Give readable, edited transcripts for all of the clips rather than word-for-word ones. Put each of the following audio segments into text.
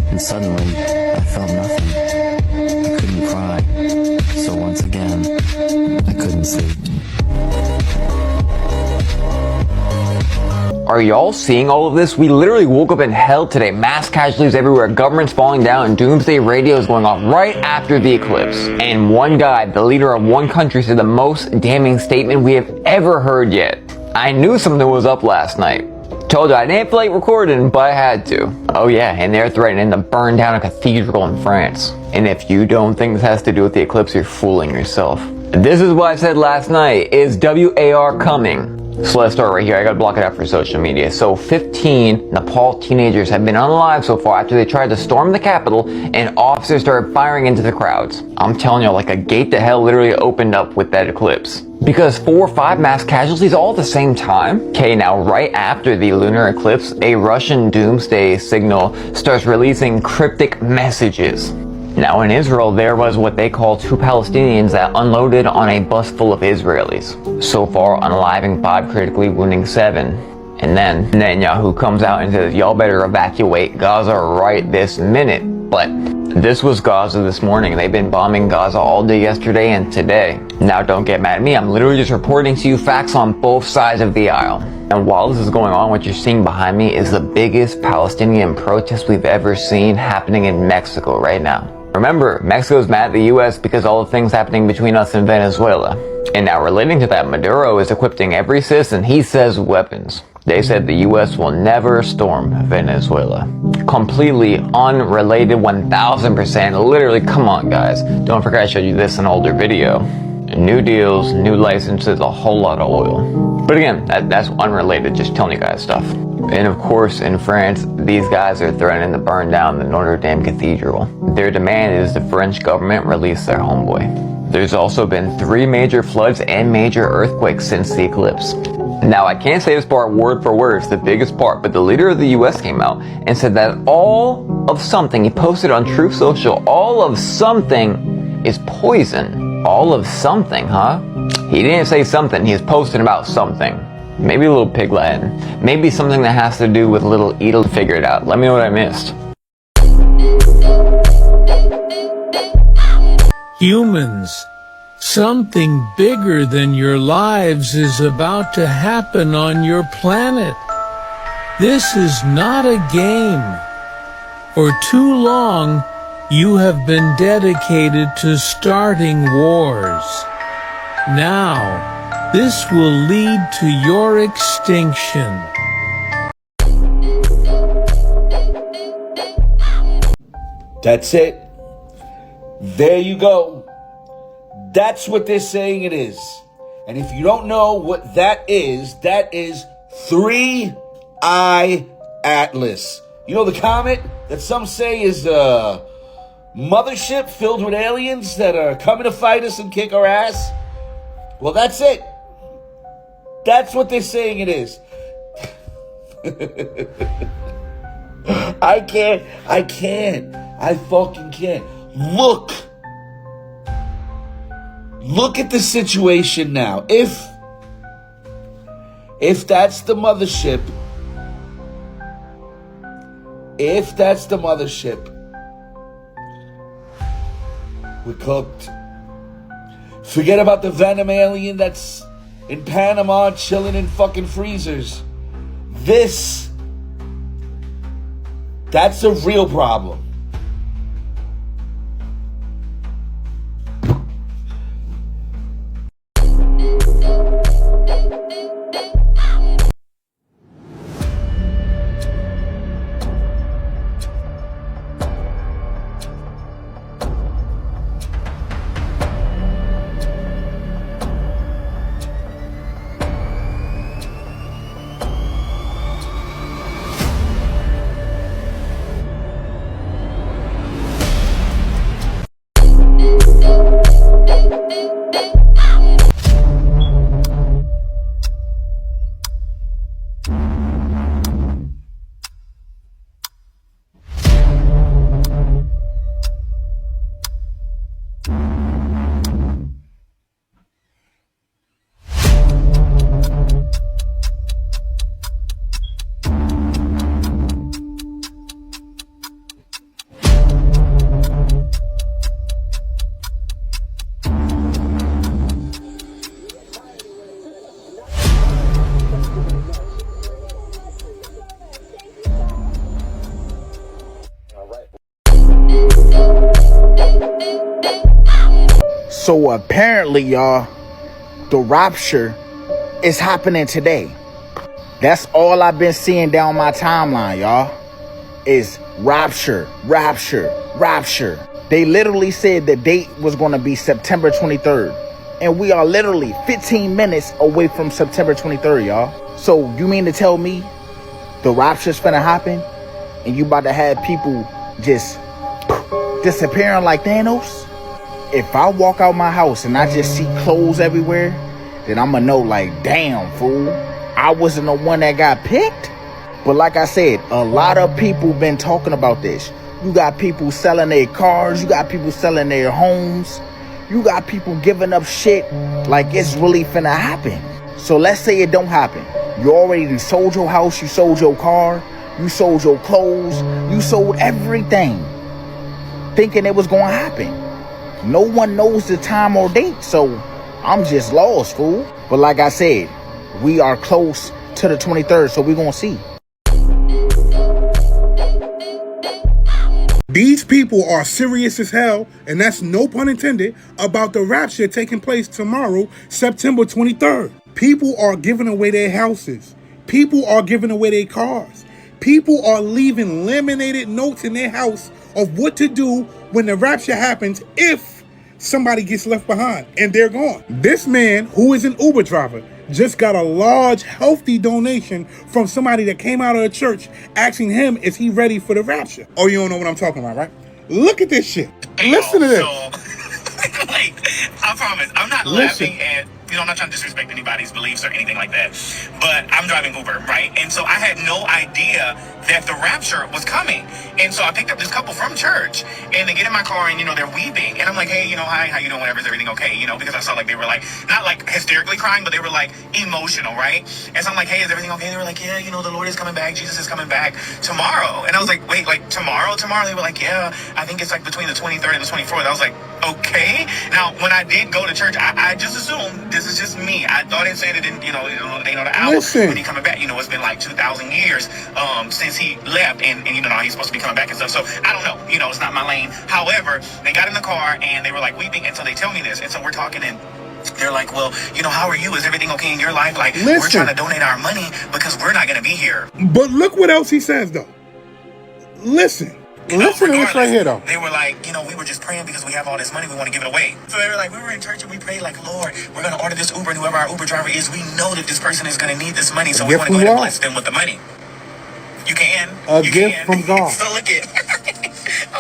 and suddenly I felt nothing. I couldn't cry, so once again, I couldn't sleep. Are y'all seeing all of this? We literally woke up in hell today. Mass casualties everywhere, governments falling down, and doomsday radio is going off right after the eclipse. And one guy, the leader of one country, said the most damning statement we have ever heard yet. I knew something was up last night. Told you I didn't feel like recording, but I had to. Oh yeah, and they're threatening to burn down a cathedral in France. And if you don't think this has to do with the eclipse, you're fooling yourself. This is what I said last night. Is WAR coming? So let's start right here. I gotta block it out for social media. So 15 Nepal teenagers have been unalive so far after they tried to storm the Capitol and officers started firing into the crowds. I'm telling you, like a gate to hell literally opened up with that eclipse. Because 4 or 5 mass casualties all at the same time? Okay, now right after the lunar eclipse, a Russian doomsday signal starts releasing cryptic messages. Now in Israel, there was what they call 2 Palestinians that unloaded on a bus full of Israelis. So far, unaliving 5, critically wounding 7. And then Netanyahu comes out and says, y'all better evacuate Gaza right this minute. But this was Gaza this morning. They've been bombing Gaza all day yesterday and today. Now don't get mad at me, I'm literally just reporting to you facts on both sides of the aisle. And while this is going on, what you're seeing behind me is the biggest Palestinian protest we've ever seen happening in Mexico right now. Remember, Mexico's mad at the US because all the things happening between us and Venezuela. And now relating to that, Maduro is equipping every citizen he says with weapons. They said the US will never storm Venezuela. Completely unrelated, 1000%. Literally, come on guys. Don't forget I showed you this in an older video. New deals, new licenses, a whole lot of oil. But again, that's unrelated, just telling you guys stuff. And of course, in France, these guys are threatening to burn down the Notre Dame Cathedral. Their demand is the French government release their homeboy. There's also been 3 major floods and major earthquakes since the eclipse. Now, I can't say this part word for word, it's the biggest part, but the leader of the US came out and said that all of something, he posted on Truth Social, all of something is poison. All of something, huh? He didn't say something, he's posting about something. Maybe a little pig Latin. Maybe something that has to do with little Edel to figure it out. Let me know what I missed. Humans, something bigger than your lives is about to happen on your planet. This is not a game. For too long, you have been dedicated to starting wars. Now, this will lead to your extinction. That's it. There you go. That's what they're saying it is. And if you don't know what that is 3-Eye Atlas. You know the comet that some say is a mothership filled with aliens that are coming to fight us and kick our ass? Well, that's it. That's what they're saying it is. I fucking can't. Look at the situation now. If that's the mothership, we're cooked. Forget about the Venom alien that's in Panama chilling in fucking freezers. That's a real problem. So apparently, y'all, the rapture is happening today. That's all I've been seeing down my timeline, y'all, is rapture, rapture, rapture. They literally said the date was going to be September 23rd. And we are literally 15 minutes away from September 23rd, y'all. So you mean to tell me the rapture's finna happen and you about to have people just disappearing like Thanos? If I walk out my house and I just see clothes everywhere, then I'm gonna know like, damn, fool, I wasn't the one that got picked. But like I said, a lot of people been talking about this. You got people selling their cars, you got people selling their homes, you got people giving up shit like it's really finna happen. So let's say it don't happen. You already sold your house, you sold your car, you sold your clothes, you sold everything, thinking it was gonna happen. No one knows the time or date, so I'm just lost, fool. But like I said, we are close to the 23rd, so we're gonna see. These people are serious as hell, and that's no pun intended, about the rapture taking place tomorrow, September 23rd. People are giving away their houses. People are giving away their cars. People are leaving laminated notes in their house of what to do when the rapture happens if somebody gets left behind and they're gone. This man, who is an Uber driver, just got a large, healthy donation from somebody that came out of a church asking him, is he ready for the rapture? Oh, you don't know what I'm talking about, right? Look at this shit. Listen to this. Like, I promise, I'm not laughing at, I'm not trying to disrespect anybody's beliefs or anything like that, but I'm driving Uber, right? And so I had no idea that the rapture was coming. And so I picked up this couple from church, and they get in my car, and, they're weeping. And I'm like, hey, hi, how you doing, whatever, is everything okay? Because I saw, like, they were, like, not, like, hysterically crying, but they were, like, emotional, right? And so I'm like, hey, is everything okay? They were like, yeah, the Lord is coming back. Jesus is coming back tomorrow. And I was like, wait, like, tomorrow? They were like, yeah, I think it's, like, between the 23rd and the 24th. I was like, okay. Now, when I did go to church, I just assumed, this is just me, I thought it said it didn't, they know the hour. Listen. When he coming back, it's been, like, 2,000 years since he left, and now he's supposed to be coming back and stuff. So I don't know, it's not my lane. However, they got in the car and they were like weeping, and so they tell me this, and so we're talking, and they're like, well, how are you? Is everything okay in your life? Like, Listen. We're trying to donate our money because we're not going to be here. But look what else he says, though. Listen to this right here, though. They were like, we were just praying because we have all this money, we want to give it away. So they were like, we were in church and we prayed like, Lord, we're going to order this Uber, and whoever our Uber driver is, we know that this person is going to need this money, so we want to go ahead and bless them with the money. You can. A gift from God. So look at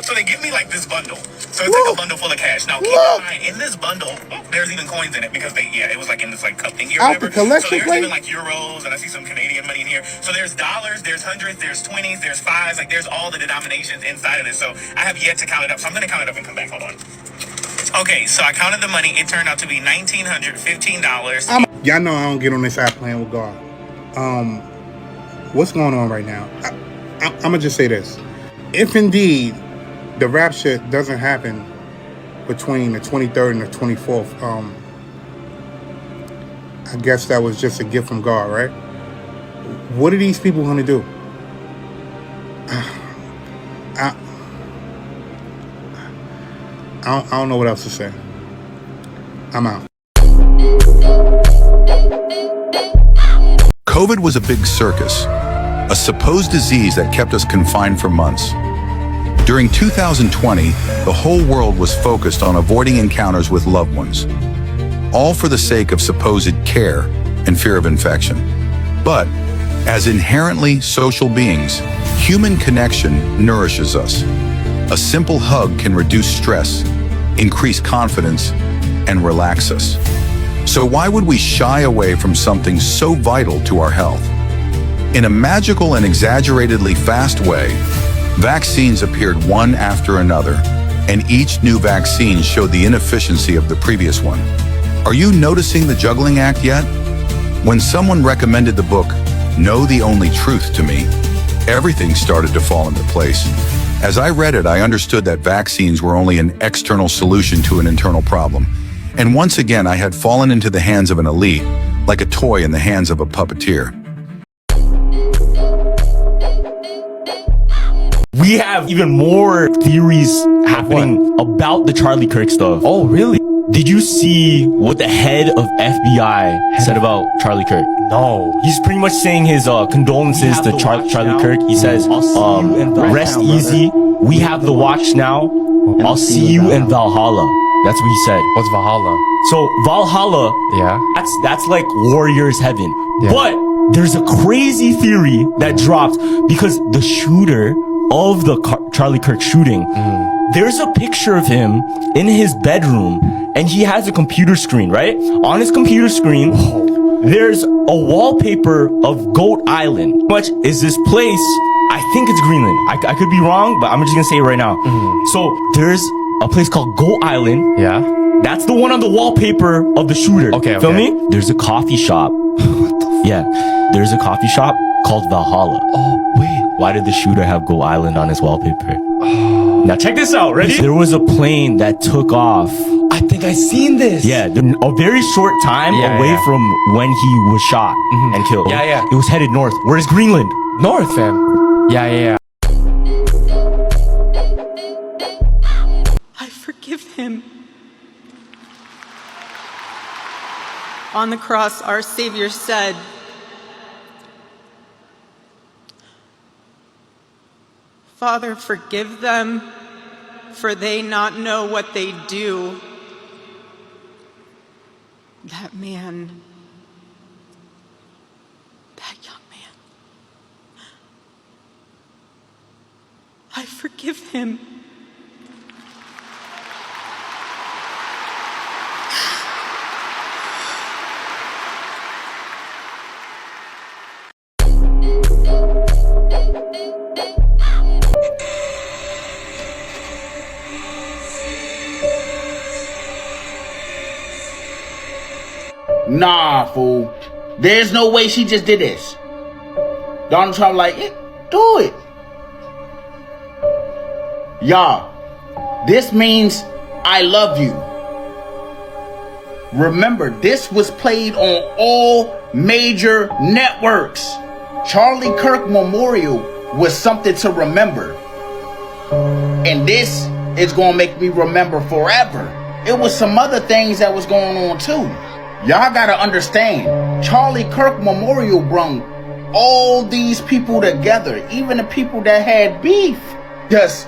so they give me like this bundle. So it's like a bundle full of cash. Now keep in mind, in this bundle, there's even coins in it because it was like in this like cup thing here. Out the collection so there's plate? even like euros, and I see some Canadian money in here. So there's dollars, there's hundreds, there's 20s, there's fives, like there's all the denominations inside of this. So I have yet to count it up. So I'm gonna count it up and come back. Hold on. Okay, so I counted the money. It turned out to be $1,915. Y'all know I don't get on this app playing with God. What's going on right now? I'm gonna just say this: if indeed the rapture doesn't happen between the 23rd and the 24th, I guess that was just a gift from God, right? What are these people gonna do? I don't know what else to say. I'm out. COVID was a big circus, a supposed disease that kept us confined for months. During 2020, the whole world was focused on avoiding encounters with loved ones, all for the sake of supposed care and fear of infection. But as inherently social beings, human connection nourishes us. A simple hug can reduce stress, increase confidence, and relax us. So why would we shy away from something so vital to our health? In a magical and exaggeratedly fast way, vaccines appeared one after another, and each new vaccine showed the inefficiency of the previous one. Are you noticing the juggling act yet? When someone recommended the book, Know the Only Truth to me, everything started to fall into place. As I read it, I understood that vaccines were only an external solution to an internal problem. And once again, I had fallen into the hands of an elite, like a toy in the hands of a puppeteer. We have even more theories happening about the Charlie Krik stuff. Oh, really? Did you see what the head of FBI said about Charlie Krik? No. He's pretty much saying his condolences to Charlie Krik. He says, rest easy. We have the watch now. I'll see you in Valhalla. That's what he said. What's Valhalla? So Valhalla, Yeah. that's like warrior's heaven. But there's a crazy theory that dropped because the shooter of the Charlie Krik shooting, there's a picture of him in his bedroom and he has a computer screen, right? On his computer screen, there's a wallpaper of Goat Island. How much is this place? I think it's Greenland. I could be wrong, but I'm just gonna say it right now. So there's a place called Goat Island. Yeah. That's the one on the wallpaper of the shooter. Okay. Feel me? There's a coffee shop. There's a coffee shop called Valhalla. Oh, wait. Why did the shooter have Goat Island on his wallpaper? Now check this out. Ready? There was a plane that took off. I think I seen this. Yeah, a very short time away from when he was shot and killed. Yeah. It was headed north. Where's Greenland? North, fam. Yeah. I forgive him. On the cross, our Savior said, Father, forgive them, for they not know what they do. That man, that young man, I forgive him. Nah, fool. There's no way she just did this. Donald Trump like, do it. Y'all, this means I love you. Remember, this was played on all major networks. Charlie Krik Memorial was something to remember. And this is gonna make me remember forever. It was some other things that was going on too. Y'all gotta understand, Charlie Krik Memorial brung all these people together, even the people that had beef. Just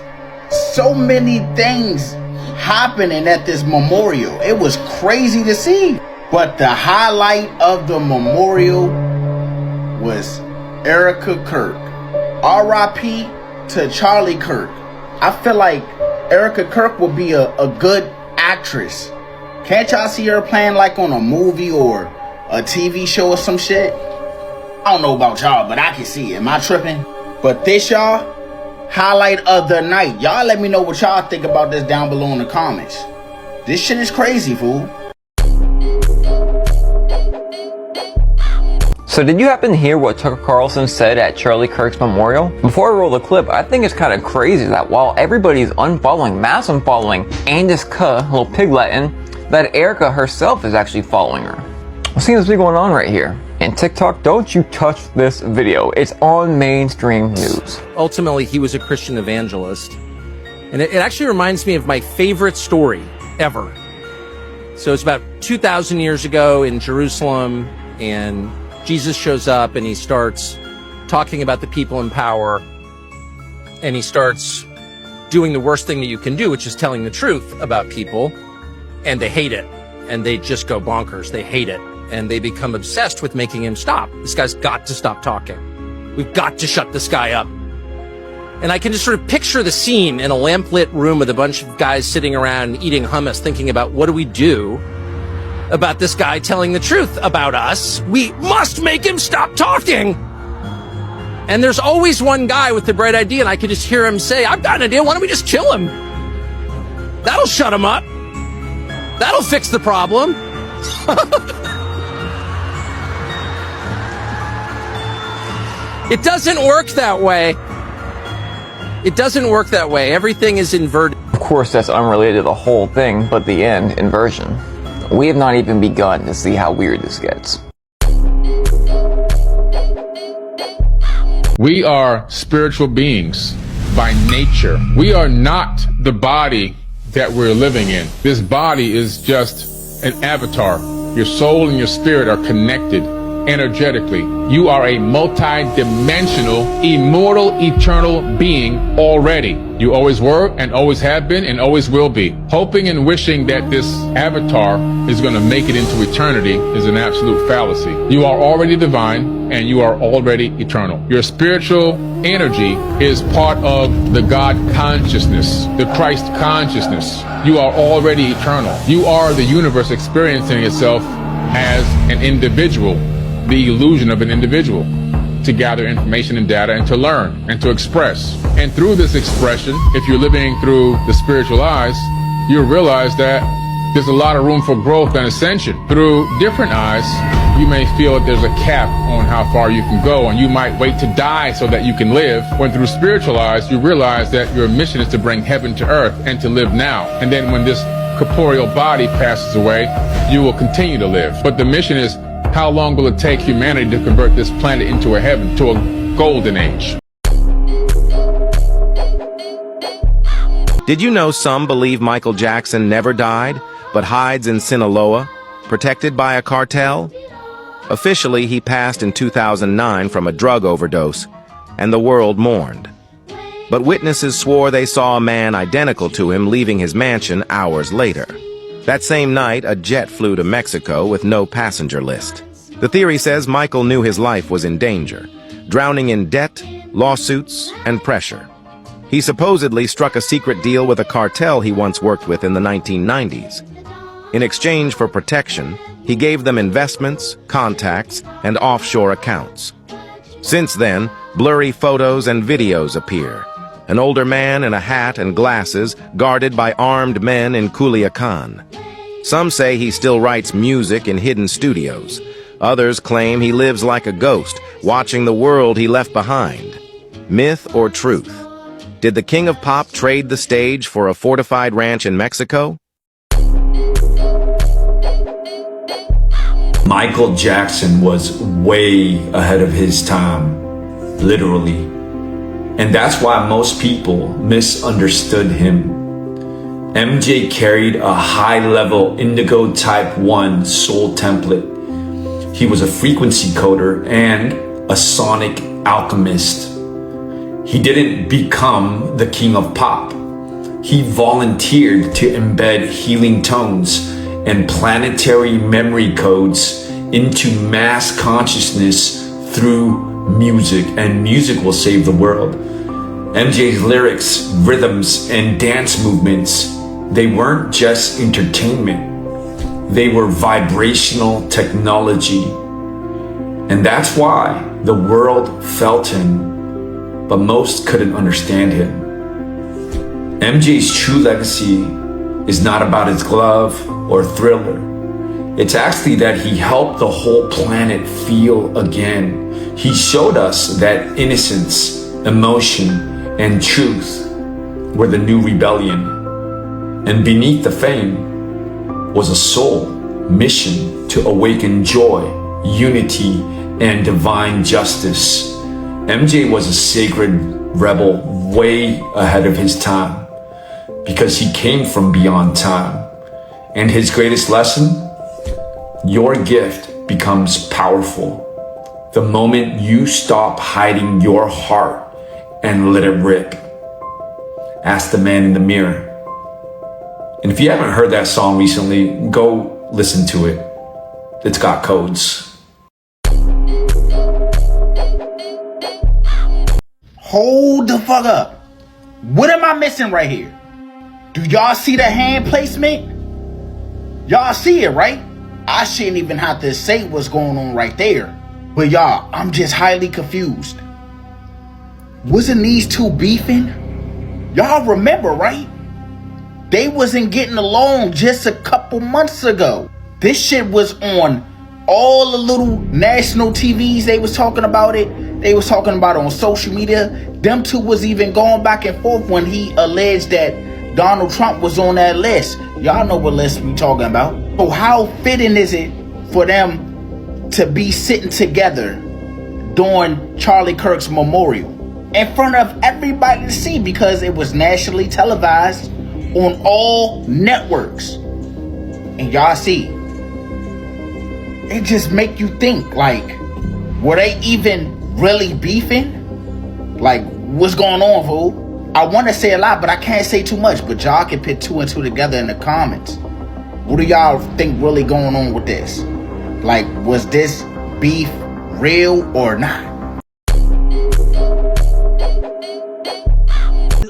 so many things happening at this memorial. It was crazy to see. But the highlight of the memorial was Erica Kirk. R.I.P. to Charlie Krik. I feel like Erica Kirk would be a good actress. Can't y'all see her playing like on a movie or a TV show or some shit? I don't know about y'all, but I can see it. Am I tripping? But this, y'all, highlight of the night. Y'all let me know what y'all think about this down below in the comments. This shit is crazy, fool. So did you happen to hear what Tucker Carlson said at Charlie Kirk's memorial? Before I roll the clip, I think it's kind of crazy that while everybody's unfollowing, mass unfollowing Andis K, little pig Latin, that Erica herself is actually following her. What seems to be going on right here? And TikTok, don't you touch this video. It's on mainstream news. Ultimately, he was a Christian evangelist. And it actually reminds me of my favorite story ever. So it's about 2,000 years ago in Jerusalem, and Jesus shows up and he starts talking about the people in power, and he starts doing the worst thing that you can do, which is telling the truth about people, and they hate it, and they just go bonkers. They hate it, and they become obsessed with making him stop. This guy's got to stop talking. We've got to shut this guy up. And I can just sort of picture the scene in a lamplit room with a bunch of guys sitting around eating hummus, thinking about what do we do about this guy telling the truth about us? We must make him stop talking. And there's always one guy with the bright idea, and I can just hear him say, I've got an idea, why don't we just kill him? That'll shut him up. That'll fix the problem. It doesn't work that way. It doesn't work that way. Everything is inverted. Of course, that's unrelated to the whole thing, but the end, inversion. We have not even begun to see how weird this gets. We are spiritual beings by nature. We are not the body that we're living in. This body is just an avatar. Your soul and your spirit are connected energetically. You are a multi-dimensional, immortal, eternal being already. You always were and always have been and always will be. Hoping and wishing that this avatar is going to make it into eternity is an absolute fallacy. You are already divine and you are already eternal. Your spiritual energy is part of the God consciousness, the Christ consciousness. You are already eternal. You are the universe experiencing itself as an individual, the illusion of an individual, to gather information and data and to learn and to express. And through this expression, if you're living through the spiritual eyes, you'll realize that there's a lot of room for growth and ascension. Through different eyes, you may feel that there's a cap on how far you can go, and you might wait to die so that you can live. When through spiritual eyes, you realize that your mission is to bring heaven to earth and to live now. And then when this corporeal body passes away, you will continue to live. But the mission is, how long will it take humanity to convert this planet into a heaven, to a golden age? Did you know some believe Michael Jackson never died, but hides in Sinaloa, protected by a cartel? Officially, he passed in 2009 from a drug overdose, and the world mourned. But witnesses swore they saw a man identical to him leaving his mansion hours later. That same night, a jet flew to Mexico with no passenger list. The theory says Michael knew his life was in danger, drowning in debt, lawsuits, and pressure. He supposedly struck a secret deal with a cartel he once worked with in the 1990s. In exchange for protection, he gave them investments, contacts, and offshore accounts. Since then, blurry photos and videos appear. An older man in a hat and glasses, guarded by armed men in Culiacan. Some say he still writes music in hidden studios. Others claim he lives like a ghost, watching the world he left behind. Myth or truth? Did the King of Pop trade the stage for a fortified ranch in Mexico? Michael Jackson was way ahead of his time, literally. And that's why most people misunderstood him. MJ carried a high-level indigo type 1 soul template. He was a frequency coder and a sonic alchemist. He didn't become the King of Pop. He volunteered to embed healing tones and planetary memory codes into mass consciousness through music, and music will save the world. MJ's lyrics, rhythms, and dance movements, they weren't just entertainment. They were vibrational technology. And that's why the world felt him, but most couldn't understand him. MJ's true legacy is not about his glove or Thriller. It's actually that he helped the whole planet feel again. He showed us that innocence, emotion, and truth were the new rebellion. And beneath the fame was a soul mission to awaken joy, unity, and divine justice. MJ was a sacred rebel way ahead of his time because he came from beyond time. And his greatest lesson? Your gift becomes powerful the moment you stop hiding your heart and let it rip. Ask the man in the mirror. And if you haven't heard that song recently, go listen to it. It's got codes. Hold the fuck up. What am I missing right here? Do y'all see the hand placement? Y'all see it, right? I shouldn't even have to say what's going on right there. But y'all, I'm just highly confused. Wasn't these two beefing? Y'all remember, right? They wasn't getting along just a couple months ago. This shit was on all the little national TVs. They was talking about it. They was talking about it on social media. Them two was even going back and forth when he alleged that Donald Trump was on that list. Y'all know what list we talking about. So how fitting is it for them to be sitting together during Charlie Kirk's memorial in front of everybody to see, because it was nationally televised on all networks. And y'all see, it just make you think, like, were they even really beefing? Like, what's going on, fool? I want to say a lot, but I can't say too much. But y'all can put 2 and 2 together in the comments. What do y'all think really going on with this? Like, was this beef real or not?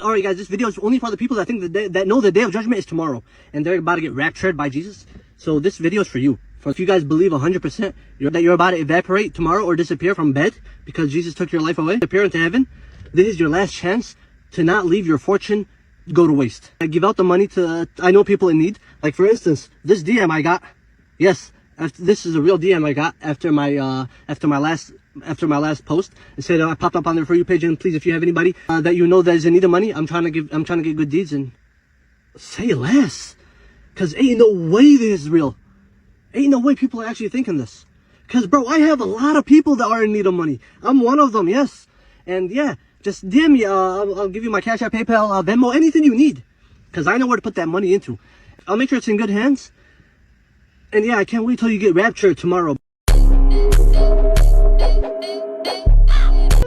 Alright guys, this video is only for the people that think that know the day of judgment is tomorrow and they're about to get raptured by Jesus. So this video is for you. For if you guys believe 100% that you're about to evaporate tomorrow or disappear from bed because Jesus took your life away, disappear into heaven, this is your last chance to not leave your fortune go to waste. I give out the money to, I know people in need. Like for instance, this DM I got, yes, this is a real DM I got after my last post. It said I popped up on the For You page, and please, if you have anybody that you know that is in need of money, I'm trying to get good deeds. And say less, cause ain't no way this is real. Ain't no way people are actually thinking this. Cause bro, I have a lot of people that are in need of money. I'm one of them, yes. And yeah, just DM me. I'll give you my Cash App, PayPal, Venmo, anything you need, cause I know where to put that money into. I'll make sure it's in good hands. And yeah, I can't wait till you get raptured tomorrow.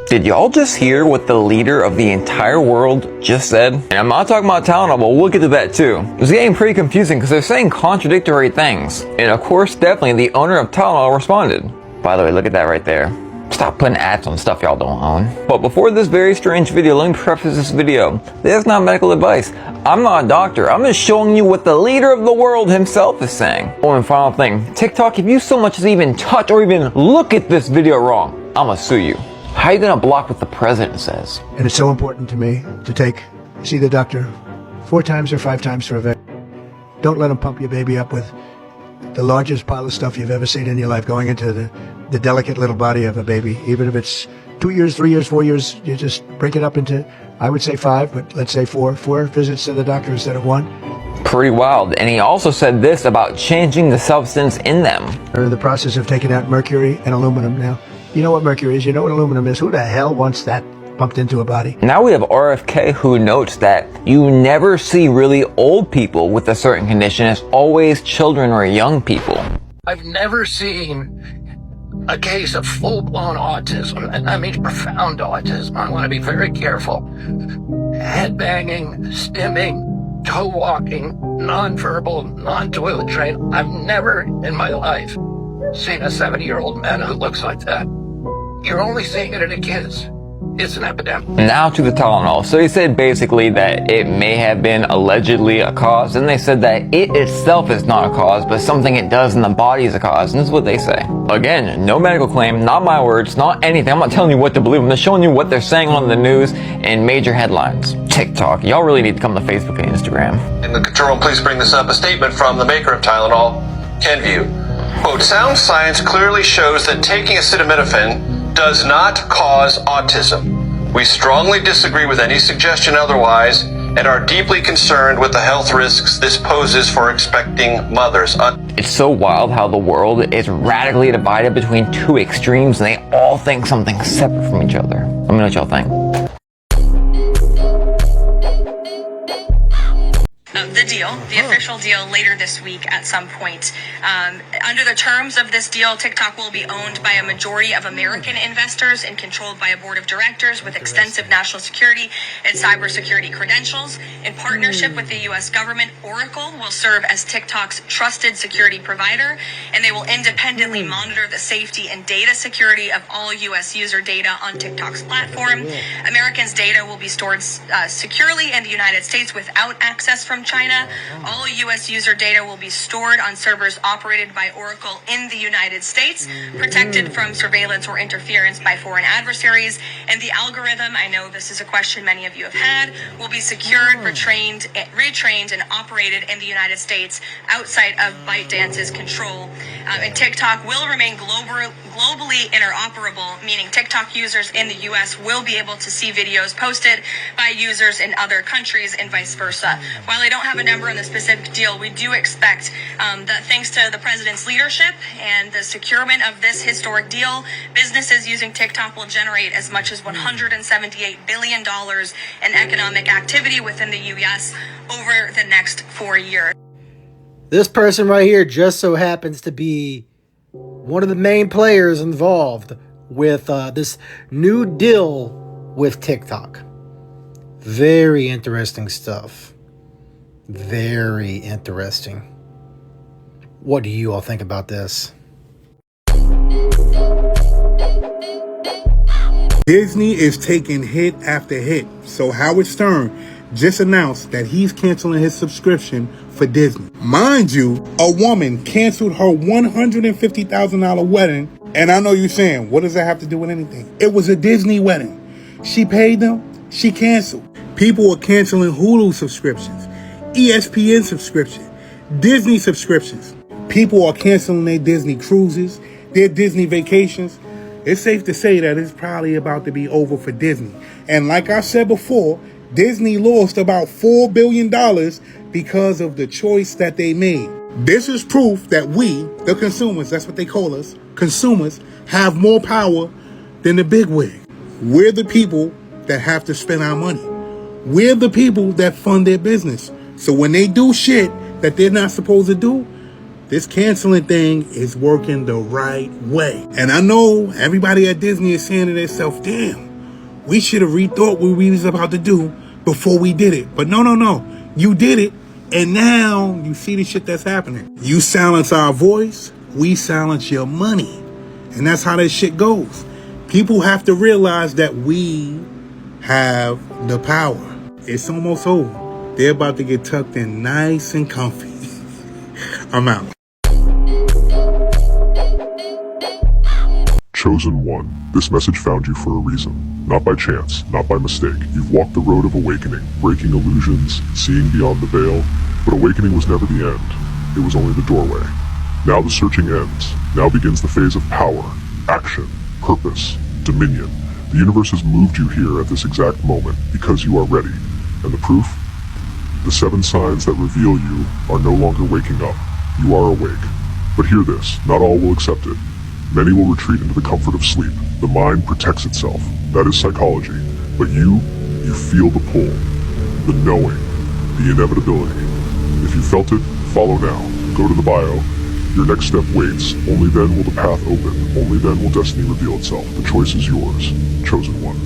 Did y'all just hear what the leader of the entire world just said? And I'm not talking about Tylenol, but we'll get to that too. It's getting pretty confusing because they're saying contradictory things. And of course, definitely the owner of Tylenol responded. By the way, look at that right there. Stop putting ads on stuff y'all don't own. But before this very strange video, let me preface this video. This is not medical advice. I'm not a doctor. I'm just showing you what the leader of the world himself is saying. Oh, and final thing. TikTok, if you so much as even touch or even look at this video wrong, I'ma sue you. How are you gonna block what the president says? And it's so important to me to see the doctor 4 times or 5 times for a vet. Don't let them pump your baby up with the largest pile of stuff you've ever seen in your life going into the delicate little body of a baby. Even if it's 2 years, 3 years, 4 years, you just break it up into, I would say 5, but let's say 4 visits to the doctor instead of 1. Pretty wild. And he also said this about changing the substance in them. We're in the process of taking out mercury and aluminum now. You know what mercury is, you know what aluminum is. Who the hell wants that pumped into a body? Now we have RFK, who notes that you never see really old people with a certain condition. It's always children or young people. I've never seen a case of full-blown autism, and I mean profound autism. I want to be very careful. Headbanging, stimming, toe walking, non-verbal, non-toilet trained. I've never in my life seen a 70-year-old man who looks like that. You're only seeing it in the kids. It's an epidemic. Now to the Tylenol. So he said basically that it may have been allegedly a cause, and they said that it itself is not a cause, but something it does in the body is a cause, and this is what they say. Again, no medical claim, not my words, not anything. I'm not telling you what to believe. I'm just showing you what they're saying on the news and major headlines. TikTok, y'all really need to come to Facebook and Instagram. In the control room, please bring this up. A statement from the maker of Tylenol, Kenvue. Quote, sound science clearly shows that taking acetaminophen does not cause autism. We strongly disagree with any suggestion otherwise and are deeply concerned with the health risks this poses for expecting mothers. It's so wild how the world is radically divided between 2 extremes and they all think something separate from each other. Let me know what y'all think. The deal, the official deal later this week at some point. Under the terms of this deal, TikTok will be owned by a majority of American investors and controlled by a board of directors with extensive national security and cybersecurity credentials. In partnership with the U.S. government, Oracle will serve as TikTok's trusted security provider, and they will independently monitor the safety and data security of all U.S. user data on TikTok's platform. Americans' data will be stored securely in the United States without access from China. All U.S. user data will be stored on servers operated by Oracle in the United States, protected from surveillance or interference by foreign adversaries. And the algorithm, I know this is a question many of you have had, will be secured, retrained, and operated in the United States outside of ByteDance's control. And TikTok will remain globally interoperable, meaning TikTok users in the U.S. will be able to see videos posted by users in other countries and vice versa. While I don't have a number on the specific deal, we do expect that thanks to the president's leadership and the securement of this historic deal, businesses using TikTok will generate as much as $178 billion in economic activity within the U.S. over the next 4 years. This person right here just so happens to be one of the main players involved with this new deal with TikTok. Very interesting stuff. Very interesting. What do you all think about this? Disney is taking hit after hit. So Howard Stern just announced that he's canceling his subscription for Disney. Mind you, a woman canceled her $150,000 wedding. And I know you're saying, what does that have to do with anything? It was a Disney wedding. She paid them, she canceled. People are canceling Hulu subscriptions, ESPN subscription, Disney subscriptions. People are canceling their Disney cruises, their Disney vacations. It's safe to say that it's probably about to be over for Disney. And like I said before, Disney lost about $4 billion because of the choice that they made. This is proof that we, the consumers, that's what they call us, consumers, have more power than the bigwig. We're the people that have to spend our money. We're the people that fund their business. So when they do shit that they're not supposed to do, this canceling thing is working the right way. And I know everybody at Disney is saying to themselves, damn, we should have rethought what we was about to do before we did it. But no. You did it, and now you see the shit that's happening. You silence our voice, we silence your money. And that's how that shit goes. People have to realize that we have the power. It's almost over. They're about to get tucked in nice and comfy. I'm out. Chosen one, this message found you for a reason. Not by chance, not by mistake. You've walked the road of awakening, breaking illusions, seeing beyond the veil. But awakening was never the end. It was only the doorway. Now the searching ends. Now begins the phase of power, action, purpose, dominion. The universe has moved you here at this exact moment because you are ready. And the proof? The 7 signs that reveal you are no longer waking up. You are awake. But hear this, not all will accept it. Many will retreat into the comfort of sleep. The mind protects itself. That is psychology. But you feel the pull, the knowing, the inevitability. If you felt it, follow now. Go to the bio. Your next step waits. Only then will the path open. Only then will destiny reveal itself. The choice is yours. Chosen one.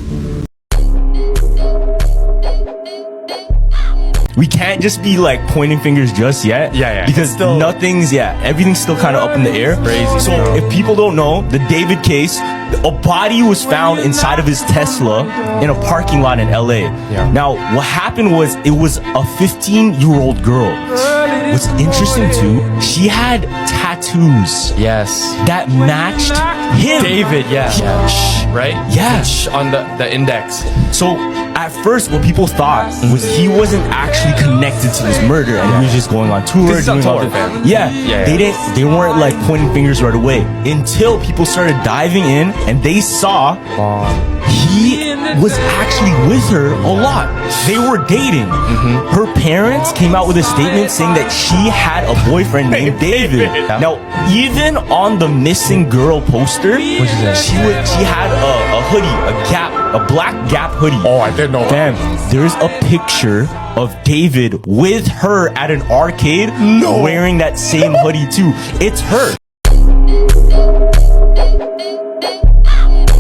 We can't just be like pointing fingers just yet. Yeah. Because everything's still kind of up in the air. Crazy. So if people don't know, the David case, a body was found inside of his Tesla in a parking lot in LA. Yeah. Now, what happened was it was a 15-year-old girl. What's interesting too, she had tattoos. Yes. That matched him. David, right? Yeah. On the index. So at first, what people thought was he wasn't actually connected to this murder, and he was just going on tour. He's on tour, fam. They weren't like pointing fingers right away until people started diving in, and they saw he was actually with her a lot. They were dating. Her parents came out with a statement saying that she had a boyfriend named David. Now, even on the missing girl poster, she had a hoodie, a black Gap hoodie. Oh, I didn't know. Fam, there's a picture of David with her at an arcade wearing that same hoodie too. It's her.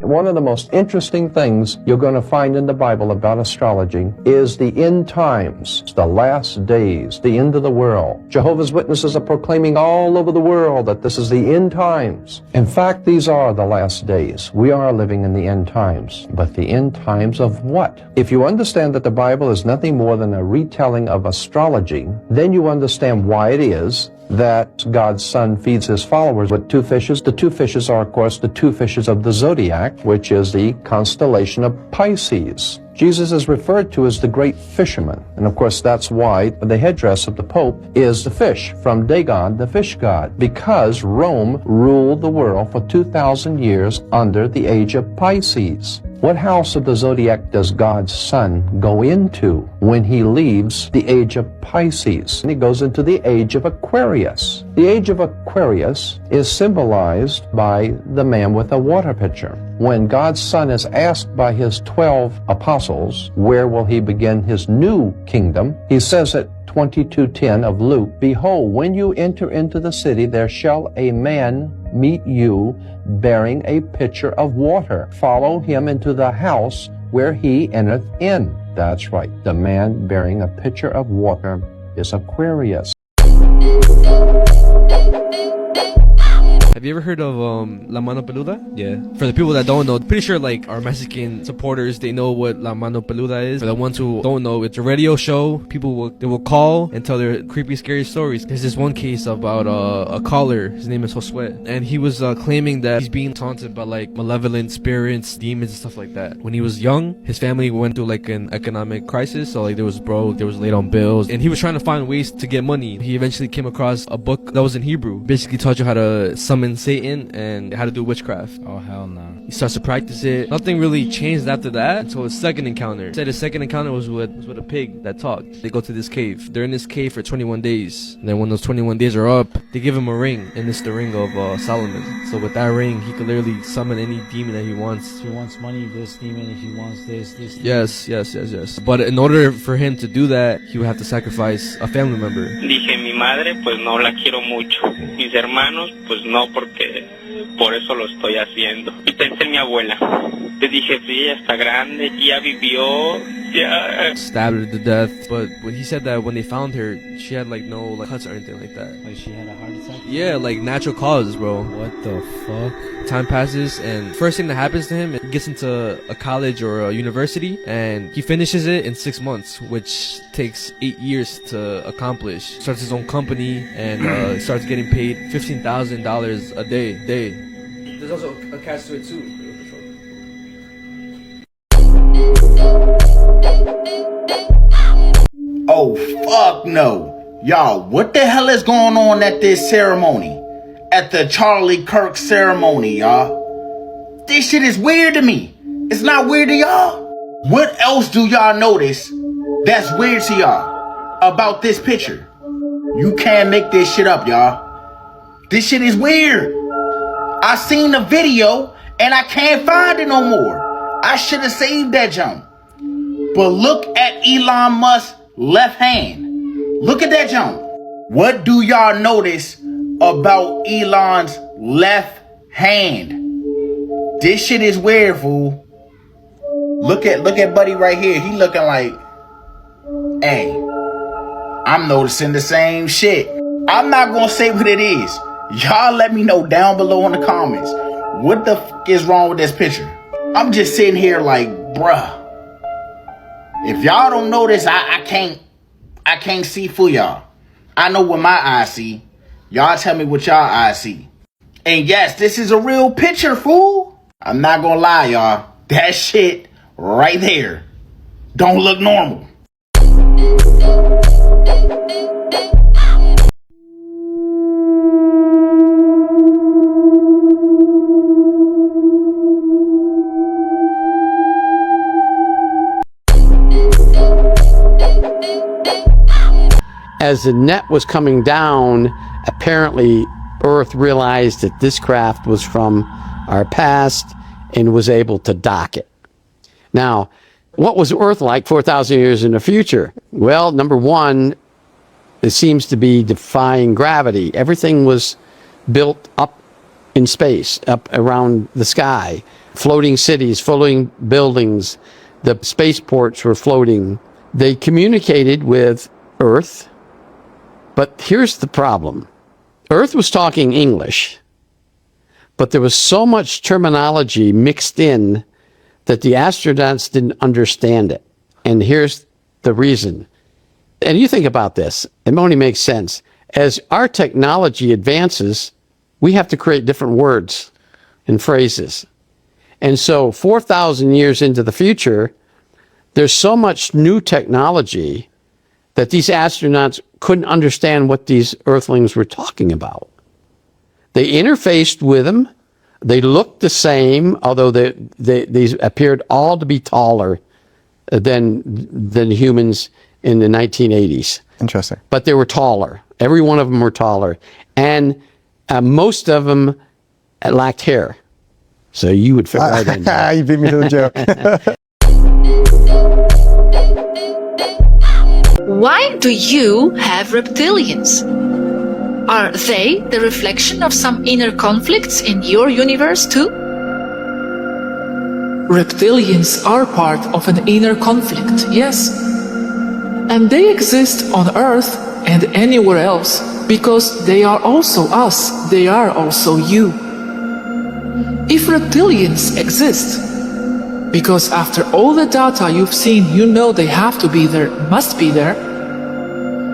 One of the most interesting things you're going to find in the Bible about astrology is the end times, the last days, the end of the world. Jehovah's Witnesses are proclaiming all over the world that this is the end times. In fact, these are the last days. We are living in the end times. But the end times of what? If you understand that the Bible is nothing more than a retelling of astrology, then you understand why it is that God's Son feeds his followers with 2 fishes. The 2 fishes are, of course, the 2 fishes of the zodiac, which is the constellation of Pisces. Jesus is referred to as the great fisherman. And of course, that's why the headdress of the Pope is the fish, from Dagon, the fish god, because Rome ruled the world for 2,000 years under the age of Pisces. What house of the zodiac does God's sun go into when he leaves the age of Pisces? And he goes into the age of Aquarius. The age of Aquarius is symbolized by the man with a water pitcher. When God's son is asked by his 12 apostles, where will he begin his new kingdom? He says at 22:10 of Luke, behold, when you enter into the city, there shall a man meet you bearing a pitcher of water. Follow him into the house where he entereth in. That's right. The man bearing a pitcher of water is Aquarius. Have you ever heard of La Mano Peluda? Yeah. For the people that don't know, pretty sure like our Mexican supporters, they know what La Mano Peluda is. For the ones who don't know, it's a radio show. People will call and tell their creepy, scary stories. There's this one case about a caller. His name is Josue, and he was claiming that he's being taunted by like malevolent spirits, demons, and stuff like that. When he was young, his family went through like an economic crisis, so like there was broke, there was late on bills, and he was trying to find ways to get money. He eventually came across a book that was in Hebrew, basically taught you how to summon Satan and how to do witchcraft. Oh hell no. He starts to practice it. Nothing really changed after that until his second encounter. He said his second encounter was with a pig that talked. They go to this cave. They're in this cave for 21 days. And then when those 21 days are up, they give him a ring, and it's the ring of Solomon. So with that ring, he could literally summon any demon that he wants. If he wants money, this demon. If he wants this. Yes. But in order for him to do that, he would have to sacrifice a family member. Dije, mi madre, pues no la quiero mucho. Mis hermanos, pues no, porque por eso lo estoy haciendo. Y pensé en mi abuela. Le dije, sí, ella está grande, ya vivió, ya. Stabbed her to death. But when he said that when they found her, she had like no like cuts or anything like that. Like she had a heart attack? Yeah, like natural causes, bro. What the fuck? Time passes, and first thing that happens to him, he gets into a college or a university, and he finishes it in 6 months, which takes 8 years to accomplish. Starts his own company and starts getting paid $15,000 a day. There's also a catch to it too. Oh, fuck no. Y'all, what the hell is going on at this ceremony? At the Charlie Krik ceremony, y'all. This shit is weird to me. It's not weird to y'all. What else do y'all notice that's weird to y'all about this picture? You can't make this shit up, y'all. This shit is weird. I seen the video and I can't find it no more. I should have saved that jump. But look at Elon Musk's left hand. Look at that jump. What do y'all notice about Elon's left hand? This shit is weird, fool. Look at buddy right here. He looking like, hey, I'm noticing the same shit. I'm not gonna say what it is. Y'all let me know down below in the comments. What the fuck is wrong with this picture? I'm just sitting here like, bruh. If y'all don't know this, I can't see for y'all. I know what my eyes see. Y'all tell me what y'all eyes see. And yes, this is a real picture, fool. I'm not gonna lie, y'all. That shit right there don't look normal. As the net was coming down, apparently Earth realized that this craft was from our past and was able to dock it. Now, what was Earth like 4,000 years in the future? Well, number one, it seems to be defying gravity. Everything was built up in space, up around the sky. Floating cities, floating buildings, the spaceports were floating. They communicated with Earth. But here's the problem. Earth was talking English, but there was so much terminology mixed in that the astronauts didn't understand it. And here's the reason. And you think about this, it only makes sense. As our technology advances, we have to create different words and phrases. And so 4,000 years into the future, there's so much new technology that these astronauts couldn't understand what these Earthlings were talking about. They interfaced with them. They looked the same, although they appeared all to be taller than humans in the 1980s. Interesting. But they were taller. Every one of them were taller. And most of them lacked hair. So you would fit right in there. You beat me to the joke. Why do you have reptilians? Are they the reflection of some inner conflicts in your universe too? Reptilians are part of an inner conflict, yes. And they exist on Earth and anywhere else because they are also us, they are also you. If reptilians exist, because after all the data you've seen, you know they have to be there, must be there,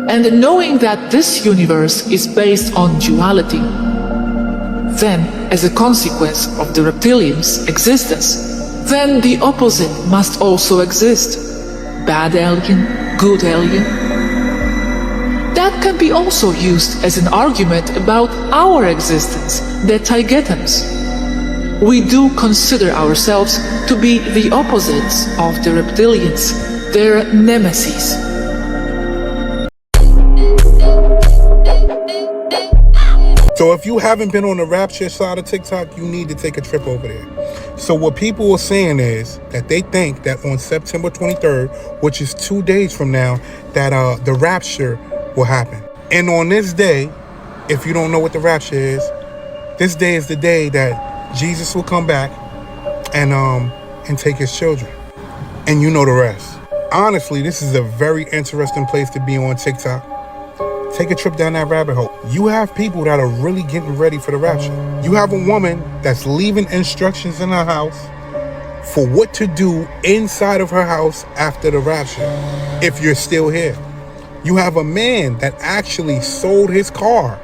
and knowing that this universe is based on duality, then, as a consequence of the reptilians' existence, then the opposite must also exist. Bad alien, good alien. That can be also used as an argument about our existence, the Taigetans. We do consider ourselves to be the opposites of the reptilians, their nemesis. So if you haven't been on the rapture side of TikTok, you need to take a trip over there. So what people are saying is that they think that on September 23rd, which is 2 days from now, that the rapture will happen. And on this day, if you don't know what the rapture is, this day is the day that Jesus will come back and take his children. And you know the rest. Honestly, this is a very interesting place to be on TikTok. Take a trip down that rabbit hole. You have people that are really getting ready for the rapture. You have a woman that's leaving instructions in her house for what to do inside of her house after the rapture, if you're still here. You have a man that actually sold his car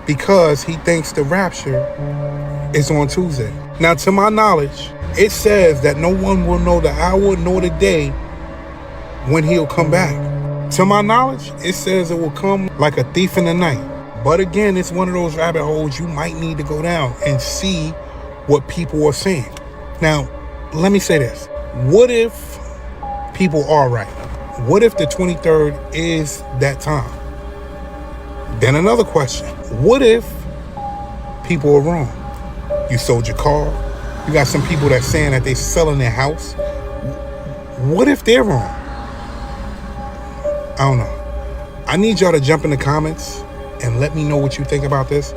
because he thinks the rapture is on Tuesday. Now, to my knowledge, it says that no one will know the hour nor the day when he'll come back. To my knowledge, it says it will come like a thief in the night. But again, it's one of those rabbit holes you might need to go down and see what people are saying. Now, let me say this. What if people are right? What if the 23rd is that time? Then another question. What if people are wrong? You sold your car. You got some people that's saying that they're selling their house. What if they're wrong? I don't know. I need y'all to jump in the comments and let me know what you think about this.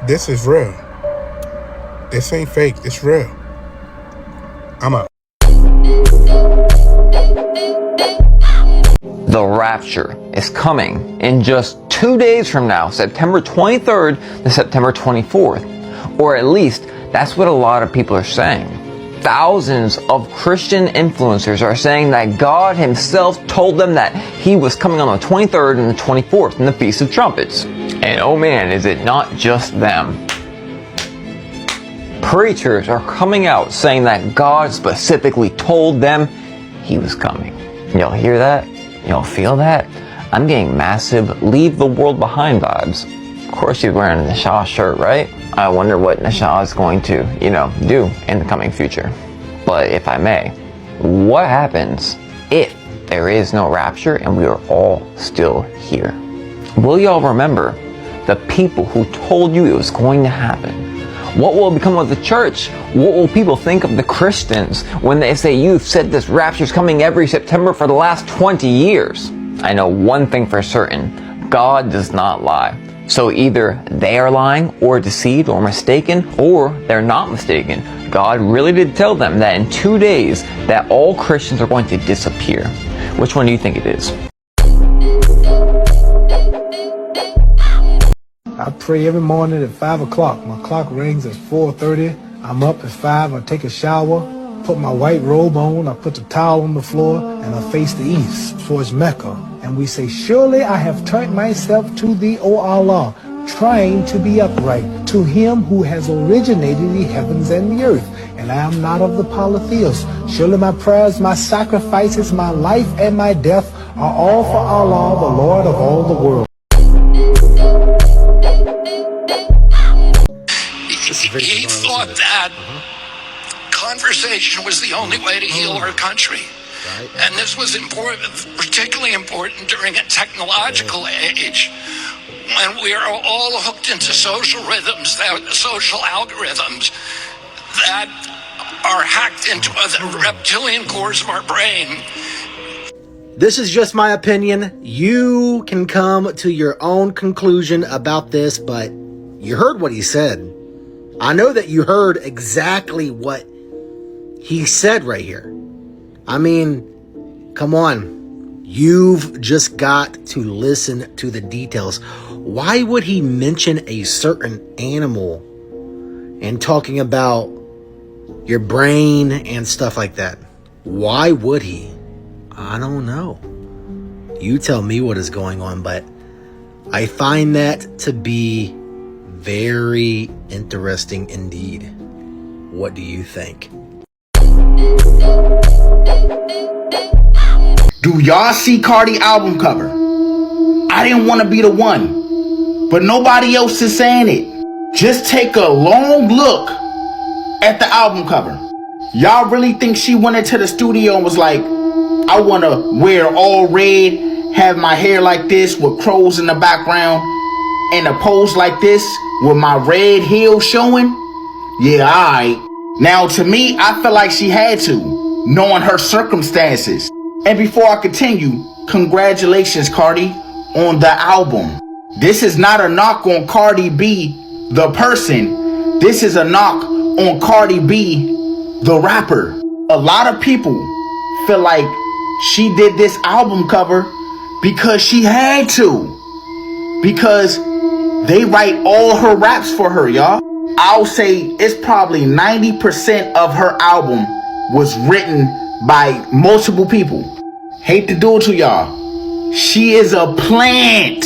This is real. This ain't fake. It's real. I'm out. The rapture is coming in just 2 days from now, September 23rd to September 24th. Or at least, that's what a lot of people are saying. Thousands of Christian influencers are saying that God himself told them that he was coming on the 23rd and the 24th in the Feast of Trumpets. And oh man, is it not just them. Preachers are coming out saying that God specifically told them he was coming. Y'all hear that? Y'all feel that? I'm getting massive leave the world behind vibes. Of course he's wearing a Nasha shirt, right? I wonder what Nasha is going to, do in the coming future. But if I may, what happens if there is no rapture and we are all still here? Will y'all remember the people who told you it was going to happen? What will become of the church? What will people think of the Christians when they say you've said this rapture is coming every September for the last 20 years? I know one thing for certain, God does not lie. So either they are lying or deceived or mistaken, or they're not mistaken. God really did tell them that in 2 days that all Christians are going to disappear. Which one do you think it is? I pray every morning at 5 o'clock. My clock rings at 4:30. I'm up at 5. I take a shower, put my white robe on, I put the towel on the floor, and I face the east towards Mecca. And we say, surely I have turned myself to thee, O Allah, trying to be upright, to him who has originated the heavens and the earth. And I am not of the polytheists. Surely my prayers, my sacrifices, my life, and my death are all for Allah, the Lord of all the world. he thought that conversation was the only way to heal our country. And this was important, particularly important during a technological age when we are all hooked into social rhythms, social algorithms that are hacked into the reptilian cores of our brain. This is just my opinion. You can come to your own conclusion about this, but you heard what he said. I know that you heard exactly what he said right here. I mean, come on. You've just got to listen to the details. Why would he mention a certain animal and talking about your brain and stuff like that? Why would he? I don't know. You tell me what is going on, but I find that to be very interesting indeed. What do you think? Do y'all see Cardi album cover? I didn't want to be the one, but nobody else is saying it. Just take a long look at the album cover. Y'all really think she went into the studio and was like, I want to wear all red, have my hair like this with crows in the background, and a pose like this with my red heel showing? Yeah, alright. Now to me, I feel like she had to, knowing her circumstances. And before I continue, congratulations, Cardi, on the album. This is not a knock on Cardi B, the person. This is a knock on Cardi B, the rapper. A lot of people feel like she did this album cover because she had to. Because they write all her raps for her, y'all. I'll say it's probably 90% of her album was written by multiple people. Hate to do it to y'all. She is a plant.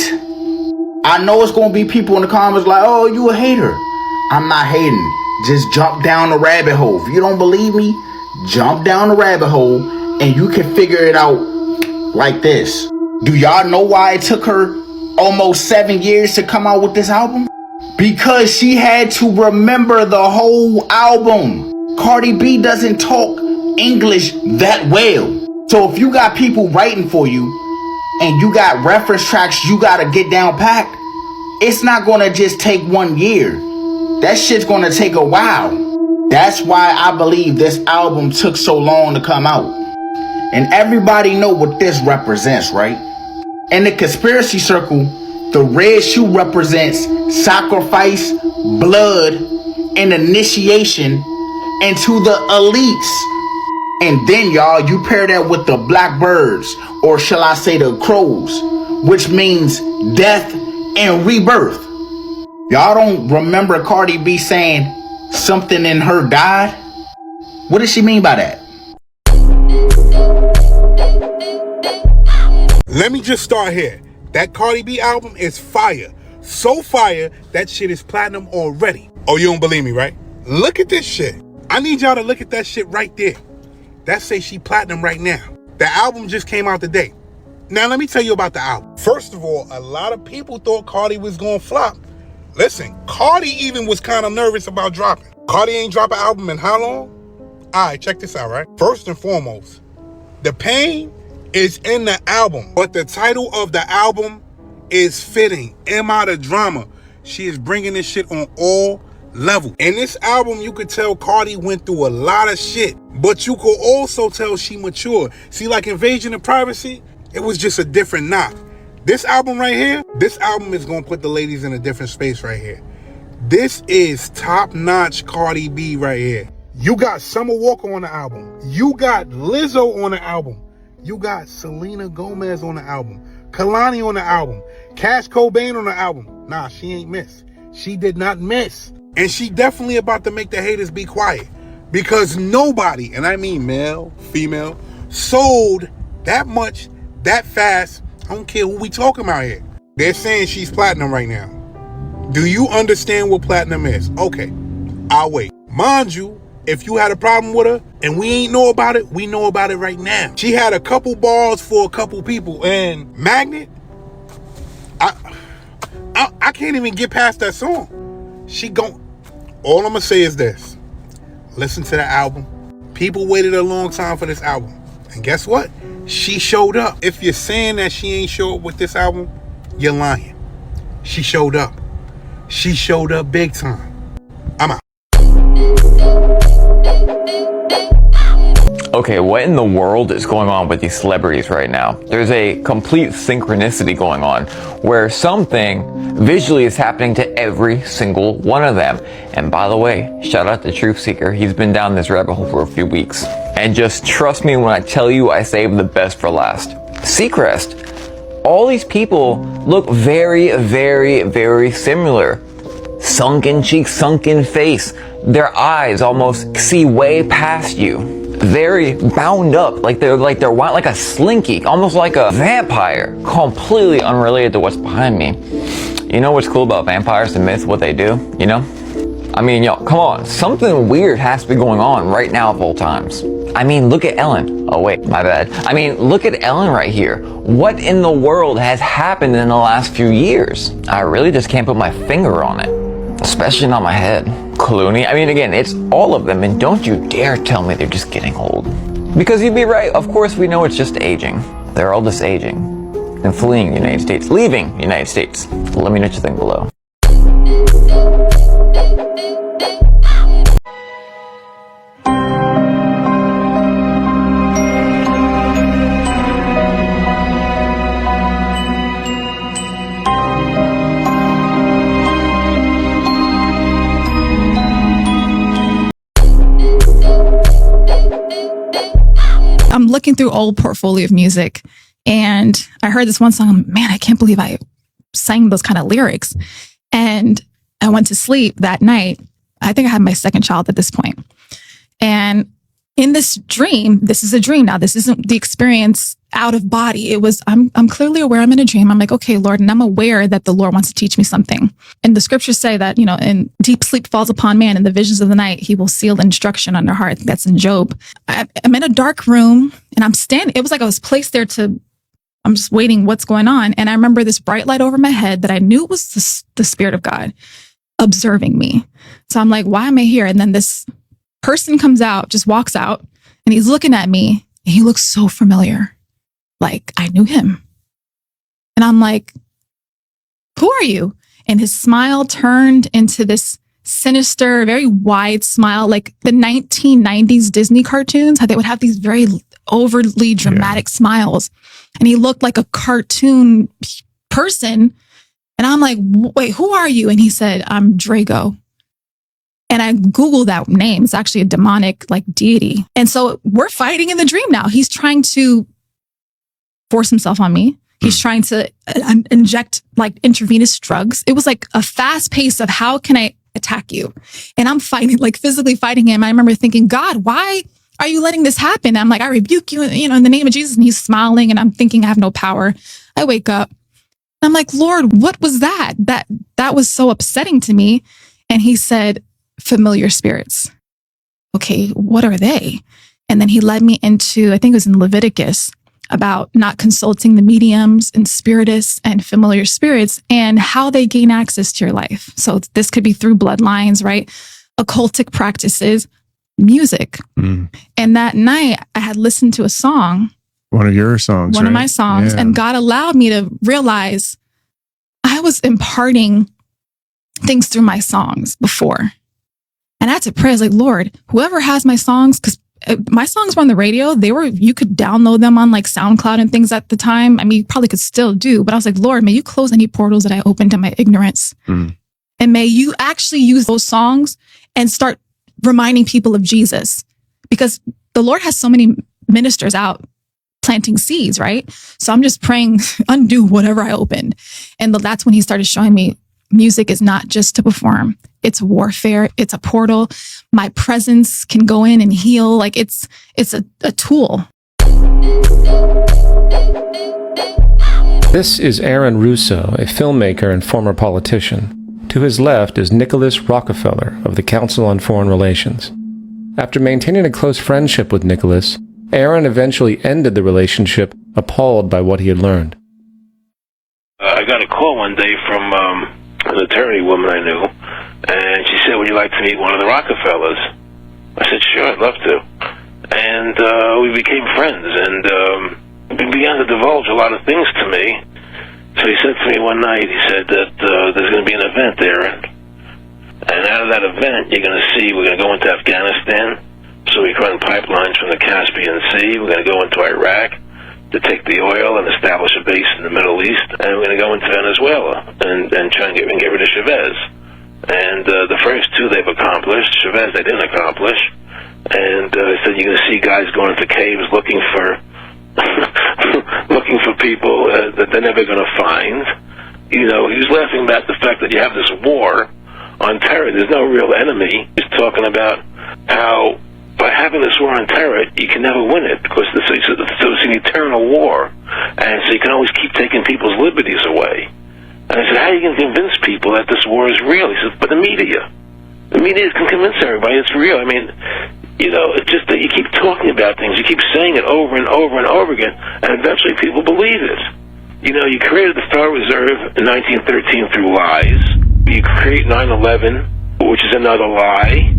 I know it's gonna be people in the comments like, oh, you a hater. I'm not hating. Just jump down the rabbit hole. If you don't believe me, jump down the rabbit hole and you can figure it out like this. Do y'all know why it took her almost 7 years to come out with this album? Because she had to remember the whole album. Cardi B doesn't talk English that well. So if you got people writing for you and you got reference tracks you gotta get down packed, it's not gonna just take 1 year. That shit's gonna take a while. That's why I believe this album took so long to come out. And everybody know what this represents, right? In the conspiracy circle, the red shoe represents sacrifice, blood, and initiation into the elites. And then, y'all, you pair that with the blackbirds, or shall I say the crows, which means death and rebirth. Y'all don't remember Cardi B saying something in her died? What does she mean by that? Let me just start here. That Cardi B album is fire. So fire, that shit is platinum already. Oh, you don't believe me, right? Look at this shit. I need y'all to look at that shit right there. That say she platinum right now. The album just came out today. Now, let me tell you about the album. First of all, a lot of people thought Cardi was going to flop. Listen, Cardi even was kind of nervous about dropping. Cardi ain't dropped an album in how long? All right, check this out, right? First and foremost, the pain is in the album, but the title of the album is fitting. Am I the drama? She is bringing this shit on all levels. In this album, you could tell Cardi went through a lot of shit, but you could also tell she matured. See, like Invasion of Privacy, it was just a different knock. This album right here, this album is going to put the ladies in a different space right here. This is top-notch Cardi B right here. You got Summer Walker on the album. You got Lizzo on the album. You got Selena Gomez on the album. Kalani on the album. Cash Cobain on the album. Nah, she ain't miss. She did not miss. And she definitely about to make the haters be quiet. Because nobody, and I mean male, female, sold that much, that fast. I don't care who we talking about here. They're saying she's platinum right now. Do you understand what platinum is? Okay, I'll wait. Mind you, if you had a problem with her and we ain't know about it, we know about it right now. She had a couple bars for a couple people, and Magnet, I can't even get past that song. All I'm gonna say is this. Listen to the album. People waited a long time for this album. And guess what? She showed up. If you're saying that she ain't show up with this album, you're lying. She showed up. She showed up big time. I'm out. Okay, what in the world is going on with these celebrities right now? There's a complete synchronicity going on where something visually is happening to every single one of them. And by the way, shout out to Truth Seeker. He's been down this rabbit hole for a few weeks. And just trust me when I tell you I saved the best for last. Seacrest. All these people look very, very, very similar. Sunken cheeks, sunken face. Their eyes almost see way past you. Very bound up, like they're like a slinky, almost like a vampire. Completely unrelated to what's behind me. You know what's cool about vampires, the myth, what they do, you know? I mean, yo, come on, something weird has to be going on right now of all times. I mean, look at Ellen. Oh wait, my bad. I mean, look at Ellen right here. What in the world has happened in the last few years? I really just can't put my finger on it. Especially not my head. Clooney, I mean, again, it's all of them, and don't you dare tell me they're just getting old. Because you'd be right, of course we know it's just aging. They're all just aging. And fleeing the United States, leaving the United States. Let me know what you think below. I'm looking through old portfolio of music and I heard this one song. Man, I can't believe I sang those kind of lyrics. And I went to sleep that night. I think I had my second child at this point. And in this dream, this is a dream now. This isn't the experience out of body. It was, I'm clearly aware I'm in a dream. I'm like, okay, Lord, and I'm aware that the Lord wants to teach me something. And the scriptures say that, you know, and deep sleep falls upon man in the visions of the night. He will seal instruction on their heart. That's in Job. I'm in a dark room and I'm standing. It was like I was placed there I'm just waiting what's going on. And I remember this bright light over my head that I knew was the Spirit of God observing me. So I'm like, why am I here? And then this person comes out, just walks out, and he's looking at me and he looks so familiar. Like I knew him. And I'm like, who are you? And his smile turned into this sinister, very wide smile, like the 1990s Disney cartoons, how they would have these very overly dramatic smiles. And he looked like a cartoon person. And I'm like, wait, who are you? And he said, I'm Drago. And I Googled that name. It's actually a demonic like deity. And so we're fighting in the dream now. He's trying to force himself on me. He's trying to inject like intravenous drugs. It was like a fast pace of how can I attack you? And I'm fighting, like physically fighting him. I remember thinking, God, why are you letting this happen? And I'm like, I rebuke you, you know, in the name of Jesus. And he's smiling and I'm thinking I have no power. I wake up. I'm like, Lord, what was that? That was so upsetting to me. And he said, familiar spirits. Okay, what are they? And then he led me into, I think it was in Leviticus, about not consulting the mediums and spiritists and familiar spirits and how they gain access to your life. So this could be through bloodlines, right? Occultic practices, music. And that night I had listened to a song. One of your songs, One of my songs. Yeah. And God allowed me to realize I was imparting things through my songs before. And I had to pray. I was like, Lord, whoever has my songs, because my songs were on the radio. You could download them on like SoundCloud and things at the time. I mean, you probably could still do, but I was like, Lord, may you close any portals that I opened to my ignorance. And may you actually use those songs and start reminding people of Jesus, because the Lord has so many ministers out planting seeds, right? So I'm just praying, undo whatever I opened. And that's when he started showing me music is not just to perform. It's warfare. It's a portal. My presence can go in and heal. Like it's a tool. This is Aaron Russo, a filmmaker and former politician. To his left is Nicholas Rockefeller of the Council on Foreign Relations. After maintaining a close friendship with Nicholas, Aaron eventually ended the relationship, appalled by what he had learned. I got a call one day from an attorney woman I knew, And she said, would you like to meet one of the Rockefellers? I said, sure, I'd love to. And we became friends, and he began to divulge a lot of things to me. So he said to me one night, he said that there's going to be an event there, and out of that event, you're going to see we're going to go into Afghanistan, so we can run pipelines from the Caspian Sea. We're going to go into Iraq to take the oil and establish a base in the Middle East, and we're going to go into Venezuela and try and get rid of Chavez. And the first two they've accomplished. Chavez they didn't accomplish. And he said you're going to see guys going into caves looking for looking for people that they're never going to find. You know, he was laughing about the fact that you have this war on terror. There's no real enemy. He's talking about how by having this war on terror, you can never win it because it's an eternal war, and so you can always keep taking people's liberties away. And I said, how are you going to convince people that this war is real? He said, but the media can convince everybody it's real. I mean, you know, it's just that you keep talking about things, you keep saying it over and over and over again, and eventually people believe it. You know, you created the Federal Reserve in 1913 through lies. You create 9/11, which is another lie.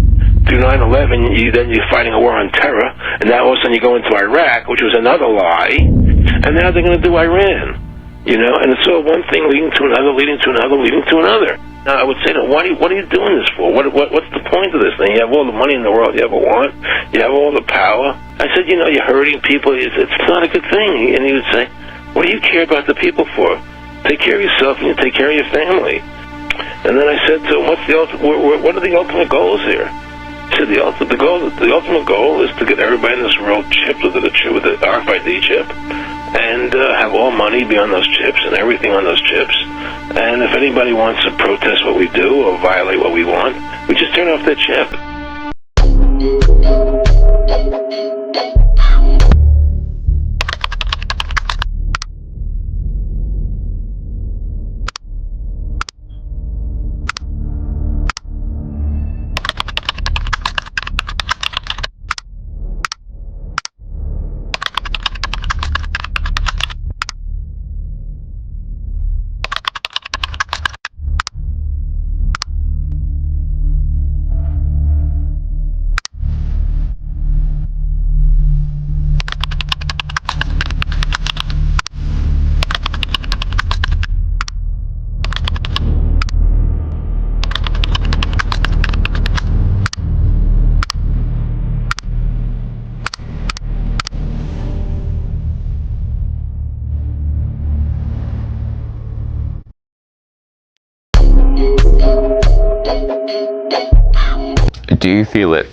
Through 9/11, you're fighting a war on terror, and now all of a sudden you go into Iraq, which was another lie, and now they're going to do Iran. You know, and it's all one thing leading to another, leading to another, leading to another. Now, I would say to them, what are you doing this for? What's the point of this thing? You have all the money in the world you ever want. You have all the power. I said, you know, you're hurting people. It's not a good thing. And he would say, what do you care about the people for? Take care of yourself and you take care of your family. And then I said to him, what are the ultimate goals here? He said, the ultimate goal is to get everybody in this world chipped with the RFID chip, and have all money be on those chips and everything on those chips. And if anybody wants to protest what we do or violate what we want, we just turn off their chip. Do you feel it?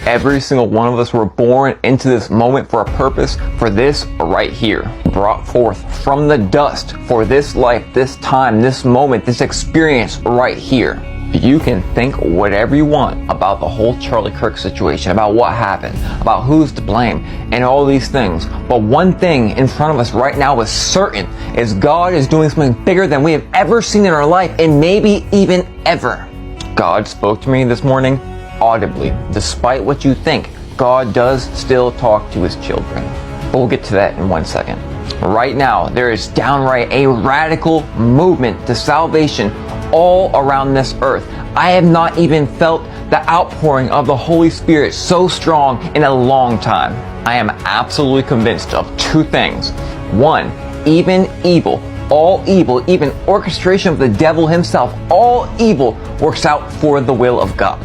Every single one of us were born into this moment for a purpose, for this right here. Brought forth from the dust for this life, this time, this moment, this experience right here. You can think whatever you want about the whole Charlie Krik situation, about what happened, about who's to blame, and all these things. But one thing in front of us right now is certain, is God is doing something bigger than we have ever seen in our life, and maybe even ever. God spoke to me this morning audibly. Despite what you think, God does still talk to his children. But we'll get to that in 1 second. Right now, there is downright a radical movement to salvation all around this earth. I have not even felt the outpouring of the Holy Spirit so strong in a long time. I am absolutely convinced of two things. One, even evil, all evil, even orchestration of the devil himself, all evil works out for the will of God.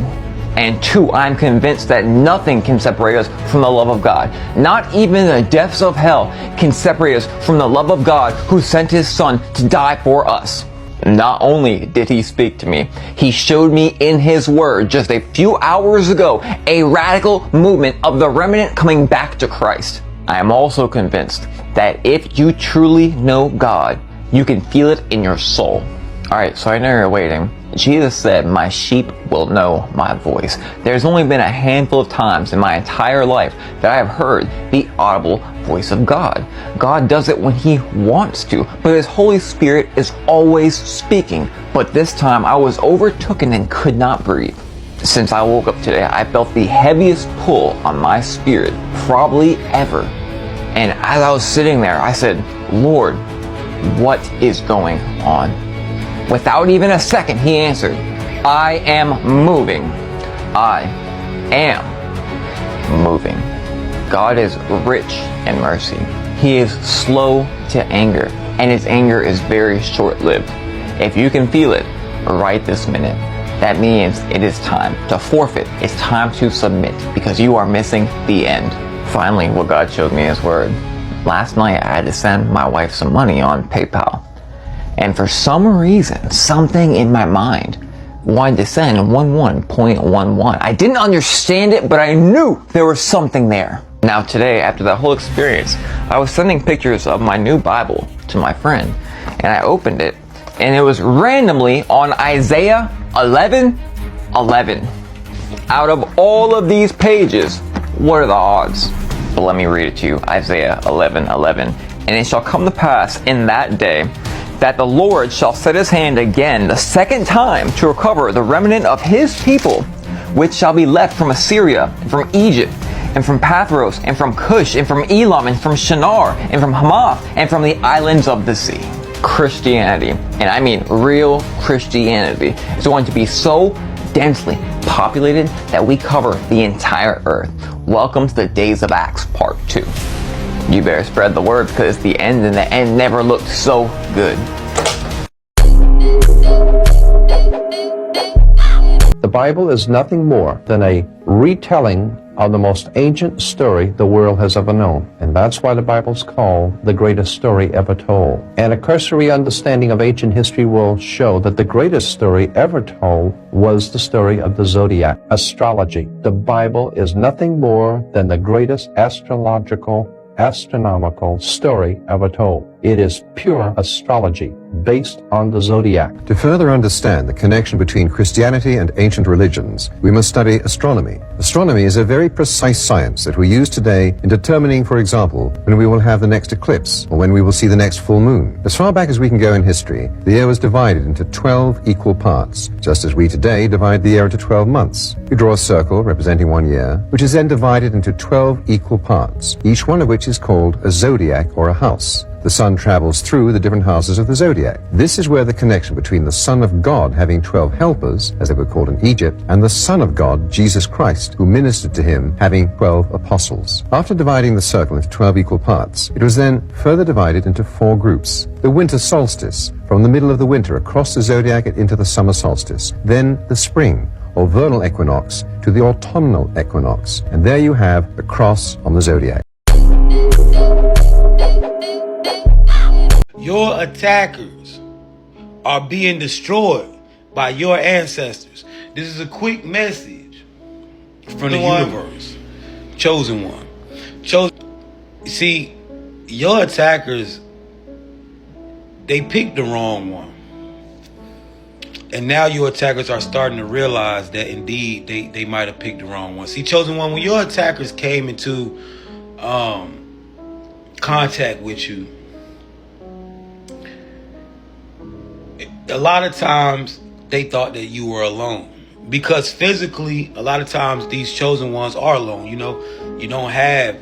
And two, I'm convinced that nothing can separate us from the love of God. Not even the depths of hell can separate us from the love of God who sent his son to die for us. Not only did he speak to me, he showed me in his word just a few hours ago a radical movement of the remnant coming back to Christ. I am also convinced that if you truly know God, you can feel it in your soul. Alright, so I know you're waiting. Jesus said, my sheep will know my voice. There's only been a handful of times in my entire life that I have heard the audible voice of God. God does it when he wants to, but his Holy Spirit is always speaking. But this time I was overtaken and could not breathe. Since I woke up today, I felt the heaviest pull on my spirit probably ever. And as I was sitting there, I said, Lord, what is going on? Without even a second, he answered, I am moving. I am moving. God is rich in mercy. He is slow to anger, and his anger is very short-lived. If you can feel it right this minute, that means it is time to forfeit. It's time to submit, because you are missing the end. Finally, what God showed me is word. Last night, I had to send my wife some money on PayPal. And for some reason, something in my mind wanted to send 11.11. I didn't understand it, but I knew there was something there. Now today, after that whole experience, I was sending pictures of my new Bible to my friend, and I opened it, and it was randomly on Isaiah 11:11. Out of all of these pages, what are the odds? But let me read it to you. Isaiah 11:11. And it shall come to pass in that day that the Lord shall set his hand again the second time to recover the remnant of his people, which shall be left from Assyria, and from Egypt, and from Pathros, and from Cush, and from Elam, and from Shinar, and from Hamath, and from the islands of the sea. Christianity, and I mean real Christianity, is going to be so densely populated that we cover the entire earth. Welcome to the Days of Acts Part 2. You better spread the word, because the end, and the end never looked so good. The Bible is nothing more than a retelling of the most ancient story the world has ever known. And that's why the Bible's called the greatest story ever told. And a cursory understanding of ancient history will show that the greatest story ever told was the story of the zodiac, astrology. The Bible is nothing more than the greatest astronomical story ever told. It is pure astrology based on the zodiac. To further understand the connection between Christianity and ancient religions, we must study astronomy. Astronomy is a very precise science that we use today in determining, for example, when we will have the next eclipse or when we will see the next full moon. As far back as we can go in history, the year was divided into 12 equal parts, just as we today divide the year into 12 months. We draw a circle representing 1 year, which is then divided into 12 equal parts, each one of which is called a zodiac or a house. The sun travels through the different houses of the zodiac. This is where the connection between the Son of God having 12 helpers, as they were called in Egypt, and the Son of God, Jesus Christ, who ministered to him, having 12 apostles. After dividing the circle into 12 equal parts, it was then further divided into 4 groups. The winter solstice, from the middle of the winter across the zodiac and into the summer solstice. Then the spring, or vernal equinox, to the autumnal equinox. And there you have the cross on the zodiac. Your attackers are being destroyed by your ancestors. This is a quick message from the universe. Chosen one. See, your attackers, they picked the wrong one. And now your attackers are starting to realize that indeed they might have picked the wrong one. See, chosen one, when your attackers came into contact with you, a lot of times they thought that you were alone, because physically a lot of times these chosen ones are alone. You know, you don't have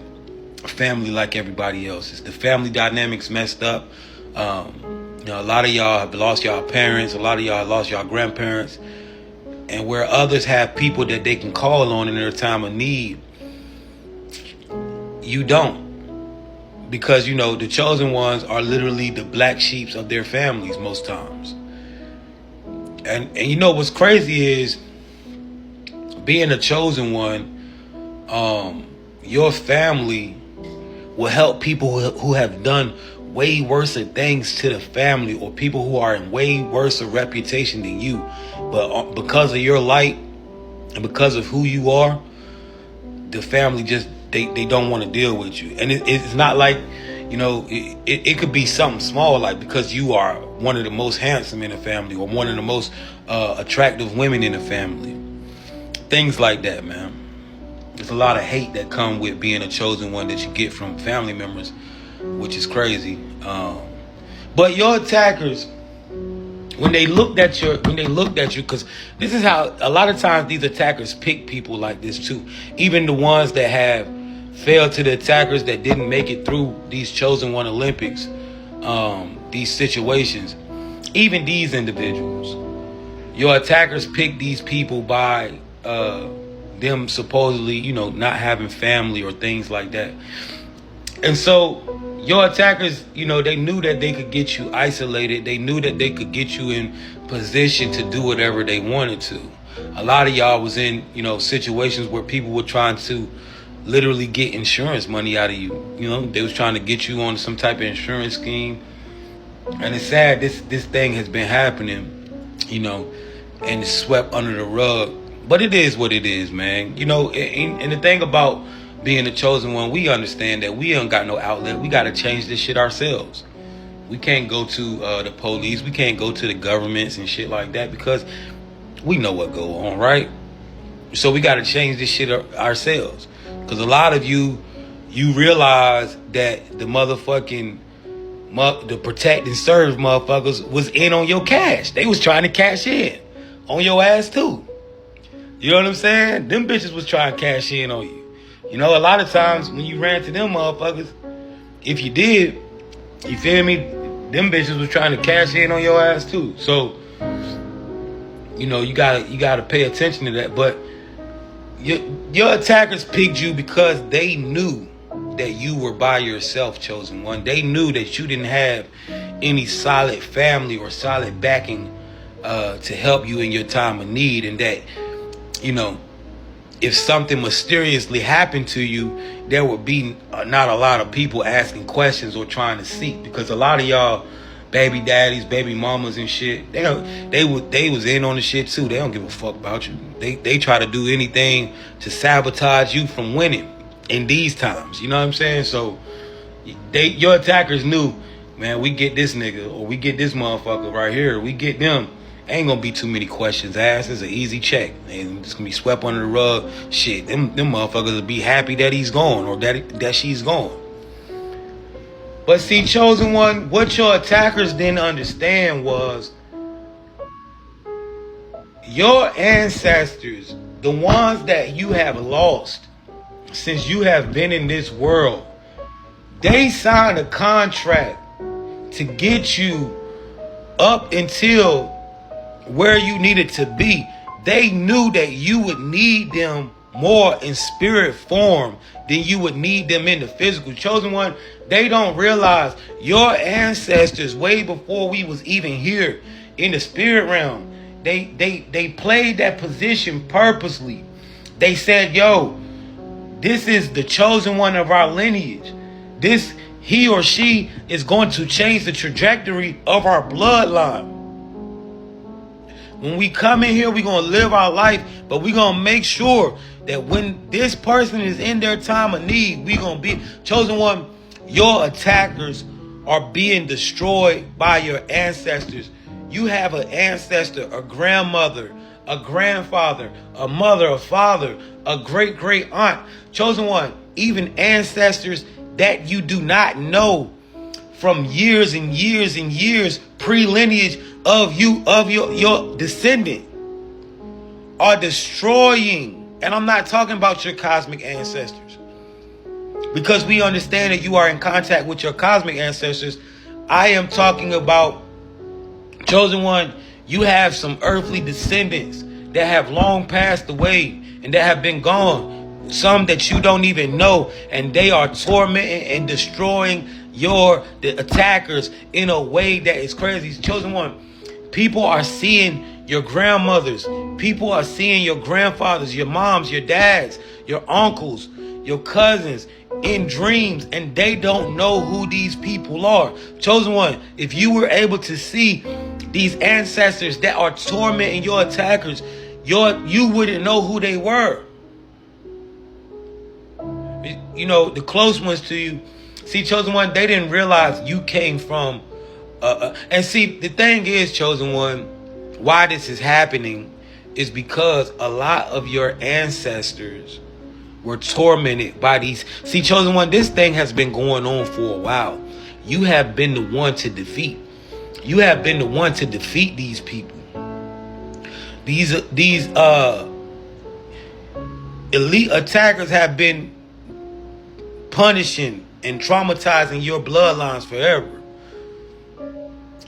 a family like everybody else's. The family dynamics messed up. You know, a lot of y'all have lost y'all parents, a lot of y'all have lost y'all grandparents, and where others have people that they can call on in their time of need, you don't. Because, you know, the chosen ones are literally the black sheeps of their families most times. And you know what's crazy is, being a chosen one, your family will help people who have done way worse things to the family, or people who are in way worse a reputation than you. But because of your light and because of who you are, the family just, they don't want to deal with you. And it's not like, you know, it could be something small, like because you are one of the most handsome in the family, or one of the most attractive women in the family. Things like that, man. There's a lot of hate that come with being a chosen one that you get from family members, which is crazy. But your attackers, when they looked at you, because this is how a lot of times these attackers pick people like this too. Even the ones that have failed to the attackers, that didn't make it through these chosen one Olympics, these situations, even these individuals, your attackers pick these people by them supposedly, you know, not having family or things like that. And so your attackers, you know, they knew that they could get you isolated. They knew that they could get you in position to do whatever they wanted to. A lot of y'all was in, you know, situations where people were trying to literally get insurance money out of you. You know, they was trying to get you on some type of insurance scheme. And it's sad this thing has been happening, you know, and it's swept under the rug. But it is what it is, man. You know, and the thing about being the chosen one, we understand that we ain't got no outlet. We got to change this shit ourselves. We can't go to the police. We can't go to the governments and shit like that because we know what go on, right? So we got to change this shit ourselves. Because a lot of you realize that the motherfucking the protect and serve motherfuckers was in on your cash. They was trying to cash in on your ass too. You know what I'm saying? Them bitches was trying to cash in on you. You know, a lot of times when you ran to them motherfuckers, if you did, you feel me? Them bitches was trying to cash in on your ass too. So, you know, you gotta pay attention to that. But your attackers picked you because they knew that you were by yourself, chosen one. They knew that you didn't have any solid family or solid backing to help you in your time of need, and that, you know, if something mysteriously happened to you, there would be not a lot of people asking questions or trying to seek, because a lot of y'all baby daddies, baby mamas and shit, they was in on the shit too. They don't give a fuck about you. They try to do anything to sabotage you from winning in these times. You know what I'm saying? So your attackers knew, man, we get this nigga or we get this motherfucker right here, we get them. Ain't gonna be too many questions asked. It's an easy check. And it's gonna be swept under the rug. Shit, them motherfuckers will be happy that he's gone or that she's gone. But see, chosen one, what your attackers didn't understand was your ancestors, the ones that you have lost since you have been in this world, they signed a contract to get you up until where you needed to be. They knew that you would need them more in spirit form than you would need them in the physical. Chosen one, they don't realize your ancestors, way before we was even here in the spirit realm, they played that position purposely. They said, yo, this is the chosen one of our lineage. This, he or she is going to change the trajectory of our bloodline. When we come in here, we're going to live our life, but we're going to make sure that when this person is in their time of need, we're going to be chosen one. Your attackers are being destroyed by your ancestors. You have an ancestor, a grandmother, a grandfather, a mother, a father, a great aunt. Chosen one, even ancestors that you do not know from years and years and years pre-lineage of you, of your descendant, are destroying. And I'm not talking about your cosmic ancestors, because we understand that you are in contact with your cosmic ancestors. I am talking about, chosen one, you have some earthly descendants that have long passed away and that have been gone, some that you don't even know, and they are tormenting and destroying the attackers in a way that is crazy. Chosen one, people are seeing your grandmothers, people are seeing your grandfathers, your moms, your dads, your uncles, your cousins in dreams, and they don't know who these people are. Chosen one, if you were able to see these ancestors that are tormenting your attackers, you wouldn't know who they were. You know, the close ones to you. See, chosen one, they didn't realize you came from and see, the thing is, chosen one, why this is happening is because a lot of your ancestors were tormented by these. See, chosen one, this thing has been going on for a while. You have been the one to defeat. You have been the one to defeat these people. These elite attackers have been punishing and traumatizing your bloodlines forever.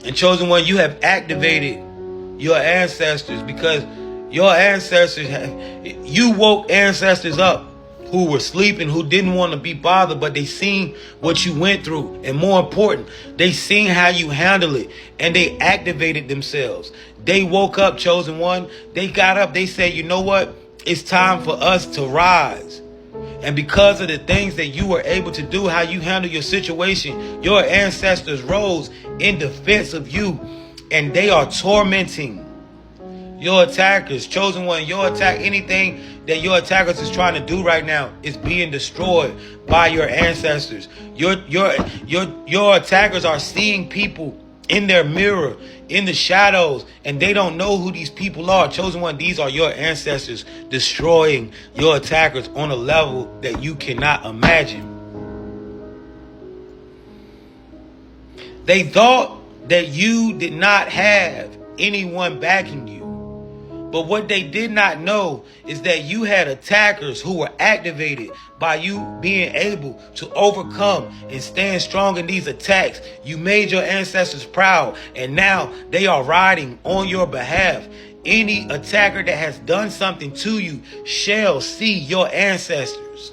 And chosen one, you have activated your ancestors, because your ancestors, you woke ancestors up who were sleeping, who didn't want to be bothered, but they seen what you went through. And more important, they seen how you handle it, and they activated themselves. They woke up, chosen one. They got up. They said, you know what? It's time for us to rise. And because of the things that you were able to do, how you handle your situation, your ancestors rose in defense of you, and they are tormenting your attackers. Chosen one, your attack, anything that your attackers is trying to do right now is being destroyed by your ancestors. Your attackers are seeing people in their mirror, in the shadows, and they don't know who these people are. Chosen one, these are your ancestors destroying your attackers on a level that you cannot imagine. They thought that you did not have anyone backing you. But what they did not know is that you had attackers who were activated by you being able to overcome and stand strong in these attacks. You made your ancestors proud, and now they are riding on your behalf. Any attacker that has done something to you shall see your ancestors.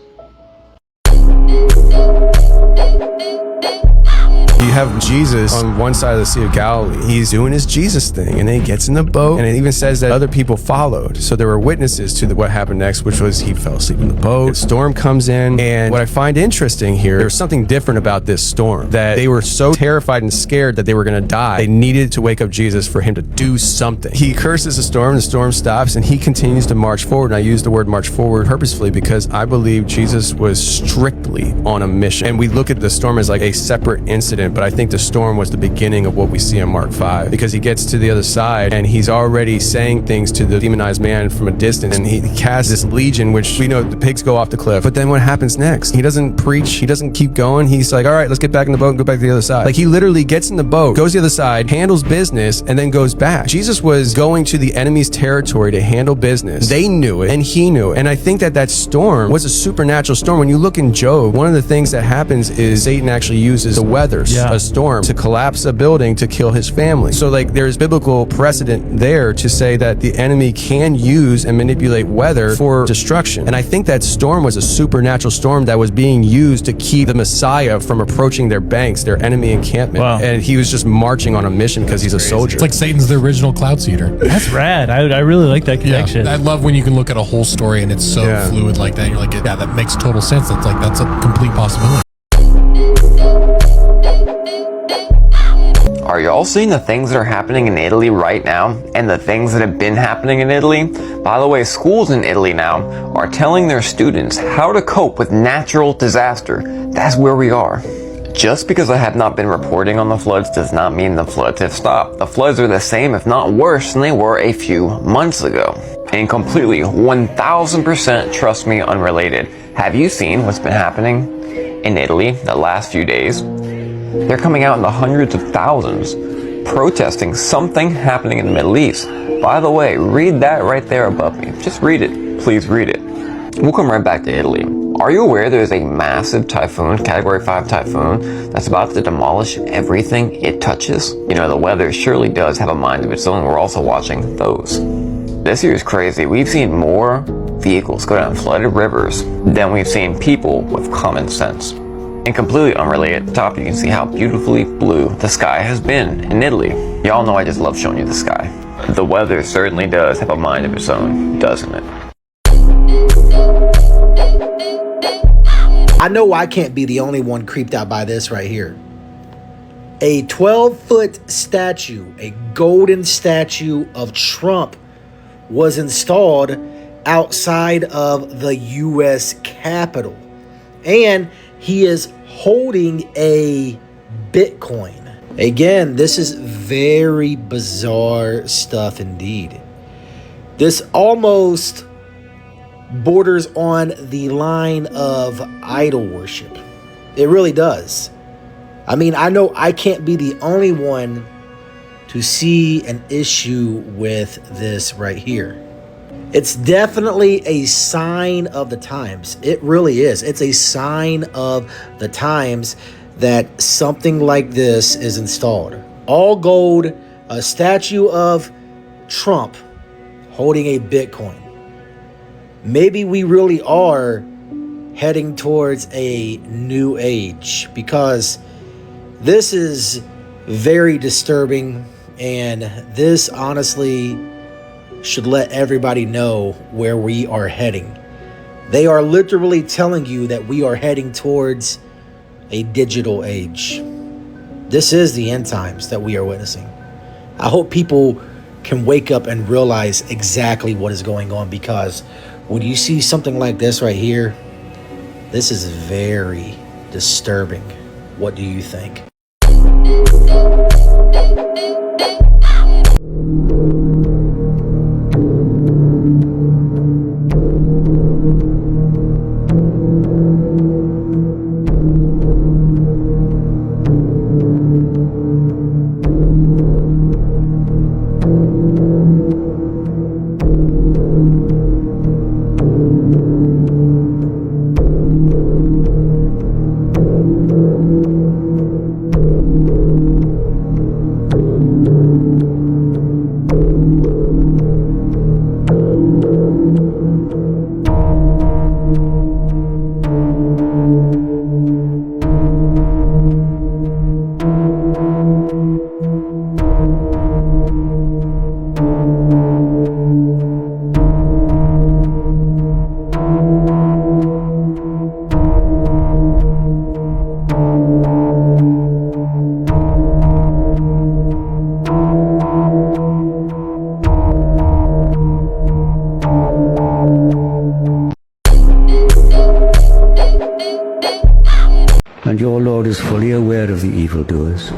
You have Jesus on one side of the Sea of Galilee. He's doing his Jesus thing, and then he gets in the boat, and it even says that other people followed. So there were witnesses to what happened next, which was he fell asleep in the boat. A storm comes in, and what I find interesting here, there's something different about this storm, that they were so terrified and scared that they were going to die. They needed to wake up Jesus for him to do something. He curses the storm stops, and he continues to march forward. And I use the word march forward purposefully because I believe Jesus was strictly on a mission. And we look at the storm as like a separate incident, but I think the storm was the beginning of what we see in Mark 5, because he gets to the other side and he's already saying things to the demonized man from a distance, and he casts this legion, which we know the pigs go off the cliff. But then what happens next? He doesn't preach, he doesn't keep going. He's like, all right, let's get back in the boat and go back to the other side. Like, he literally gets in the boat, goes to the other side, handles business, and then goes back. Jesus was going to the enemy's territory to handle business. They knew it, and he knew it. And I think that that storm was a supernatural storm. When you look in Job, one of the things that happens is Satan actually uses the weather, a storm, to collapse a building to kill his family. So like, there's biblical precedent there to say that the enemy can use and manipulate weather for destruction. And I think that storm was a supernatural storm that was being used to keep the Messiah from approaching their banks, their enemy encampment. Wow. And he was just marching on a mission because he's a soldier. It's like Satan's the original cloud seeder. That's rad. I really like that connection. Yeah, I love when you can look at a whole story and it's so fluid like that. You're like, yeah, that makes total sense. That's a complete possibility. Are y'all seeing the things that are happening in Italy right now, and the things that have been happening in Italy? By the way, schools in Italy now are telling their students how to cope with natural disaster. That's where we are. Just because I have not been reporting on the floods does not mean the floods have stopped. The floods are the same, if not worse, than they were a few months ago. And completely, 1000%, trust me, unrelated. Have you seen what's been happening in Italy the last few days? They're coming out in the hundreds of thousands, protesting something happening in the Middle East. By the way, read that right there above me. Just read it. Please read it. We'll come right back to Italy. Are you aware there's a massive typhoon, Category 5 typhoon, that's about to demolish everything it touches? You know, the weather surely does have a mind of its own. We're also watching those. This year is crazy. We've seen more vehicles go down flooded rivers than we've seen people with common sense. And completely unrelated, at the top you can see how beautifully blue the sky has been in Italy. Y'all know I just love showing you the sky. The weather certainly does have a mind of its own, doesn't it? I know I can't be the only one creeped out by this right here. A 12-foot statue, a golden statue of Trump, was installed outside of the U.S. Capitol. And he is holding a Bitcoin. Again, this is very bizarre stuff indeed. This almost borders on the line of idol worship. It really does. I mean, I know I can't be the only one to see an issue with this right here. It's definitely a sign of the times. It really is. It's a sign of the times that something like this is installed. All gold, a statue of Trump holding a Bitcoin. Maybe we really are heading towards a new age, because this is very disturbing, and this honestly should let everybody know where we are heading. They are literally telling you that we are heading towards a digital age. This is the end times that we are witnessing. I hope people can wake up and realize exactly what is going on, because when you see something like this right here, this is very disturbing. What do you think? And your Lord is fully aware of the evildoers.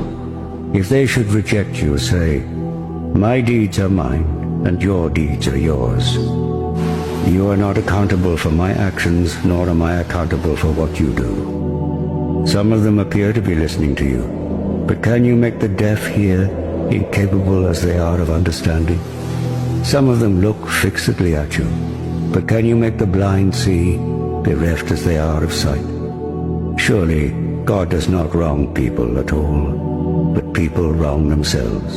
If they should reject you, say, my deeds are mine, and your deeds are yours. You are not accountable for my actions, nor am I accountable for what you do. Some of them appear to be listening to you, but can you make the deaf hear, incapable as they are of understanding? Some of them look fixedly at you, but can you make the blind see, bereft as they are of sight? Surely God does not wrong people at all, but people wrong themselves.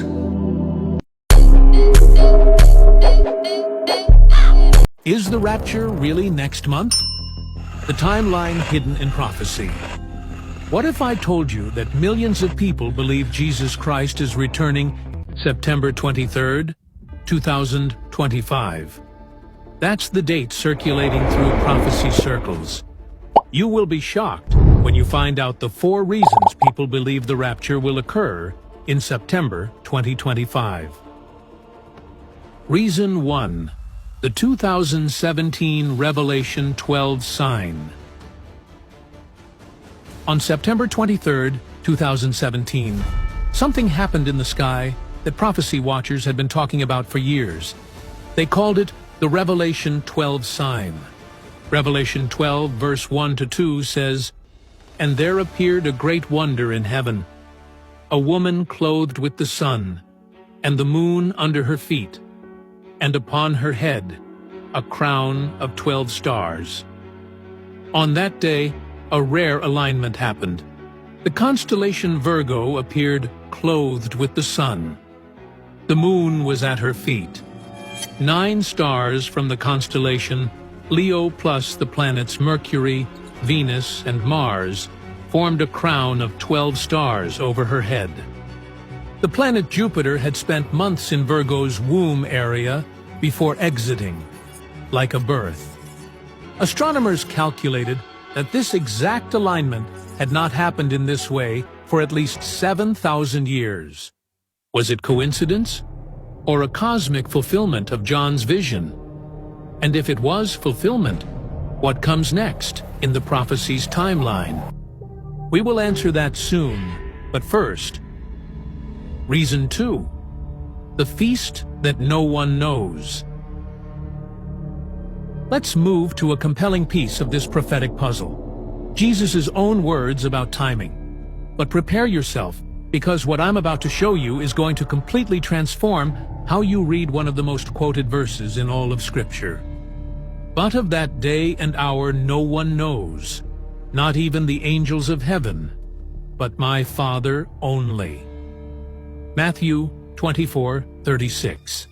Is the rapture really next month? The timeline hidden in prophecy. What if I told you that millions of people believe Jesus Christ is returning September 23rd, 2025? That's the date circulating through prophecy circles. You will be shocked when you find out the 4 reasons people believe the rapture will occur in September 2025. Reason 1. The 2017 Revelation 12 sign. On September 23, 2017, something happened in the sky that prophecy watchers had been talking about for years. They called it the Revelation 12 sign. Revelation 12, verse 1-2 says, "And there appeared a great wonder in heaven, a woman clothed with the sun, and the moon under her feet, and upon her head a crown of 12 stars. On that day, a rare alignment happened. The constellation Virgo appeared clothed with the sun. The moon was at her feet. 9 stars from the constellation Leo plus the planets Mercury, Venus, and Mars formed a crown of 12 stars over her head. The planet Jupiter had spent months in Virgo's womb area before exiting, like a birth. Astronomers calculated that this exact alignment had not happened in this way for at least 7,000 years. Was it coincidence, or a cosmic fulfillment of John's vision? And if it was fulfillment, what comes next in the prophecy's timeline? We will answer that soon, but first, reason 2, the feast that no one knows. Let's move to a compelling piece of this prophetic puzzle, Jesus' own words about timing. But prepare yourself, because what I'm about to show you is going to completely transform how you read one of the most quoted verses in all of Scripture. But of that day and hour no one knows, not even the angels of heaven, but my Father only. Matthew 24:36.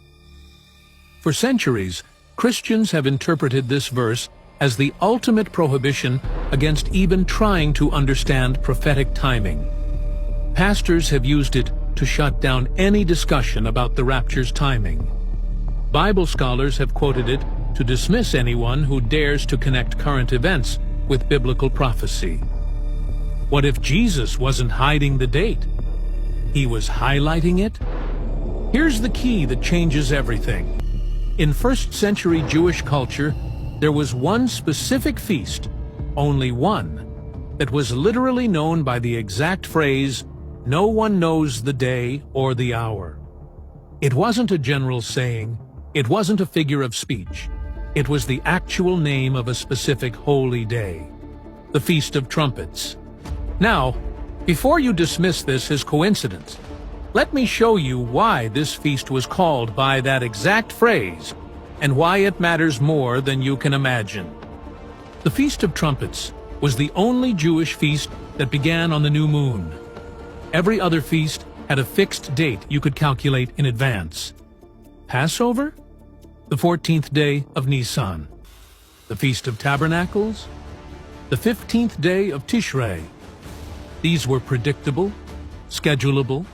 For centuries, Christians have interpreted this verse as the ultimate prohibition against even trying to understand prophetic timing. Pastors have used it to shut down any discussion about the rapture's timing. Bible scholars have quoted it to dismiss anyone who dares to connect current events with biblical prophecy. What if Jesus wasn't hiding the date? He was highlighting it? Here's the key that changes everything. In first-century Jewish culture, there was one specific feast, only one, that was literally known by the exact phrase, "No one knows the day or the hour." It wasn't a general saying, it wasn't a figure of speech. It was the actual name of a specific holy day, the Feast of Trumpets. Now, before you dismiss this as coincidence, let me show you why this feast was called by that exact phrase and why it matters more than you can imagine. The Feast of Trumpets was the only Jewish feast that began on the new moon. Every other feast had a fixed date you could calculate in advance. Passover? The 14th day of Nisan. The Feast of Tabernacles? The 15th day of Tishrei. These were predictable, schedulable,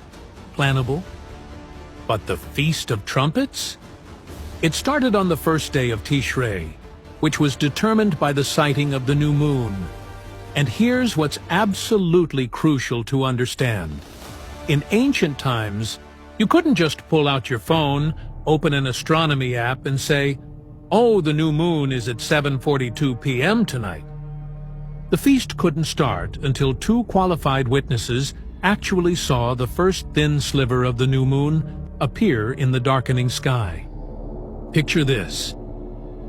plannable. But the Feast of Trumpets? It started on the first day of Tishrei, which was determined by the sighting of the new moon. And here's what's absolutely crucial to understand. In ancient times, you couldn't just pull out your phone, open an astronomy app, and say, "Oh, the new moon is at 7:42 p.m. tonight." The feast couldn't start until two qualified witnesses actually saw the first thin sliver of the new moon appear in the darkening sky. Picture this.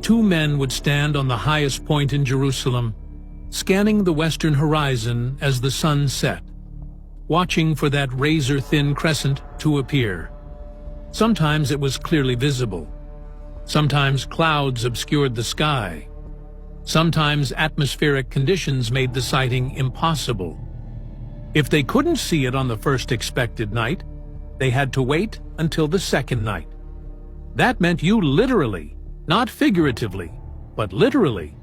Two men would stand on the highest point in Jerusalem, scanning the western horizon as the sun set, watching for that razor-thin crescent to appear. Sometimes it was clearly visible. Sometimes clouds obscured the sky. Sometimes atmospheric conditions made the sighting impossible. If they couldn't see it on the first expected night, they had to wait until the second night. That meant you literally, not figuratively, but literally,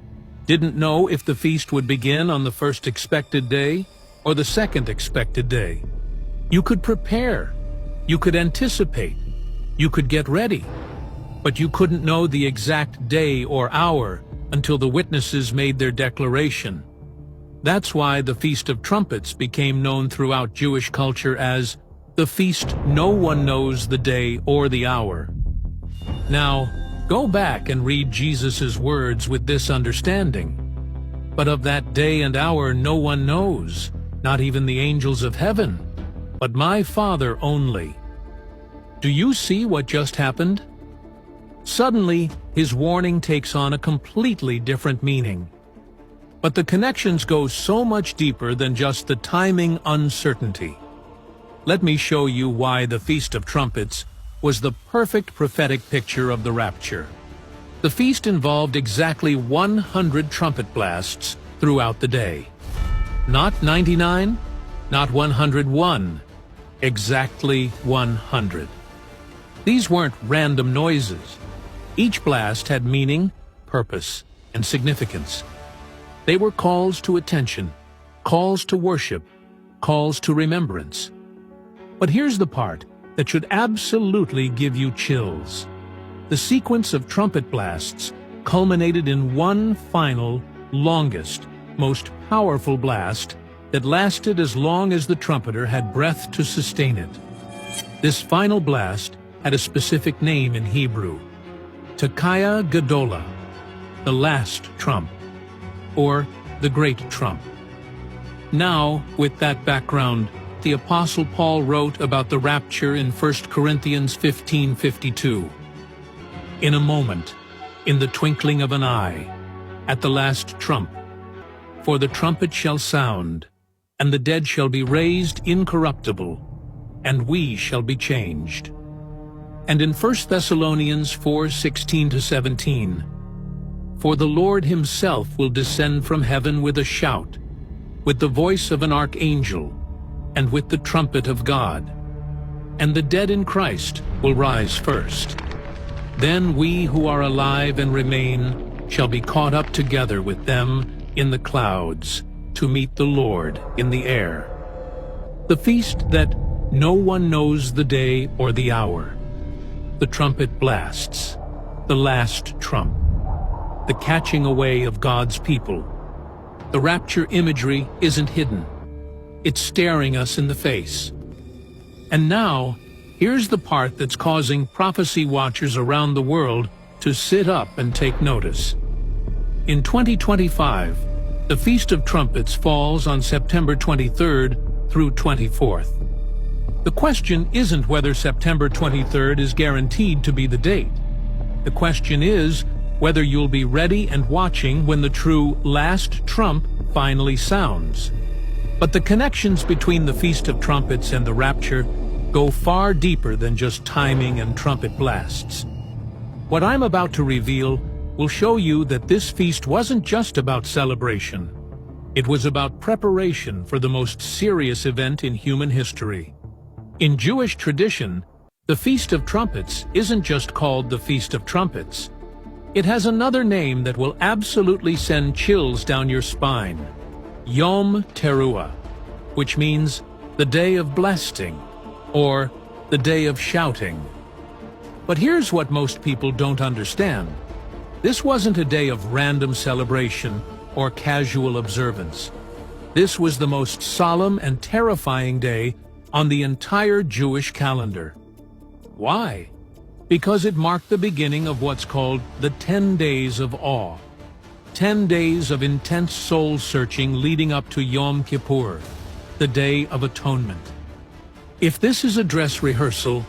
didn't know if the feast would begin on the first expected day or the second expected day. You could prepare, you could anticipate, you could get ready, but you couldn't know the exact day or hour until the witnesses made their declaration. That's why the Feast of Trumpets became known throughout Jewish culture as the feast no one knows the day or the hour. Now, go back and read Jesus' words with this understanding. But of that day and hour no one knows, not even the angels of heaven, but my Father only. Do you see what just happened? Suddenly, his warning takes on a completely different meaning. But the connections go so much deeper than just the timing uncertainty. Let me show you why the Feast of Trumpets was the perfect prophetic picture of the rapture. The feast involved exactly 100 trumpet blasts throughout the day. Not 99, not 101, exactly 100. These weren't random noises. Each blast had meaning, purpose, and significance. They were calls to attention, calls to worship, calls to remembrance. But here's the part that should absolutely give you chills. The sequence of trumpet blasts culminated in one final, longest, most powerful blast that lasted as long as the trumpeter had breath to sustain it. This final blast had a specific name in Hebrew, Tekaya Gadola, the last trump, or the great trump. Now, with that background, the Apostle Paul wrote about the rapture in 1 Corinthians 15:52. In a moment, in the twinkling of an eye, at the last trump, for the trumpet shall sound, and the dead shall be raised incorruptible, and we shall be changed. And in 1 Thessalonians 4:16-17, for the Lord himself will descend from heaven with a shout, with the voice of an archangel, and with the trumpet of God, and the dead in Christ will rise first. Then we who are alive and remain shall be caught up together with them in the clouds to meet the Lord in the air. The feast that no one knows the day or the hour. The trumpet blasts, the last trump, the catching away of God's people. The rapture imagery isn't hidden. It's staring us in the face. And now, here's the part that's causing prophecy watchers around the world to sit up and take notice. In 2025, the Feast of Trumpets falls on September 23rd through 24th. The question isn't whether September 23rd is guaranteed to be the date. The question is whether you'll be ready and watching when the true last trump finally sounds. But the connections between the Feast of Trumpets and the rapture go far deeper than just timing and trumpet blasts. What I'm about to reveal will show you that this feast wasn't just about celebration. It was about preparation for the most serious event in human history. In Jewish tradition, the Feast of Trumpets isn't just called the Feast of Trumpets. It has another name that will absolutely send chills down your spine. Yom Teruah, which means the day of blessing, or the day of shouting. But here's what most people don't understand. This wasn't a day of random celebration or casual observance. This was the most solemn and terrifying day on the entire Jewish calendar. Why? Because it marked the beginning of what's called the 10 Days of Awe. 10 days of intense soul-searching leading up to Yom Kippur, the Day of Atonement. If this is a dress rehearsal,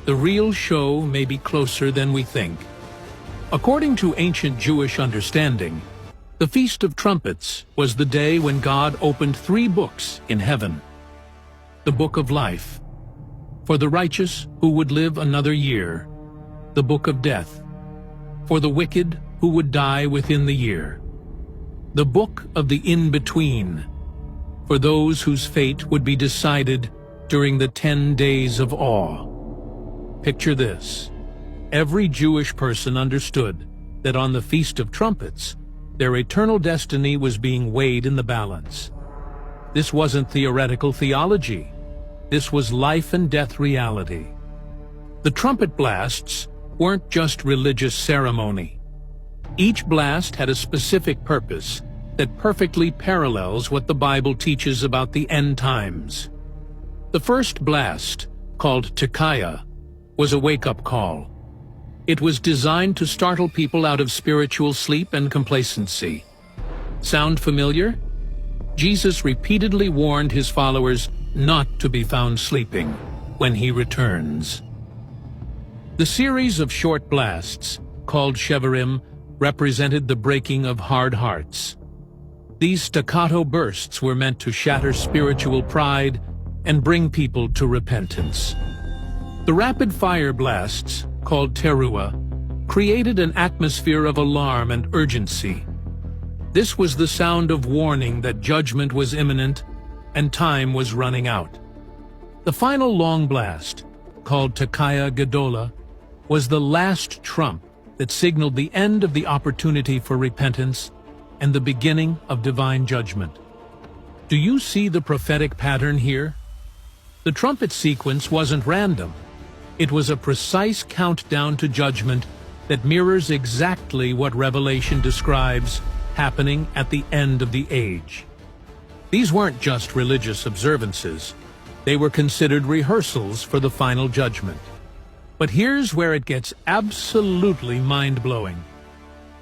the real show may be closer than we think. According to ancient Jewish understanding, the Feast of Trumpets was the day when God opened 3 books in heaven. The Book of Life, for the righteous who would live another year. The Book of Death, for the wicked who would die within the year. The Book of the In-Between, for those whose fate would be decided during the 10 Days of Awe. Picture this. Every Jewish person understood that on the Feast of Trumpets, their eternal destiny was being weighed in the balance. This wasn't theoretical theology. This was life and death reality. The trumpet blasts weren't just religious ceremony. Each blast had a specific purpose that perfectly parallels what the Bible teaches about the end times. The first blast, called Tekiah, was a wake-up call. It was designed to startle people out of spiritual sleep and complacency. Sound familiar? Jesus repeatedly warned his followers not to be found sleeping when he returns. The series of short blasts, called Shevarim, represented the breaking of hard hearts. These staccato bursts were meant to shatter spiritual pride and bring people to repentance. The rapid-fire blasts, called Teruah, created an atmosphere of alarm and urgency. This was the sound of warning that judgment was imminent and time was running out. The final long blast, called Tekiah Gedolah, was the last trump that signaled the end of the opportunity for repentance and the beginning of divine judgment. Do you see the prophetic pattern here? The trumpet sequence wasn't random. It was a precise countdown to judgment that mirrors exactly what Revelation describes happening at the end of the age. These weren't just religious observances. They were considered rehearsals for the final judgment. But here's where it gets absolutely mind-blowing.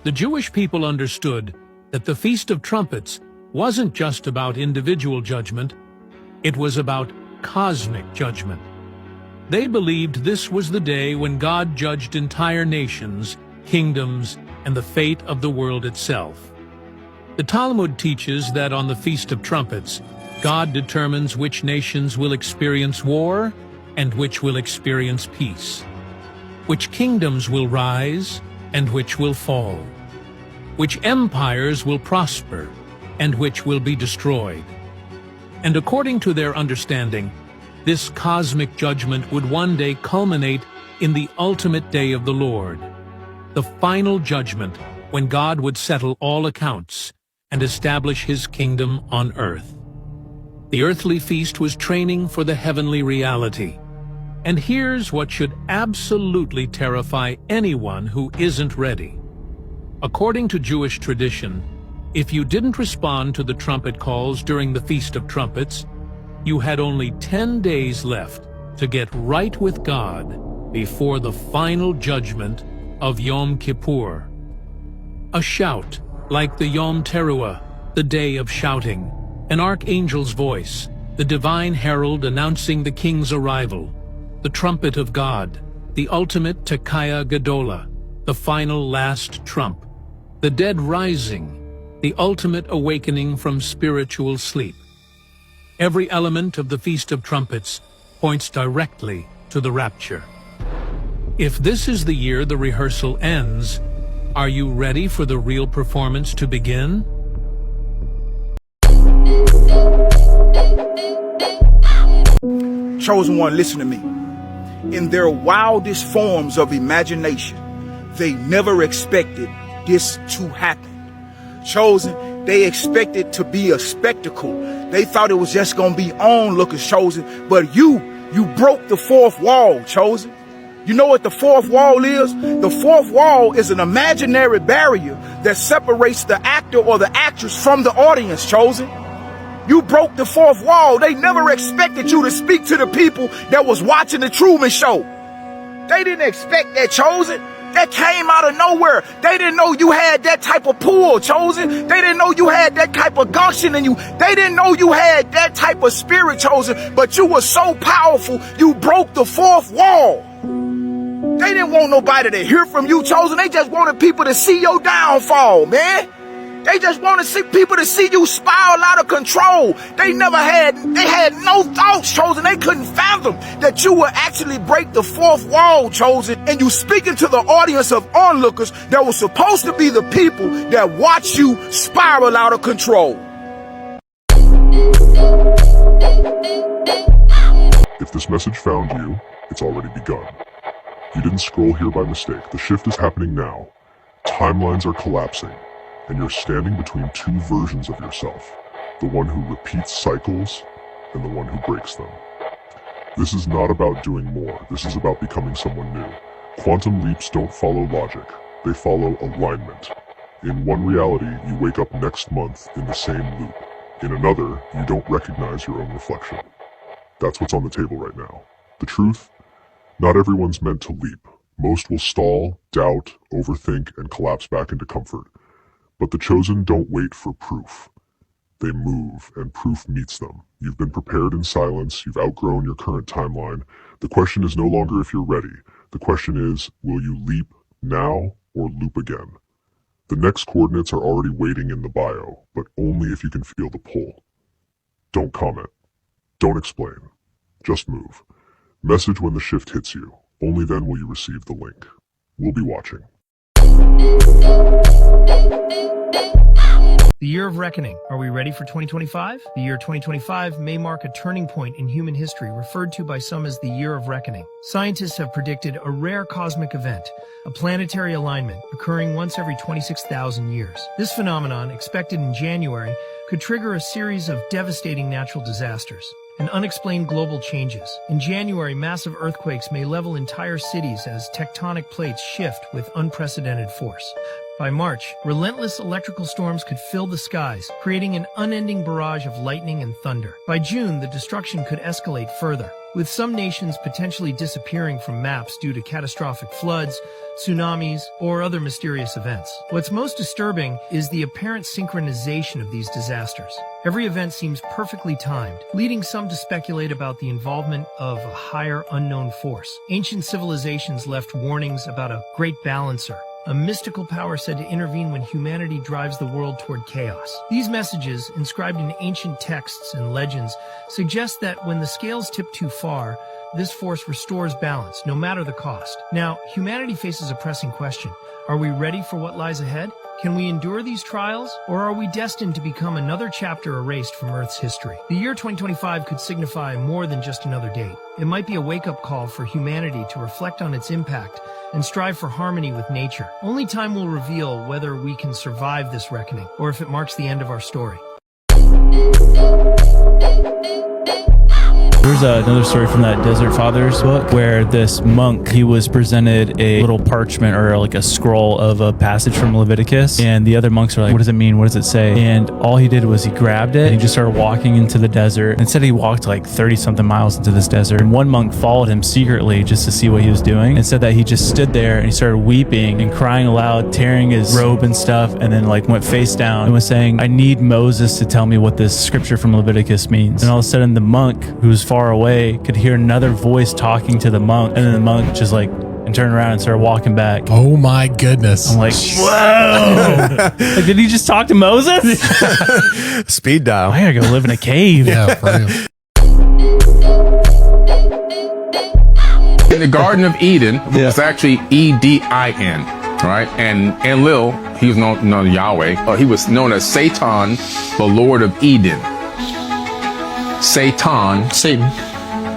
The Jewish people understood that the Feast of Trumpets wasn't just about individual judgment, it was about cosmic judgment. They believed this was the day when God judged entire nations, kingdoms, and the fate of the world itself. The Talmud teaches that on the Feast of Trumpets, God determines which nations will experience war and which will experience peace, which kingdoms will rise and which will fall, which empires will prosper and which will be destroyed. And according to their understanding, This cosmic judgment would one day culminate in the ultimate day of the Lord, the final judgment when God would settle all accounts and establish his kingdom on earth. The earthly feast was training for the heavenly reality. And here's what should absolutely terrify anyone who isn't ready. According to Jewish tradition, if you didn't respond to the trumpet calls during the Feast of Trumpets, you had only 10 days left to get right with God before the final judgment of Yom Kippur. A shout, like the Yom Teruah, the day of shouting, an archangel's voice, the divine herald announcing the king's arrival, the trumpet of God, the ultimate Tekaya Gadola, the final last trump, the dead rising, the ultimate awakening from spiritual sleep. Every element of the Feast of Trumpets points directly to the rapture. If this is the year the rehearsal ends, are you ready for the real performance to begin? Chosen one, listen to me. In their wildest forms of imagination, they never expected this to happen. Chosen, they expected to be a spectacle. They thought it was just gonna be onlookers, Chosen, but you broke the fourth wall, Chosen. You know what the fourth wall is? The fourth wall is an imaginary barrier that separates the actor or the actress from the audience, Chosen. You broke the fourth wall. They never expected you to speak to the people that was watching the Truman Show. They didn't expect that, Chosen. That came out of nowhere. They didn't know you had that type of pull, Chosen. They didn't know you had that type of gumption in you. They didn't know you had that type of spirit, Chosen. But you were so powerful, you broke the fourth wall. They didn't want nobody to hear from you, Chosen. They just wanted people to see your downfall, man. They just want to see people to see you spiral out of control. They had no thoughts, Chosen. They couldn't fathom that you would actually break the fourth wall, Chosen, and you speaking to the audience of onlookers that was supposed to be the people that watch you spiral out of control. If this message found you, it's already begun. You didn't scroll here by mistake. The shift is happening now. Timelines are collapsing. And you're standing between two versions of yourself, the one who repeats cycles and the one who breaks them. This is not about doing more, this is about becoming someone new. Quantum leaps don't follow logic, they follow alignment. In one reality, you wake up next month in the same loop. In another, you don't recognize your own reflection. That's what's on the table right now. The truth? Not everyone's meant to leap. Most will stall, doubt, overthink, and collapse back into comfort. But the chosen don't wait for proof. They move, and proof meets them. You've been prepared in silence, you've outgrown your current timeline. The question is no longer if you're ready. The question is, will you leap now or loop again? The next coordinates are already waiting in the bio, but only if you can feel the pull. Don't comment. Don't explain. Just move. Message when the shift hits you. Only then will you receive the link. We'll be watching. The Year of Reckoning. Are we ready for 2025? The year 2025 may mark a turning point in human history, referred to by some as the Year of Reckoning. Scientists have predicted a rare cosmic event, a planetary alignment occurring once every 26,000 years. This phenomenon, expected in January, could trigger a series of devastating natural disasters and unexplained global changes. In January, massive earthquakes may level entire cities as tectonic plates shift with unprecedented force. By March, relentless electrical storms could fill the skies, creating an unending barrage of lightning and thunder. By June, the destruction could escalate further, with some nations potentially disappearing from maps due to catastrophic floods, tsunamis, or other mysterious events. What's most disturbing is the apparent synchronization of these disasters. Every event seems perfectly timed, leading some to speculate about the involvement of a higher unknown force. Ancient civilizations left warnings about a great balancer, a mystical power said to intervene when humanity drives the world toward chaos. These messages, inscribed in ancient texts and legends, suggest that when the scales tip too far, this force restores balance, no matter the cost. Now, humanity faces a pressing question. Are we ready for what lies ahead? Can we endure these trials, or are we destined to become another chapter erased from Earth's history? The year 2025 could signify more than just another date. It might be a wake-up call for humanity to reflect on its impact and strive for harmony with nature. Only time will reveal whether we can survive this reckoning, or if it marks the end of our story. There's another story from that Desert Fathers book where this monk, he was presented a little parchment or like a scroll of a passage from Leviticus, and the other monks are like, what does it mean? What does it say? And all he did was he grabbed it and he just started walking into the desert. Instead, he walked like 30 something miles into this desert, and one monk followed him secretly just to see what he was doing, and said that he just stood there and he started weeping and crying aloud, tearing his robe and stuff, and then like went face down and was saying, I need Moses to tell me what this scripture from Leviticus means. And all of a sudden the monk, who was far away, could hear another voice talking to the monk, and then the monk just like and turned around and started walking back. Oh my goodness. I'm like, whoa. Like, did he just talk to Moses? Speed dial. I gotta go live in a cave. Yeah, for real. In the Garden of Eden, it's actually E-D-I-N, right? And Enlil, he was known as Yahweh. He was known as Satan, the Lord of Eden. Satan,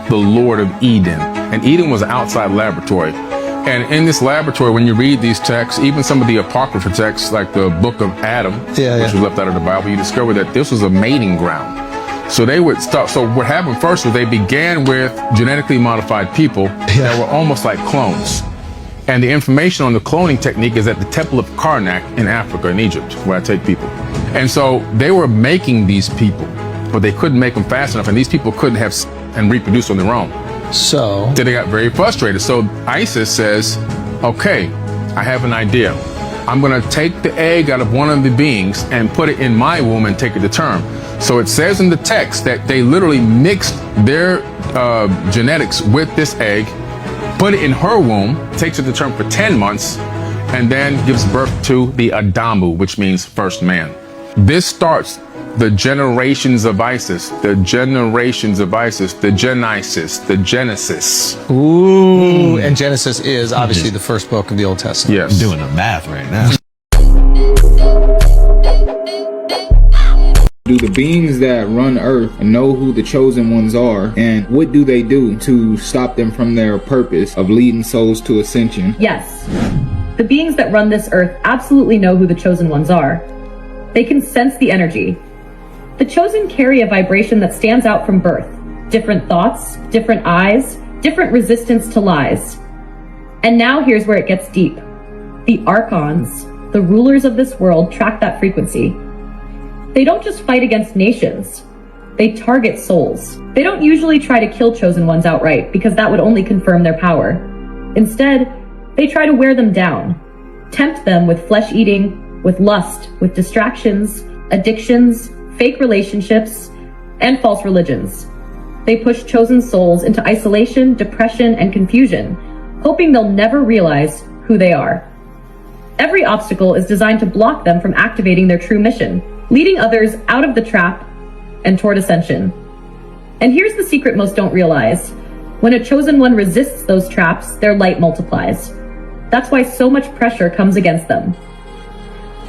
the Lord of Eden. And Eden was an outside laboratory. And in this laboratory, when you read these texts, even some of the apocryphal texts, like the book of Adam, which was left out of the Bible, you discover that this was a mating ground. So they would start. So what happened first was they began with genetically modified people that were almost like clones. And the information on the cloning technique is at the Temple of Karnak in Africa, in Egypt, where I take people. And so they were making these people, but they couldn't make them fast enough, and these people couldn't have and reproduce on their own. So then they got very frustrated. So ISIS says, okay, I have an idea. I'm going to take the egg out of one of the beings and put it in my womb and take it to term. So it says in the text that they literally mixed their genetics with this egg, put it in her womb, takes it to term for 10 months, and then gives birth to the Adamu, which means first man. This starts the generations of ISIS, the generations of ISIS, the Genesis, the Genesis. Ooh, and Genesis is obviously the first book of the Old Testament. Yes. I'm doing the math right now. Do the beings that run Earth know who the chosen ones are, and what do they do to stop them from their purpose of leading souls to ascension? Yes. The beings that run this Earth absolutely know who the chosen ones are. They can sense the energy. The chosen carry a vibration that stands out from birth. Different thoughts, different eyes, different resistance to lies. And now here's where it gets deep. The Archons, the rulers of this world, track that frequency. They don't just fight against nations. They target souls. They don't usually try to kill chosen ones outright, because that would only confirm their power. Instead, they try to wear them down, tempt them with flesh eating, with lust, with distractions, addictions, fake relationships, and false religions. They push chosen souls into isolation, depression, and confusion, hoping they'll never realize who they are. Every obstacle is designed to block them from activating their true mission, leading others out of the trap and toward ascension. And here's the secret most don't realize. When a chosen one resists those traps, their light multiplies. That's why so much pressure comes against them.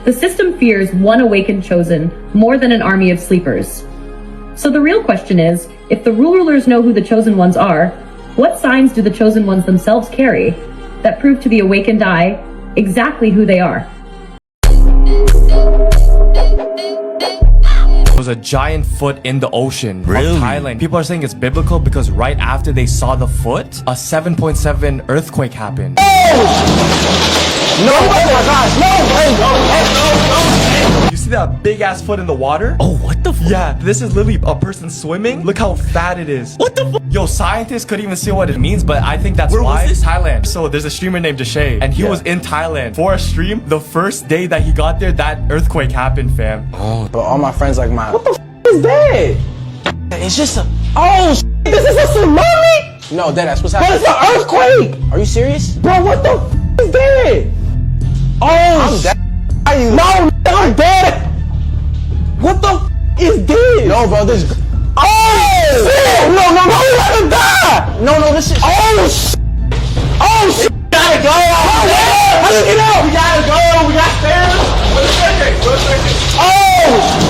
The system fears one awakened chosen more than an army of sleepers. So the real question is, if the rulers know who the chosen ones are, what signs do the chosen ones themselves carry that prove to the awakened eye exactly who they are? There was a giant foot in the ocean of Thailand. People are saying it's biblical because right after they saw the foot, a 7.7 earthquake happened. No! Oh my gosh! No! You see that big ass foot in the water? Oh, what the fuck? Yeah, this is literally a person swimming. Look how fat it is. What the fuck? Yo, scientists couldn't even see what it means, but I think that's why. Where was this? Thailand. So there's a streamer named Deshay, and he was in Thailand for a stream. The first day that he got there, that earthquake happened, fam. Oh, but all my friends like mine. What the f is that? It's just a. Oh, this is a tsunami? No, that's what's happening. But it's an earthquake. Are you serious? Bro, what the f is that? Oh, I'm dead. Are you? No, I'm dead. What the f is this? No, bro, this. Oh! shit! No, we gotta die! No, this is. Oh shit! Oh shit! We gotta go! How do you get out? We gotta go! We got stairs! Oh!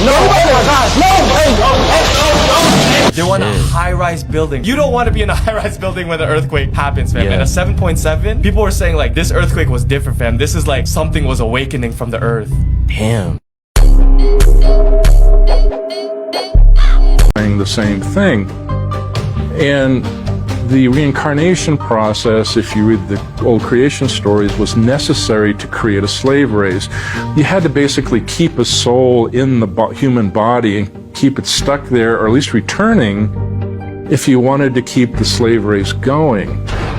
No, They're in a high-rise building. You don't want to be in a high-rise building when the earthquake happens, fam. And a 7.7, people were saying like, this earthquake was different, fam. This is like something was awakening from the earth. Damn. The same thing. And the reincarnation process, if you read the old creation stories, was necessary to create a slave race. You had to basically keep a soul in the human body and keep it stuck there, or at least returning, if you wanted to keep the slave race going.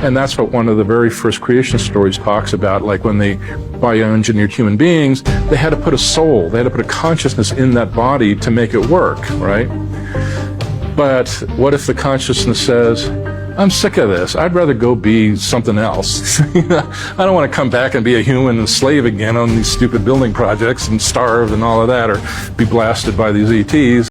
And that's what one of the very first creation stories talks about, like when they bioengineered human beings, they had to put a soul, they had to put a consciousness in that body to make it work, right? But what if the consciousness says, I'm sick of this. I'd rather go be something else. I don't want to come back and be a human and slave again on these stupid building projects and starve and all of that, or be blasted by these ETs.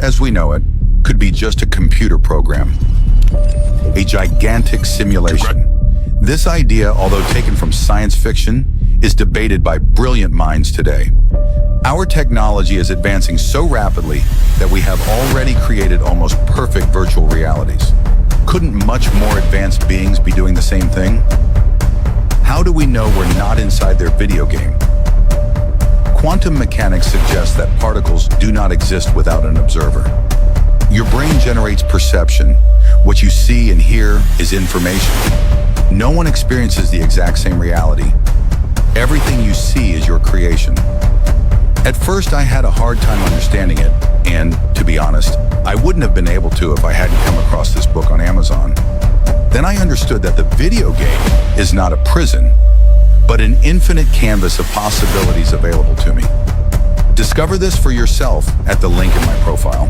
As we know it, could be just a computer program, a gigantic simulation. This idea, although taken from science fiction, is debated by brilliant minds today. Our technology is advancing so rapidly that we have already created almost perfect virtual realities. Couldn't much more advanced beings be doing the same thing? How do we know we're not inside their video game? Quantum mechanics suggests that particles do not exist without an observer. Your brain generates perception. What you see and hear is information. No one experiences the exact same reality. Everything you see is your creation. At first, I had a hard time understanding it, and to be honest, I wouldn't have been able to if I hadn't come across this book on Amazon. Then I understood that the video game is not a prison, but an infinite canvas of possibilities available to me. Discover this for yourself at the link in my profile.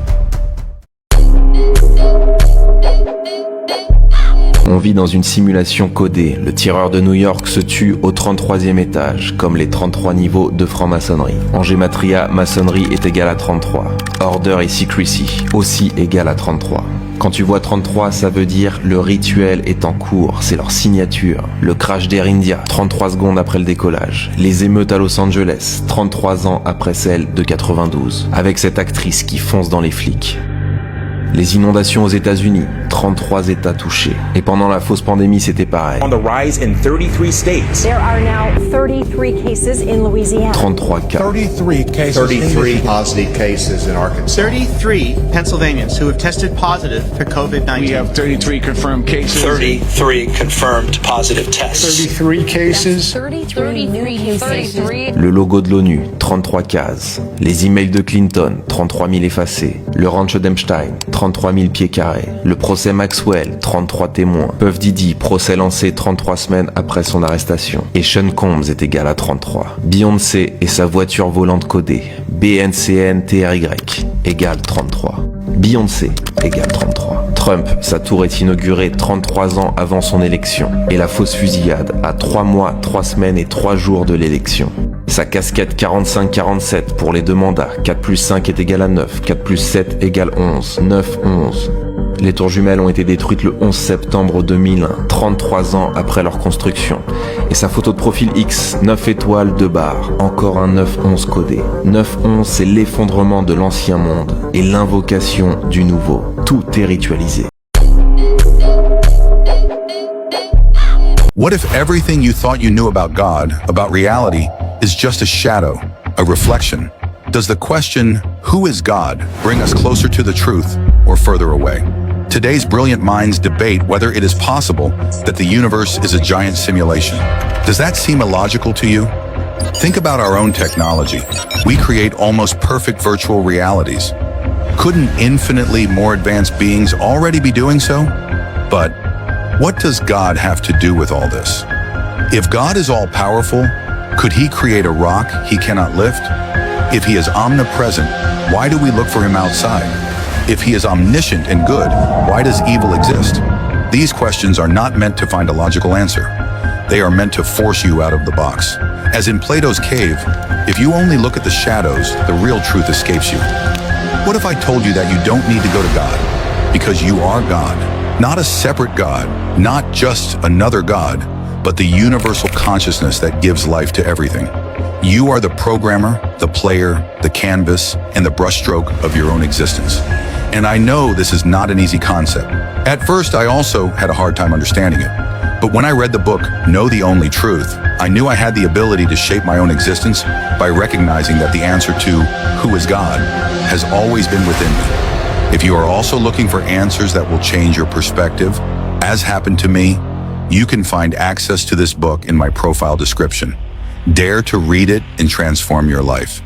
On vit dans une simulation codée. Le tireur de New York se tue au 33e étage, comme les 33 niveaux de franc-maçonnerie. En gématria, maçonnerie est égale à 33. Order et secrecy, aussi égale à 33. Quand tu vois 33, ça veut dire le rituel est en cours, c'est leur signature. Le crash d'Air India, 33 secondes après le décollage. Les émeutes à Los Angeles, 33 ans après celle de 92. Avec cette actrice qui fonce dans les flics. Les inondations aux États-Unis, 33 États touchés. Et pendant la fausse pandémie, c'était pareil. On the rise in 33 states. There are now 33 cases in Louisiana. 33 cas. 33 cases. 33 positive cases in Arkansas. 33 Pennsylvanians who have tested positive for COVID-19. We have 33 confirmed cases. 33 confirmed positive tests. 33 cases. 33 new cases. Le logo de l'ONU, 33 cases. Les emails de Clinton, 33 000 effacés. Le ranch d'Epstein, 33 000 pieds carrés. Le procès Maxwell, 33 témoins. Puff Diddy, procès lancé 33 semaines après son arrestation. Et Sean Combs est égal à 33. Beyoncé et sa voiture volante codée. BNCNTRY égale 33. Beyoncé égale 33. Trump, sa tour est inaugurée 33 ans avant son élection. Et la fausse fusillade à 3 mois, 3 semaines et 3 jours de l'élection. Sa casquette 45-47 pour les 2 mandats. 4 plus 5 est égal à 9. 4 plus 7 égale 11. 9, 11. Les tours jumelles ont été détruites le 11 septembre 2001, 33 ans après leur construction. Et sa photo de profil X, 9 étoiles, 2 barres. Encore un 9-11 codé. 9-11, c'est l'effondrement de l'ancien monde et l'invocation du nouveau. Tout est ritualisé. What if everything you thought you knew about God, about reality, is just a shadow, a reflection? Does the question, who is God, bring us closer to the truth or further away? Today's brilliant minds debate whether it is possible that the universe is a giant simulation. Does that seem illogical to you? Think about our own technology. We create almost perfect virtual realities. Couldn't infinitely more advanced beings already be doing so? But what does God have to do with all this? If God is all-powerful, could he create a rock he cannot lift? If he is omnipresent, why do we look for him outside? If he is omniscient and good, why does evil exist? These questions are not meant to find a logical answer. They are meant to force you out of the box. As in Plato's cave, if you only look at the shadows, the real truth escapes you. What if I told you that you don't need to go to God? Because you are God. Not a separate God, not just another God, but the universal consciousness that gives life to everything. You are the programmer, the player, the canvas, and the brushstroke of your own existence. And I know this is not an easy concept. At first, I also had a hard time understanding it. But when I read the book, Know the Only Truth, I knew I had the ability to shape my own existence by recognizing that the answer to who is God has always been within me. If you are also looking for answers that will change your perspective, as happened to me, you can find access to this book in my profile description. Dare to read it and transform your life.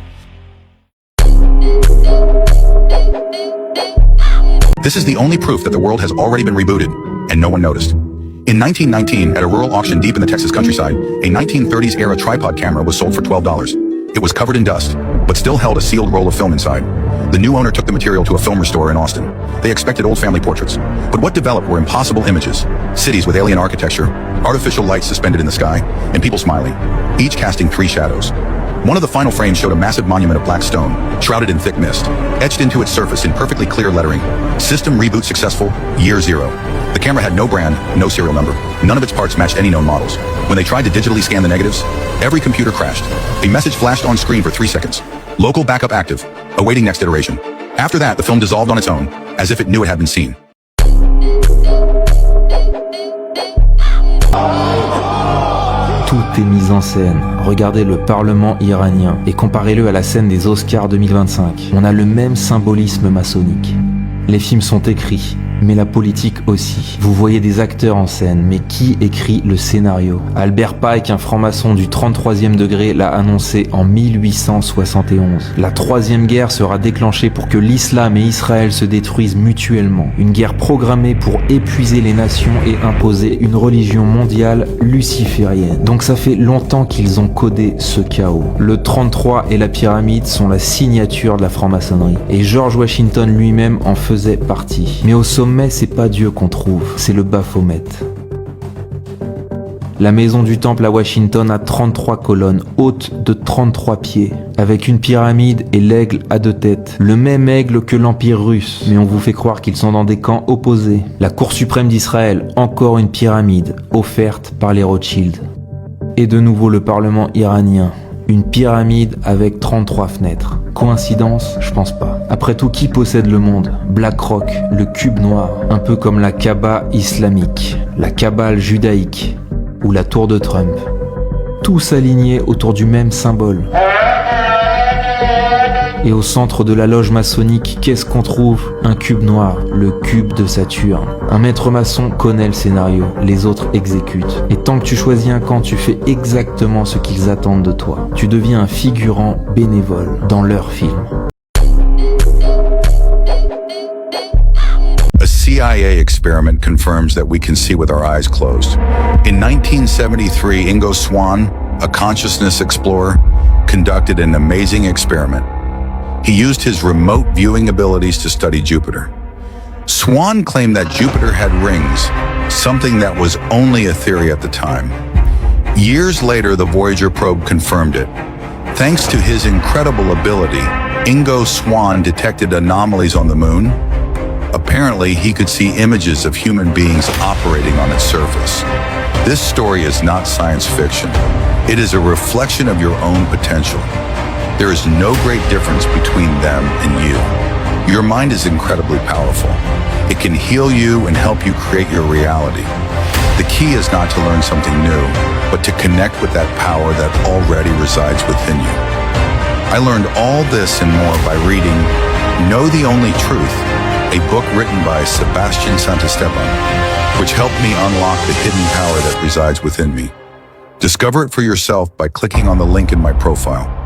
This is the only proof that the world has already been rebooted, and no one noticed. In 1919, at a rural auction deep in the Texas countryside, a 1930s-era tripod camera was sold for $12. It was covered in dust, but still held a sealed roll of film inside. The new owner took the material to a film restorer in Austin. They expected old family portraits, but what developed were impossible images, cities with alien architecture, artificial lights suspended in the sky, and people smiling, each casting 3 shadows. One of the final frames showed a massive monument of black stone, shrouded in thick mist, etched into its surface in perfectly clear lettering. System reboot successful, year 0. The camera had no brand, no serial number. None of its parts matched any known models. When they tried to digitally scan the negatives, every computer crashed. A message flashed on screen for 3 seconds. Local backup active, awaiting next iteration. After that, the film dissolved on its own, as if it knew it had been seen. Tout est mis en scène. Regardez le Parlement iranien et comparez-le à la scène des Oscars 2025. On a le même symbolisme maçonnique. Les films sont écrits, mais la politique aussi. Vous voyez des acteurs en scène, mais qui écrit le scénario? Albert Pike, un franc-maçon du 33e degré, l'a annoncé en 1871. La troisième guerre sera déclenchée pour que l'islam et Israël se détruisent mutuellement. Une guerre programmée pour épuiser les nations et imposer une religion mondiale luciférienne. Donc ça fait longtemps qu'ils ont codé ce chaos. Le 33 et la pyramide sont la signature de la franc-maçonnerie. Et George Washington lui-même en faisait partie. Mais au sommet, c'est pas Dieu qu'on trouve, c'est le Baphomet. La maison du temple à Washington a 33 colonnes, hautes de 33 pieds, avec une pyramide et l'aigle à 2 têtes. Le même aigle que l'Empire russe, mais on vous fait croire qu'ils sont dans des camps opposés. La Cour suprême d'Israël, encore une pyramide, offerte par les Rothschild. Et de nouveau le Parlement iranien. Une pyramide avec 33 fenêtres. Coïncidence? Je pense pas. Après tout, qui possède le monde? BlackRock, le cube noir, un peu comme la Kaaba islamique, la Kabbale judaïque ou la tour de Trump. Tous alignés autour du même symbole. Et au centre de la loge maçonnique, qu'est-ce qu'on trouve? Un cube noir, le cube de Saturne. Un maître maçon connaît le scénario, les autres exécutent. Et tant que tu choisis un camp, tu fais exactement ce qu'ils attendent de toi. Tu deviens un figurant bénévole dans leur film. A CIA experiment confirms that we can see with our eyes closed. In 1973, Ingo Swann, a consciousness explorer, conducted an amazing experiment. He used his remote viewing abilities to study Jupiter. Swann claimed that Jupiter had rings, something that was only a theory at the time. Years later, the Voyager probe confirmed it. Thanks to his incredible ability, Ingo Swann detected anomalies on the moon. Apparently, he could see images of human beings operating on its surface. This story is not science fiction. It is a reflection of your own potential. There is no great difference between them and you. Your mind is incredibly powerful. It can heal you and help you create your reality. The key is not to learn something new, but to connect with that power that already resides within you. I learned all this and more by reading Know the Only Truth, a book written by Sebastian Santisteban, which helped me unlock the hidden power that resides within me. Discover it for yourself by clicking on the link in my profile.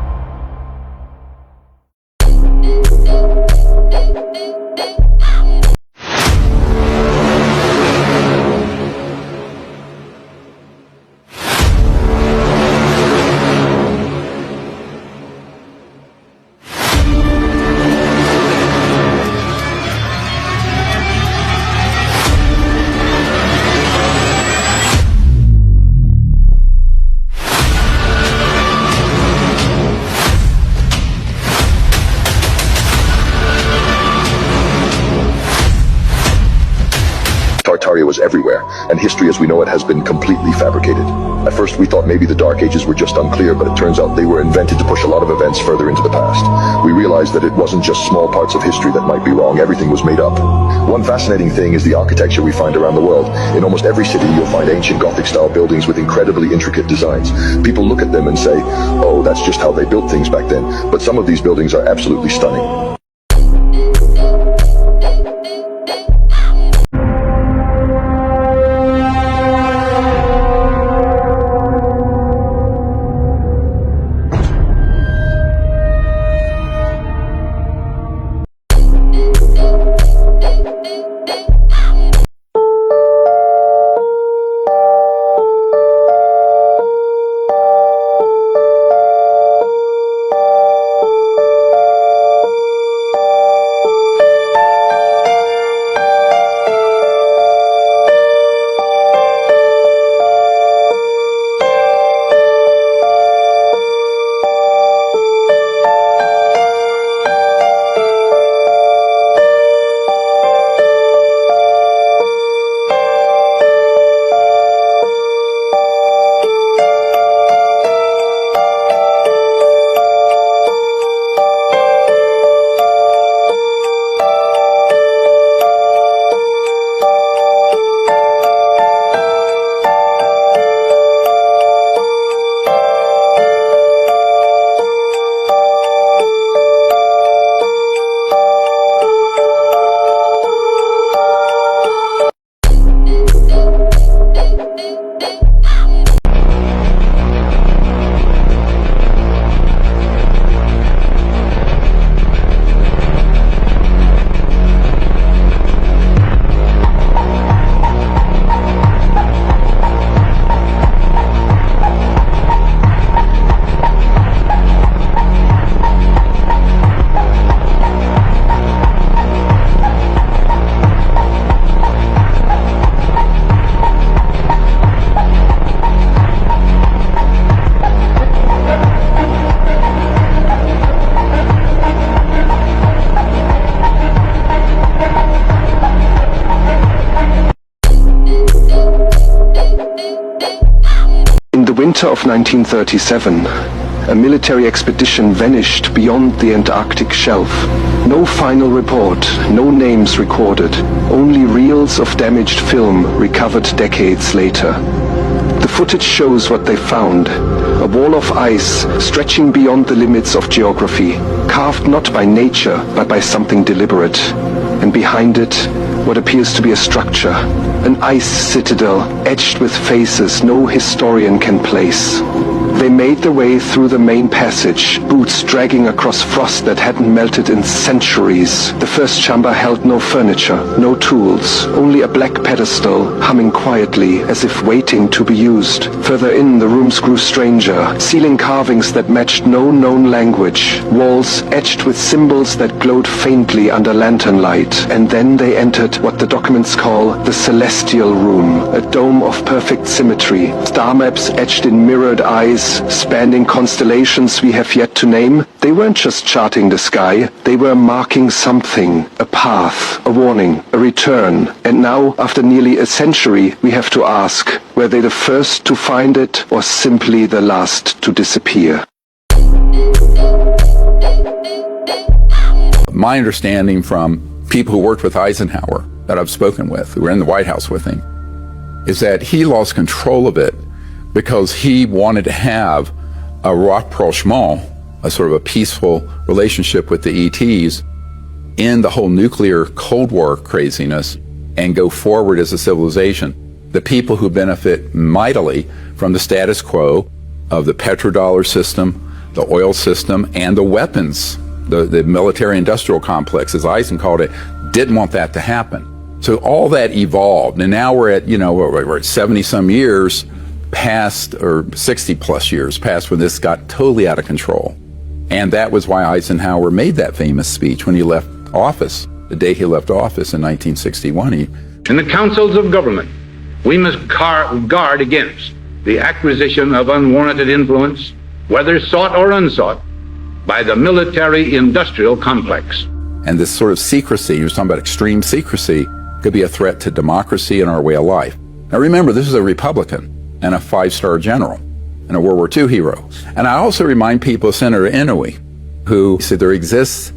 Tartaria was everywhere, and history as we know it has been completely fabricated. At first we thought maybe the Dark Ages were just unclear, but it turns out they were invented to push a lot of events further into the past. We realized that it wasn't just small parts of history that might be wrong, everything was made up. One fascinating thing is the architecture we find around the world. In almost every city you'll find ancient Gothic-style buildings with incredibly intricate designs. People look at them and say, oh, that's just how they built things back then, but some of these buildings are absolutely stunning. the winter of 1937, a military expedition vanished beyond the Antarctic shelf. No final report, no names recorded, only reels of damaged film recovered decades later. The footage shows what they found. A wall of ice stretching beyond the limits of geography, carved not by nature, but by something deliberate. And behind it, what appears to be a structure, an ice citadel etched with faces no historian can place. They made their way through the main passage, boots dragging across frost that hadn't melted in centuries. The first chamber held no furniture, no tools, only a black pedestal humming quietly as if waiting to be used. Further in, the rooms grew stranger, ceiling carvings that matched no known language, walls etched with symbols that glowed faintly under lantern light. And then they entered what the documents call the Celestial Room, a dome of perfect symmetry, star maps etched in mirrored eyes, spanning constellations we have yet to name. They weren't just charting the sky, they were marking something, a path, a warning, a return. And now, after nearly a century, we have to ask, were they the first to find it or simply the last to disappear? My understanding from people who worked with Eisenhower that I've spoken with, who were in the White House with him, is that he lost control of it because he wanted to have a rapprochement, a sort of a peaceful relationship with the ETs in the whole nuclear Cold War craziness and go forward as a civilization. The people who benefit mightily from the status quo of the petrodollar system, the oil system, and the weapons, the military-industrial complex, as Eisen called it, didn't want that to happen. So all that evolved, and now we're at, we're at 70-some years past, or 60-plus years past, when this got totally out of control. And that was why Eisenhower made that famous speech when he left office, the day he left office in 1961. In the councils of government, we must guard against the acquisition of unwarranted influence, whether sought or unsought, by the military-industrial complex. And this sort of secrecy, you're talking about extreme secrecy, could be a threat to democracy and our way of life. Now remember, this is a Republican and a five-star general and a World War II hero. And I also remind people of Senator Inouye, who said there exists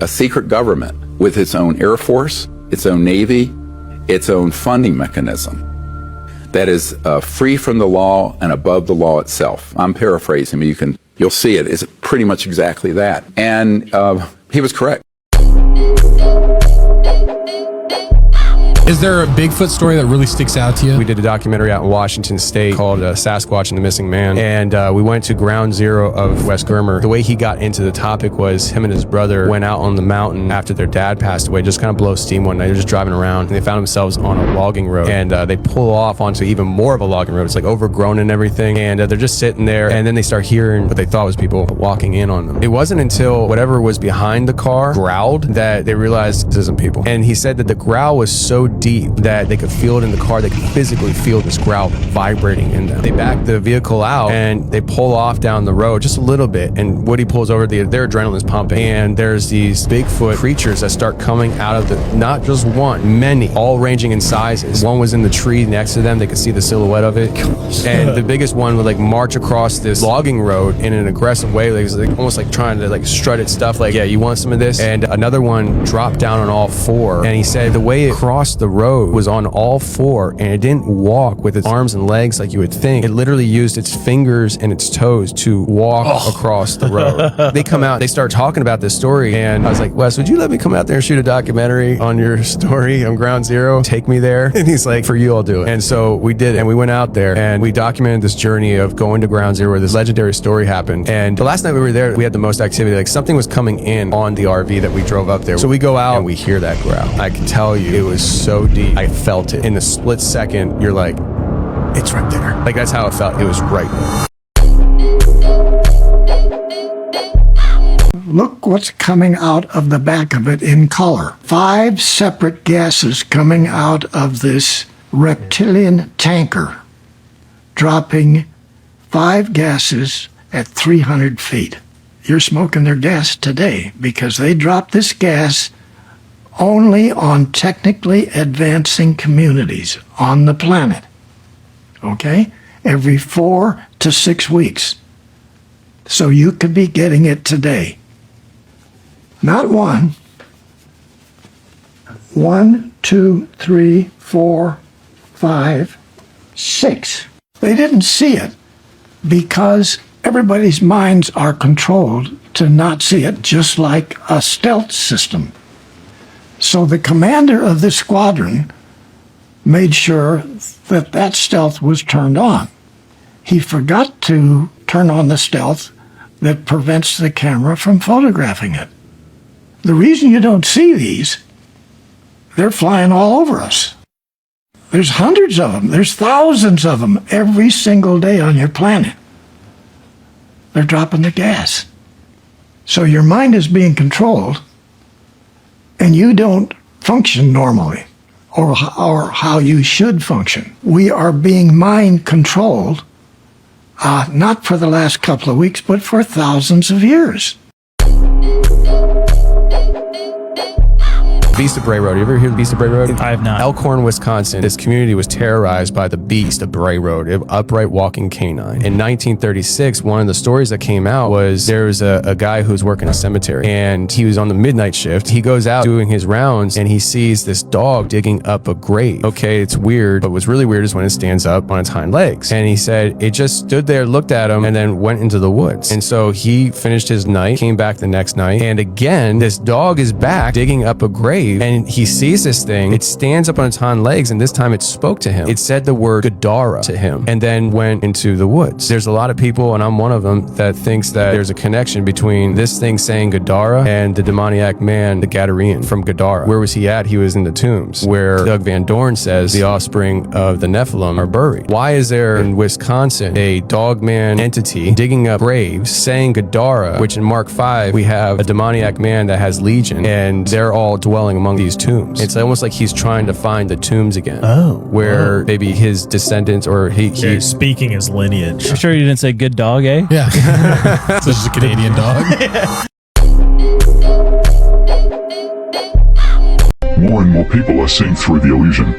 a secret government with its own Air Force, its own Navy, its own funding mechanism that is free from the law and above the law itself. I'm paraphrasing, but you'll see it. It's pretty much exactly that. And he was correct. Is there a Bigfoot story that really sticks out to you? We did a documentary out in Washington State called Sasquatch and the Missing Man, and we went to ground zero of West Germer. The way he got into the topic was him and his brother went out on the mountain after their dad passed away, just kind of blow steam one night. They're just driving around, and they found themselves on a logging road, and they pull off onto even more of a logging road. It's like overgrown and everything, and they're just sitting there, and then they start hearing what they thought was people walking in on them. It wasn't until whatever was behind the car growled that they realized this isn't people. And he said that the growl was so deep that they could feel it in the car. They could physically feel this growl vibrating in them. They back the vehicle out and they pull off down the road just a little bit, and Woody pulls over, their adrenaline's pumping, and there's these Bigfoot creatures that start coming out of the, not just one, many, all ranging in sizes. One was in the tree next to them. They could see the silhouette of it. And the biggest one would like march across this logging road in an aggressive way, like almost like trying to like strut its stuff, like, yeah, you want some of this? And another one dropped down on all four, and he said the way it crossed the road was on all four, and it didn't walk with its arms and legs like you would think. It literally used its fingers and its toes to walk across the road. They come out, they start talking about this story, and I was like, Wes, would you let me come out there and shoot a documentary on your story on Ground Zero? Take me there. And he's like, for you, I'll do it. And so we did, and we went out there and we documented this journey of going to Ground Zero where this legendary story happened. And the last night we were there, we had the most activity. Like something was coming in on the RV that we drove up there. So we go out and we hear that growl. I can tell you, it was so deep. I felt it. In a split second, you're like, it's right there. Like that's how it felt. It was right there. Look what's coming out of the back of it in color. 5 separate gases coming out of this reptilian tanker, dropping 5 gases at 300 feet. You're smoking their gas today because they dropped this gas only on technically advancing communities on the planet. Okay? Every 4 to 6 weeks. So you could be getting it today. Not one, 2, 3, 4, 5, 6. They didn't see it because everybody's minds are controlled to not see it, just like a stealth system. So the commander of this squadron made sure that that stealth was turned on. He forgot to turn on the stealth that prevents the camera from photographing it. The reason you don't see these, they're flying all over us. There's hundreds of them. There's thousands of them every single day on your planet. They're dropping the gas. So your mind is being controlled, and you don't function normally, or how you should function. We are being mind controlled, not for the last couple of weeks, but for thousands of years. Beast of Bray Road. You ever hear the Beast of Bray Road? I have not. Elkhorn, Wisconsin. This community was terrorized by the Beast of Bray Road, an upright walking canine. In 1936, one of the stories that came out was there's a guy who's working a cemetery, and he was on the midnight shift. He goes out doing his rounds, and he sees this dog digging up a grave. Okay, it's weird, but what's really weird is when it stands up on its hind legs. And he said it just stood there, looked at him, and then went into the woods. And so he finished his night, came back the next night, and again, this dog is back digging up a grave. And he sees this thing, it stands up on its hind legs, and this time it spoke to him. It said the word Gadara to him, and then went into the woods. There's a lot of people, and I'm one of them, that thinks that there's a connection between this thing saying Gadara and the demoniac man, the Gadarean from Gadara. Where was he at? He was in the tombs, where Doug Van Dorn says the offspring of the Nephilim are buried. Why is there in Wisconsin a dogman entity digging up graves, saying Gadara, which in Mark 5, we have a demoniac man that has legion, and they're all dwelling among these tombs. It's almost like he's trying to find the tombs again. Where maybe his descendants or he's speaking his lineage. I'm sure you didn't say good dog, eh? Yeah. So this is a Canadian dog. More and more people are seeing through the illusion.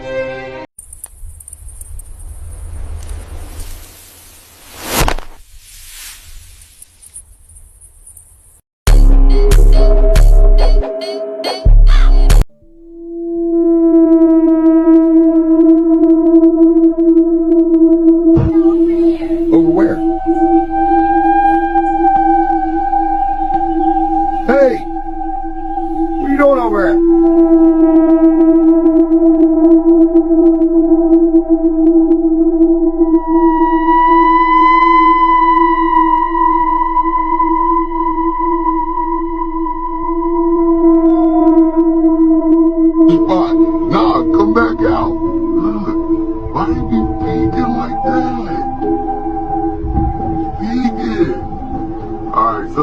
Over where? Hey! What are you doing over there? Spot. Nah, come back out. Look, why you be peeking like that? Peeking. Alright, so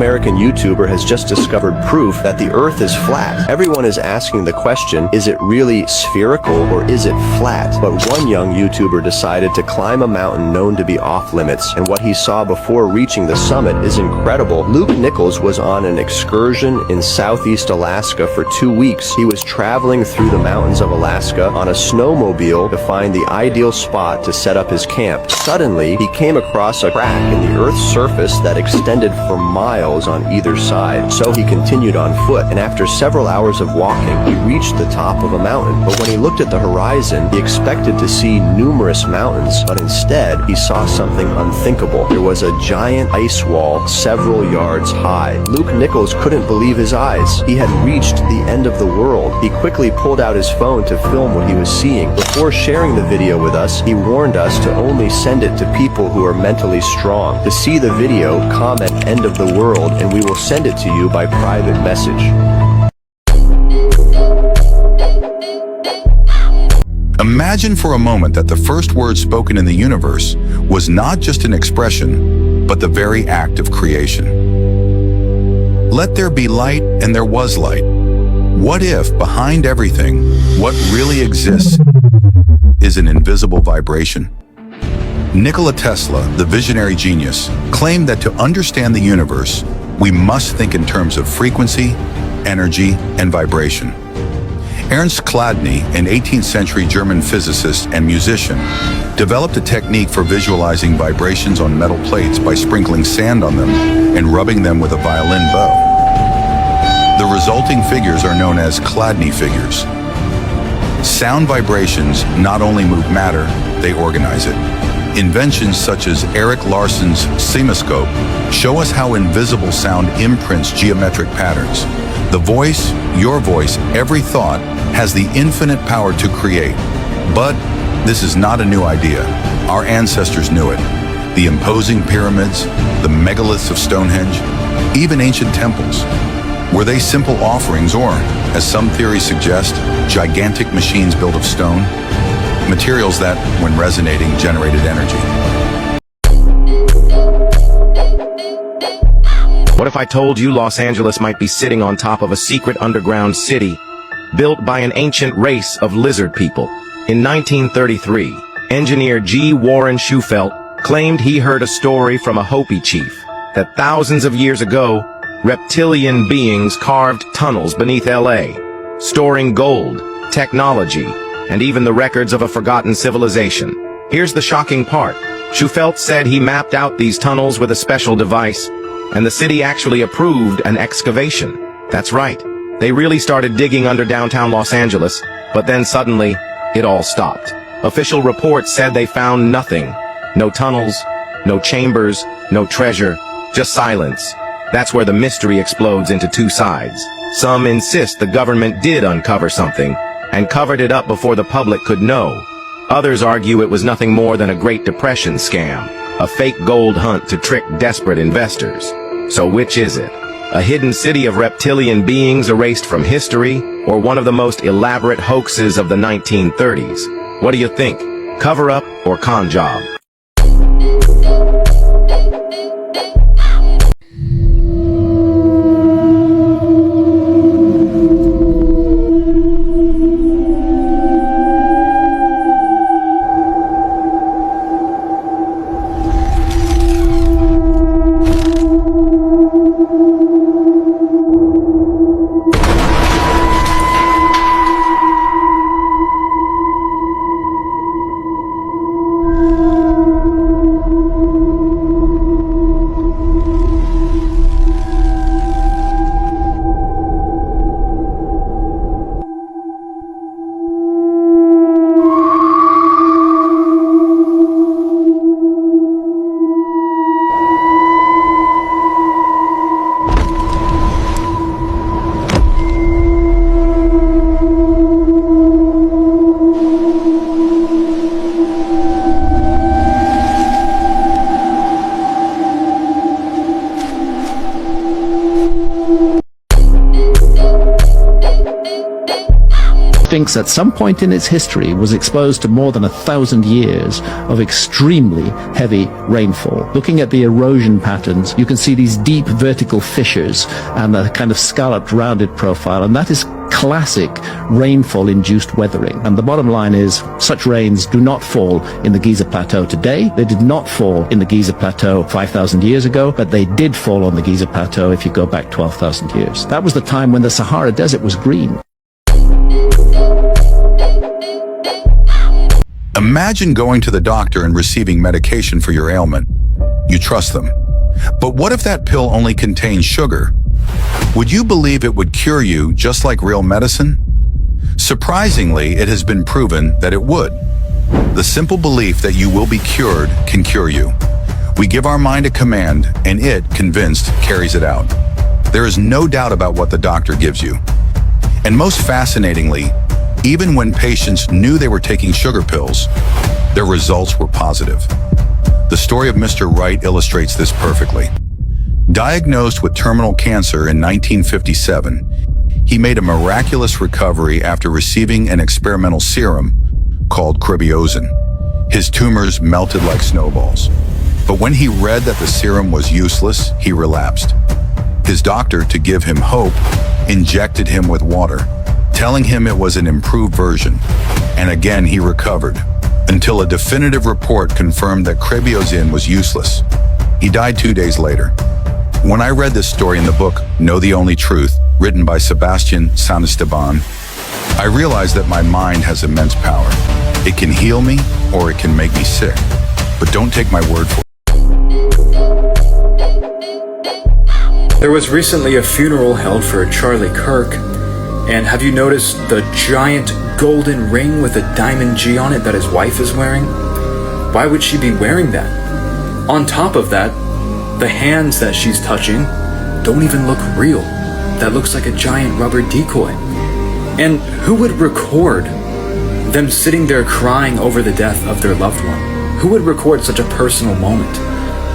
American YouTuber has just discovered proof that the Earth is flat. Everyone is asking the question, is it really spherical or is it flat? But one young YouTuber decided to climb a mountain known to be off limits, and what he saw before reaching the summit is incredible. Luke Nichols was on an excursion in southeast Alaska for 2 weeks. He was traveling through the mountains of Alaska on a snowmobile to find the ideal spot to set up his camp. Suddenly, he came across a crack in the Earth's surface that extended for miles on either side. So he continued on foot, and after several hours of walking, he reached the top of a mountain. But when he looked at the horizon, he expected to see numerous mountains, but instead, he saw something unthinkable. There was a giant ice wall several yards high. Luke Nichols couldn't believe his eyes. He had reached the end of the world. He quickly pulled out his phone to film what he was seeing. Before sharing the video with us, he warned us to only send it to people who are mentally strong. To see the video, comment "End of the World" and we will send it to you by private message. Imagine for a moment that the first word spoken in the universe was not just an expression, but the very act of creation. Let there be light, and there was light. What if, behind everything, what really exists is an invisible vibration? Nikola Tesla, the visionary genius, claimed that to understand the universe, we must think in terms of frequency, energy, and vibration. Ernst Chladni, an 18th century German physicist and musician, developed a technique for visualizing vibrations on metal plates by sprinkling sand on them and rubbing them with a violin bow. The resulting figures are known as Chladni figures. Sound vibrations not only move matter, they organize it. Inventions such as Erik Larson's semiscope show us how invisible sound imprints geometric patterns. The voice, your voice, every thought has the infinite power to create. But this is not a new idea. Our ancestors knew it. The imposing pyramids, the megaliths of Stonehenge, even ancient temples. Were they simple offerings or, as some theories suggest, gigantic machines built of stone? Materials that, when resonating, generated energy. What if I told you Los Angeles might be sitting on top of a secret underground city built by an ancient race of lizard people? In 1933, engineer G. Warren Shufelt claimed he heard a story from a Hopi chief that thousands of years ago, reptilian beings carved tunnels beneath LA, storing gold, technology, and even the records of a forgotten civilization. Here's the shocking part. Shufelt said he mapped out these tunnels with a special device, and the city actually approved an excavation. That's right. They really started digging under downtown Los Angeles, but then suddenly, it all stopped. Official reports said they found nothing. No tunnels, no chambers, no treasure, just silence. That's where the mystery explodes into two sides. Some insist the government did uncover something, and covered it up before the public could know. Others argue it was nothing more than a Great Depression scam, a fake gold hunt to trick desperate investors. So which is it? A hidden city of reptilian beings erased from history, or one of the most elaborate hoaxes of the 1930s? What do you think? Cover up or con job? X at some point in its history was exposed to more than 1,000 years of extremely heavy rainfall. Looking at the erosion patterns, you can see these deep vertical fissures and a kind of scalloped rounded profile, and that is classic rainfall-induced weathering. And the bottom line is, such rains do not fall in the Giza Plateau today. They did not fall in the Giza Plateau 5,000 years ago, but they did fall on the Giza Plateau if you go back 12,000 years. That was the time when the Sahara Desert was green. Imagine going to the doctor and receiving medication for your ailment. You trust them. But what if that pill only contains sugar? Would you believe it would cure you just like real medicine? Surprisingly, it has been proven that it would. The simple belief that you will be cured can cure you. We give our mind a command, and it, convinced, carries it out. There is no doubt about what the doctor gives you. And most fascinatingly, even when patients knew they were taking sugar pills, their results were positive. The story of Mr. Wright illustrates this perfectly. Diagnosed with terminal cancer in 1957, he made a miraculous recovery after receiving an experimental serum called cribiozin. His tumors melted like snowballs. But when he read that the serum was useless, he relapsed. His doctor, to give him hope, injected him with water, telling him it was an improved version. And again he recovered, until a definitive report confirmed that cribiozin was useless. He died 2 days later. When I read this story in the book, Know the Only Truth, written by Sebastian Sanesteban, I realized that my mind has immense power. It can heal me, or it can make me sick. But don't take my word for it. There was recently a funeral held for Charlie Krik, and have you noticed the giant golden ring with a diamond G on it that his wife is wearing? Why would she be wearing that? On top of that, the hands that she's touching don't even look real. That looks like a giant rubber decoy. And who would record them sitting there crying over the death of their loved one? Who would record such a personal moment?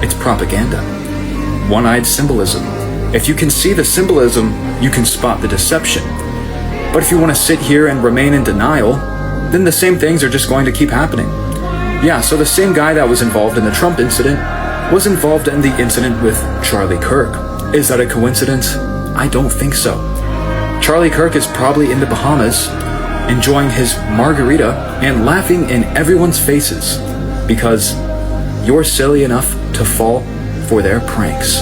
It's propaganda. One-eyed symbolism. If you can see the symbolism, you can spot the deception. But if you want to sit here and remain in denial, then the same things are just going to keep happening. Yeah, so the same guy that was involved in the Trump incident was involved in the incident with Charlie Krik. Is that a coincidence? I don't think so. Charlie Krik is probably in the Bahamas, enjoying his margarita and laughing in everyone's faces because you're silly enough to fall for their pranks.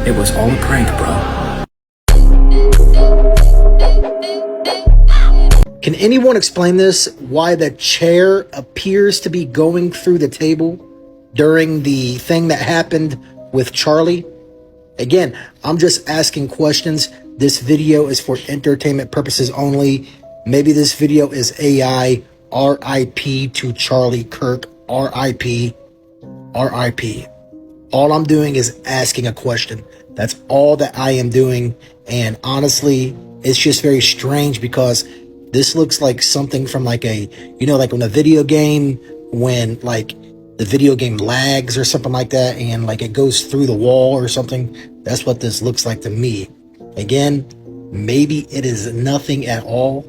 It was all a prank, bro. Can anyone explain this? Why the chair appears to be going through the table during the thing that happened with Charlie? Again, I'm just asking questions. This video is for entertainment purposes only. Maybe this video is AI. R.I.P. to Charlie Krik. R.I.P. R.I.P. All I'm doing is asking a question. That's all that I am doing. And honestly, it's just very strange because this looks like something from like a, you know, like when a video game, when like the video game lags or something like that, and like it goes through the wall or something. That's what this looks like to me. Again, maybe it is nothing at all.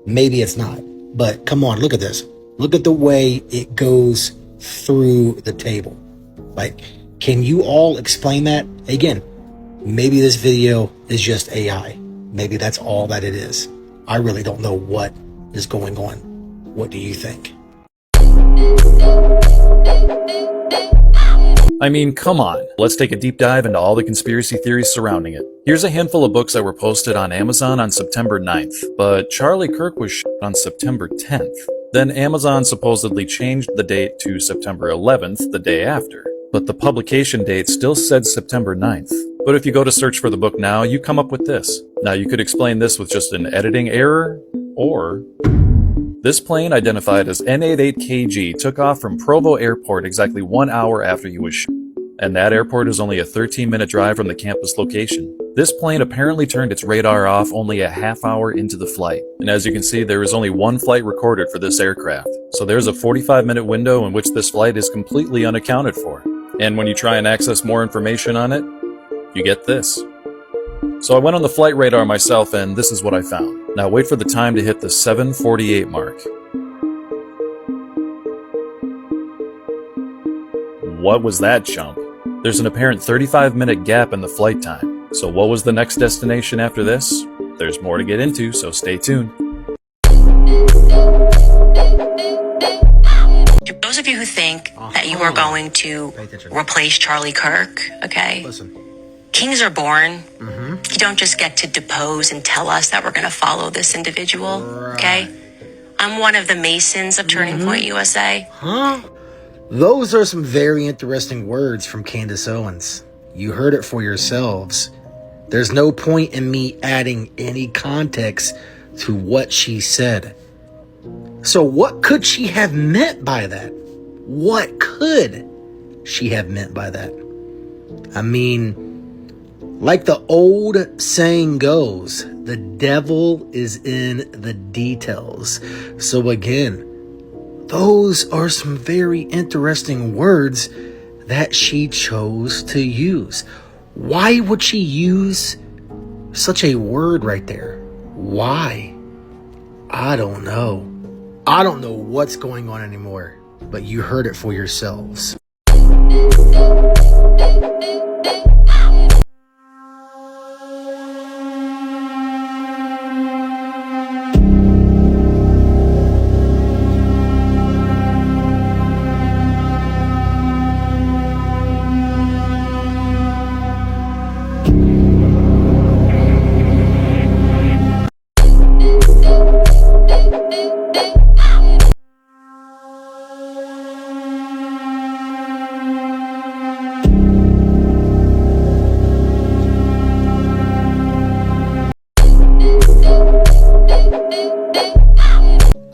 Maybe it's not. But come on, look at this. Look at the way it goes through the table. Like, can you all explain that? Again, maybe this video is just AI. Maybe that's all that it is. I really don't know what is going on. What do you think? I mean, come on. Let's take a deep dive into all the conspiracy theories surrounding it. Here's a handful of books that were posted on Amazon on September 9th, but Charlie Krik was shot on September 10th. Then Amazon supposedly changed the date to September 11th, the day after. But the publication date still said September 9th. But if you go to search for the book now, you come up with this. Now you could explain this with just an editing error, or this plane, identified as N88KG, took off from Provo Airport exactly 1 hour after he was shot. And that airport is only a 13-minute drive from the campus location. This plane apparently turned its radar off only a half hour into the flight. And as you can see, there is only one flight recorded for this aircraft. So there's a 45-minute window in which this flight is completely unaccounted for. And when you try and access more information on it, you get this. So I went on the flight radar myself, and this is what I found. Now wait for the time to hit the 7:48 mark. What was that, chump? There's an apparent 35-minute gap in the flight time. So what was the next destination after this? There's more to get into, so stay tuned. Those of you who think that you are going to replace Charlie Krik, okay? Listen. Kings are born. You don't just get to depose and tell us that we're going to follow this individual, okay? I'm one of the Masons of Turning Point USA. Those are some very interesting words from Candace Owens. You heard it for yourselves. There's no point in me adding any context to what she said. So what could she have meant by that? What could she have meant by that? I mean, like the old saying goes, the devil is in the details. So again, those are some very interesting words that she chose to use. Why would she use such a word right there? Why? I don't know. I don't know what's going on anymore, but you heard it for yourselves.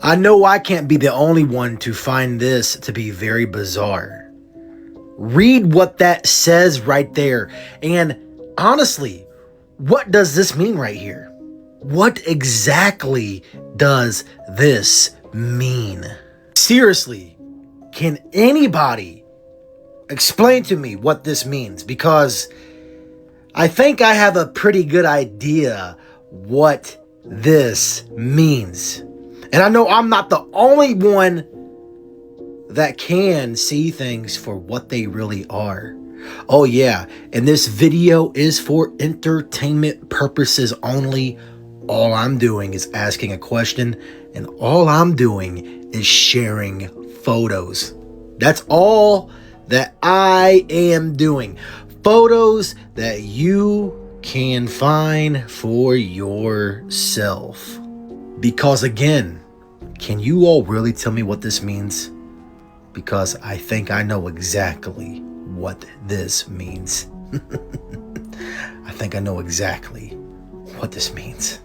I know I can't be the only one to find this to be very bizarre. Read what that says right there. And honestly, what does this mean right here? What exactly does this mean? Seriously, can anybody explain to me what this means? Because I think I have a pretty good idea what this means. And I know I'm not the only one that can see things for what they really are. Oh yeah, and this video is for entertainment purposes only. All I'm doing is asking a question, and all I'm doing is sharing photos. That's all that I am doing. Photos that you can find for yourself. Because again, can you all really tell me what this means? Because I think I know exactly what this means. I think I know exactly what this means.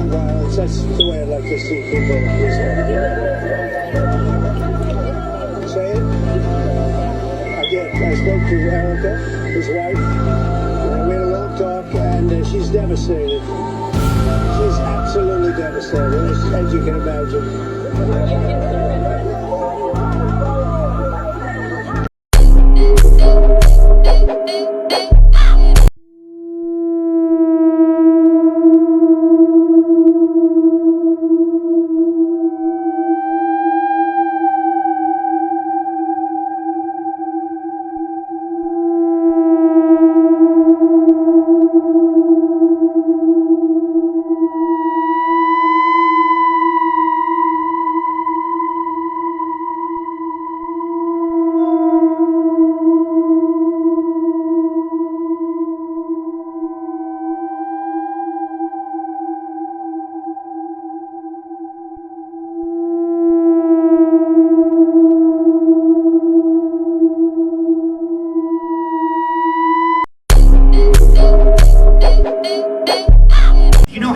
violence. That's the way I'd like to see people respond. Say it. Again, I spoke to Erica, his wife, and we had a long talk, and she's devastated. She's absolutely devastated, as you can imagine.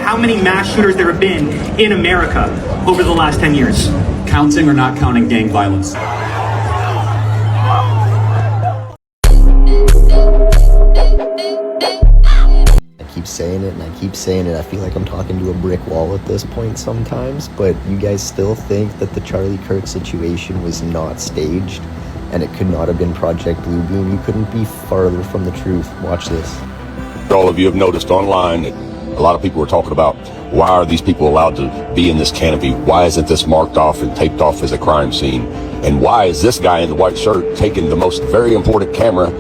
How many mass shooters there have been in America over the last 10 years? Counting or not counting gang violence? I keep saying it and I keep saying it. I feel like I'm talking to a brick wall at this point sometimes, but you guys still think that the Charlie Krik situation was not staged and it could not have been Project Bluebeam. You couldn't be farther from the truth. Watch this. All of you have noticed online that a lot of people are talking about, why are these people allowed to be in this canopy? Why isn't this marked off and taped off as a crime scene? And why is this guy in the white shirt taking the most very important camera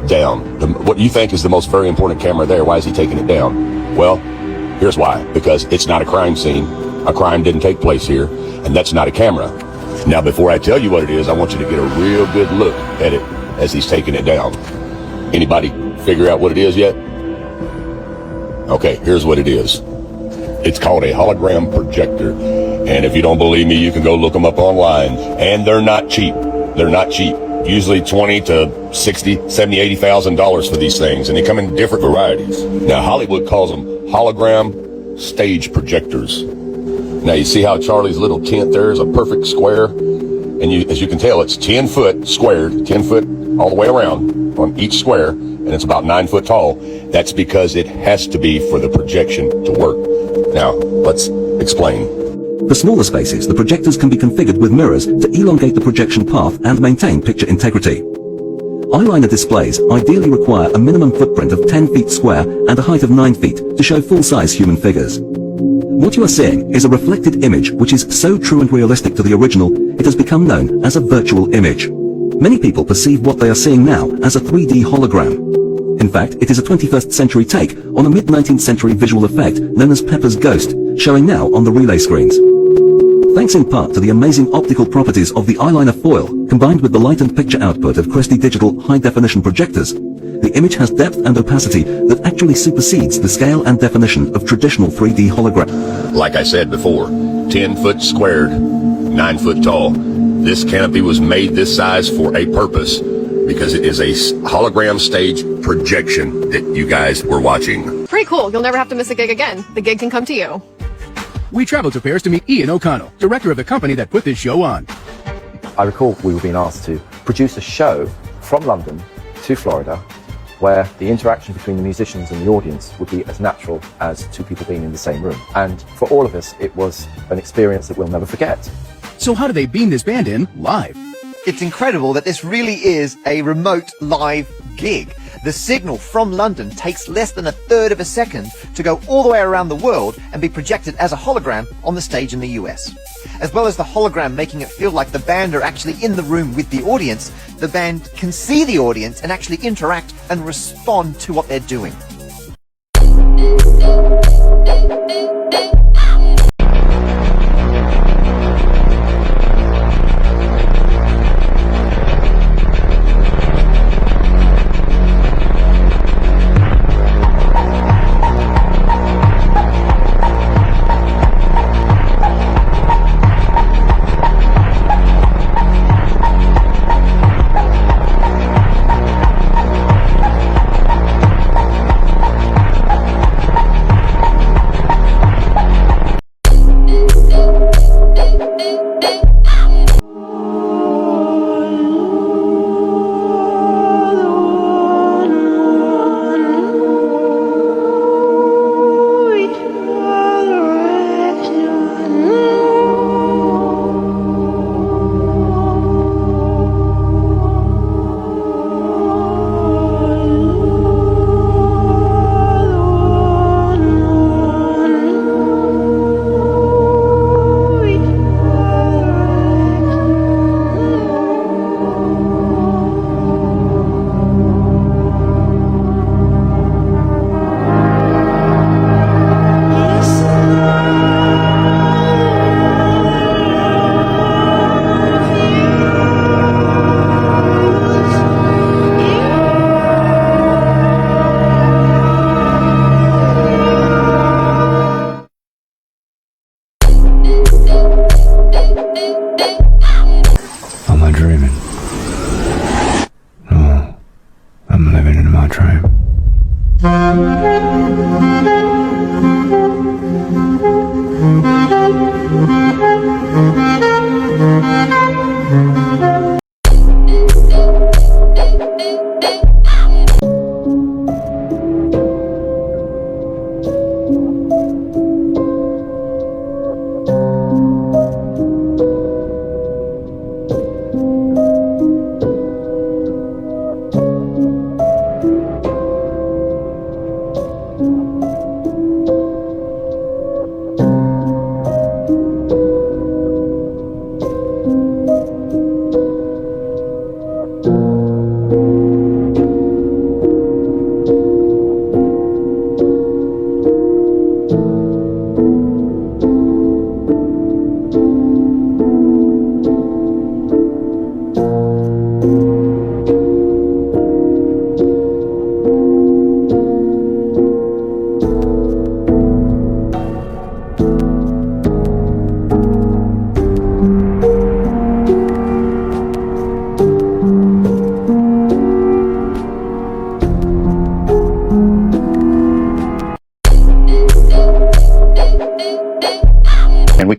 down? What you think is the most very important camera there, why is he taking it down? Well, here's why. Because it's not a crime scene. A crime didn't take place here, and that's not a camera. Now, before I tell you what it is, I want you to get a real good look at it as he's taking it down. Anybody figure out what it is yet? Okay, here's what it is. It's called a hologram projector. And if you don't believe me, you can go look them up online. And they're not cheap. They're not cheap. Usually $20,000 to $60,000, $70,000, $80,000 for these things. And they come in different varieties. Now, Hollywood calls them hologram stage projectors. Now, you see how Charlie's little tent there is a perfect square? And as you can tell, it's 10 foot squared, 10 foot all the way around on each square. And it's about 9 foot tall. That's because it has to be for the projection to work. Now, let's explain. For smaller spaces, the projectors can be configured with mirrors to elongate the projection path and maintain picture integrity. Eyeliner displays ideally require a minimum footprint of 10 feet square and a height of 9 feet to show full-size human figures. What you are seeing is a reflected image which is so true and realistic to the original, it has become known as a virtual image. Many people perceive what they are seeing now as a 3D hologram. In fact, it is a 21st century take on a mid-19th century visual effect known as Pepper's Ghost, showing now on the relay screens. Thanks in part to the amazing optical properties of the eyeliner foil, combined with the light and picture output of Christie Digital high-definition projectors, the image has depth and opacity that actually supersedes the scale and definition of traditional 3D hologram. Like I said before, 10 foot squared, 9 foot tall. This canopy was made this size for a purpose, because it is a hologram stage projection that you guys were watching. Pretty cool. You'll never have to miss a gig again. The gig can come to you. We traveled to Paris to meet Ian O'Connell, director of the company that put this show on. I recall we were being asked to produce a show from London to Florida where the interaction between the musicians and the audience would be as natural as two people being in the same room. And for all of us, it was an experience that we'll never forget. So how do they beam this band in live? It's incredible that this really is a remote live gig. The signal from London takes less than a third of a second to go all the way around the world and be projected as a hologram on the stage in the US. As well as the hologram making it feel like the band are actually in the room with the audience, the band can see the audience and actually interact and respond to what they're doing.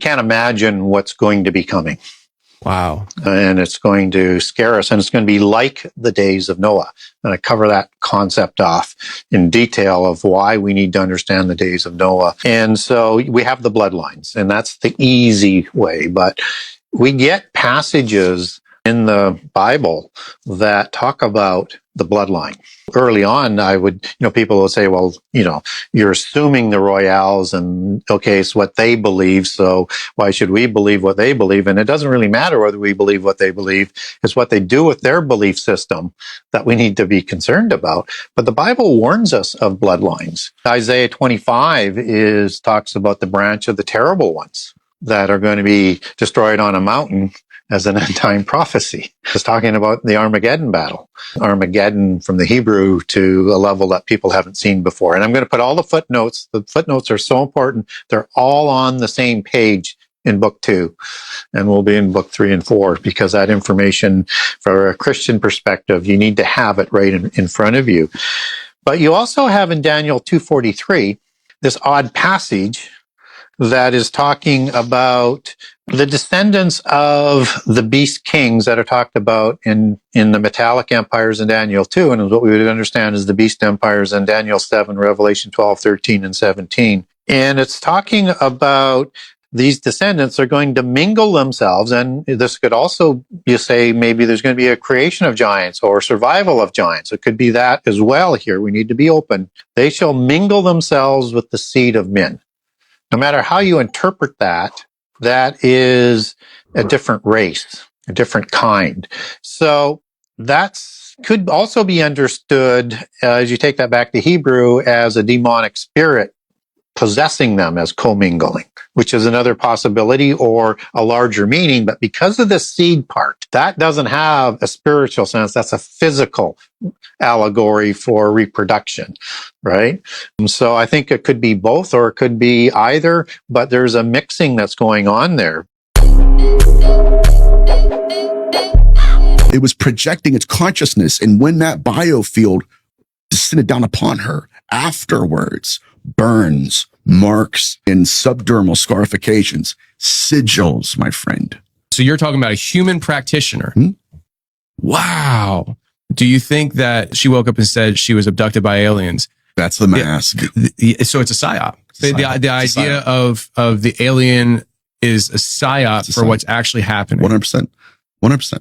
can't imagine what's going to be coming. Wow. And it's going to scare us, and it's going to be like the days of Noah. And I cover that concept off in detail of why we need to understand the days of Noah. And so we have the bloodlines, and that's the easy way. But we get passages in the Bible that talk about the bloodline. Early on, people will say, well, you're assuming the royales, and okay, it's what they believe, so why should we believe what they believe? And it doesn't really matter whether we believe what they believe. It's what they do with their belief system that we need to be concerned about. But the Bible warns us of bloodlines. Isaiah 25 talks about the branch of the terrible ones that are going to be destroyed on a mountain as an end-time prophecy. It's talking about the Armageddon battle. Armageddon from the Hebrew to a level that people haven't seen before. And I'm going to put all the footnotes. The footnotes are so important. They're all on the same page in book 2. And we'll be in book 3 and 4, because that information, for a Christian perspective, you need to have it right in front of you. But you also have in Daniel 2:43 this odd passage that is talking about the descendants of the beast kings that are talked about in the metallic empires in Daniel 2, and what we would understand as the beast empires in Daniel 7, Revelation 12, 13, and 17. And it's talking about these descendants are going to mingle themselves, and this could also, you say, maybe there's going to be a creation of giants or survival of giants. It could be that as well here. We need to be open. They shall mingle themselves with the seed of men. No matter how you interpret that, that is a different race, a different kind. So that could also be understood, as you take that back to Hebrew, as a demonic spirit possessing them, as commingling, which is another possibility or a larger meaning. But because of the seed part, that doesn't have a spiritual sense. That's a physical allegory for reproduction, right? And so I think it could be both, or it could be either, but there's a mixing that's going on there. It was projecting its consciousness, and when that biofield descended down upon her afterwards, burns, marks, and subdermal scarifications, sigils, my friend. So you're talking about a human practitioner. Wow. Do you think that she woke up and said she was abducted by aliens? That's the mask. So it's a psyop. The idea of the alien is a psyop for what's actually happening. 100%. 100%.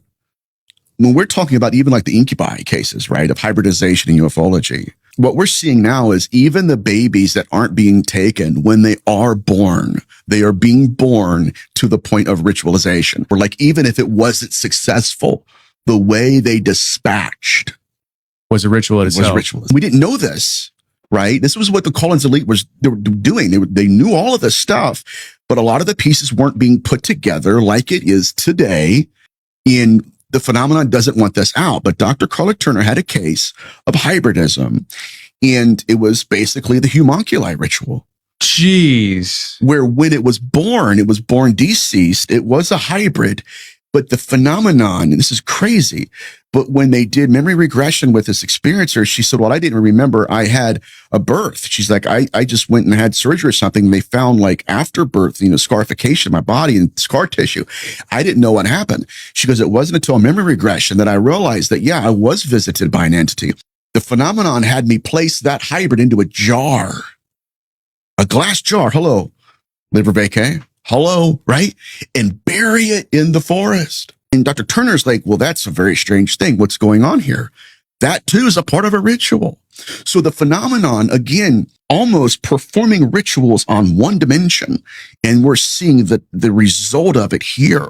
When we're talking about even like the incubi cases, right, of hybridization in ufology, what we're seeing now is even the babies that aren't being taken, when they are born being born to the point of ritualization. Or like, even if it wasn't successful, the way they dispatched was a ritual in itself. We didn't know this, right? This was what the Collins elite they were doing. They knew all of this stuff, but a lot of the pieces weren't being put together like it is today. The phenomenon doesn't want this out, but Dr. Charlie Turner had a case of hybridism, and it was basically the homunculi ritual. Jeez. Where when it was born deceased, it was a hybrid, but the phenomenon, and this is crazy, but when they did memory regression with this experiencer, she said, well, I didn't remember I had a birth. She's like, I just went and had surgery or something. And they found like after birth, scarification in my body and scar tissue. I didn't know what happened. She goes, it wasn't until a memory regression that I realized that, yeah, I was visited by an entity. The phenomenon had me place that hybrid into a jar, a glass jar. Hello, liver vacay. Hello, right? And bury it in the forest. And Dr. Turner's like, well, that's a very strange thing. What's going on here? That too is a part of a ritual. So the phenomenon, again, almost performing rituals on one dimension. And we're seeing the result of it here.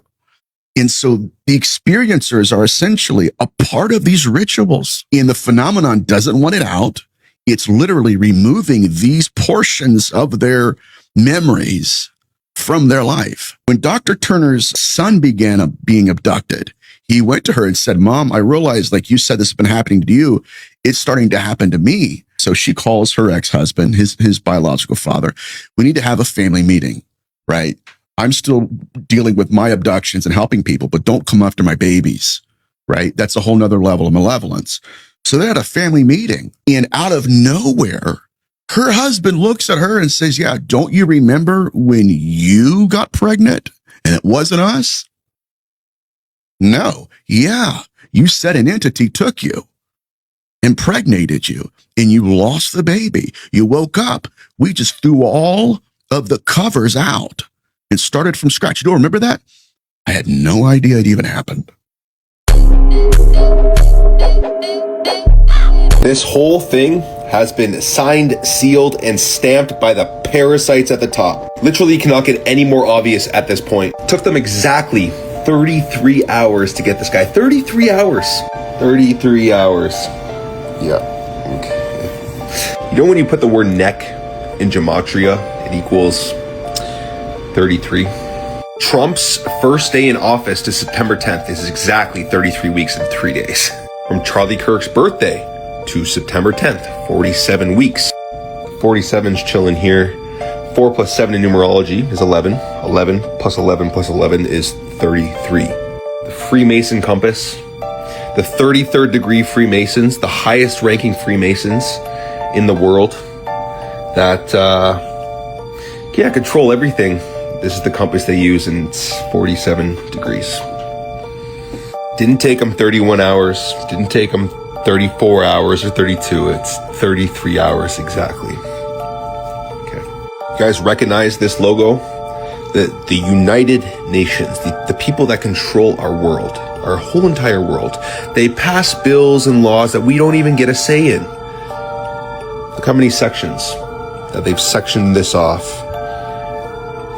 And so the experiencers are essentially a part of these rituals. And the phenomenon doesn't want it out. It's literally removing these portions of their memories from their life. When Dr. Turner's son began being abducted, he went to her and said, Mom, I realized, like you said, this has been happening to you. It's starting to happen to me. So she calls her ex-husband, his biological father. We need to have a family meeting, right? I'm still dealing with my abductions and helping people, but don't come after my babies, right? That's a whole nother level of malevolence. So they had a family meeting, and out of nowhere, Her husband looks at her and says, yeah, don't you remember when you got pregnant and it wasn't us? No. Yeah. You said an entity took you, impregnated you, and you lost the baby. You woke up. We just threw all of the covers out and started from scratch. You don't remember that? I had no idea it even happened. This whole thing has been signed, sealed, and stamped by the parasites at the top. Literally cannot get any more obvious at this point. It took them exactly 33 hours to get this guy. 33 hours. 33 hours. Yeah. Okay. You know when you put the word neck in gematria, it equals 33? Trump's first day in office to September 10th is exactly 33 weeks and 3 days. From Charlie Kirk's birthday to September 10th, 47 weeks. 47's chilling here. 4 plus 7 in numerology is 11. 11 plus 11 plus 11 is 33. The Freemason compass, the 33rd degree Freemasons, the highest ranking Freemasons in the world that control everything. This is the compass they use, and it's 47 degrees. Didn't take them 31 hours. Didn't take them 34 hours or 32. It's 33 hours exactly. Okay. You guys recognize this logo? The United Nations, the people that control our world, our whole entire world. They pass bills and laws that we don't even get a say in. Look how many sections that they've sectioned this off.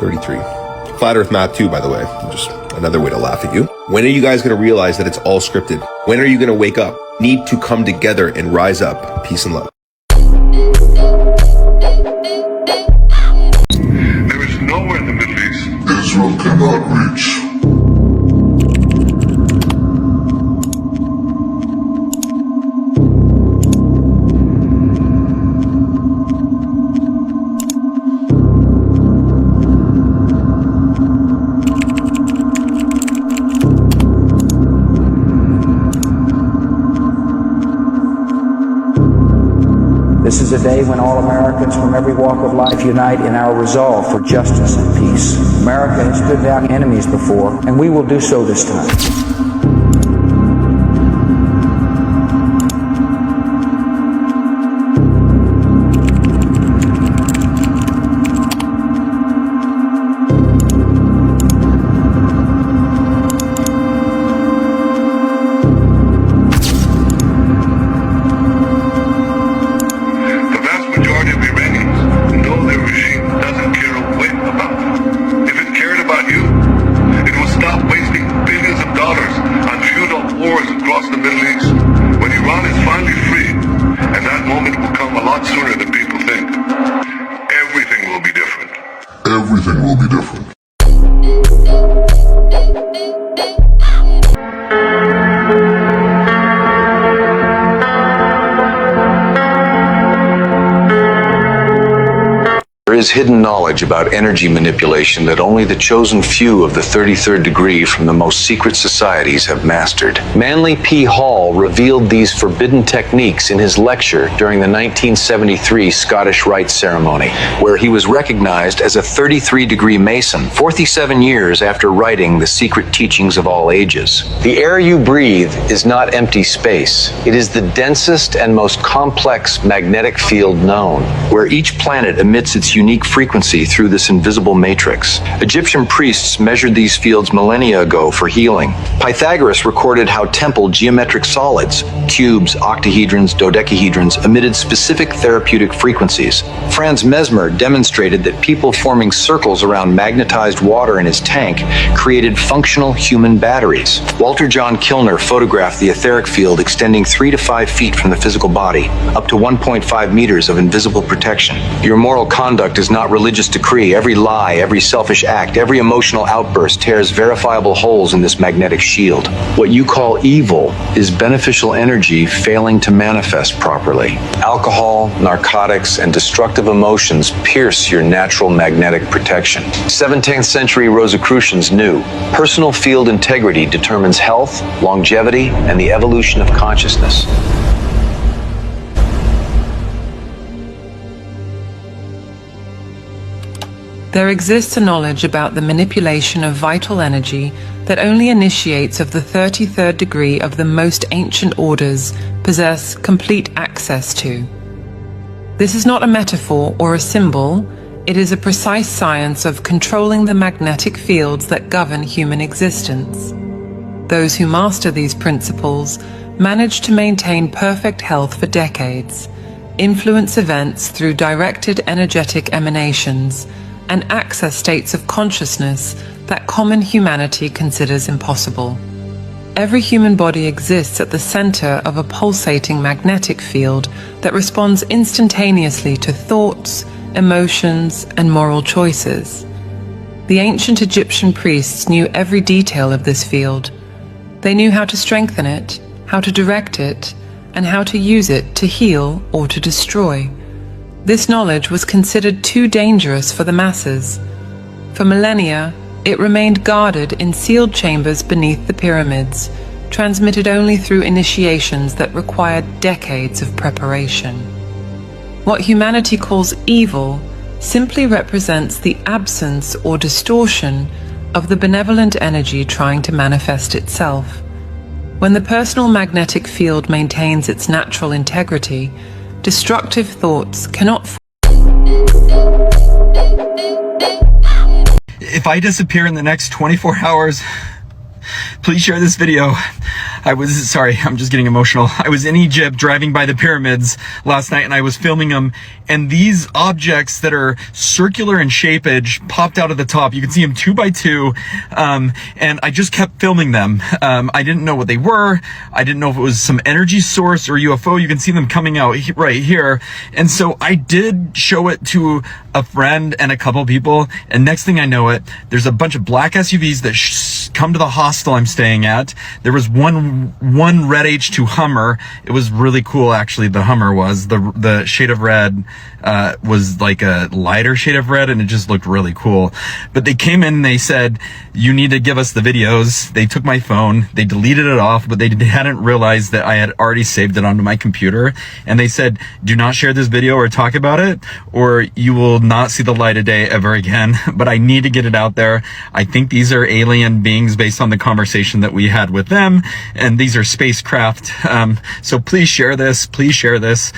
33. Flat Earth math too, by the way. Just another way to laugh at you. When are you guys going to realize that it's all scripted? When are you going to wake up? Need to come together and rise up. Peace and love. There is nowhere in the Middle East Israel cannot reach. This is a day when all Americans from every walk of life unite in our resolve for justice and peace. America has stood down enemies before, and we will do so this time. Everything will be different. There is hidden knowledge about energy manipulation that only the chosen few of the 33rd degree from the most secret societies have mastered. Manly P. Hall revealed these forbidden techniques in his lecture during the 1973 Scottish Rite ceremony, where he was recognized as a 33-degree Mason 47 years after writing The Secret Teachings of All Ages. The air you breathe is not empty space. It is the densest and most complex magnetic field known, where each planet emits its unique frequency through this invisible matrix. Egyptian priests measured these fields millennia ago for healing. Pythagoras recorded how temple geometric solids, cubes, octahedrons, dodecahedrons, emitted specific therapeutic frequencies. Franz Mesmer demonstrated that people forming circles around magnetized water in his tank created functional human batteries. Walter John Kilner photographed the etheric field extending 3 to 5 feet from the physical body, up to 1.5 meters of invisible protection. Your moral conduct is not religious decree. Every lie, every selfish act, every emotional outburst tears verifiable holes in this magnetic shield. What you call evil is beneficial energy failing to manifest properly. Alcohol, narcotics, and destructive emotions pierce your natural magnetic protection. 17th century Rosicrucians knew personal field integrity determines health, longevity, and the evolution of consciousness. There exists a knowledge about the manipulation of vital energy that only initiates of the 33rd degree of the most ancient orders possess complete access to. This is not a metaphor or a symbol, it is a precise science of controlling the magnetic fields that govern human existence. Those who master these principles manage to maintain perfect health for decades, influence events through directed energetic emanations, and access states of consciousness that common humanity considers impossible. Every human body exists at the center of a pulsating magnetic field that responds instantaneously to thoughts, emotions, and moral choices. The ancient Egyptian priests knew every detail of this field. They knew how to strengthen it, how to direct it, and how to use it to heal or to destroy. This knowledge was considered too dangerous for the masses. For millennia, it remained guarded in sealed chambers beneath the pyramids, transmitted only through initiations that required decades of preparation. What humanity calls evil simply represents the absence or distortion of the benevolent energy trying to manifest itself. When the personal magnetic field maintains its natural integrity, destructive thoughts cannot. If I disappear in the next 24 hours, please share this video. Sorry, I'm just getting emotional. I was in Egypt driving by the pyramids last night and I was filming them, and these objects that are circular in shapeage popped out of the top. You can see them 2 by 2, and I just kept filming them. I didn't know what they were. I didn't know if it was some energy source or UFO. You can see them coming out right here. And so I did show it to a friend and a couple people, and next thing I know it, there's a bunch of black SUVs that come to the hostel I'm staying at. There was one red H2 Hummer. It was really cool, actually. The Hummer was the shade of red was like a lighter shade of red, and it just looked really cool. But they came in and they said, you need to give us the videos. They took my phone, they deleted it off, but they hadn't realized that I had already saved it onto my computer. And they said, do not share this video or talk about it, or you will not see the light of day ever again. But I need to get it out there. I think these are alien beings based on the conversation that we had with them, and these are spacecraft. So please share this. Please share this.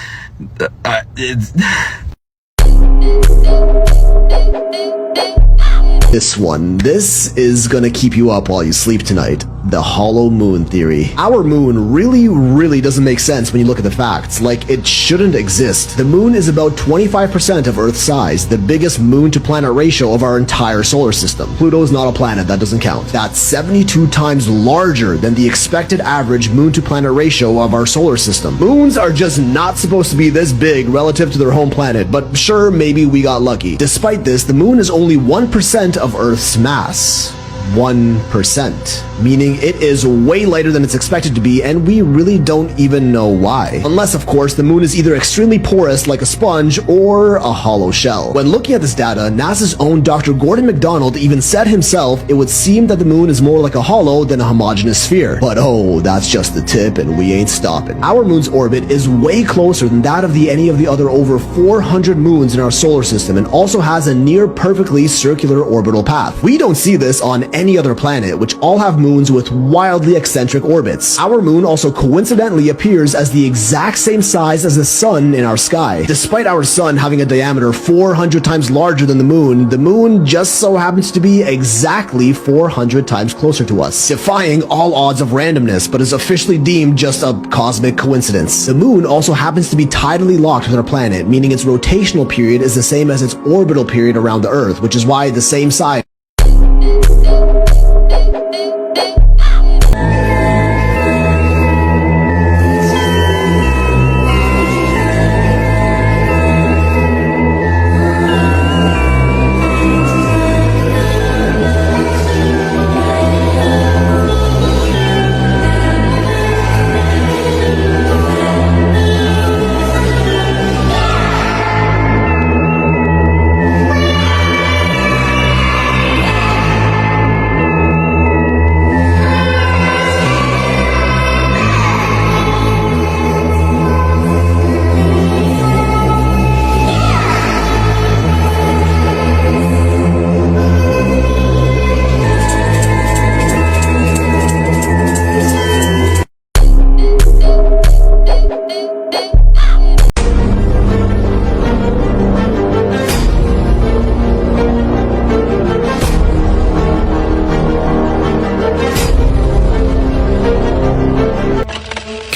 This is gonna keep you up while you sleep tonight. The hollow moon theory. Our moon really doesn't make sense when you look at the facts. Like, it shouldn't exist. The moon is about 25% of Earth's size, the biggest moon to planet ratio of our entire solar system. Pluto is not a planet, that doesn't count. That's 72 times larger than the expected average moon to planet ratio of our solar system. Moons are just not supposed to be this big relative to their home planet, but sure, maybe we got lucky. Despite this, the moon is only 1% of Earth's mass. 1%, meaning it is way lighter than it's expected to be, and we really don't even know why. Unless, of course, the moon is either extremely porous like a sponge or a hollow shell. When looking at this data, NASA's own Dr. Gordon McDonald even said himself it would seem that the moon is more like a hollow than a homogeneous sphere. But oh, that's just the tip, and we ain't stopping. Our moon's orbit is way closer than that of any of the other over 400 moons in our solar system, and also has a near perfectly circular orbital path. We don't see this on any other planet, which all have moons with wildly eccentric orbits. Our moon also coincidentally appears as the exact same size as the sun in our sky. Despite our sun having a diameter 400 times larger than the moon just so happens to be exactly 400 times closer to us, defying all odds of randomness, but is officially deemed just a cosmic coincidence. The moon also happens to be tidally locked with our planet, meaning its rotational period is the same as its orbital period around the Earth, which is why the same side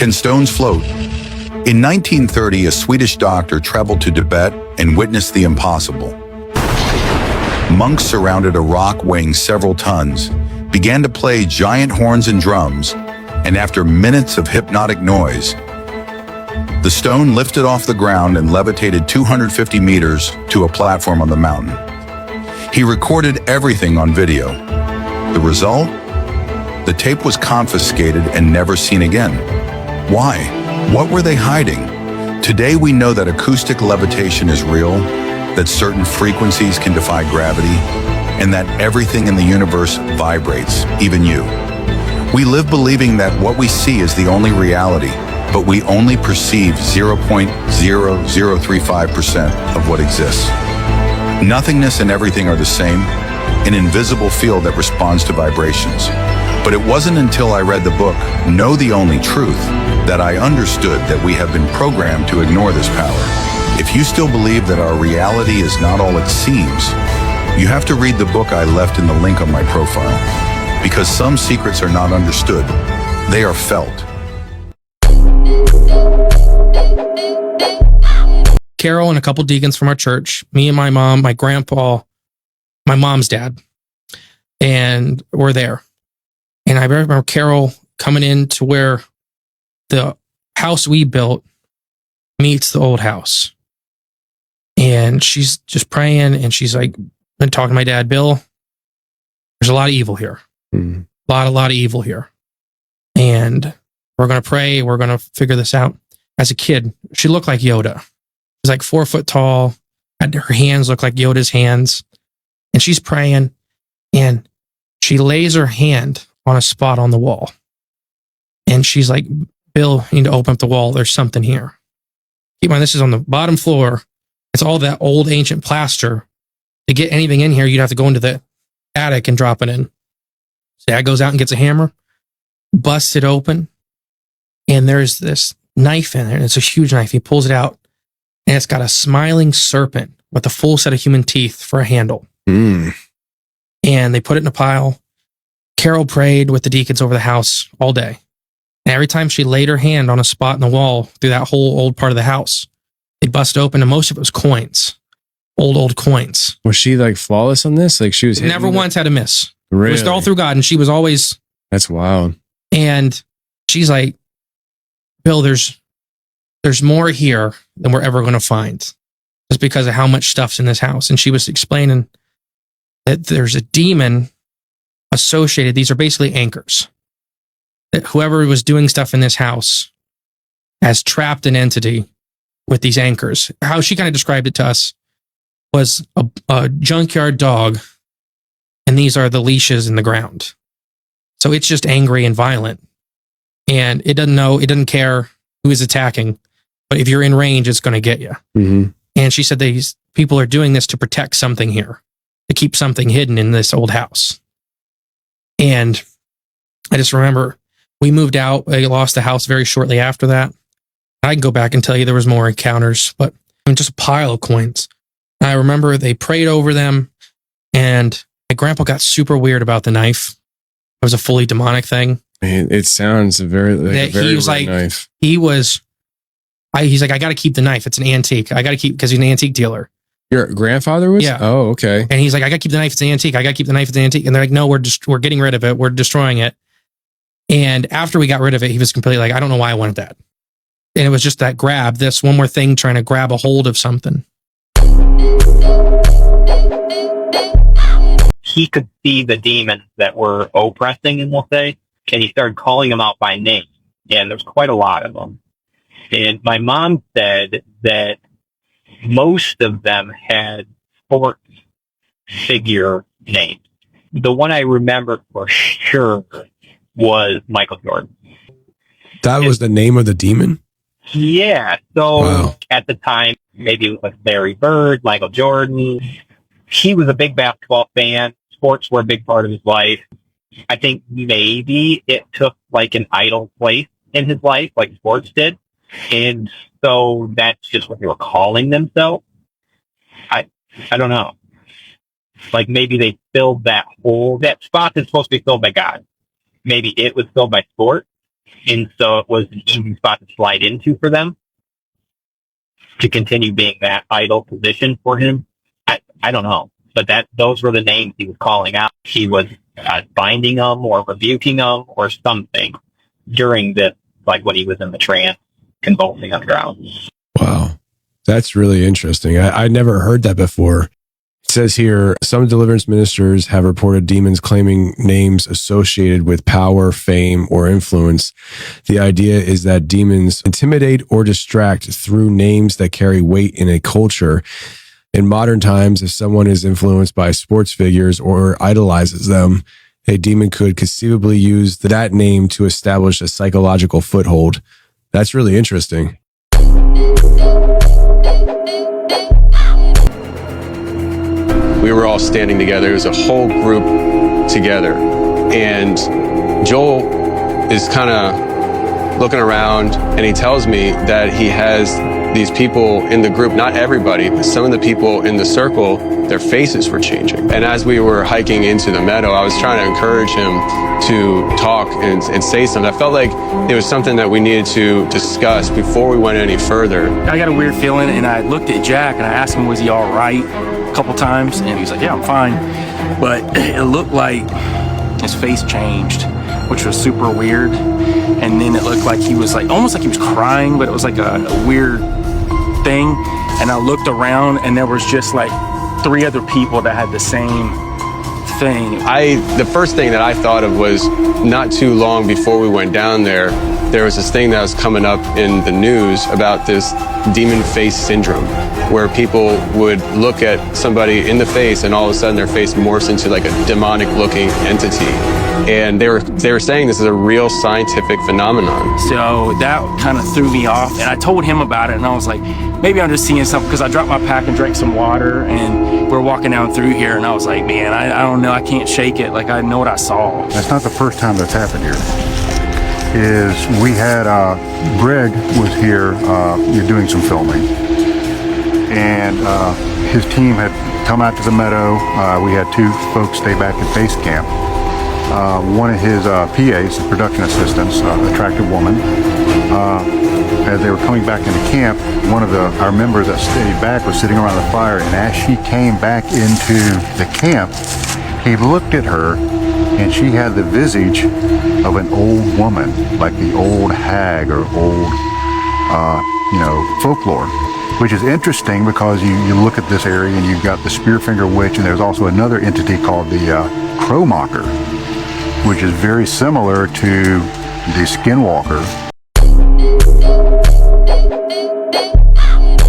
Can stones float? In 1930, a Swedish doctor traveled to Tibet and witnessed the impossible. Monks surrounded a rock weighing several tons, began to play giant horns and drums, and after minutes of hypnotic noise, the stone lifted off the ground and levitated 250 meters to a platform on the mountain. He recorded everything on video. The result? The tape was confiscated and never seen again. Why? What were they hiding? Today we know that acoustic levitation is real, that certain frequencies can defy gravity, and that everything in the universe vibrates, even you. We live believing that what we see is the only reality, but we only perceive 0.0035% of what exists. Nothingness and everything are the same, an invisible field that responds to vibrations. But it wasn't until I read the book, Know the Only Truth, that I understood that we have been programmed to ignore this power. If you still believe that our reality is not all it seems, you have to read the book I left in the link on my profile. Because some secrets are not understood, they are felt. Carol and a couple deacons from our church, me and my mom, my grandpa, my mom's dad, and we're there. And I remember Carol coming in to where the house we built meets the old house. And she's just praying, and she's like, been talking to my dad, Bill, there's a lot of evil here. A lot of evil here. And we're going to pray. We're going to figure this out. As a kid, she looked like Yoda. She's like 4 foot tall. And her hands look like Yoda's hands. And she's praying, and she lays her hand on a spot on the wall. And she's like, Bill, you need to open up the wall. There's something here. Keep in mind, this is on the bottom floor. It's all that old ancient plaster. To get anything in here, you'd have to go into the attic and drop it in. So Dad goes out and gets a hammer, busts it open, and there's this knife in there, and it's a huge knife. He pulls it out, and it's got a smiling serpent with a full set of human teeth for a handle. And they put it in a pile. Carol prayed with the deacons over the house all day. And every time she laid her hand on a spot in the wall through that whole old part of the house, they bust open, and most of it was coins. Old coins. Was she like flawless on this? Like she was never once had a miss. Really? It was all through God, and she was always... That's wild. And she's like, Bill, there's more here than we're ever going to find. Just because of how much stuff's in this house. And she was explaining that there's a demon associated. These are basically anchors. That whoever was doing stuff in this house has trapped an entity with these anchors. How she kind of described it to us was a junkyard dog, and these are the leashes in the ground. So it's just angry and violent. And it doesn't care who is attacking, but if you're in range, it's going to get you. And she said these people are doing this to protect something here, to keep something hidden in this old house. And I just remember we moved out. I lost the house very shortly after that. I can go back and tell you there was more encounters, but just a pile of coins. And I remember they prayed over them, and my grandpa got super weird about the knife. It was a fully demonic thing. Man, it sounds very he was like, knife. He's like, I got to keep the knife. It's an antique. I got to keep, because he's an antique dealer. Your grandfather was? Yeah. Oh, okay. And he's like, I got to keep the knife. It's an antique. I got to keep the knife. It's an antique. And they're like, no, we're getting rid of it. We're destroying it. And after we got rid of it, he was completely like, I don't know why I wanted that. And it was just that grab, this one more thing, trying to grab a hold of something. He could see the demons that were oppressing him, we'll say, and he started calling them out by name. And there's quite a lot of them. And my mom said that most of them had sports figure names. The one I remember for sure was Michael Jordan. That was the name of the demon? Yeah. So At the time, maybe it was like Larry Bird, Michael Jordan. He was a big basketball fan. Sports were a big part of his life. I think maybe it took like an idol place in his life, like sports did. And so that's just what they were calling themselves. I don't know. Like maybe they filled that spot that's supposed to be filled by God. Maybe it was filled by sport. And so it was an easy spot to slide into for them to continue being that idle position for him. I don't know, but those were the names he was calling out. He was binding them or rebuking them or something during this, like when he was in the trance, convulsing underground. Wow. That's really interesting. I never heard that before. It says here, some deliverance ministers have reported demons claiming names associated with power, fame, or influence. The idea is that demons intimidate or distract through names that carry weight in a culture. In modern times, if someone is influenced by sports figures or idolizes them, a demon could conceivably use that name to establish a psychological foothold. That's really interesting. We were all standing together. It was a whole group together. And Joel is kind of looking around, and he tells me that he has these people in the group, not everybody, but some of the people in the circle, their faces were changing. And as we were hiking into the meadow, I was trying to encourage him to talk and say something. I felt like it was something that we needed to discuss before we went any further. I got a weird feeling, and I looked at Jack and I asked him, was he all right, a couple times, and he was like, yeah, I'm fine. But it looked like his face changed, which was super weird. And then it looked like he was like, almost like he was crying, but it was like a weird thing. And I looked around and there was just like 3 other people that had the same thing. The first thing that I thought of was not too long before we went down there was this thing that was coming up in the news about this demon face syndrome, where people would look at somebody in the face and all of a sudden their face morphs into like a demonic looking entity. And they were saying this is a real scientific phenomenon. So that kind of threw me off, and I told him about it, and I was like, maybe I'm just seeing something, because I dropped my pack and drank some water, and we're walking down through here, and I was like, man, I don't know, I can't shake it. Like, I know what I saw. That's not the first time that's happened here. We had Greg was here doing some filming, and his team had come out to the meadow. We had 2 folks stay back at base camp. One of his PAs, the production assistants, attractive woman, as they were coming back into camp, one of our members that stayed back was sitting around the fire, and as she came back into the camp, he looked at her, and she had the visage of an old woman, like the old hag or old, folklore, which is interesting because you look at this area and you've got the Spearfinger Witch, and there's also another entity called the Crowmocker, which is very similar to the Skinwalker.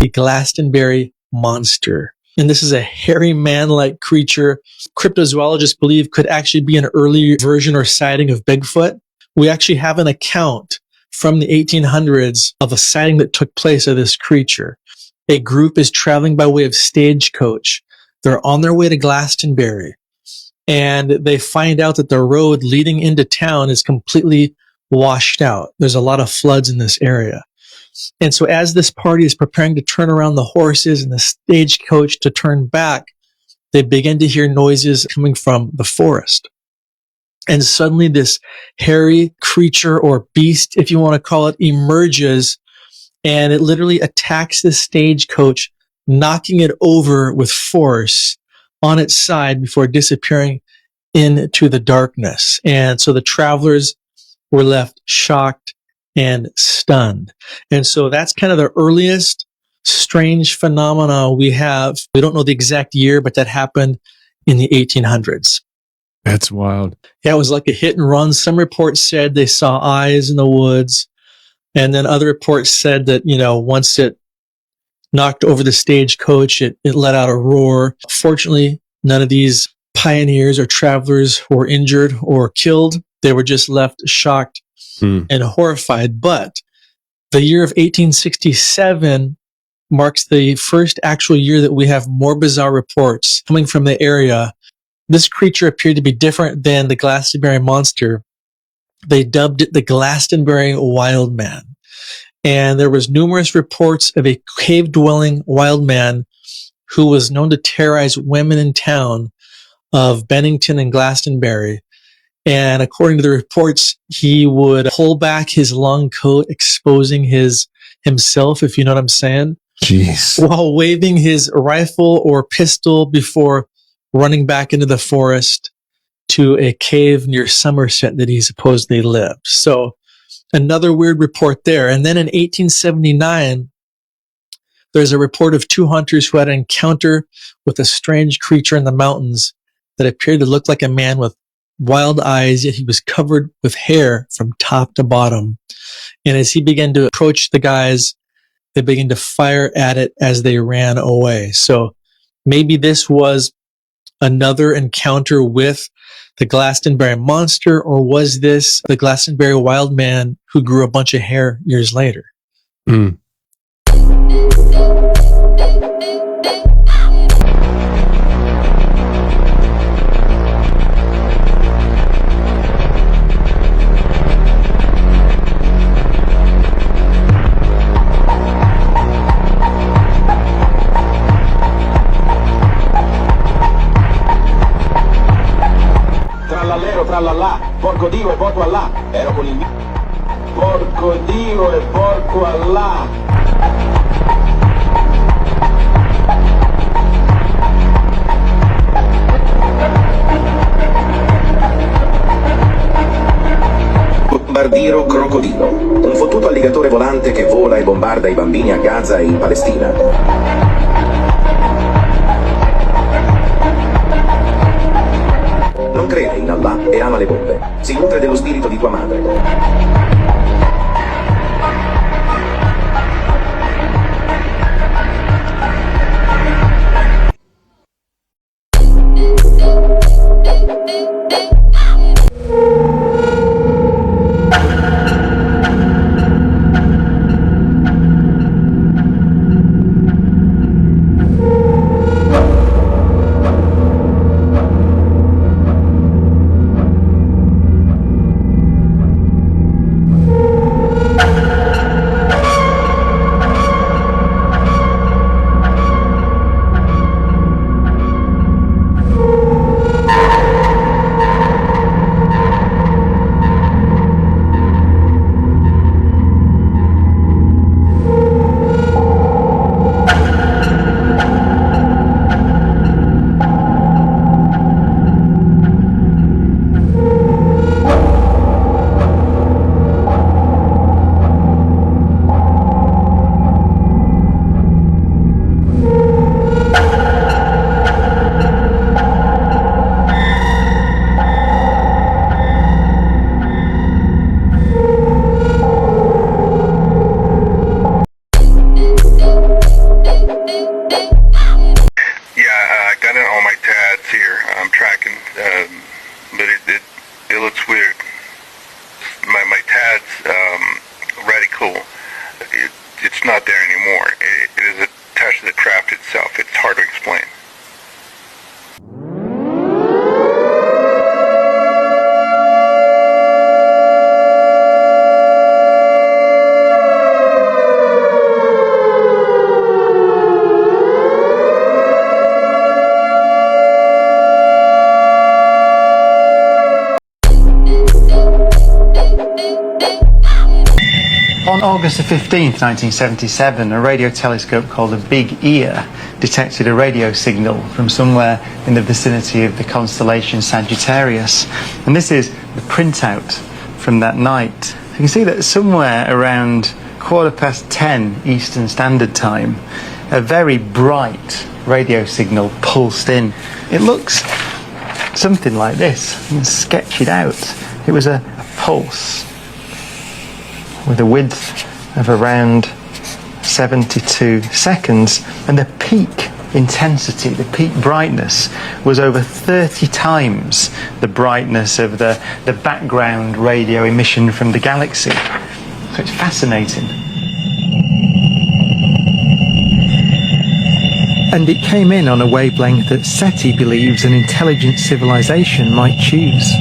The Glastonbury Monster. And this is a hairy man-like creature cryptozoologists believe could actually be an early version or sighting of Bigfoot. We actually have an account from the 1800s of a sighting that took place of this creature. A group is traveling by way of stagecoach. They're on their way to Glastonbury, and they find out that the road leading into town is completely washed out. There's a lot of floods in this area. And so as this party is preparing to turn around the horses and the stagecoach to turn back, they begin to hear noises coming from the forest. And suddenly this hairy creature or beast, if you want to call it, emerges, and it literally attacks the stagecoach, knocking it over with force on its side before disappearing into the darkness. And so the travelers were left shocked and stunned. And so that's kind of the earliest strange phenomena we have. We don't know the exact year, but that happened in the 1800s. That's wild. Yeah, it was like a hit and run. Some reports said they saw eyes in the woods. And then other reports said that, once it knocked over the stagecoach, it let out a roar. Fortunately, none of these pioneers or travelers were injured or killed. They were just left shocked and horrified. But the year of 1867 marks the first actual year that we have more bizarre reports coming from the area. This creature appeared to be different than the Glastonbury Monster. They dubbed it the Glastonbury Wild Man. And there was numerous reports of a cave-dwelling wild man who was known to terrorize women in town of Bennington and Glastonbury. And according to the reports, he would pull back his long coat, exposing himself, if you know what I'm saying. Jeez. While waving his rifle or pistol before running back into the forest to a cave near Somerset that he supposedly lived. So another weird report there. And then in 1879, there's a report of 2 hunters who had an encounter with a strange creature in the mountains that appeared to look like a man with wild eyes, yet he was covered with hair from top to bottom. And as he began to approach the guys, they began to fire at it as they ran away. So maybe this was another encounter with the Glastonbury monster, or was this the Glastonbury wild man who grew a bunch of hair years later? Mm. Trallallero, trallallà, porco Dio e porco Allah, ero con il mio. Porco Dio e porco Allah. Bombardiero crocodilo, un fottuto alligatore volante che vola e bombarda i bambini a Gaza e in Palestina. Non crede in Allah e ama le bombe. Si nutre dello spirito di tua madre. On August the 15th, 1977, a radio telescope called a Big Ear detected a radio signal from somewhere in the vicinity of the constellation Sagittarius. And this is the printout from that night. You can see that somewhere around 10:15 Eastern Standard Time, a very bright radio signal pulsed in. It looks something like this. You can sketch it out. It was a pulse with a width of around 72 seconds, and the peak intensity, the peak brightness, was over 30 times the brightness of the background radio emission from the galaxy. So it's fascinating. And it came in on a wavelength that SETI believes an intelligent civilization might choose.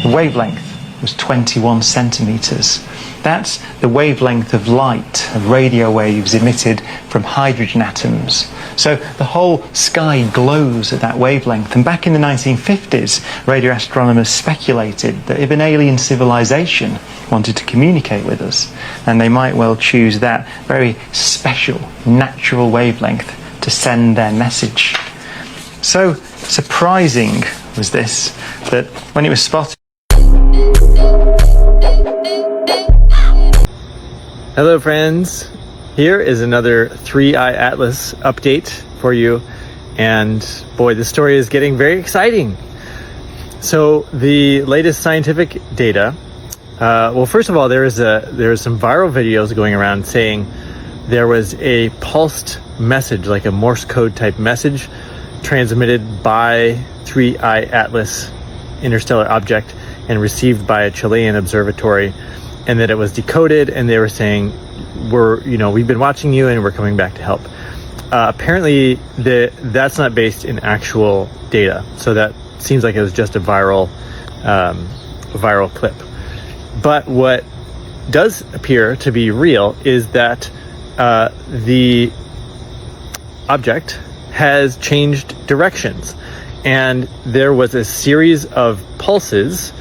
The wavelength was 21 centimeters, That's the wavelength of light, of radio waves emitted from hydrogen atoms. So the whole sky glows at that wavelength. And back in the 1950s, radio astronomers speculated that if an alien civilization wanted to communicate with us, then they might well choose that very special, natural wavelength to send their message. So surprising was this, that when it was spotted... Hello friends, here is another 3i Atlas update for you, and boy, this story is getting very exciting. So the latest scientific data, well, first of all, there are some viral videos going around saying there was a pulsed message, like a Morse code type message, transmitted by 3i Atlas interstellar object and received by a Chilean observatory, and that it was decoded, and they were saying, we've been watching you and we're coming back to help. Apparently that's not based in actual data, so that seems like it was just a viral clip. But what does appear to be real is that the object has changed directions, and there was a series of pulses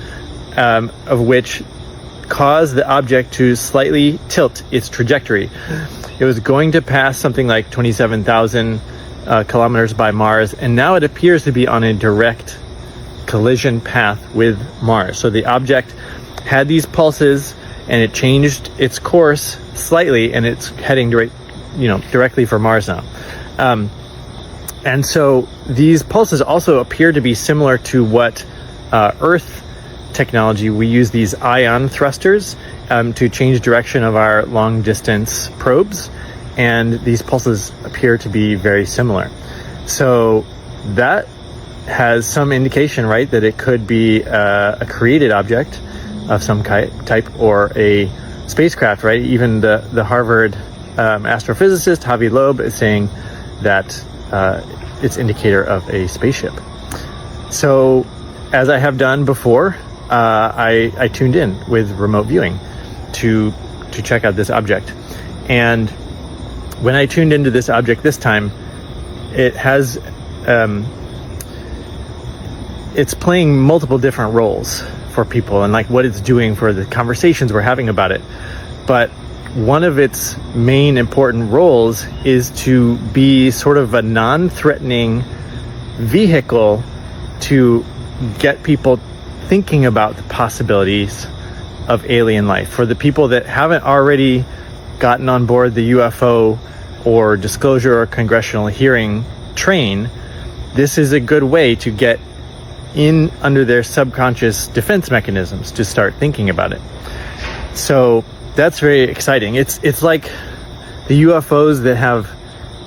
of which caused the object to slightly tilt its trajectory. It was going to pass something like 27,000 kilometers by Mars, and now it appears to be on a direct collision path with Mars. So the object had these pulses, and it changed its course slightly, and it's heading directly for Mars now. And so these pulses also appear to be similar to what Earth technology. We use these ion thrusters to change direction of our long distance probes, and these pulses appear to be very similar. So that has some indication, right, that it could be a created object of some type, or a spacecraft, right? Even the Harvard astrophysicist Javi Loeb is saying that it's indicator of a spaceship. So as I have done before, I tuned in with remote viewing to check out this object. And when I tuned into this object this time, it has it's playing multiple different roles for people, and like what it's doing for the conversations we're having about it. But one of its main important roles is to be sort of a non-threatening vehicle to get people thinking about the possibilities of alien life. For the people that haven't already gotten on board the UFO or disclosure or congressional hearing train, this is a good way to get in under their subconscious defense mechanisms to start thinking about it. So that's very exciting. It's like the UFOs that have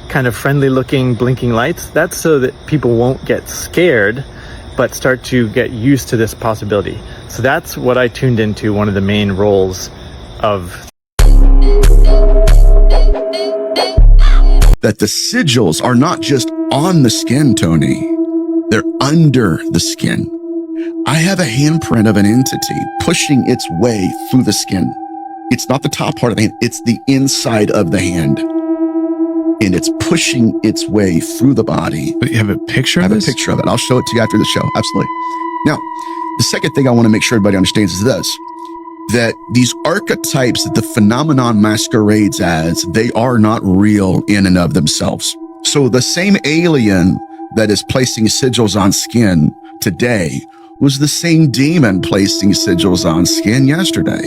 kind of friendly looking blinking lights. That's so that people won't get scared, but start to get used to this possibility. So that's what I tuned into, one of the main roles of. That the sigils are not just on the skin, Tony. They're under the skin. I have a handprint of an entity pushing its way through the skin. It's not the top part of the hand, it's the inside of the hand. And it's pushing its way through the body. But you have a picture of this? I have a picture of it. I'll show it to you after the show. Absolutely. Now, the second thing I want to make sure everybody understands is this, that these archetypes that the phenomenon masquerades as, they are not real in and of themselves. So the same alien that is placing sigils on skin today was the same demon placing sigils on skin yesterday.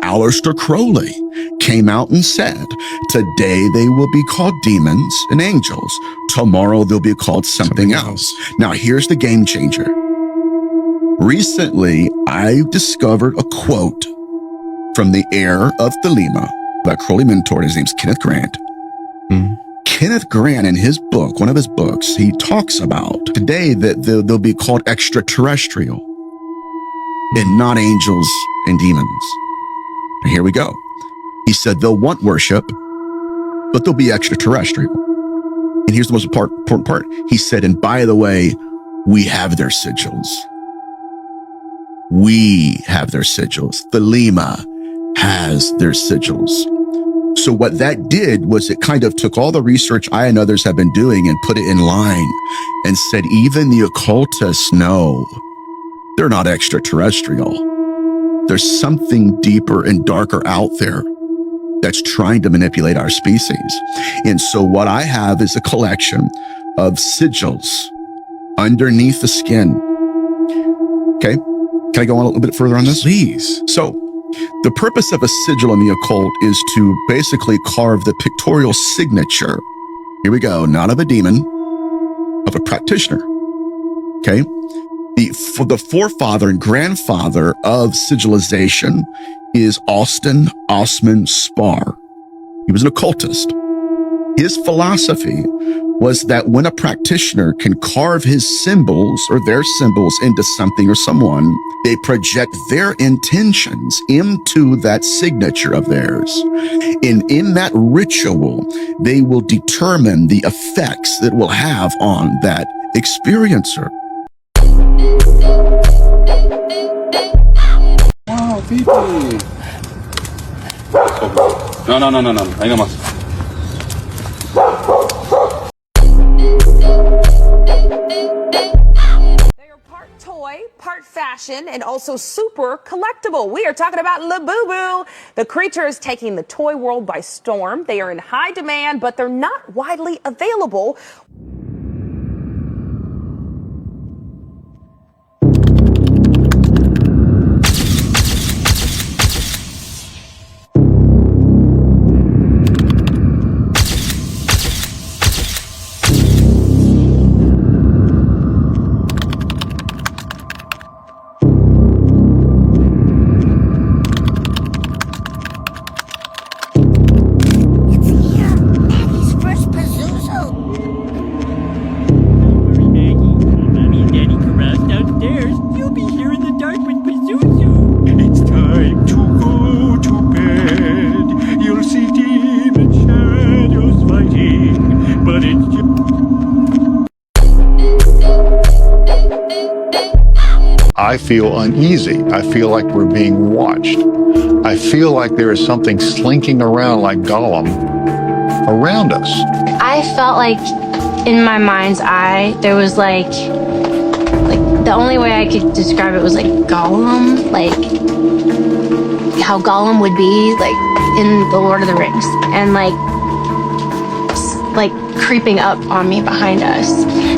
Aleister Crowley came out and said, today they will be called demons and angels. Tomorrow they'll be called something else. Now here's the game changer. Recently, I discovered a quote from the heir of Thelema, that Crowley mentored. His name's Kenneth Grant. Kenneth Grant, in his book, one of his books, he talks about today that they'll be called extraterrestrial and not angels and demons. And here we go. He said they'll want worship, but they'll be extraterrestrial. And here's the most important part. He said, and by the way, we have their sigils. We have their sigils. Thelema has their sigils. So what that did was it kind of took all the research I and others have been doing and put it in line and said, even the occultists know they're not extraterrestrial. There's something deeper and darker out there that's trying to manipulate our species. And so what I have is a collection of sigils underneath the skin. Okay. Can I go on a little bit further on this? Please. So the purpose of a sigil in the occult is to basically carve the pictorial signature. Here we go. Not of a demon, of a practitioner. Okay. The forefather and grandfather of sigilization is Austin Osman Spar. He was an occultist. His philosophy was that when a practitioner can carve his symbols or their symbols into something or someone, they project their intentions into that signature of theirs. And in that ritual, they will determine the effects that it will have on that experiencer. Wow, Pipi. No. Ahí nomás. Part fashion and also super collectible. We are talking about Labubu. The creature is taking the toy world by storm. They are in high demand, but they're not widely available. I feel uneasy. I feel like we're being watched. I feel like there is something slinking around like Gollum around us. I felt like in my mind's eye, there was like the only way I could describe it was like Gollum, like how Gollum would be like in The Lord of the Rings, and like creeping up on me behind us.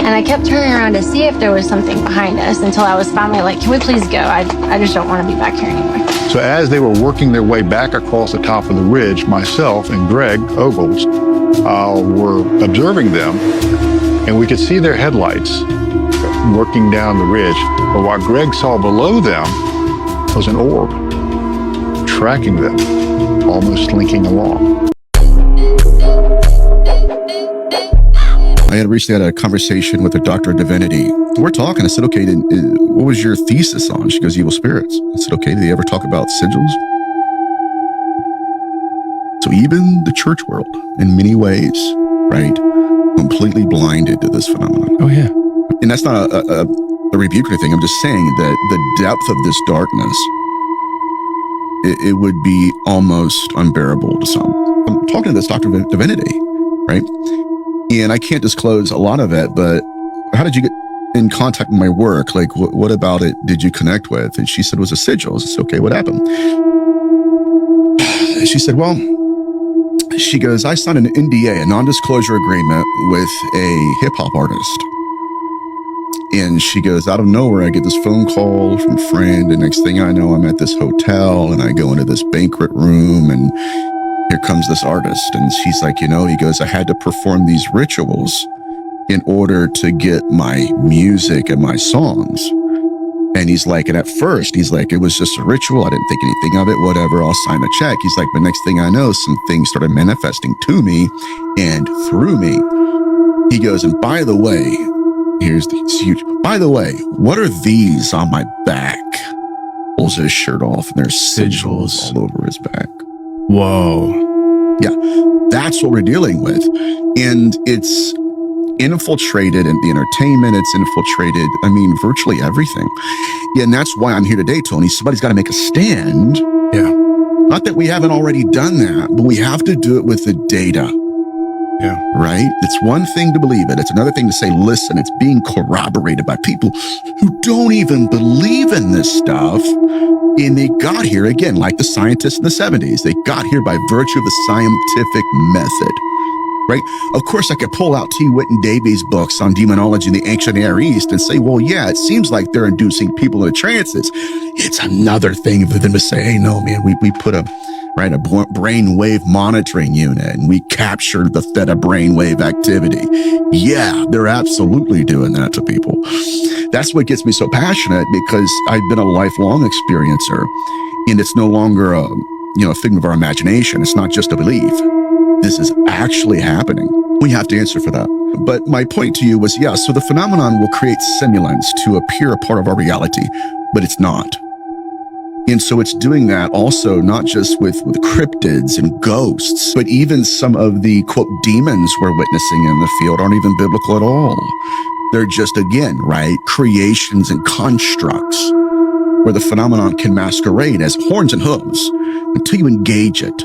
And I kept turning around to see if there was something behind us until I was finally like, can we please go? I just don't want to be back here anymore. So as they were working their way back across the top of the ridge, myself and Greg Ogles were observing them, and we could see their headlights working down the ridge. But what Greg saw below them was an orb tracking them, almost slinking along. I had recently had a conversation with a doctor of divinity. We're talking. I said, okay, then, what was your thesis on? She goes, evil spirits. I said, okay, did they ever talk about sigils? So even the church world, in many ways, right, completely blinded to this phenomenon. Oh, yeah. And that's not a rebuke or anything. I'm just saying that the depth of this darkness, it would be almost unbearable to some. I'm talking to this doctor of divinity, right? And I can't disclose a lot of it, but how did you get in contact with my work? Like, what about it did you connect with? And she said it was a sigil. I said, okay, what happened? She said, well, she goes, I signed an NDA, a non-disclosure agreement with a hip-hop artist. And she goes, out of nowhere, I get this phone call from a friend. And next thing I know, I'm at this hotel and I go into this banquet room and here comes this artist. And she's like, he goes, I had to perform these rituals in order to get my music and my songs. And he's like, and at first he's like, it was just a ritual. I didn't think anything of it, whatever. I'll sign a check. He's like, but next thing I know, some things started manifesting to me and through me. He goes, and by the way, it's huge. By the way, what are these on my back? Pulls his shirt off and there's sigils all over his back. Whoa. Yeah, that's what we're dealing with. And it's infiltrated in the entertainment. It's infiltrated, virtually everything. Yeah, and that's why I'm here today, Tony. Somebody's got to make a stand. Yeah. Not that we haven't already done that, but we have to do it with the data. Yeah. Right? It's one thing to believe it. It's another thing to say, listen, it's being corroborated by people who don't even believe in this stuff. And they got here, again, like the scientists in the 70s. They got here by virtue of the scientific method. Right? Of course, I could pull out T. Whitten Davies' books on demonology in the ancient Near East and say, well, yeah, it seems like they're inducing people into trances. It's another thing for them to say, hey, no, man, we put a brainwave monitoring unit and we captured the theta brainwave activity. Yeah, they're absolutely doing that to people. That's what gets me so passionate, because I've been a lifelong experiencer, and it's no longer a figment of our imagination. It's not just a belief. This is actually happening. We have to answer for that. But my point to you was, yeah, so the phenomenon will create simulants to appear a part of our reality, but it's not. And so it's doing that also not just with cryptids and ghosts, but even some of the, quote, demons we're witnessing in the field aren't even biblical at all. They're just, again, right, creations and constructs where the phenomenon can masquerade as horns and hooves until you engage it.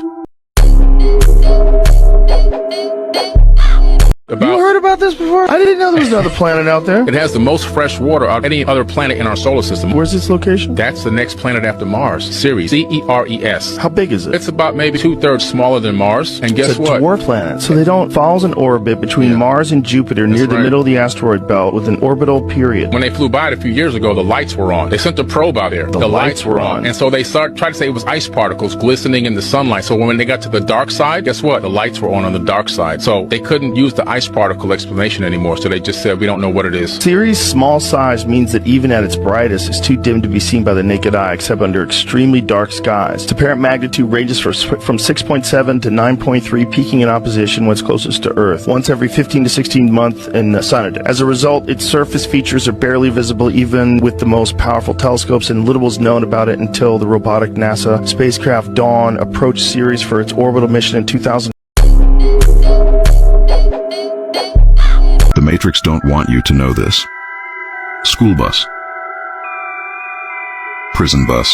You heard about this before? I didn't know there was another planet out there. It has the most fresh water of any other planet in our solar system. Where's its location? That's the next planet after Mars, Ceres, C-E-R-E-S. How big is it? It's about maybe 2/3 smaller than Mars. And guess it's a what? dwarf planet. So they don't follows in orbit between Mars and Jupiter near the middle of the asteroid belt with an orbital period. When they flew by it a few years ago, the lights were on. They sent a probe out there. The lights were on. And so they tried to say it was ice particles glistening in the sunlight. So when they got to the dark side, guess what? The lights were on the dark side. So they couldn't use the ice particle explanation anymore, so they just said we don't know what it is. Ceres' small size means that even at its brightest, it's too dim to be seen by the naked eye except under extremely dark skies. Its apparent magnitude ranges from 6.7 to 9.3, peaking in opposition when it's closest to Earth, once every 15 to 16 months in the sun. As a result, its surface features are barely visible even with the most powerful telescopes, and little was known about it until the robotic NASA spacecraft Dawn approached Ceres for its orbital mission in 2000. The Matrix don't want you to know this. School bus. Prison bus.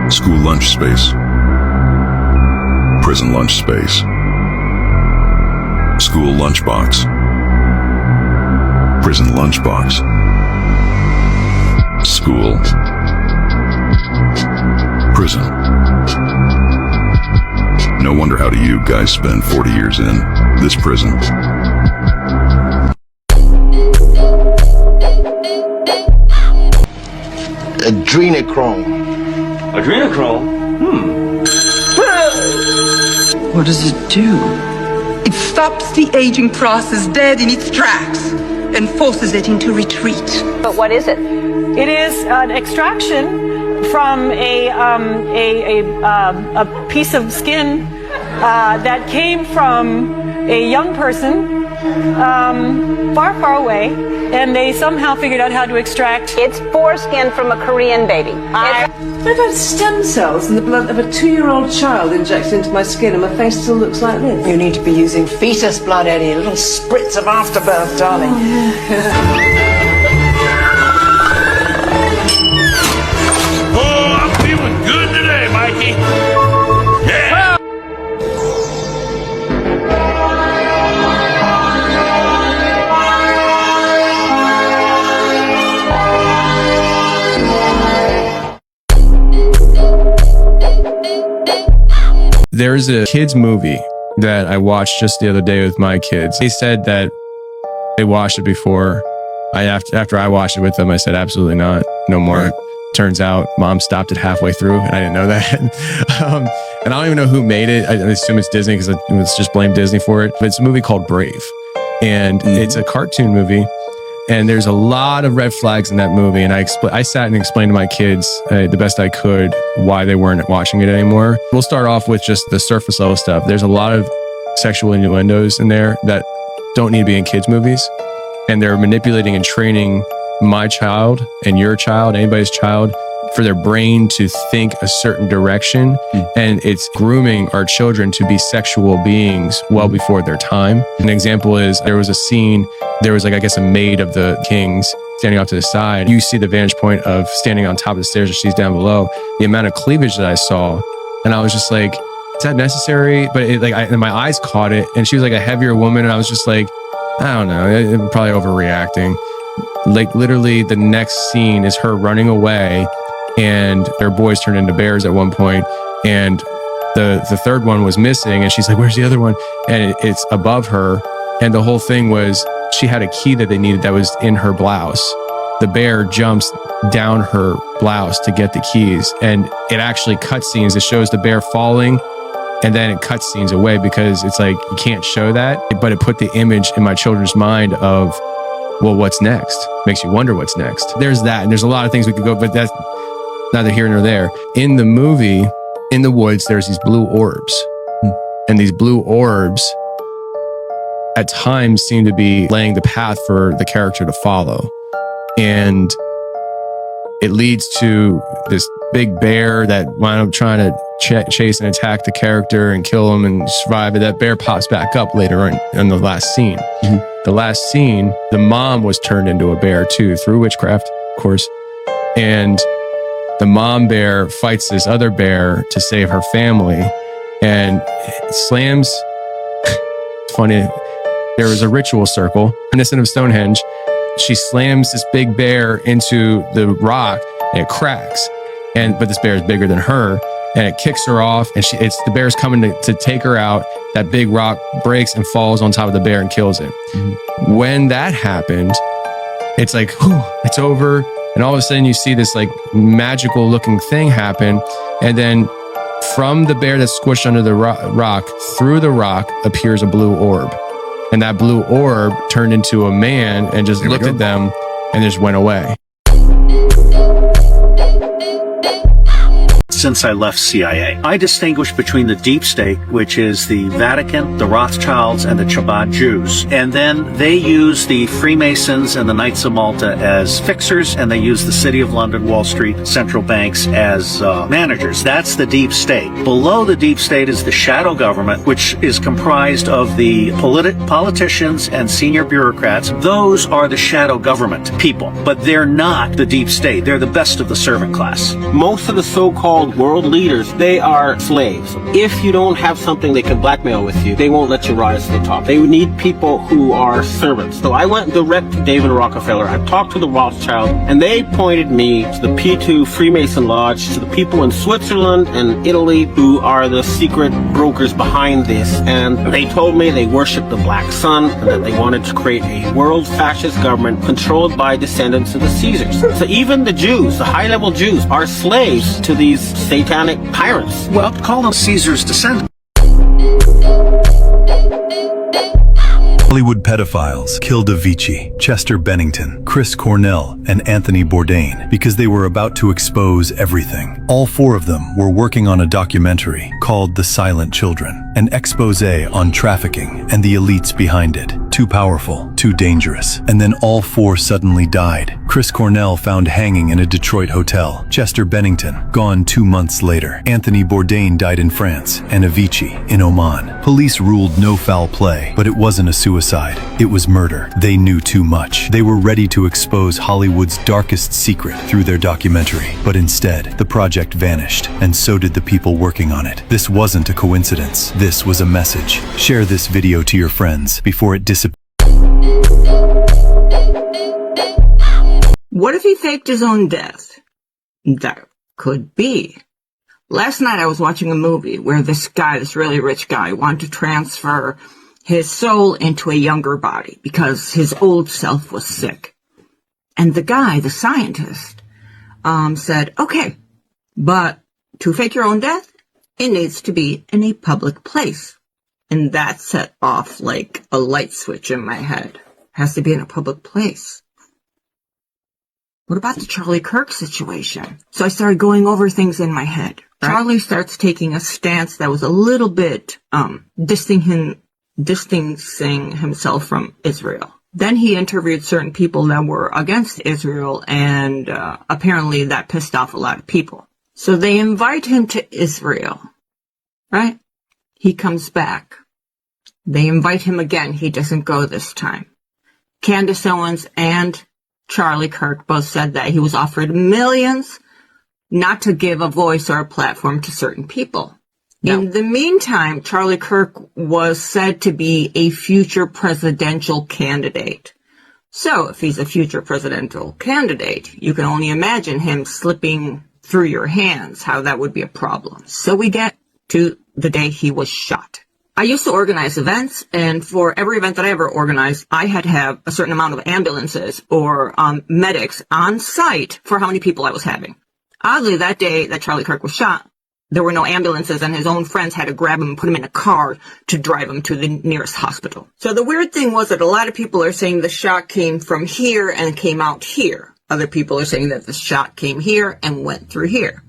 School lunch space. Prison lunch space. School lunchbox. Prison lunchbox. School. Prison. No wonder how do you guys spend 40 years in this prison. Adrenochrome. Adrenochrome? What does it do? It stops the aging process dead in its tracks and forces it into retreat. But what is it? It is an extraction from a piece of skin that came from a young person far, far away, and they somehow figured out how to extract. It's foreskin from a Korean baby. I've had stem cells in the blood of a 2-year-old child injected into my skin, and my face still looks like this. You need to be using fetus blood, Eddie. A little spritz of afterbirth, darling. Oh, I'm feeling good today, Mikey. Yeah. There's a kids movie that I watched just the other day with my kids. They said that they watched it before. After I watched it with them, I said, absolutely not. No more. Right. Turns out mom stopped it halfway through, and I didn't know that. And I don't even know who made it. I assume it's Disney, because let's just blame Disney for it. But it's a movie called Brave. And it's a cartoon movie. And there's a lot of red flags in that movie. And I sat and explained to my kids the best I could why they weren't watching it anymore. We'll start off with just the surface level stuff. There's a lot of sexual innuendos in there that don't need to be in kids' movies. And they're manipulating and training my child and your child, anybody's child, for their brain to think a certain direction. And it's grooming our children to be sexual beings well before their time. An example is there was a scene, there was like, I guess, a maid of the kings standing off to the side. You see the vantage point of standing on top of the stairs and she's down below. The amount of cleavage that I saw, and I was just like, is that necessary? But and my eyes caught it, and she was like a heavier woman, and I was just like, I don't know, I'm probably overreacting. Like literally the next scene is her running away, and their boys turned into bears at one point, and the third one was missing, and she's like, where's the other one? And it's above her, and the whole thing was she had a key that they needed that was in her blouse. The bear jumps down her blouse to get the keys, and it actually cutscenes. It shows the bear falling, and then it cutscenes away because it's like, you can't show that, but it put the image in my children's mind of, well, what's next? Makes you wonder what's next. There's that, and there's a lot of things we could go, but that's neither here nor there. In the movie, in the woods, there's these blue orbs, and these blue orbs at times seem to be laying the path for the character to follow. And it leads to this big bear that wound up trying to chase and attack the character and kill him and survive. But that bear pops back up later in the last scene. The last scene, the mom was turned into a bear too, through witchcraft, of course. And the mom bear fights this other bear to save her family, and slams. It's funny. There was a ritual circle, reminiscent of Stonehenge. She slams this big bear into the rock, and it cracks. But this bear is bigger than her, and it kicks her off. And it's the bear's coming to take her out. That big rock breaks and falls on top of the bear and kills it. When that happened, it's like, whew, it's over. And all of a sudden, you see this like magical looking thing happen, and then from the bear that's squished under the rock, through the rock appears a blue orb. And that blue orb turned into a man and just looked at them and just went away. Since I left CIA, I distinguish between the deep state, which is the Vatican, the Rothschilds, and the Chabad Jews. And then they use the Freemasons and the Knights of Malta as fixers, and they use the City of London, Wall Street, central banks as managers. That's the deep state. Below the deep state is the shadow government, which is comprised of the politicians and senior bureaucrats. Those are the shadow government people, but they're not the deep state. They're the best of the servant class. Most of the so-called world leaders, they are slaves. If you don't have something they can blackmail with you, they won't let you rise to the top. They need people who are servants. So I went direct to David Rockefeller. I talked to the Rothschild, and they pointed me to the P2 Freemason Lodge, to the people in Switzerland and Italy who are the secret brokers behind this. And they told me they worship the Black Sun and that they wanted to create a world fascist government controlled by descendants of the Caesars. So even the Jews, the high-level Jews, are slaves to these satanic tyrants. Well, call them Caesar's descendants. Hollywood pedophiles killed Avicii, Chester Bennington, Chris Cornell, and Anthony Bourdain because they were about to expose everything. All four of them were working on a documentary called The Silent Children, an expose on trafficking and the elites behind it. Too powerful, too dangerous. And then all four suddenly died. Chris Cornell found hanging in a Detroit hotel. Chester Bennington, gone 2 months later. Anthony Bourdain died in France, and Avicii in Oman. Police ruled no foul play, but it wasn't a suicide. It was murder. They knew too much. They were ready to expose Hollywood's darkest secret through their documentary. But instead, the project vanished, and so did the people working on it. This wasn't a coincidence. This was a message. Share this video to your friends before it disappears. What if he faked his own death? That could be. Last night I was watching a movie where this really rich guy, wanted to transfer his soul into a younger body because his old self was sick. And the guy, the scientist, said, okay, but to fake your own death, it needs to be in a public place. And that set off like a light switch in my head. Has to be in a public place. What about the Charlie Krik situation? So I started going over things in my head. Right? Charlie starts taking a stance that was a little bit distancing himself from Israel. Then he interviewed certain people that were against Israel, and apparently that pissed off a lot of people. So they invite him to Israel, right? He comes back. They invite him again. He doesn't go this time. Candace Owens and Charlie Krik both said that he was offered millions not to give a voice or a platform to certain people. No. In the meantime, Charlie Krik was said to be a future presidential candidate. So if he's a future presidential candidate, you can only imagine him slipping through your hands, how that would be a problem. So we get to the day he was shot. I used to organize events, and for every event that I ever organized, I had to have a certain amount of ambulances or medics on site for how many people I was having. Oddly, that day that Charlie Krik was shot, there were no ambulances, and his own friends had to grab him and put him in a car to drive him to the nearest hospital. So the weird thing was that a lot of people are saying the shot came from here and came out here. Other people are saying that the shot came here and went through here.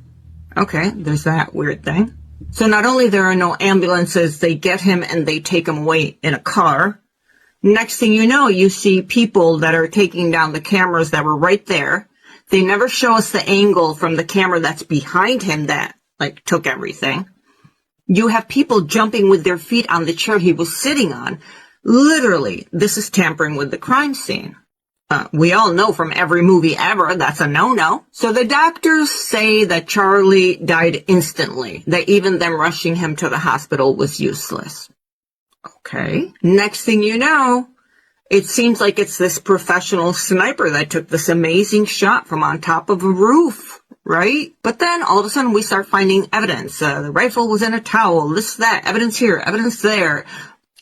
Okay, there's that weird thing. So not only there are no ambulances, they get him and they take him away in a car. Next thing you know, you see people that are taking down the cameras that were right there. They never show us the angle from the camera that's behind him that, like, took everything. You have people jumping with their feet on the chair he was sitting on. Literally, this is tampering with the crime scene. We all know from every movie ever that's a no-no. So the doctors say that Charlie died instantly, that even them rushing him to the hospital was useless. Okay. Next thing you know, it seems like it's this professional sniper that took this amazing shot from on top of a roof, right? But then all of a sudden we start finding evidence. The rifle was in a towel, this, that, evidence here, evidence there.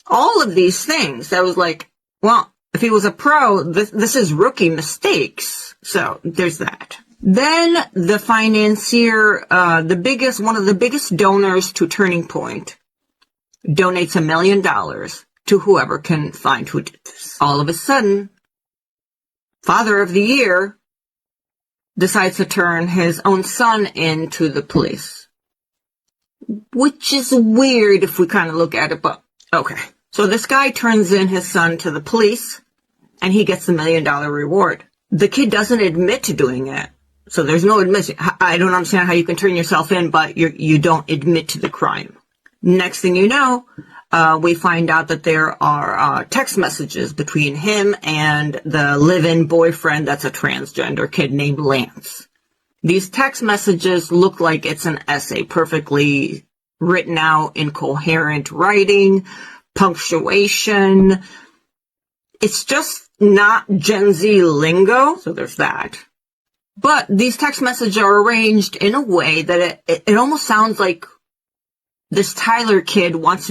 All of these things. I was like, well, if he was a pro, this is rookie mistakes. So there's that. Then the financier, one of the biggest donors to Turning Point, donates $1 million to whoever can find who did this. All of a sudden, Father of the Year decides to turn his own son into the police. Which is weird if we kind of look at it, but okay. So this guy turns in his son to the police, and he gets the $1 million reward. The kid doesn't admit to doing it. So there's no admission. I don't understand how you can turn yourself in, but you don't admit to the crime. Next thing you know, we find out that there are text messages between him and the live-in boyfriend that's a transgender kid named Lance. These text messages look like it's an essay, perfectly written out in coherent writing, punctuation. It's just not Gen Z lingo, so there's that. But these text messages are arranged in a way that it almost sounds like this Tyler kid wants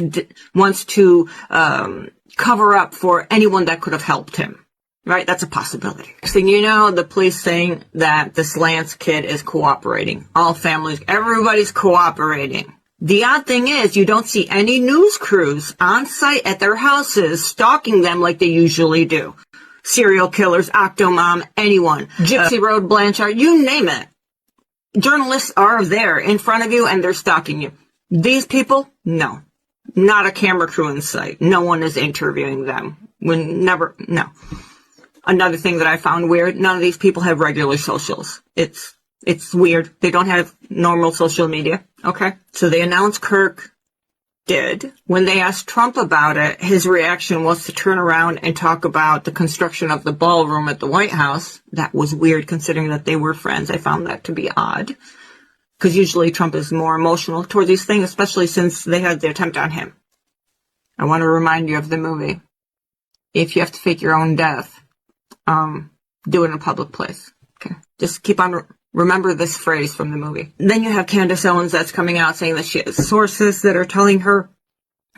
to cover up for anyone that could have helped him. Right? That's a possibility. Next thing you know, the police saying that this Lance kid is cooperating. All families, everybody's cooperating. The odd thing is you don't see any news crews on site at their houses stalking them like they usually do. Serial killers, Octomom, anyone. Gypsy Road, Blanchard, you name it. Journalists are there in front of you and they're stalking you. These people, no. Not a camera crew in sight. No one is interviewing them. No. Another thing that I found weird, none of these people have regular socials. It's weird. They don't have normal social media. Okay. So they announced Krik did. When they asked Trump about it, his reaction was to turn around and talk about the construction of the ballroom at the White House. That was weird considering that they were friends. I found that to be odd. Because usually Trump is more emotional toward these things, especially since they had the attempt on him. I want to remind you of the movie. If you have to fake your own death, do it in a public place. Okay. Just keep on remember this phrase from the movie. Then you have Candace Owens that's coming out saying that she has sources that are telling her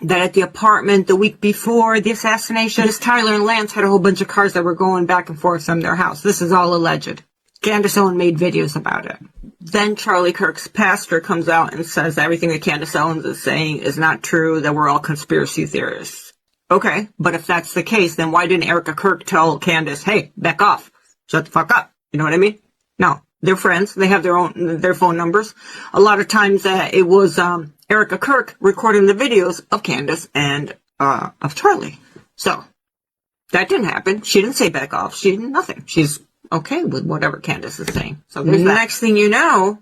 that at the apartment the week before the assassination, Tyler and Lance had a whole bunch of cars that were going back and forth from their house. This is all alleged. Candace Owens made videos about it. Then Charlie Kirk's pastor comes out and says everything that Candace Owens is saying is not true, that we're all conspiracy theorists. Okay, but if that's the case, then why didn't Erica Krik tell Candace, hey, back off, shut the fuck up? You know what I mean? No, they're friends. They have their phone numbers. A lot of times it was Erica Krik recording the videos of Candace and of Charlie. So That didn't happen. She didn't say back off. She didn't nothing. She's okay with whatever Candace is saying. So the next thing you know,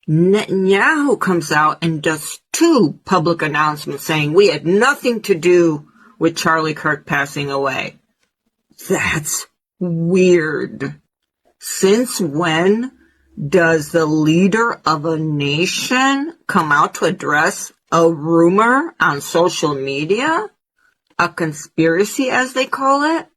Netanyahu comes out and does 2 public announcements saying we had nothing to do with Charlie Krik passing away. That's weird. Since when does the leader of a nation come out to address a rumor on social media? A conspiracy, as they call it?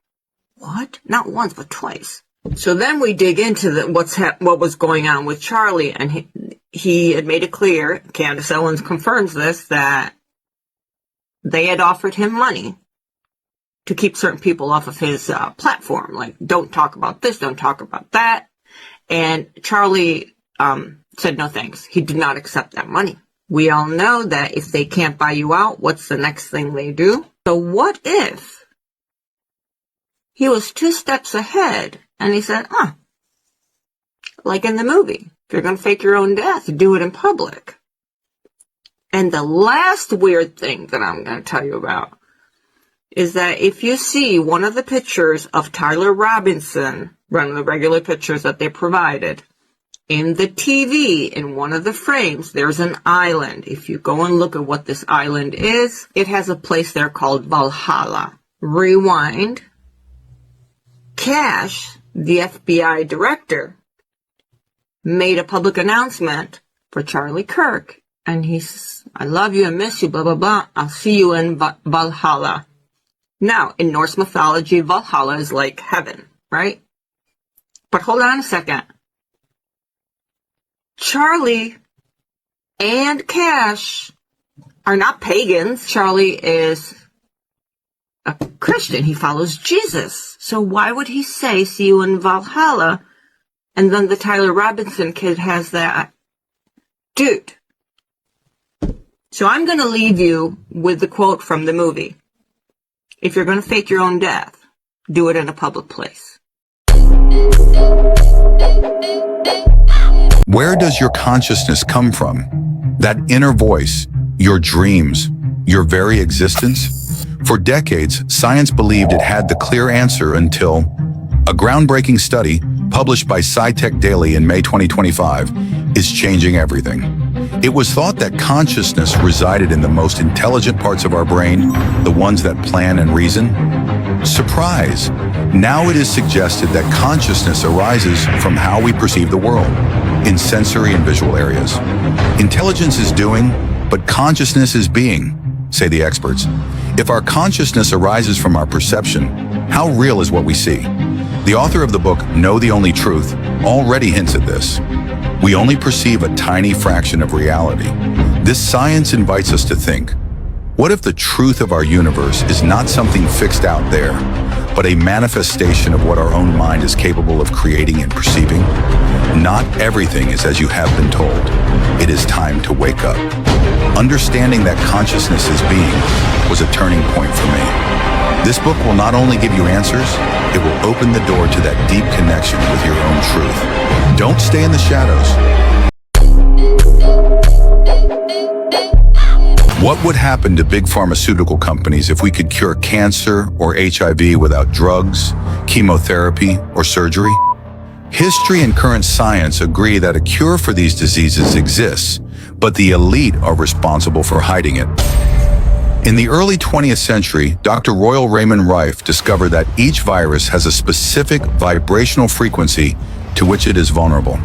What? Not once, but twice. So then we dig into what was going on with Charlie, and he had made it clear, Candace Owens confirms this, that they had offered him money to keep certain people off of his platform. Like, don't talk about this, don't talk about that. And Charlie said no thanks. He did not accept that money. We all know that if they can't buy you out, what's the next thing they do? So what if he was 2 steps ahead and he said, like in the movie, if you're going to fake your own death, do it in public. And the last weird thing that I'm going to tell you about is that if you see one of the pictures of Tyler Robinson, one of the regular pictures that they provided, in the TV, in one of the frames, there's an island. If you go and look at what this island is, it has a place there called Valhalla. Rewind. Cash, the FBI director, made a public announcement for Charlie Krik. And he says, I love you, I miss you, blah, blah, blah. I'll see you in Valhalla. Now, in Norse mythology, Valhalla is like heaven, right? But hold on a second. Charlie and Cash are not pagans. Charlie is a Christian. He follows Jesus. So why would he say, see you in Valhalla? And then the Tyler Robinson kid has that. Dude. So I'm going to leave you with the quote from the movie. If you're going to fake your own death, do it in a public place. Where does your consciousness come from? That inner voice, your dreams, your very existence? For decades, science believed it had the clear answer until a groundbreaking study published by SciTech Daily in May 2025 is changing everything. It was thought that consciousness resided in the most intelligent parts of our brain, the ones that plan and reason. Surprise! Now it is suggested that consciousness arises from how we perceive the world, in sensory and visual areas. Intelligence is doing, but consciousness is being, say the experts. If our consciousness arises from our perception, how real is what we see? The author of the book, Know the Only Truth, already hints at this. We only perceive a tiny fraction of reality. This science invites us to think, what if the truth of our universe is not something fixed out there, but a manifestation of what our own mind is capable of creating and perceiving? Not everything is as you have been told. It is time to wake up. Understanding that consciousness is being was a turning point for me. This book will not only give you answers, it will open the door to that deep connection with your own truth. Don't stay in the shadows. What would happen to big pharmaceutical companies if we could cure cancer or HIV without drugs, chemotherapy, or surgery? History and current science agree that a cure for these diseases exists, but the elite are responsible for hiding it. In the early 20th century, Dr. Royal Raymond Rife discovered that each virus has a specific vibrational frequency to which it is vulnerable.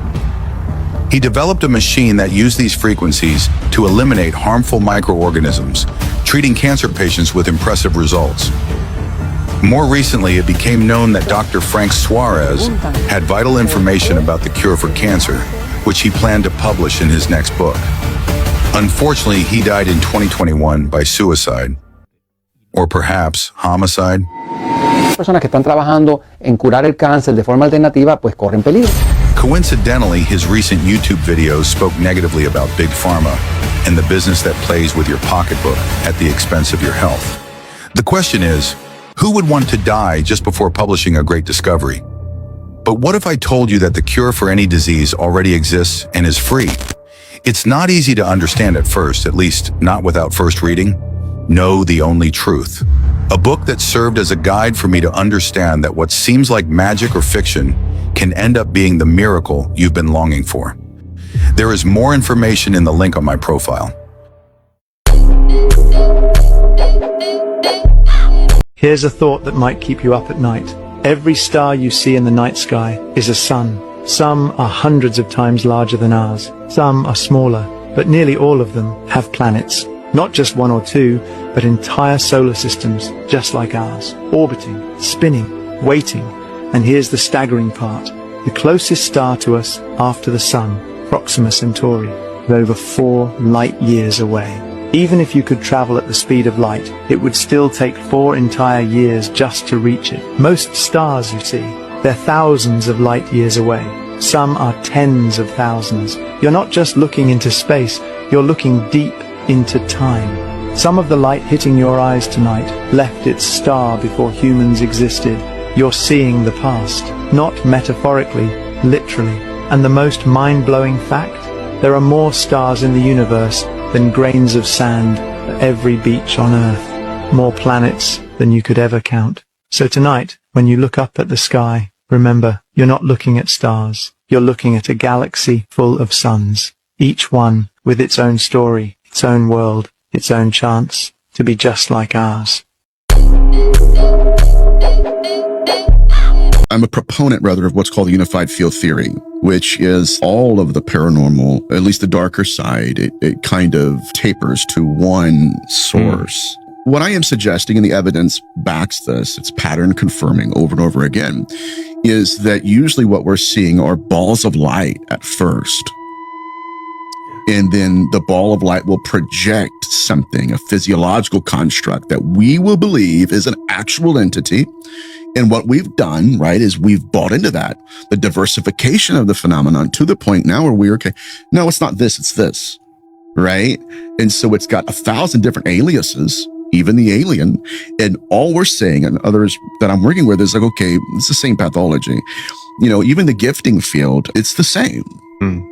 He developed a machine that used these frequencies to eliminate harmful microorganisms, treating cancer patients with impressive results. More recently, it became known that Dr. Frank Suarez had vital information about the cure for cancer, which he planned to publish in his next book. Unfortunately, he died in 2021 by suicide, or perhaps homicide. Personas que están trabajando en curar el cáncer de forma alternativa, pues corren peligro. Coincidentally, his recent YouTube videos spoke negatively about Big Pharma and the business that plays with your pocketbook at the expense of your health. The question is, who would want to die just before publishing a great discovery? But what if I told you that the cure for any disease already exists and is free? It's not easy to understand at first, at least not without first reading Know the Only Truth, A book that served as a guide for me to understand that what seems like magic or fiction can end up being the miracle you've been longing for. There is more information in the link on my profile. Here's a thought that might keep you up at night. Every star you see in the night sky is a sun. Some are hundreds of times larger than ours. Some are smaller, but nearly all of them have planets. Not just one or two, but entire solar systems, just like ours, orbiting, spinning, waiting. And here's the staggering part. The closest star to us after the Sun, Proxima Centauri, is over 4 light years away. Even if you could travel at the speed of light, it would still take 4 entire years just to reach it. Most stars, you see, they're thousands of light years away. Some are tens of thousands. You're not just looking into space, you're looking deep into time. Some of the light hitting your eyes tonight left its star before humans existed. You're seeing the past, not metaphorically, literally. And the most mind-blowing fact? There are more stars in the universe than grains of sand at every beach on Earth. More planets than you could ever count. So tonight, when you look up at the sky, remember, you're not looking at stars. You're looking at a galaxy full of suns, each one with its own story, its own world, its own chance to be just like ours. I'm a proponent, rather, of what's called the unified field theory, which is all of the paranormal, at least the darker side. It kind of tapers to one source. What I am suggesting, and the evidence backs this, it's pattern confirming over and over again, is that usually what we're seeing are balls of light at first. And then the ball of light will project something, a physiological construct that we will believe is an actual entity. And what we've done, right, is we've bought into that, the diversification of the phenomenon to the point now where we're, okay, no, it's not this, it's this, right? And so it's got 1,000 different aliases, even the alien. And all we're saying, and others that I'm working with, is like, okay, it's the same pathology. You know, even the gifting field, it's the same.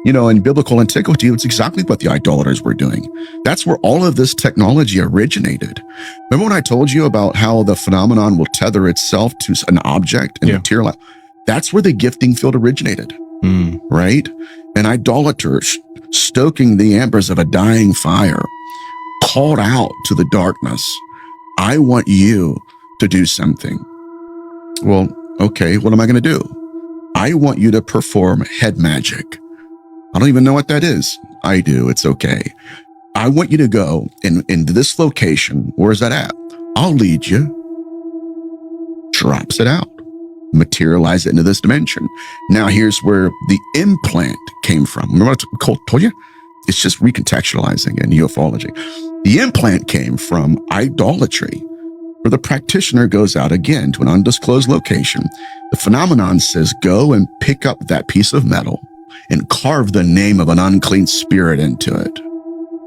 You know, in biblical antiquity, it's exactly what the idolaters were doing. That's where all of this technology originated. Remember when I told you about how the phenomenon will tether itself to an object and material? That's where the gifting field originated, right? And idolaters, stoking the embers of a dying fire, called out to the darkness, I want you to do something. Well, okay, what am I going to do? I want you to perform head magic. I don't even know what that is. I do. It's okay. I want you to go into this location. Where is that at? I'll lead you. Drops it out. Materialize it into this dimension. Now here's where the implant came from. Remember what I told you? It's just recontextualizing in ufology. The implant came from idolatry, where the practitioner goes out again to an undisclosed location. The phenomenon says, go and pick up that piece of metal and carve the name of an unclean spirit into it.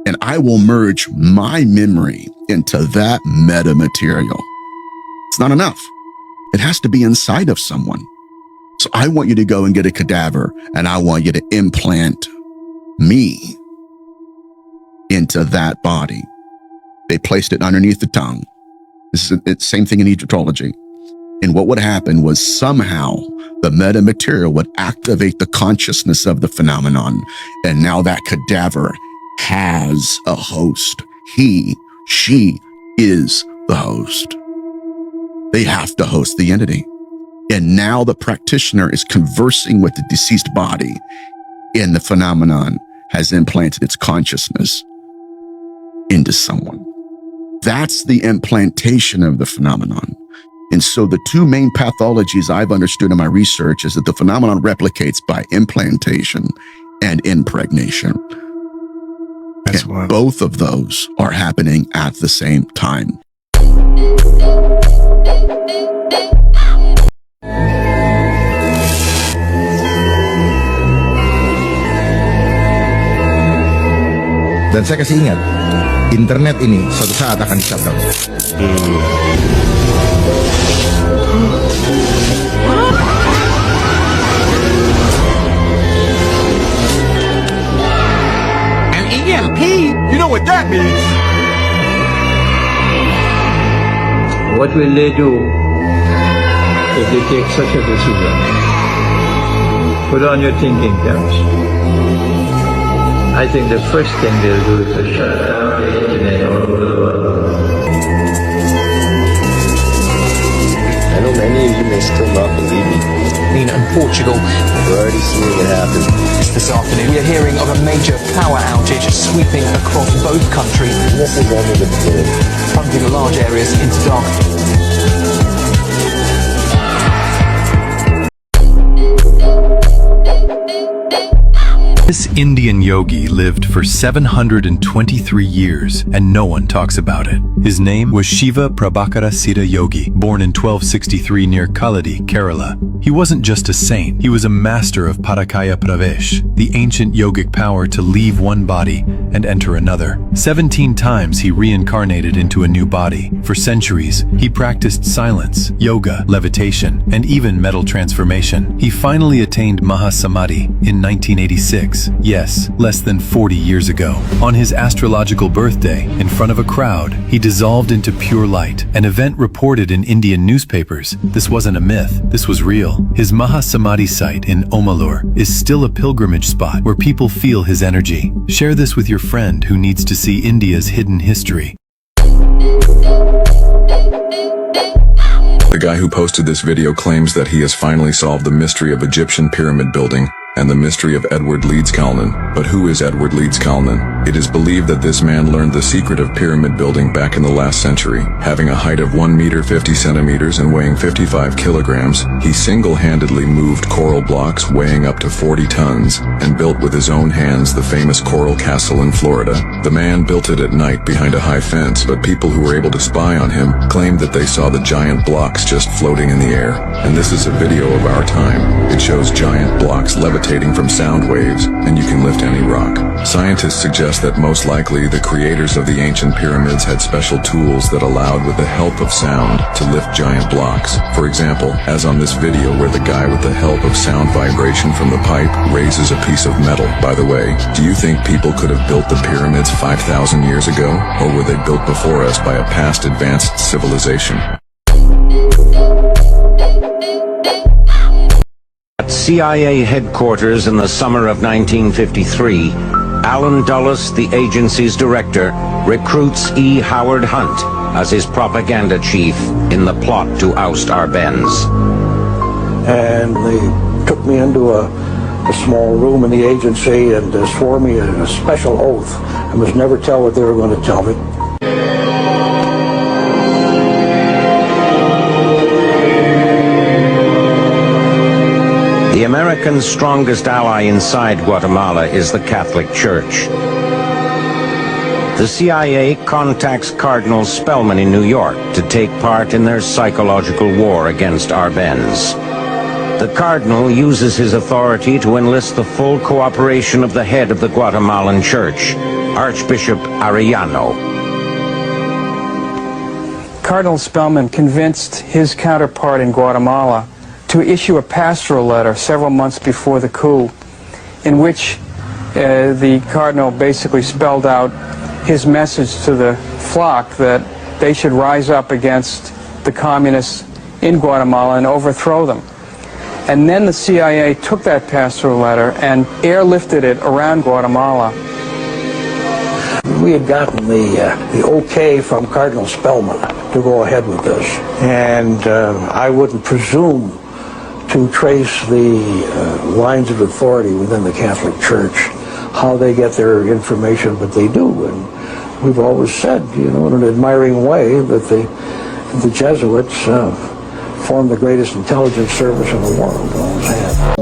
And I will merge my memory into that metamaterial. It's not enough. It has to be inside of someone. So I want you to go and get a cadaver, and I want you to implant me into that body. They placed it underneath the tongue. This is the same thing in Egyptology. And what would happen was somehow the metamaterial would activate the consciousness of the phenomenon. And now that cadaver has a host. She is the host. They have to host the entity. And now the practitioner is conversing with the deceased body, and the phenomenon has implanted its consciousness into someone. That's the implantation of the phenomenon. And so the two main pathologies I've understood in my research is that the phenomenon replicates by implantation and impregnation. That's wild. Both of those are happening at the same time. Dan saya kasih ingat, internet ini suatu saat akan di-shutdown. An EMP? You know what that means? What will they do if they take such a decision? Put on your thinking caps. I think the first thing they'll do is to shut down the internet all over the world. I know many of you may still not believe me. And Portugal. We're already seeing it happen. This afternoon, we are hearing of a major power outage sweeping across both countries. This is only the beginning. Plunging large areas into darkness. This Indian yogi lived for 723 years, and no one talks about it. His name was Shiva Prabhakara Siddha Yogi, born in 1263 near Kaladi, Kerala. He wasn't just a saint, he was a master of Parakaya Pravesh, the ancient yogic power to leave one body and enter another. 17 times he reincarnated into a new body. For centuries, he practiced silence, yoga, levitation, and even metal transformation. He finally attained Mahasamadhi in 1986. Yes, less than 40 years ago. On his astrological birthday, in front of a crowd, he dissolved into pure light, an event reported in Indian newspapers. This wasn't a myth, this was real. His Mahasamadhi site in Omalur is still a pilgrimage spot where people feel his energy. Share this with your friend who needs to see India's hidden history. The guy who posted this video claims that he has finally solved the mystery of Egyptian pyramid building and the mystery of Edward Leeds Calnan. But who is Edward Leeds Calnan? It is believed that this man learned the secret of pyramid building back in the last century. Having a height of 1 meter 50 centimeters and weighing 55 kilograms, he single-handedly moved coral blocks weighing up to 40 tons and built with his own hands the famous Coral Castle in Florida. The man built it at night behind a high fence, but people who were able to spy on him claimed that they saw the giant blocks just floating in the air. And this is a video of our time. It shows giant blocks levitating from sound waves, and you can lift any rock. Scientists suggest that most likely the creators of the ancient pyramids had special tools that allowed, with the help of sound, to lift giant blocks. For example, as on this video where the guy with the help of sound vibration from the pipe raises a piece of metal. By the way, do you think people could have built the pyramids 5,000 years ago? Or were they built before us by a past advanced civilization? At CIA headquarters in the summer of 1953, Alan Dulles, the agency's director, recruits E. Howard Hunt as his propaganda chief in the plot to oust Arbenz. And they took me into a small room in the agency and swore me a special oath. I must never tell what they were going to tell me. The Americans' strongest ally inside Guatemala is the Catholic Church. The CIA contacts Cardinal Spellman in New York to take part in their psychological war against Arbenz. The Cardinal uses his authority to enlist the full cooperation of the head of the Guatemalan Church, Archbishop Arellano. Cardinal Spellman convinced his counterpart in Guatemala to issue a pastoral letter several months before the coup, in which the Cardinal basically spelled out his message to the flock that they should rise up against the communists in Guatemala and overthrow them. And then the CIA took that pastoral letter and airlifted it around Guatemala. We had gotten the okay from Cardinal Spellman to go ahead with this, and I wouldn't presume to trace the lines of authority within the Catholic Church, how they get their information, but they do. And we've always said, you know, in an admiring way, that the Jesuits formed the greatest intelligence service in the world, always have.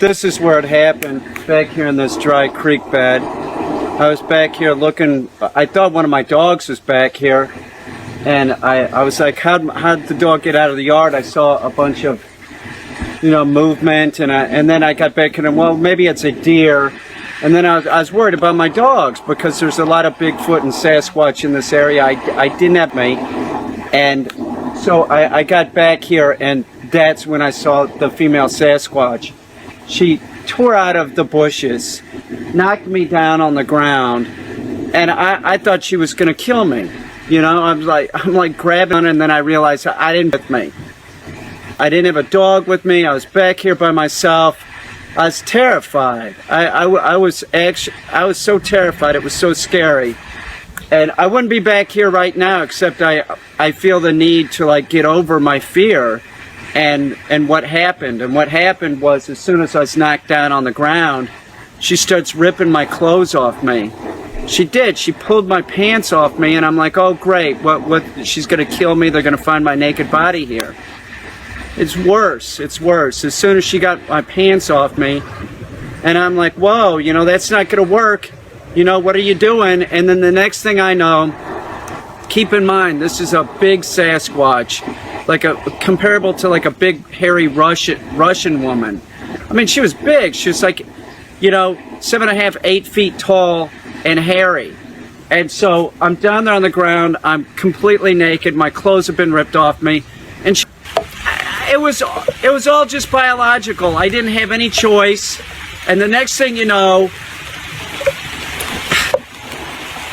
This is where it happened, back here in this dry creek bed. I was back here looking, I thought one of my dogs was back here, and I was like, how'd the dog get out of the yard? I saw a bunch of, movement, and then I got back and, well, maybe it's a deer. And then I was worried about my dogs because there's a lot of Bigfoot and Sasquatch in this area. I didn't have me. And so I got back here, and that's when I saw the female Sasquatch. She tore out of the bushes, knocked me down on the ground, and I thought she was going to kill me. I'm like grabbing on her, and then I realized I didn't with me. I didn't have a dog with me. I was back here by myself. I was terrified. I was so terrified. It was so scary. And I wouldn't be back here right now, except I feel the need to get over my fear and what happened. And what happened was, as soon as I was knocked down on the ground, she starts ripping my clothes off me. She did. She pulled my pants off me, and I'm like, oh great, what she's gonna kill me, they're gonna find my naked body here. It's worse. It's worse. As soon as she got my pants off me, and I'm like, whoa, that's not going to work. What are you doing? And then the next thing I know, keep in mind, this is a big Sasquatch, comparable to a big, hairy Russian woman. I mean, she was big. She was 7.5, 8 feet tall and hairy. And so I'm down there on the ground. I'm completely naked. My clothes have been ripped off me. And it was all just biological. I didn't have any choice. And the next thing you know,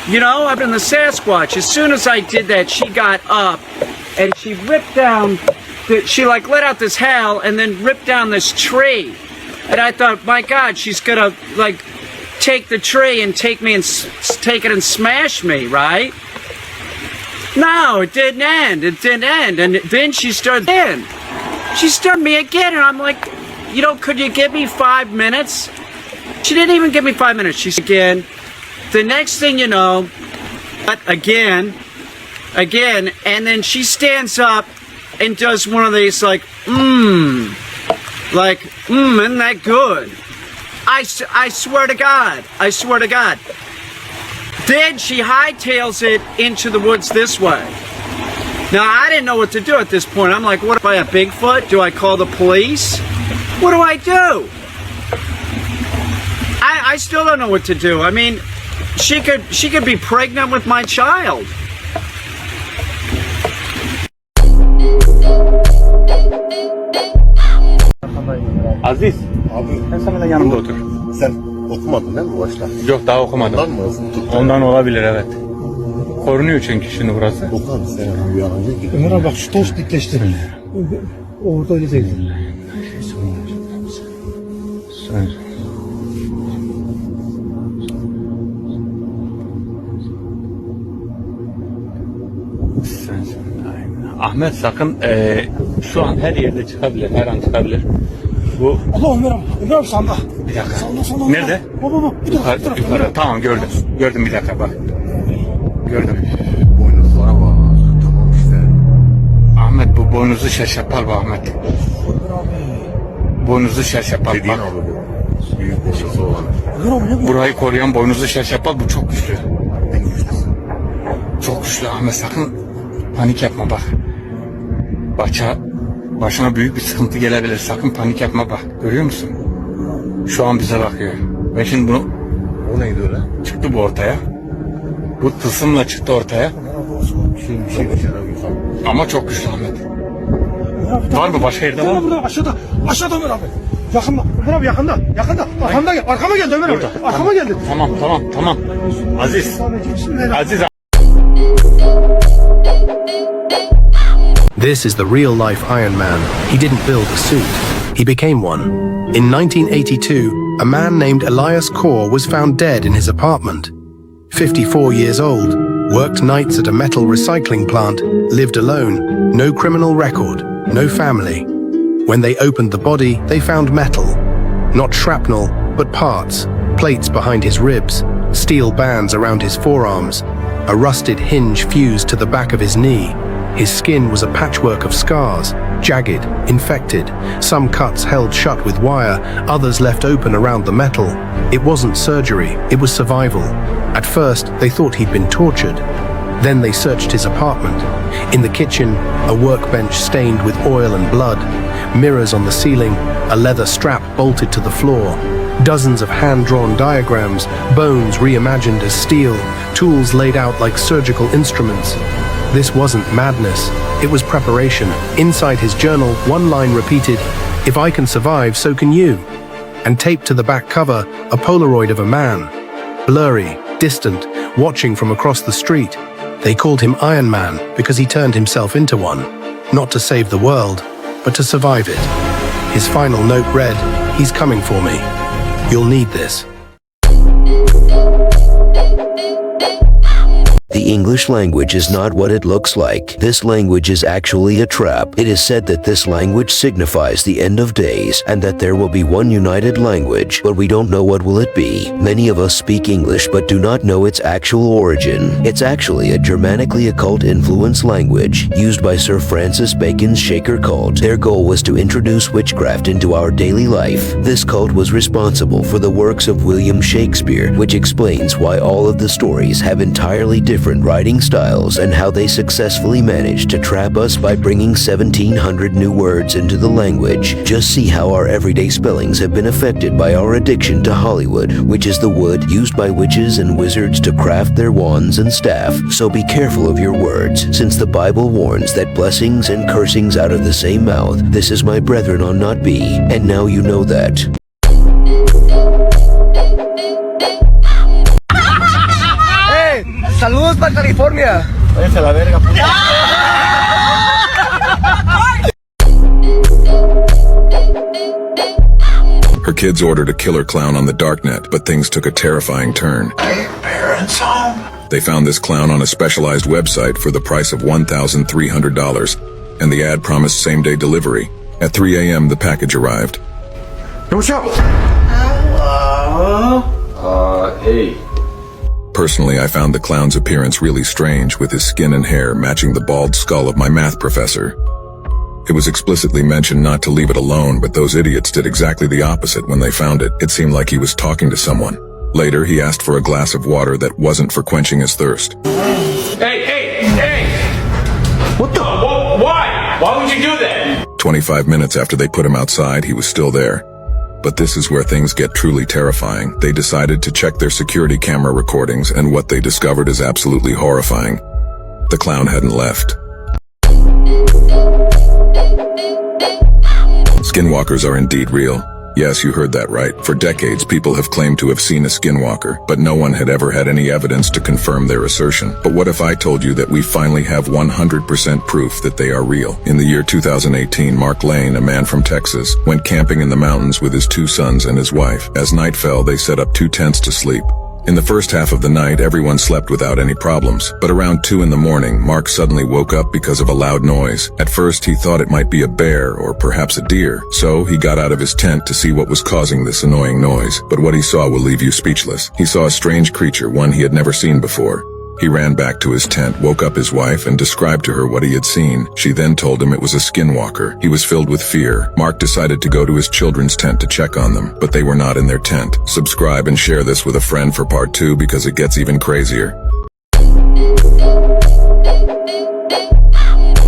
I've been the Sasquatch. As soon as I did that, she got up and she ripped down, she let out this howl and then ripped down this tree. And I thought, my God, she's gonna take the tree and take it and smash me, right? No, it didn't end. It didn't end. And then she started in. She started me again, and I'm like, could you give me 5 minutes? She didn't even give me 5 minutes. She said again. The next thing you know, again, and then she stands up and does one of these isn't that good? I swear to God. I swear to God. Then she hightails it into the woods this way. Now, I didn't know what to do at this point. I'm like, what if I have Bigfoot? Do I call the police? What do I do? I still don't know what to do. I mean, she could be pregnant with my child. Aziz, sen de yanımda otur. Sen okumadın değil mi bu başta? Yok, daha okumadım. Ondan mı? Ondan olabilir, evet. Korunuyor çünkü şimdi burası. Oku abi sen ya. Ömer abi bak şu toz dikleştir. Orada öyle değil. Ahmet sakın şu an her yerde çıkabilir, her an çıkabilir. Bu... Allah Ömer abi sanda. Bir dakika. Sanda. Nerede? Baba bir dakika. Yukarı. Tamam gördüm. Gördüm bir dakika bak. Gördüm. Boynuzlara bak. Tamam işte. Ahmet bu boynuzu şaşapal bu Ahmet. Boynuzu şaşapal Dediğin bak. abi bu. Büyük boşası olan. Burayı koruyan boynuzu şaşapal bu çok güçlü. Çok güçlü Ahmet, sakın panik yapma bak. Başına büyük bir sıkıntı gelebilir, sakın panik yapma bak. Görüyor musun? Şu an bize bakıyor. Ben şimdi bunu... O neydi öyle? Çıktı bu ortaya. Bu tılsımla çıktı ortaya. Bir şey Ama çok güçlü Ahmet. Var mı? Başka yerde var mı? Burada aşağıda Ömer abi. Yakında. Ömer abi yakında. Arkamda gel. Arkama geldi Ömer abi. Arkama geldi. Tamam. Aziz. This is the real-life Iron Man. He didn't build a suit. He became one. In 1982, a man named Elias Kaur was found dead in his apartment. 54 years old, worked nights at a metal recycling plant, lived alone, no criminal record, no family. When they opened the body, they found metal. Not shrapnel, but parts, plates behind his ribs, steel bands around his forearms, a rusted hinge fused to the back of his knee. His skin was a patchwork of scars, jagged, infected, some cuts held shut with wire, others left open around the metal. It wasn't surgery, it was survival. At first, they thought he'd been tortured. Then they searched his apartment. In the kitchen, a workbench stained with oil and blood, mirrors on the ceiling, a leather strap bolted to the floor, dozens of hand-drawn diagrams, bones reimagined as steel, tools laid out like surgical instruments. This wasn't madness, it was preparation. Inside his journal, one line repeated, "If I can survive, so can you." And taped to the back cover, a Polaroid of a man. Blurry, distant, watching from across the street. They called him Iron Man because he turned himself into one. Not to save the world, but to survive it. His final note read, "He's coming for me. You'll need this." The English language is not what it looks like. This language is actually a trap. It is said that this language signifies the end of days and that there will be one united language, but we don't know what will it be. Many of us speak English but do not know its actual origin. It's actually a Germanically occult influence language used by Sir Francis Bacon's Shaker cult. Their goal was to introduce witchcraft into our daily life. This cult was responsible for the works of William Shakespeare, which explains why all of the stories have entirely different writing styles and how they successfully managed to trap us by bringing 1,700 new words into the language. Just see how our everyday spellings have been affected by our addiction to Hollywood, which is the wood used by witches and wizards to craft their wands and staff. So be careful of your words, since the Bible warns that blessings and cursings out of the same mouth. This is my brethren on not be, and now you know that. Saludos para California. Váyanse a la verga, puta. Her kids ordered a killer clown on the darknet, but things took a terrifying turn. Parents home. They found this clown on a specialized website for the price of $1,300, and the ad promised same-day delivery. At 3 a.m., the package arrived. Hey, what's up? Hello? Hey. Personally, I found the clown's appearance really strange, with his skin and hair matching the bald skull of my math professor. It was explicitly mentioned not to leave it alone, but those idiots did exactly the opposite when they found it. It seemed like he was talking to someone. Later, he asked for a glass of water that wasn't for quenching his thirst. Hey! What the? Why? Why would you do that? 25 minutes after they put him outside, he was still there. But this is where things get truly terrifying. They decided to check their security camera recordings, and what they discovered is absolutely horrifying. The clown hadn't left. Skinwalkers are indeed real. Yes, you heard that right. For decades, people have claimed to have seen a skinwalker, but no one had ever had any evidence to confirm their assertion. But what if I told you that we finally have 100% proof that they are real? In the year 2018, Mark Lane, a man from Texas, went camping in the mountains with his 2 sons and his wife. As night fell, they set up 2 tents to sleep. In the first half of the night, everyone slept without any problems. But around 2 in the morning, Mark suddenly woke up because of a loud noise. At first, he thought it might be a bear or perhaps a deer. So he got out of his tent to see what was causing this annoying noise. But what he saw will leave you speechless. He saw a strange creature, one he had never seen before. He ran back to his tent, woke up his wife, and described to her what he had seen. She then told him it was a skinwalker. He was filled with fear. Mark decided to go to his children's tent to check on them, but they were not in their tent. Subscribe and share this with a friend for part 2 because it gets even crazier.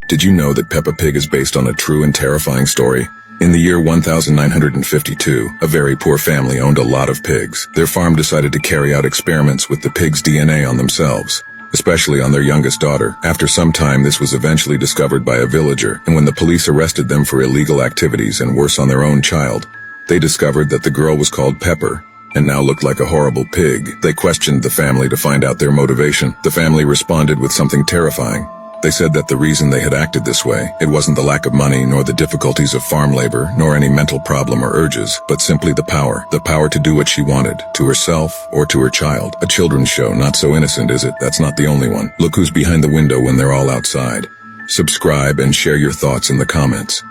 Did you know that Peppa Pig is based on a true and terrifying story? In the year 1952, a very poor family owned a lot of pigs. Their farm decided to carry out experiments with the pigs' DNA on themselves, especially on their youngest daughter. After some time, this was eventually discovered by a villager, and when the police arrested them for illegal activities and worse on their own child, they discovered that the girl was called Pepper and now looked like a horrible pig. They questioned the family to find out their motivation. The family responded with something terrifying. They said that the reason they had acted this way, it wasn't the lack of money, nor the difficulties of farm labor, nor any mental problem or urges, but simply the power to do what she wanted, to herself or to her child. A children's show, not so innocent, is it? That's not the only one. Look who's behind the window when they're all outside. Subscribe and share your thoughts in the comments.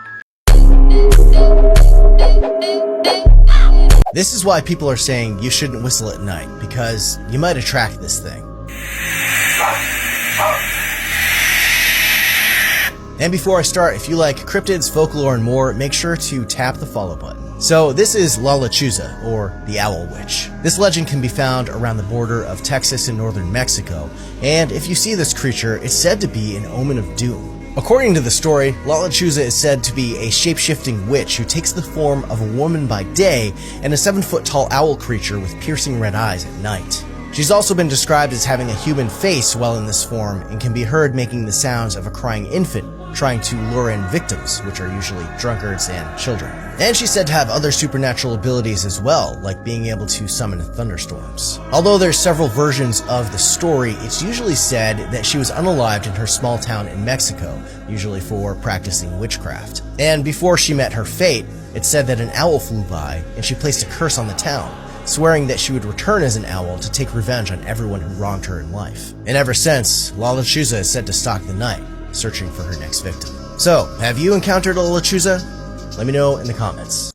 This is why people are saying you shouldn't whistle at night, because you might attract this thing. And before I start, if you like cryptids, folklore, and more, make sure to tap the follow button. So this is La Lechuza, or the Owl Witch. This legend can be found around the border of Texas and northern Mexico, and if you see this creature, it's said to be an omen of doom. According to the story, La Lechuza is said to be a shape-shifting witch who takes the form of a woman by day and a 7-foot-tall owl creature with piercing red eyes at night. She's also been described as having a human face while in this form and can be heard making the sounds of a crying infant trying to lure in victims, which are usually drunkards and children. And she's said to have other supernatural abilities as well, like being able to summon thunderstorms. Although there's several versions of the story, it's usually said that she was unalived in her small town in Mexico, usually for practicing witchcraft. And before she met her fate, it's said that an owl flew by and she placed a curse on the town, swearing that she would return as an owl to take revenge on everyone who wronged her in life. And ever since, La Lechuza is said to stalk the night, searching for her next victim. So, have you encountered a Lechuza? Let me know in the comments.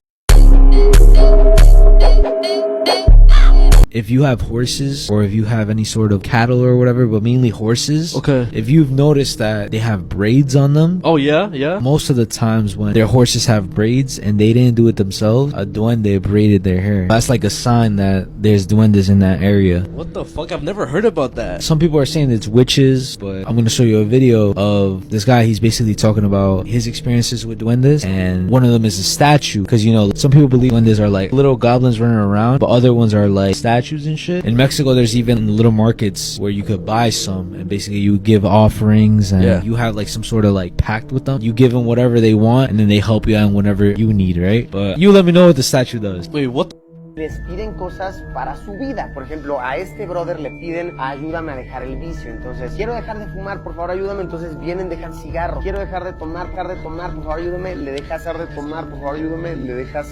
If you have horses, or if you have any sort of cattle or whatever, but mainly horses, okay, if you've noticed that they have braids on them, oh yeah, most of the times when their horses have braids and they didn't do it themselves, a duende braided their hair. That's like a sign that there's duendes in that area. What the fuck? I've never heard about that. Some people are saying it's witches, but I'm gonna show you a video of this guy. He's basically talking about his experiences with duendes, and one of them is a statue, because you know some people believe duendes are like little goblins running around, but other ones are like statues and shit. In Mexico, there's even little markets where you could buy some, and basically you give offerings, and you have like some sort of like pact with them. You give them whatever they want, and then they help you out whenever you need, right? But you let me know what the statue does. Wait, what? Les piden cosas para su vida. Por ejemplo, a este brother le piden ayúdame a dejar el vicio. Entonces, quiero dejar de fumar, por favor ayúdame. Entonces vienen, dejan cigarro. Quiero dejar de tomar, por favor ayúdame. Le deja hacer de tomar, por favor ayúdame. Le dejas...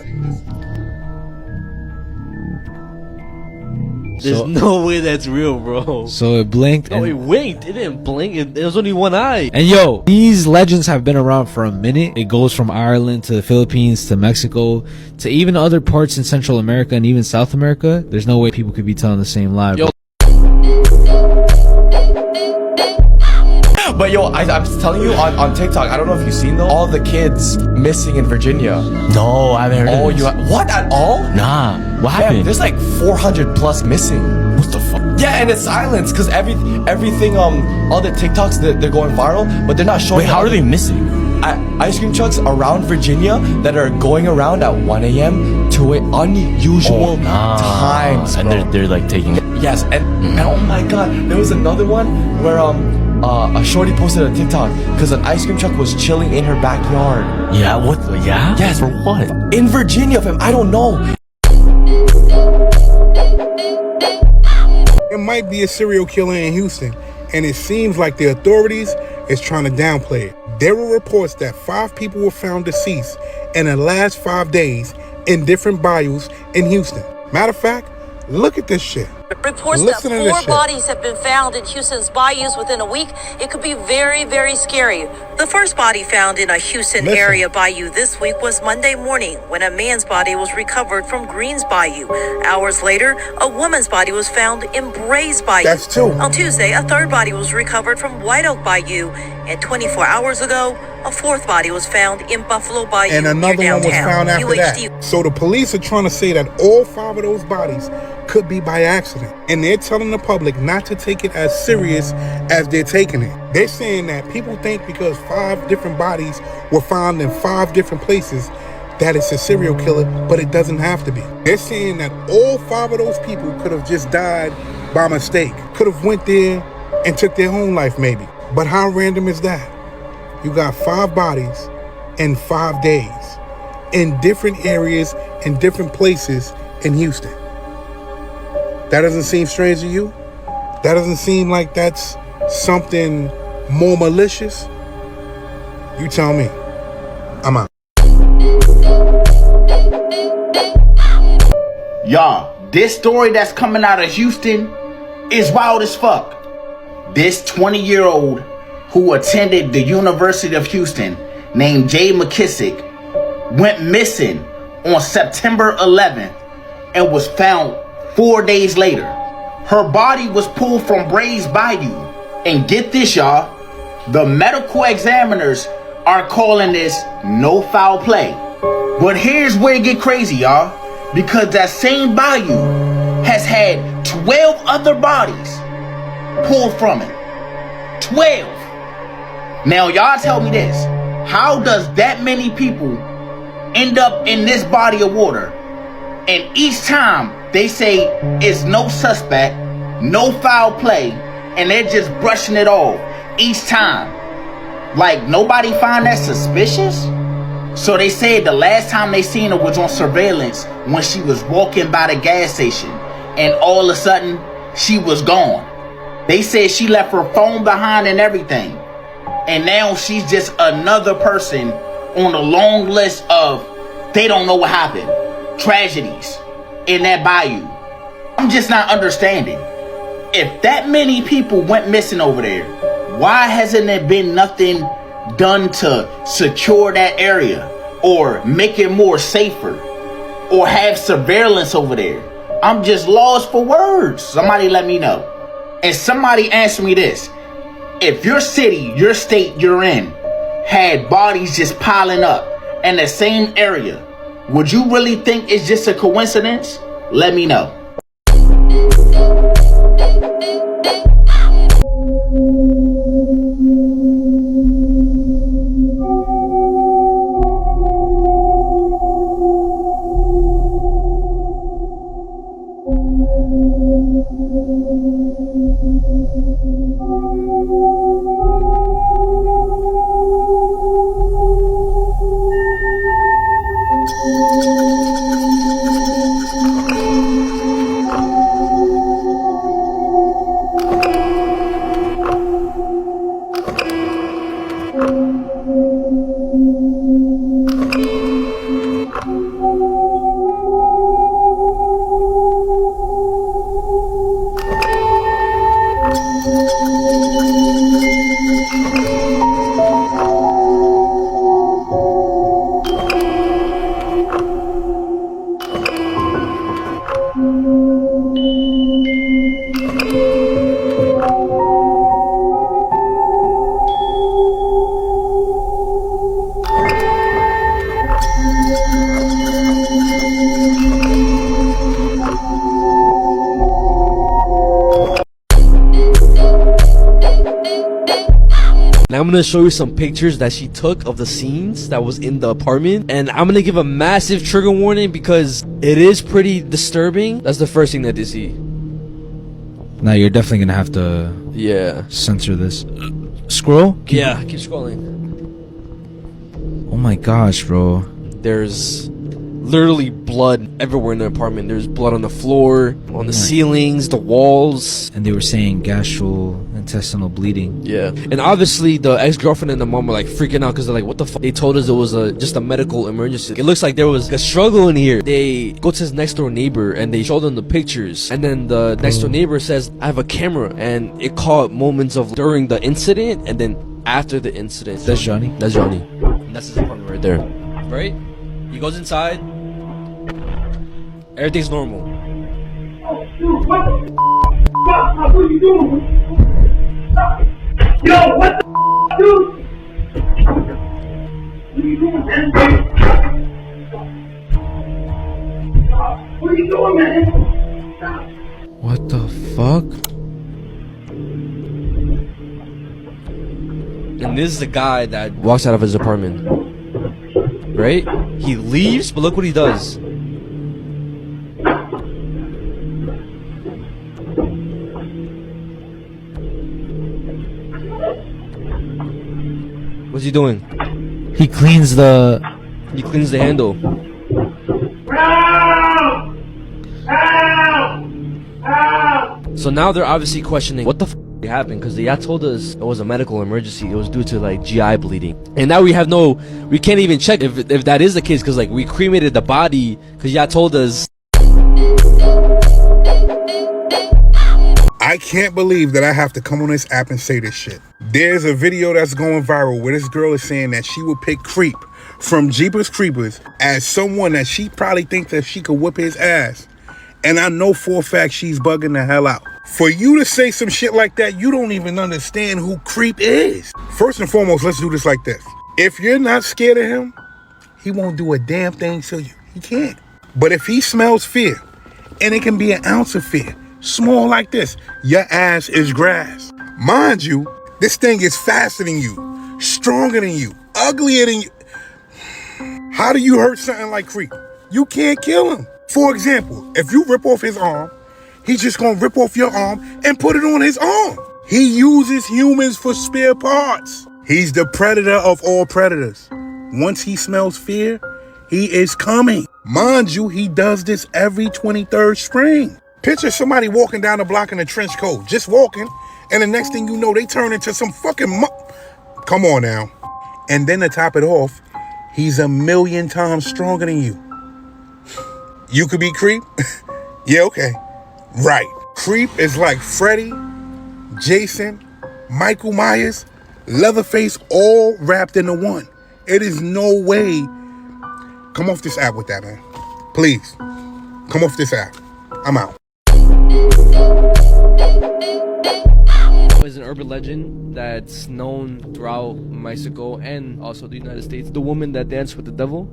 There's no way that's real, bro. So it blinked. No, it winked. It didn't blink. It was only one eye. And yo, these legends have been around for a minute. It goes from Ireland to the Philippines to Mexico to even other parts in Central America and even South America. There's no way people could be telling the same lie. Yo. But yo, I'm telling you on TikTok, I don't know if you've seen those, all the kids missing in Virginia. No, I haven't heard of this. What, at all? Nah, what happened? There's like 400 plus missing. What the fuck? Yeah, and it's silence, because everything, all the TikToks, they're going viral, but they're not showing. Wait, how are they missing? Ice cream trucks around Virginia that are going around at 1 a.m. to unusual times, and they're like taking it. Yes, and oh my god, there was another one where a shorty posted a TikTok because an ice cream truck was chilling in her backyard. Yeah, what? Yeah? Yes. For what? In Virginia, fam. I don't know. It might be a serial killer in Houston, and it seems like the authorities is trying to downplay it. There were reports that 5 people were found deceased in the last 5 days in different bayous in Houston. Matter of fact, look at this shit. Reports that 4 bodies have been found in Houston's bayous within a week. It could be very, very scary. The first body found in a Houston area bayou this week was Monday morning when a man's body was recovered from Greens Bayou. Hours later, a woman's body was found in Brays Bayou. That's 2. On Tuesday, a third body was recovered from White Oak Bayou. And 24 hours ago, a 4th body was found in Buffalo Bayou and another near one was downtown. found after that. So the police are trying to say that all 5 of those bodies could be by accident. And they're telling the public not to take it as serious as they're taking it. They're saying that people think because 5 different bodies were found in 5 different places that it's a serial killer, but it doesn't have to be. They're saying that all 5 of those people could have just died by mistake. Could have went there and took their own life maybe. But how random is that? You got 5 bodies in 5 days in different areas, in different places in Houston. That doesn't seem strange to you? That doesn't seem like that's something more malicious? You tell me. I'm out. Y'all, this story that's coming out of Houston is wild as fuck. This 20-year-old who attended the University of Houston named Jay McKissick went missing on September 11th and was found 4 days later. Her body was pulled from Brays Bayou. And get this, y'all, the medical examiners are calling this no foul play. But here's where it get crazy, y'all. Because that same bayou has had 12 other bodies pulled from it. 12. Now y'all tell me this. How does that many people end up in this body of water? And each time they say it's no suspect, no foul play, and they're just brushing it off each time. Like, nobody find that suspicious? So they said the last time they seen her was on surveillance when she was walking by the gas station, and all of a sudden she was gone. They said she left her phone behind and everything, and now she's just another person on a long list of they don't know what happened, tragedies in that bayou. I'm just not understanding. If that many people went missing over there, why hasn't there been nothing done to secure that area or make it more safer or have surveillance over there? I'm just lost for words. Somebody let me know. And somebody answer me this. If your city, your state you're in had bodies just piling up in the same area, would you really think it's just a coincidence? Let me know. Now I'm gonna show you some pictures that she took of the scenes that was in the apartment, and I'm gonna give a massive trigger warning because it is pretty disturbing. That's the first thing that they see. Now you're definitely gonna have to censor this. Scroll? Keep scrolling. Oh my gosh, bro. There's literally blood everywhere in the apartment. There's blood on the floor, on the ceilings, the walls. And they were saying gastrointestinal bleeding. Yeah. And obviously the ex-girlfriend and the mom were like freaking out because they're like, what the fuck? They told us it was just a medical emergency. It looks like there was a struggle in here. They go to his next door neighbor and they show them the pictures. And then the next door neighbor says, I have a camera. And it caught moments of during the incident and then after the incident. That's Johnny? That's Johnny. And that's his apartment right there. Right? He goes inside. Everything's normal. Oh, dude, what the fuck? What are you doing? Yo, what the dude? What are you doing, man? What are you doing, man? What the fuck? And this is the guy that walks out of his apartment. Right? He leaves, but look what he does. What's he doing? He cleans the handle. So now they're obviously questioning what the f happened, because they told us it was a medical emergency. It was due to like GI bleeding, and now we can't even check if that is the case, because like we cremated the body because y'all told us. I can't believe that I have to come on this app and say this shit. There's a video that's going viral where this girl is saying that she would pick Creep from Jeepers Creepers as someone that she probably thinks that she could whip his ass. And I know for a fact she's bugging the hell out. For you to say some shit like that, you don't even understand who Creep is. First and foremost, let's do this like this. If you're not scared of him, he won't do a damn thing to you. He can't. But if he smells fear, and it can be an ounce of fear, small like this, your ass is grass. Mind you, this thing is faster than you, stronger than you, uglier than you. How do you hurt something like Krik? You can't kill him. For example, if you rip off his arm, he's just gonna rip off your arm and put it on his arm. He uses humans for spare parts. He's the predator of all predators. Once he smells fear, he is coming. Mind you, he does this every 23rd spring. Picture somebody walking down the block in a trench coat, just walking, and the next thing you know, they turn into some fucking come on now. And then to top it off, he's 1,000,000 times stronger than you. You could be Krik? Yeah, okay. Right. Krik is like Freddy, Jason, Michael Myers, Leatherface, all wrapped into one. It is no way. Come off this app with that, man. Please. Come off this app. I'm out. Is an urban legend that's known throughout Mexico and also the United States. The woman that danced with the devil.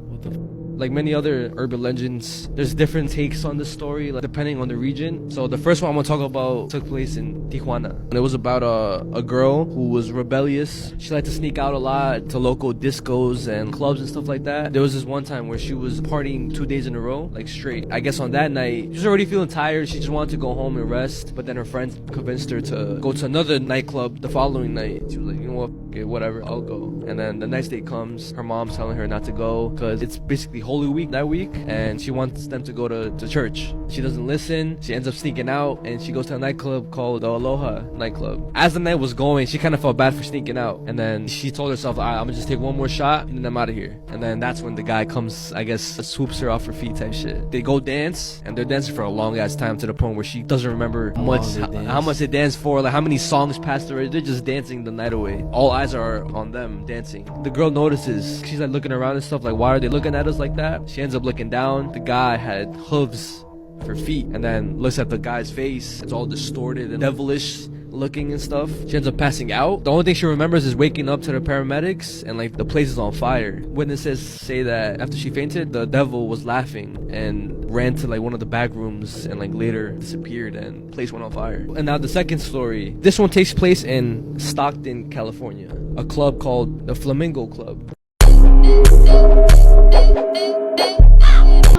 Like many other urban legends, there's different takes on the story, like, depending on the region. So the first one I'm gonna talk about took place in Tijuana. And it was about a girl who was rebellious. She liked to sneak out a lot to local discos and clubs and stuff like that. There was this one time where she was partying 2 days in a row, like straight. I guess on that night, she was already feeling tired. She just wanted to go home and rest. But then her friends convinced her to go to another nightclub the following night. She was like, you know what, okay, whatever, I'll go. And then the next day comes, her mom's telling her not to go because it's basically Holy Week that week, and she wants them to go to church. She doesn't listen. She ends up sneaking out, and she goes to a nightclub called the Aloha nightclub. As the night was going, she kind of felt bad for sneaking out, and then she told herself, all right, I'm gonna just take one more shot, and then I'm out of here. And then that's when the guy comes, I guess, swoops her off her feet type shit. They go dance, and they're dancing for a long ass time to the point where she doesn't remember how much they danced for, like how many songs passed already. They're just dancing the night away. All eyes are on them dancing. The girl notices. She's like looking around and stuff, like, why are they looking at us like that? She ends up looking down. The guy had hooves for feet, and then looks at the guy's face. It's all distorted and devilish looking and stuff. She ends up passing out. The only thing she remembers is waking up to the paramedics, and like the place is on fire. Witnesses say that after she fainted, the devil was laughing and ran to like one of the back rooms and like later disappeared, and the place went on fire. And now the second story. This one takes place in Stockton, California. A club called the Flamingo Club.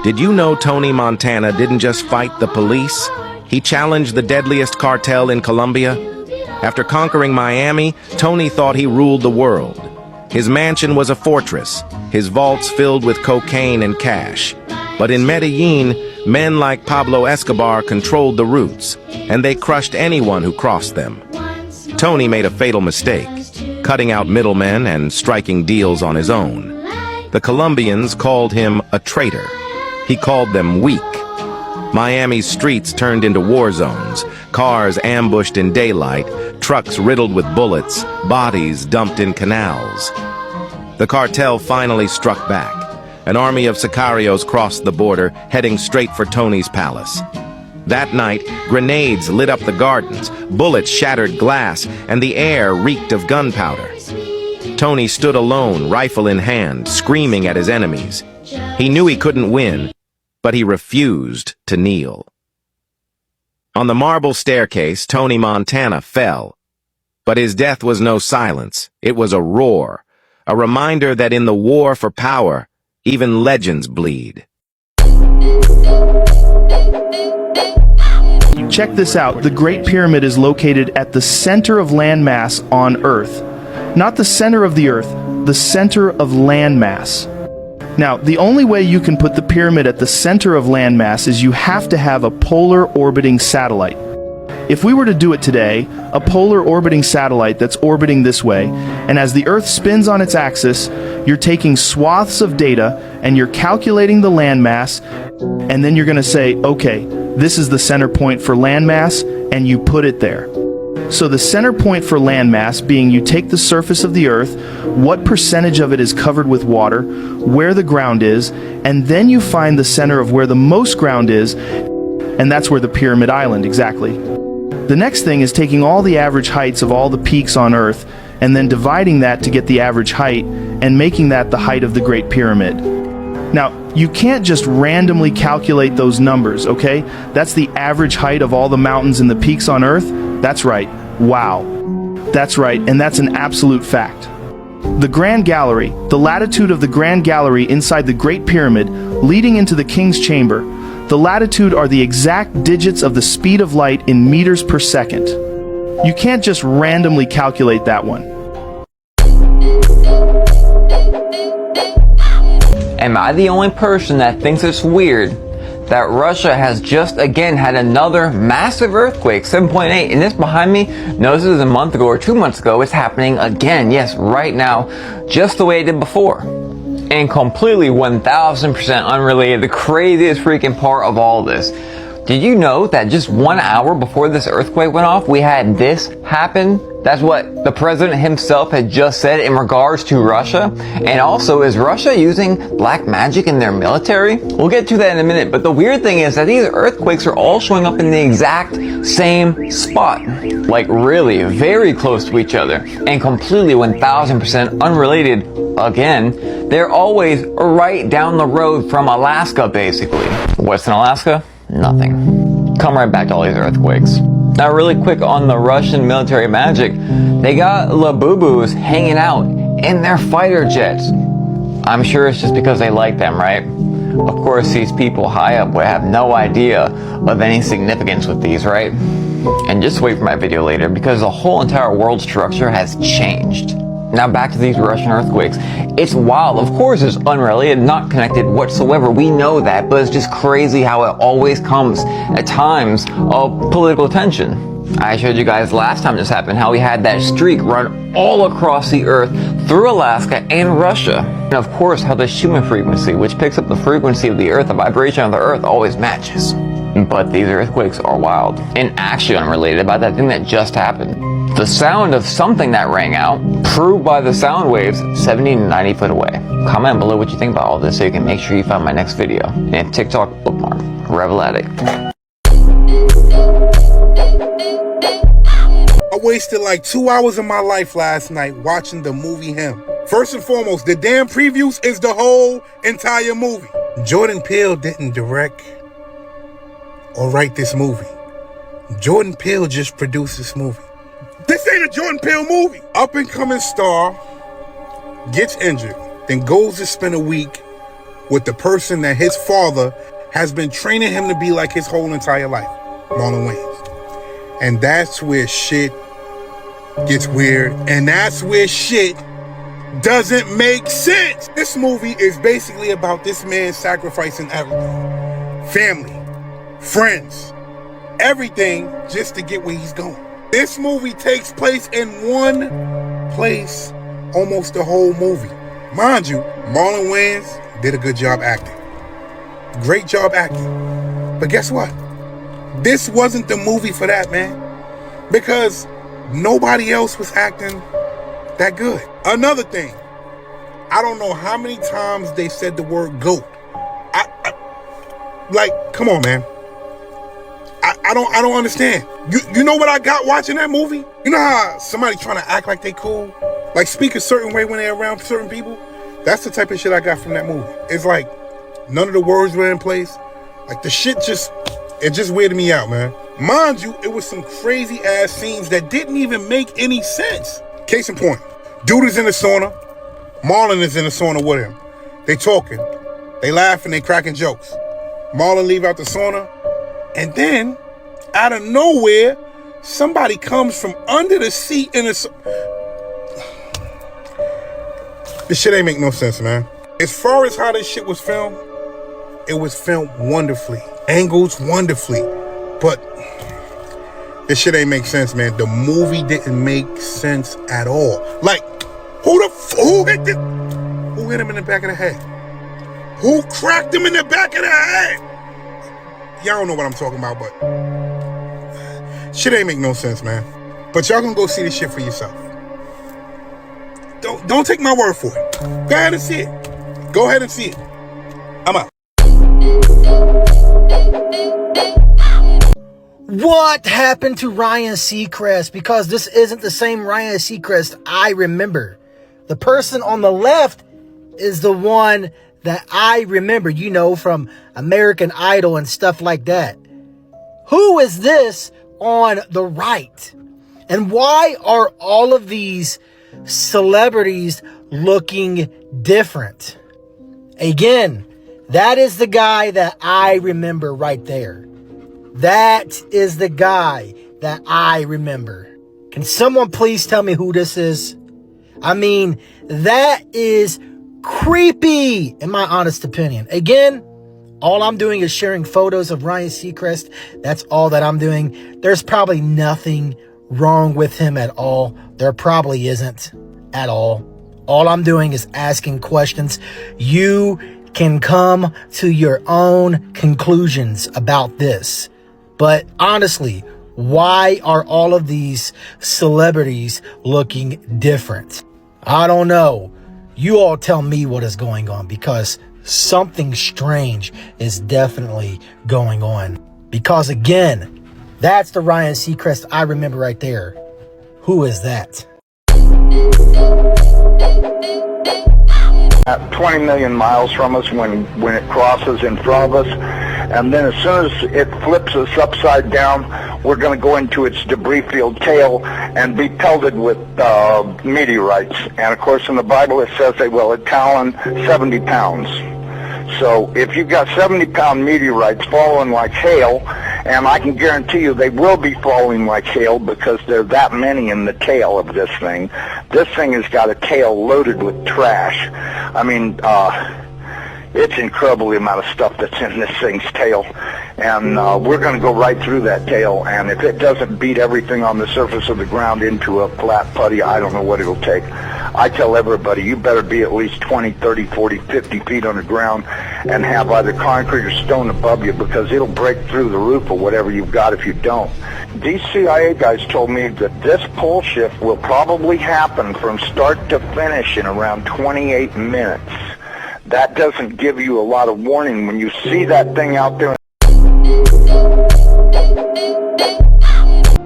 Did you know Tony Montana didn't just fight the police? He challenged the deadliest cartel in Colombia. After conquering Miami, Tony thought he ruled the world. His mansion was a fortress, his vaults filled with cocaine and cash. But in Medellin, men like Pablo Escobar controlled the routes, and they crushed anyone who crossed them. Tony made a fatal mistake, cutting out middlemen and striking deals on his own. The Colombians called him a traitor. He called them weak. Miami's streets turned into war zones, cars ambushed in daylight, trucks riddled with bullets, bodies dumped in canals. The cartel finally struck back. An army of sicarios crossed the border, heading straight for Tony's palace. That night, grenades lit up the gardens, bullets shattered glass, and the air reeked of gunpowder. Tony stood alone, rifle in hand, screaming at his enemies. He knew he couldn't win, but he refused to kneel. On the marble staircase, Tony Montana fell. But his death was no silence. It was a roar, a reminder that in the war for power, even legends bleed. Check this out. The Great Pyramid is located at the center of landmass on Earth. Not the center of the Earth, the center of landmass. Now, the only way you can put the pyramid at the center of landmass is you have to have a polar orbiting satellite. If we were to do it today, a polar orbiting satellite that's orbiting this way, and as the Earth spins on its axis, you're taking swaths of data and you're calculating the landmass, and then you're going to say, okay, this is the center point for landmass, and you put it there. So the center point for landmass being you take the surface of the Earth, what percentage of it is covered with water, where the ground is, and then you find the center of where the most ground is, and that's where the pyramid island, exactly. The next thing is taking all the average heights of all the peaks on Earth and then dividing that to get the average height and making that the height of the Great Pyramid. Now, you can't just randomly calculate those numbers, okay? That's the average height of all the mountains and the peaks on Earth? That's right. Wow. That's right, and that's an absolute fact. The Grand Gallery, the latitude of the Grand Gallery inside the Great Pyramid leading into the King's Chamber, the latitude are the exact digits of the speed of light in meters per second. You can't just randomly calculate that one. Am I the only person that thinks it's weird that Russia has just again had another massive earthquake, 7.8, and this behind me, no, this is a month ago or 2 months ago, it's happening again, yes, right now, just the way it did before. And completely 1000% unrelated, the craziest freaking part of all this. Did you know that just 1 hour before this earthquake went off, we had this happen? That's what the president himself had just said in regards to Russia. And also, is Russia using black magic in their military? We'll get to that in a minute, but the weird thing is that these earthquakes are all showing up in the exact same spot. Like really, very close to each other. And completely 1000% unrelated, again, they're always right down the road from Alaska, basically. What's in Alaska? Nothing. Come right back to all these earthquakes. Now really quick on the Russian military magic, they got Labubu's hanging out in their fighter jets. I'm sure it's just because they like them, right? Of course these people high up would have no idea of any significance with these, right? And just wait for my video later because the whole entire world structure has changed. Now back to these Russian earthquakes. It's wild. Of course it's unrelated, not connected whatsoever. We know that, but it's just crazy how it always comes at times of political tension. I showed you guys last time this happened how we had that streak run all across the earth through Alaska and Russia. And of course how the Schumann frequency, which picks up the frequency of the earth, the vibration of the earth, always matches. But these earthquakes are wild and actually unrelated about that thing that just happened. The sound of something that rang out, proved by the sound waves 70 to 90 foot away. Comment below what you think about all this so you can make sure you find my next video. And TikTok bookmark, Revel Addict. I wasted like 2 hours of my life last night watching the movie Him. First and foremost, the damn previews is the whole entire movie. Jordan Peele didn't direct or write this movie. Jordan Peele just produced this movie. This ain't a Jordan Peele movie. Up and coming star gets injured, then goes to spend a week with the person that his father has been training him to be like his whole entire life, Marlon Wayans. And that's where shit gets weird, and that's where shit doesn't make sense. This movie is basically about this man sacrificing everything. Family, friends, everything just to get where he's going. This movie takes place in one place almost the whole movie. Mind you, Marlon Wayans did a good job acting. Great job acting. But guess what? This wasn't the movie for that, man. Because nobody else was acting that good. Another thing, I don't know how many times they said the word GOAT. Like, come on, man. I don't understand. You know what I got watching that movie? You know how somebody trying to act like they cool? Like speak a certain way when they're around certain people? That's the type of shit I got from that movie. It's like none of the words were in place. Like the shit just weirded me out, man. Mind you, it was some crazy ass scenes that didn't even make any sense. Case in point, dude is in the sauna. Marlon is in the sauna with him. They talking. They laughing, they cracking jokes. Marlon leave out the sauna. And then, out of nowhere, somebody comes from under the seat in a... This shit ain't make no sense, man. As far as how this shit was filmed, it was filmed wonderfully. Angles wonderfully. But this shit ain't make sense, man. The movie didn't make sense at all. Like, who hit this? Who hit him in the back of the head? Who cracked him in the back of the head? Y'all don't know what I'm talking about, but shit ain't make no sense, man. But y'all gonna go see this shit for yourself. Don't take my word for it. Go ahead and see it. Go ahead and see it. I'm out. What happened to Ryan Seacrest? Because this isn't the same Ryan Seacrest I remember. The person on the left is the one that I remember, you know, from American Idol and stuff like that. Who is this on the right? And why are all of these celebrities looking different? Again, that is the guy that I remember right there. That is the guy that I remember. Can someone please tell me who this is? I mean, that is creepy, in my honest opinion. Again, all I'm doing is sharing photos of Ryan Seacrest. That's all that I'm doing. There's probably nothing wrong with him at all. There probably isn't at all. All I'm doing is asking questions. You can come to your own conclusions about this. But honestly, why are all of these celebrities looking different? I don't know. You all tell me what is going on, because something strange is definitely going on. Because again, that's the Ryan Seacrest I remember right there. Who is that? At 20 million miles from us when it crosses in front of us, and then as soon as it flips us upside down, we're going to go into its debris field tail and be pelted with meteorites. And of course in the Bible it says they will talon 70 pounds. So if you've got 70-pound meteorites falling like hail, and I can guarantee you they will be falling like hail because there are that many in the tail of this thing. This thing has got a tail loaded with trash. I mean, it's incredible the amount of stuff that's in this thing's tail. And we're going to go right through that tail, and if it doesn't beat everything on the surface of the ground into a flat putty, I don't know what it'll take. I tell everybody, you better be at least 20, 30, 40, 50 feet on the ground and have either concrete or stone above you, because it'll break through the roof of whatever you've got if you don't. These CIA guys told me that this pole shift will probably happen from start to finish in around 28 minutes. That doesn't give you a lot of warning when you see that thing out there.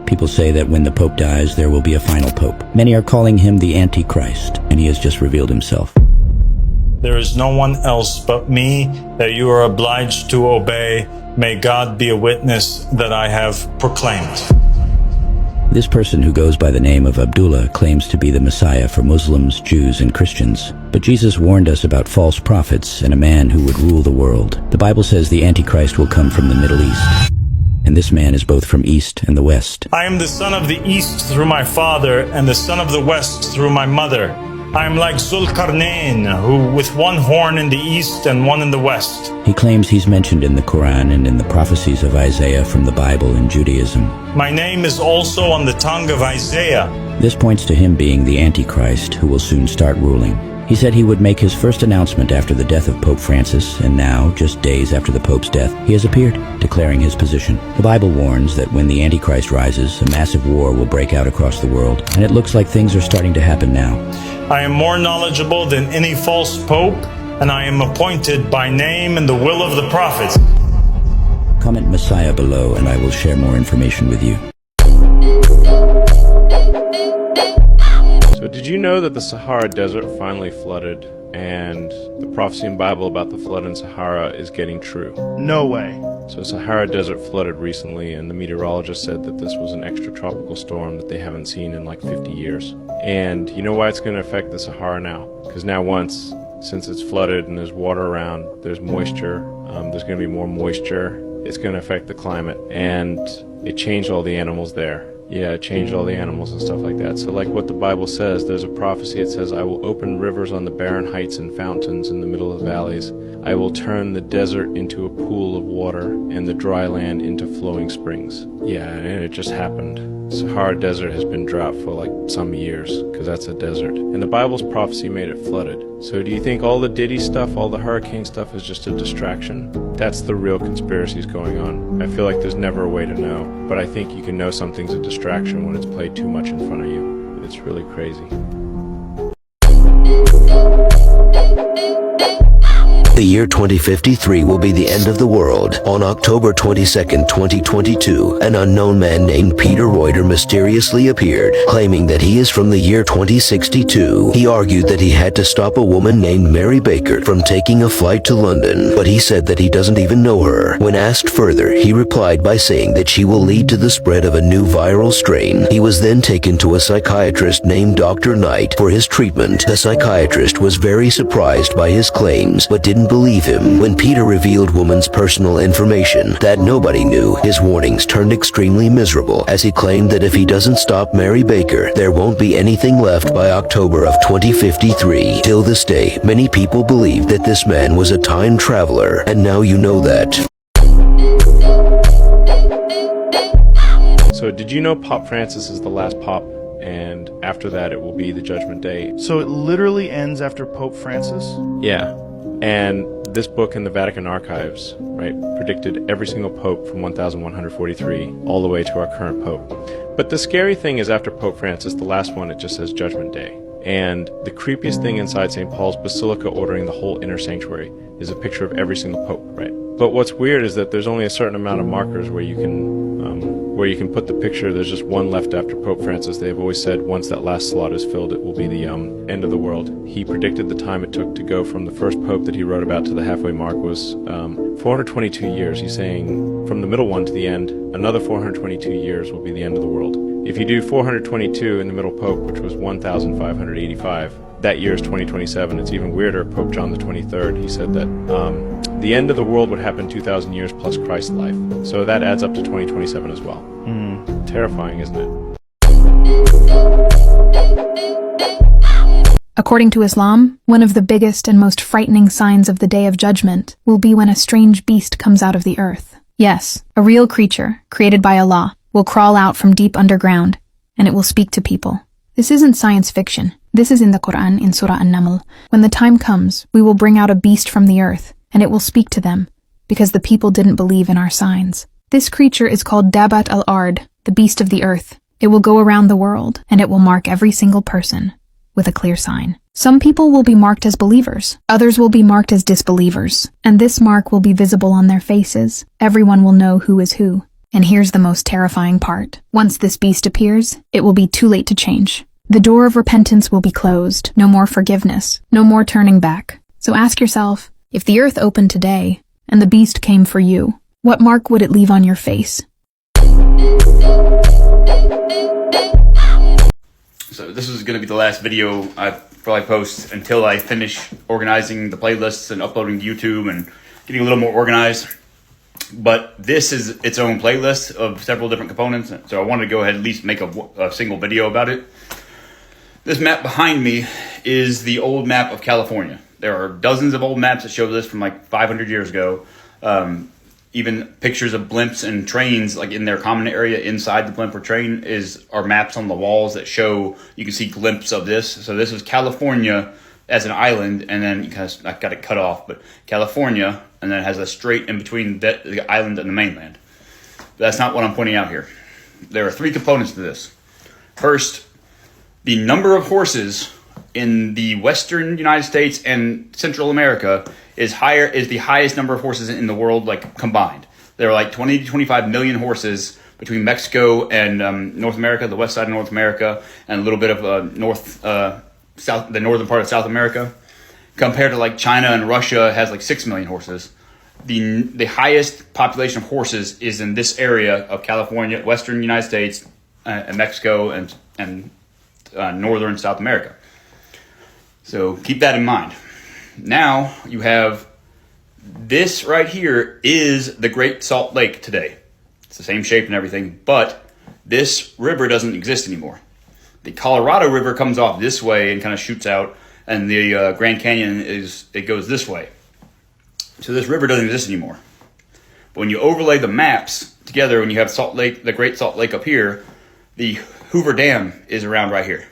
People say that when the Pope dies, there will be a final Pope. Many are calling him the Antichrist, and he has just revealed himself. There is no one else but me that you are obliged to obey. May God be a witness that I have proclaimed. This person, who goes by the name of Abdullah, claims to be the Messiah for Muslims, Jews, and Christians. But Jesus warned us about false prophets and a man who would rule the world. The Bible says the Antichrist will come from the Middle East. And this man is both from East and the West. I am the son of the East through my father, and the son of the West through my mother. I am like Zulkarnain, who with one horn in the East and one in the West. He claims he's mentioned in the Quran and in the prophecies of Isaiah from the Bible in Judaism. My name is also on the tongue of Isaiah. This points to him being the Antichrist, who will soon start ruling. He said he would make his first announcement after the death of Pope Francis, and now, just days after the Pope's death, he has appeared, declaring his position. The Bible warns that when the Antichrist rises, a massive war will break out across the world, and it looks like things are starting to happen now. I am more knowledgeable than any false pope, and I am appointed by name and the will of the prophets. Comment Messiah below, and I will share more information with you. So did you know that the Sahara Desert finally flooded, and the prophecy in the Bible about the flood in Sahara is getting true? No way. So Sahara Desert flooded recently, and the meteorologist said that this was an extratropical storm that they haven't seen in like 50 years. And you know why it's going to affect the Sahara now? Because now since it's flooded and there's water around, there's moisture, there's going to be more moisture, it's going to affect the climate, and it changed all the animals there. Yeah, it changed all the animals and stuff like that. So like what the Bible says, there's a prophecy. It says, I will open rivers on the barren heights and fountains in the middle of valleys. I will turn the desert into a pool of water and the dry land into flowing springs. Yeah, and it just happened. Sahara Desert has been drought for like some years, because that's a desert. And the Bible's prophecy made it flooded. So do you think all the Diddy stuff, all the hurricane stuff is just a distraction? That's the real conspiracies going on. I feel like there's never a way to know, but I think you can know something's a distraction when it's played too much in front of you. It's really crazy. The year 2053 will be the end of the world. On October 22nd, 2022, an unknown man named Peter Reuter mysteriously appeared, claiming that he is from the year 2062. He argued that he had to stop a woman named Mary Baker from taking a flight to London, but he said that he doesn't even know her. When asked further, he replied by saying that she will lead to the spread of a new viral strain. He was then taken to a psychiatrist named Dr. Knight for his treatment. The psychiatrist was very surprised by his claims, but didn't believe him. When Peter revealed woman's personal information that nobody knew, his warnings turned extremely miserable, as he claimed that if he doesn't stop Mary Baker, there won't be anything left by October of 2053. Till this day, many people believe that this man was a time traveler, and now you know that. So did you know Pope Francis is the last Pope, and after that it will be the Judgment Day? So it literally ends after Pope Francis? Yeah. And this book in the Vatican archives, right, predicted every single pope from 1143 all the way to our current pope. But the scary thing is after Pope Francis, the last one, it just says Judgment Day. And the creepiest thing inside St. Paul's Basilica ordering the whole inner sanctuary is a picture of every single pope, right? But what's weird is that there's only a certain amount of markers where you can put the picture. There's just one left after Pope Francis. They've always said once that last slot is filled, it will be the end of the world. He predicted the time it took to go from the first pope that he wrote about to the halfway mark was 422 years. He's saying from the middle one to the end, another 422 years will be the end of the world. If you do 422 in the middle pope, which was 1585, that year is 2027. It's even weirder. Pope John the 23rd, he said that the end of the world would happen 2,000 years plus Christ's life. So that adds up to 2027 as well. Terrifying, isn't it? According to Islam, one of the biggest and most frightening signs of the Day of Judgment will be when a strange beast comes out of the earth. Yes, a real creature, created by Allah, will crawl out from deep underground, and it will speak to people. This isn't science fiction. This is in the Quran in Surah An-Naml. When the time comes, we will bring out a beast from the earth, and it will speak to them, because the people didn't believe in our signs. This creature is called Dabat al-Ard, the beast of the earth. It will go around the world, and it will mark every single person with a clear sign. Some people will be marked as believers. Others will be marked as disbelievers, and this mark will be visible on their faces. Everyone will know who is who. And here's the most terrifying part. Once this beast appears, it will be too late to change. The door of repentance will be closed. No more forgiveness. No more turning back. So ask yourself, if the earth opened today, and the beast came for you, what mark would it leave on your face? So this is going to be the last video I probably post until I finish organizing the playlists and uploading to YouTube and getting a little more organized. But this is its own playlist of several different components, so I wanted to go ahead and at least make a single video about it. This map behind me is the old map of California. There are dozens of old maps that show this from like 500 years ago. Even pictures of blimps and trains, like in their common area inside the blimp or train, are maps on the walls that show, you can see glimpses of this. So this is California as an island, and then I got it cut off, but California, and then it has a strait in between the island and the mainland. But that's not what I'm pointing out here. There are three components to this. First, the number of horses in the western United States and Central America is the highest number of horses in the world, like combined. There are like 20 to 25 million horses between Mexico and North America, the west side of North America, and a little bit of the northern part of South America, compared to like China and Russia has like 6 million horses. The highest population of horses is in this area of California, western United States, and Mexico, and northern South America. So keep that in mind. Now you have this right here is the Great Salt Lake today. It's the same shape and everything, but this river doesn't exist anymore. The Colorado River comes off this way and kind of shoots out, and the Grand Canyon goes this way. So this river doesn't exist anymore. But when you overlay the maps together, when you have Salt Lake, the Great Salt Lake up here, the Hoover Dam is around right here.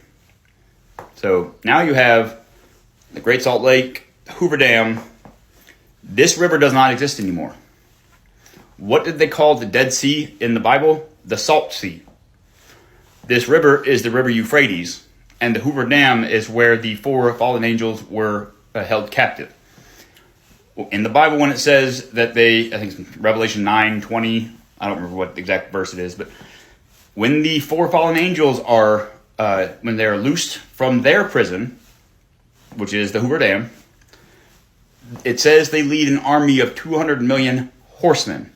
So now you have the Great Salt Lake, the Hoover Dam. This river does not exist anymore. What did they call the Dead Sea in the Bible? The Salt Sea. This river is the River Euphrates, and the Hoover Dam is where the 4 fallen angels were held captive. In the Bible, when it says that I think it's Revelation 9:20, I don't remember what the exact verse it is, but when the 4 fallen angels are, when they're loosed from their prison, which is the Hoover Dam, it says they lead an army of 200 million horsemen.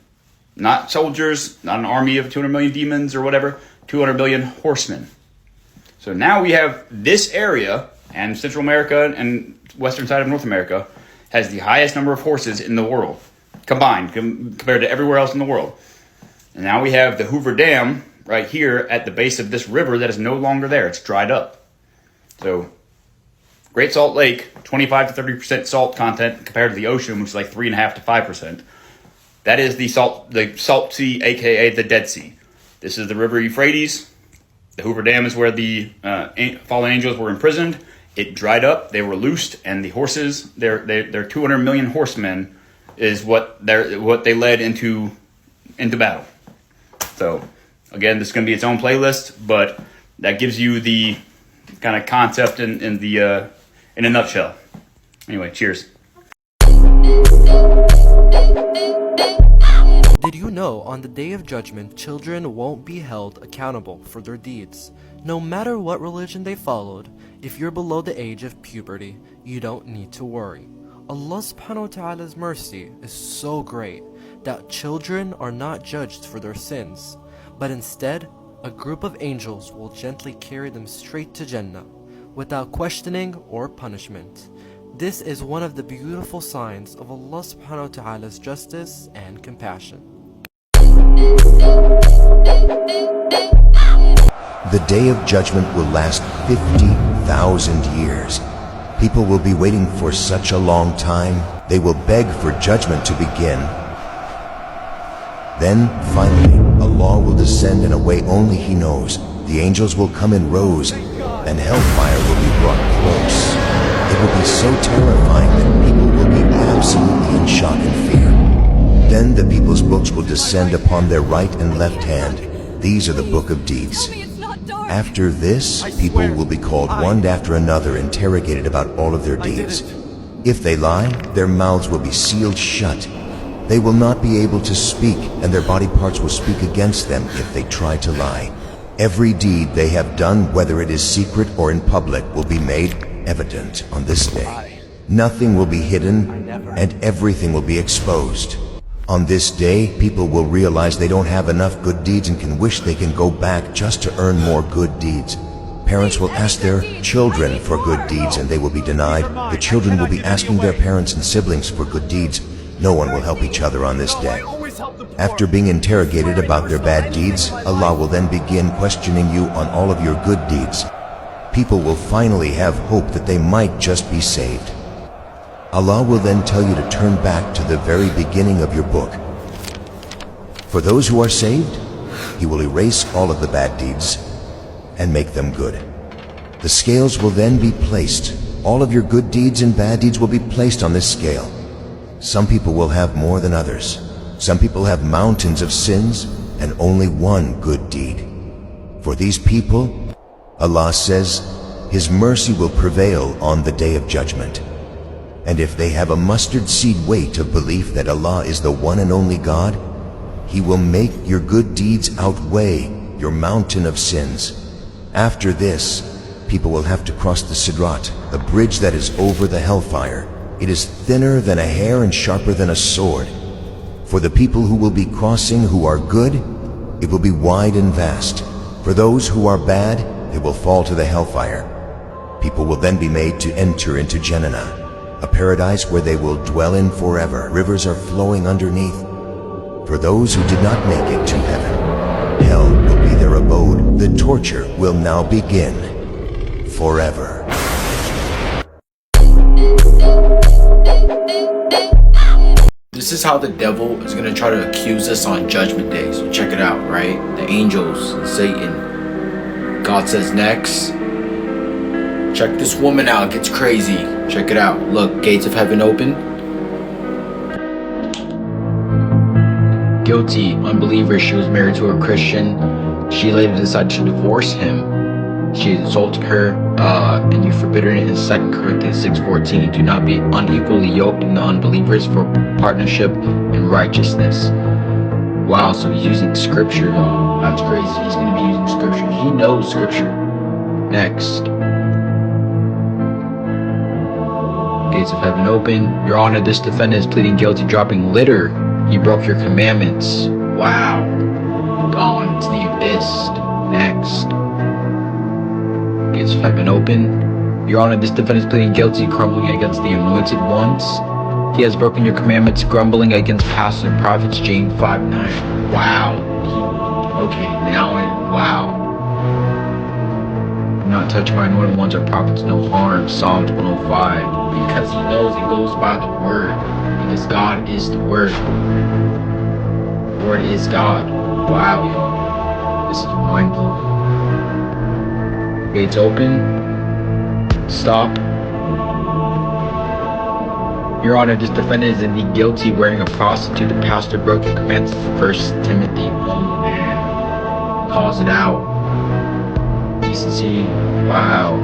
Not soldiers, not an army of 200 million demons or whatever, 200 million horsemen. So now we have this area, and Central America and western side of North America has the highest number of horses in the world, combined, compared to everywhere else in the world. And now we have the Hoover Dam right here at the base of this river that is no longer there. It's dried up. So Great Salt Lake, 25 to 30% salt content compared to the ocean, which is like 3.5 to 5%. That is the salt sea, aka the Dead Sea. This is the River Euphrates. The Hoover Dam is where the fallen angels were imprisoned. It dried up, they were loosed, and the horses, their 200 million horsemen, is what they led into battle. So, again, this is going to be its own playlist, but that gives you the kind of concept in a nutshell. Anyway, cheers. Did you know on the Day of Judgment, children won't be held accountable for their deeds? No matter what religion they followed, if you're below the age of puberty, you don't need to worry. Allah subhanahu wa ta'ala's mercy is so great that children are not judged for their sins, but instead, a group of angels will gently carry them straight to Jannah, without questioning or punishment. This is one of the beautiful signs of Allah subhanahu wa ta'ala's justice and compassion. The Day of Judgment will last 50,000 years. People will be waiting for such a long time, they will beg for judgment to begin. Then, finally, Allah will descend in a way only He knows. The angels will come in rows, and hellfire will be brought close. It will be so terrifying that people will be absolutely in shock and fear. Then the people's books will descend upon their right and left hand. These are the book of deeds. After this, people will be called one after another, interrogated about all of their deeds. If they lie, their mouths will be sealed shut. They will not be able to speak, and their body parts will speak against them if they try to lie. Every deed they have done, whether it is secret or in public, will be made evident on this day. Nothing will be hidden, and everything will be exposed. On this day, people will realize they don't have enough good deeds and can wish they can go back just to earn more good deeds. Parents will ask their children for good deeds and they will be denied. The children will be asking their parents and siblings for good deeds. No one will help each other on this day. After being interrogated about their bad deeds, Allah will then begin questioning you on all of your good deeds. People will finally have hope that they might just be saved. Allah will then tell you to turn back to the very beginning of your book. For those who are saved, He will erase all of the bad deeds and make them good. The scales will then be placed. All of your good deeds and bad deeds will be placed on this scale. Some people will have more than others. Some people have mountains of sins and only one good deed. For these people, Allah says, His mercy will prevail on the Day of Judgment. And if they have a mustard seed weight of belief that Allah is the one and only God, He will make your good deeds outweigh your mountain of sins. After this, people will have to cross the Sidrat, the bridge that is over the hellfire. It is thinner than a hair and sharper than a sword. For the people who will be crossing who are good, it will be wide and vast. For those who are bad, they will fall to the hellfire. People will then be made to enter into Jannah, a paradise where they will dwell in forever. Rivers are flowing underneath. For those who did not make it to heaven, hell will be their abode. The torture will now begin forever. This is how the devil is going to try to accuse us on Judgment Day. So check it out, right? The angels, Satan. God says next. Check this woman out, it gets crazy. Check it out. Look, gates of heaven open. Guilty, unbeliever, she was married to a Christian. She later decided to divorce him. she insulted her, and you forbidden it in 2 Corinthians 6:14. Do not be unequally yoked in the unbelievers for partnership in righteousness. Wow, so he's using scripture, y'all. That's crazy. He's going to be using scripture. He knows scripture. Next. Gates of heaven open. Your Honor, this defendant is pleading guilty, dropping litter. He broke your commandments. Wow. Gone into the abyss. Next. Gates of heaven open. Your Honor, this defendant is pleading guilty, crumbling against the anointed ones. He has broken your commandments, grumbling against pastors and prophets. James 5:9. Wow. Okay, wow. Do not touch my anointed ones or prophets, no harm. Psalms 105. Because he knows it goes by the word. Because God is the word. The word is God. Wow, y'all. This is mind-blowing. Gates open. Stop. Your Honor, this defendant is indeed guilty, wearing a prostitute. The pastor broke your commands. 1 Timothy. Oh man. Calls it out. Decency. Wow.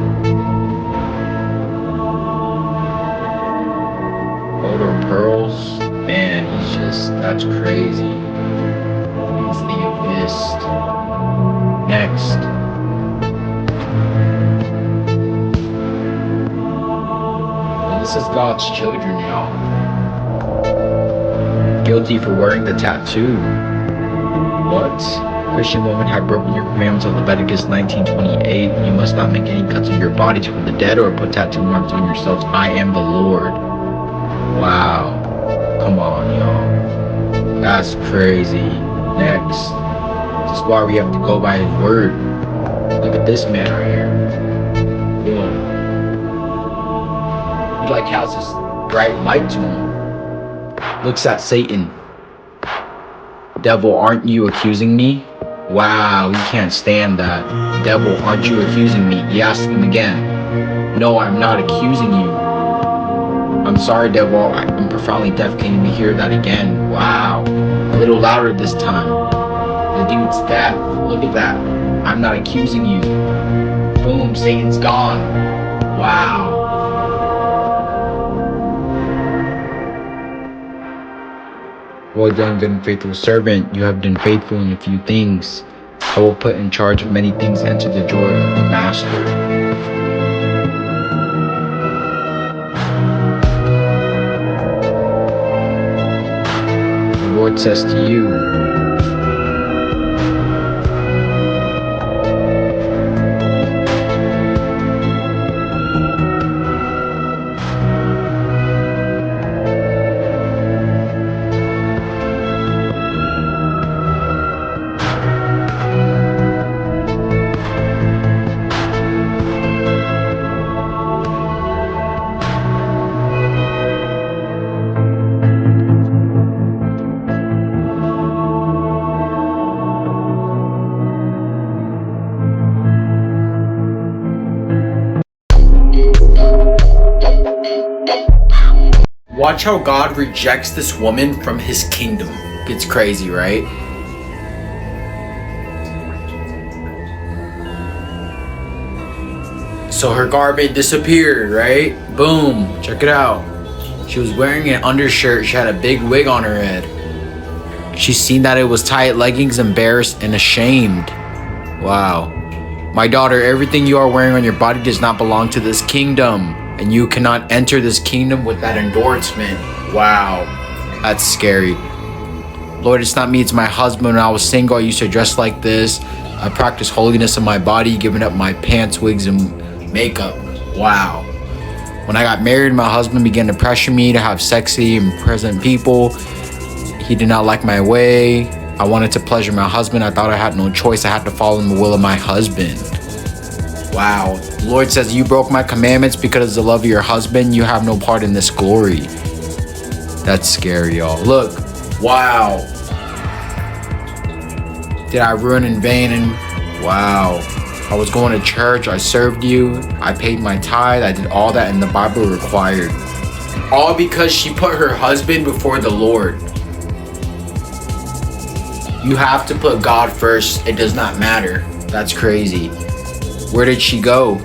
Odor of pearls. Man, that's crazy. He's the abyss. Next. This is God's children, y'all. Guilty for wearing the tattoo. What? Christian woman had broken your commandments of Leviticus 19:28. You must not make any cuts of your body to the dead or put tattoo marks on yourselves. I am the Lord. Wow. Come on, y'all. That's crazy. Next. This is why we have to go by his word. Look at this man right here. Boom. He like has this bright light to him. Looks at Satan. Devil, aren't you accusing me? Wow, he can't stand that. Devil, aren't you accusing me? He asked him again. No, I'm not accusing you. I'm sorry, devil. I'm profoundly deaf. Can you hear that again? Wow. A little louder this time. The dude's deaf. Look at that. I'm not accusing you. Boom, Satan's gone. Wow. Well done, good and faithful servant. You have been faithful in a few things. I will put in charge of many things. Enter the joy of the master. The Lord says to you, watch how God rejects this woman from his kingdom. It's crazy, right? So her garment disappeared, right? Boom, check it out. She was wearing an undershirt. She had a big wig on her head. She's seen that it was tight leggings, embarrassed and ashamed. Wow. My daughter, everything you are wearing on your body does not belong to this kingdom. And you cannot enter this kingdom with that endorsement. Wow. That's scary. Lord, it's not me, it's my husband. When I was single, I used to dress like this. I practiced holiness in my body, giving up my pants, wigs, and makeup. Wow. When I got married, my husband began to pressure me to have sexy and present people. He did not like my way. I wanted to pleasure my husband. I thought I had no choice. I had to follow in the will of my husband. Wow. The Lord says, you broke my commandments because of the love of your husband. You have no part in this glory. That's scary, y'all. Look. Wow. Did I ruin in vain? And wow. I was going to church. I served you. I paid my tithe. I did all that in the Bible required. All because she put her husband before the Lord. You have to put God first. It does not matter. That's crazy. Where did she go?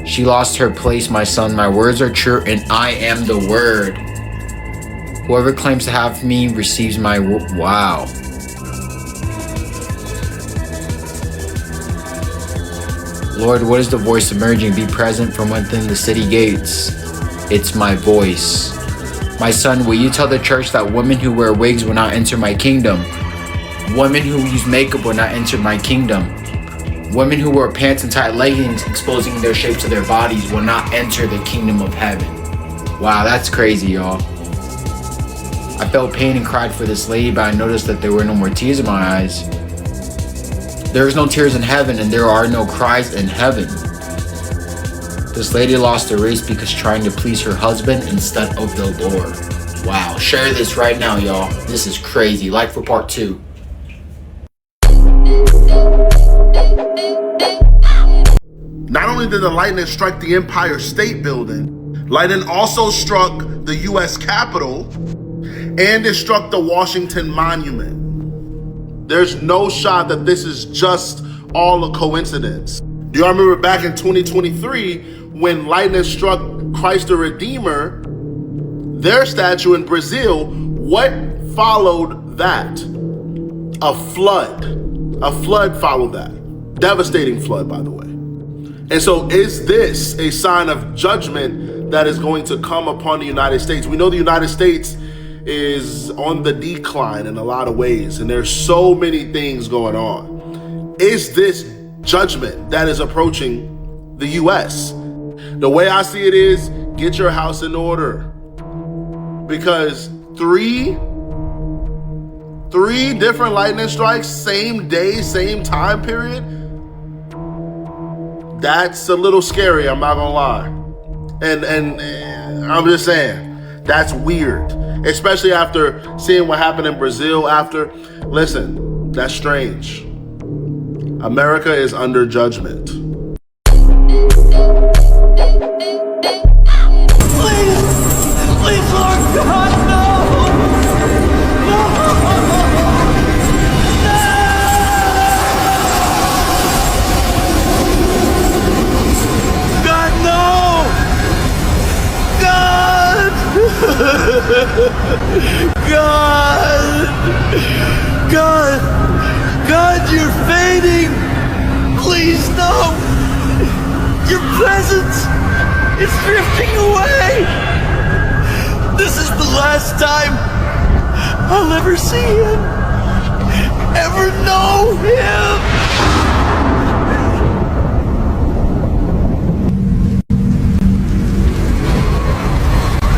She lost her place, my son. My words are true, and I am the word. Whoever claims to have me receives my wow. Lord, what is the voice emerging? Be present from within the city gates. It's my voice. My son, will you tell the church that women who wear wigs will not enter my kingdom? Women who use makeup will not enter my kingdom. Women who wear pants and tight leggings exposing their shapes of their bodies will not enter the kingdom of heaven. Wow, that's crazy, y'all. I felt pain and cried for this lady, but I noticed that there were no more tears in my eyes. There is no tears in heaven, and there are no cries in heaven. This lady lost the race because trying to please her husband instead of the Lord. Wow, share this right now, y'all. This is crazy. Like for part 2. Not only did the lightning strike the Empire State Building, lightning also struck the U.S. Capitol, and it struck the Washington Monument. There's no shot that this is just all a coincidence. Do y'all remember back in 2023 when lightning struck Christ the Redeemer, their statue in Brazil? What followed that? A flood. A flood followed that. Devastating flood, by the way. And so is this a sign of judgment that is going to come upon the United States? We know the United States is on the decline in a lot of ways, and there's so many things going on. Is this judgment that is approaching the U.S.? The way I see it is, get your house in order. Because three different lightning strikes, same day, same time period, that's a little scary, I'm not gonna lie. And I'm just saying, that's weird. Especially after seeing what happened in Brazil listen, that's strange. America is under judgment. Please, Lord God, no! God, no! God! God, you're fading! Please, no! Your presence is drifting away! This is the last time I'll ever see him, ever know him!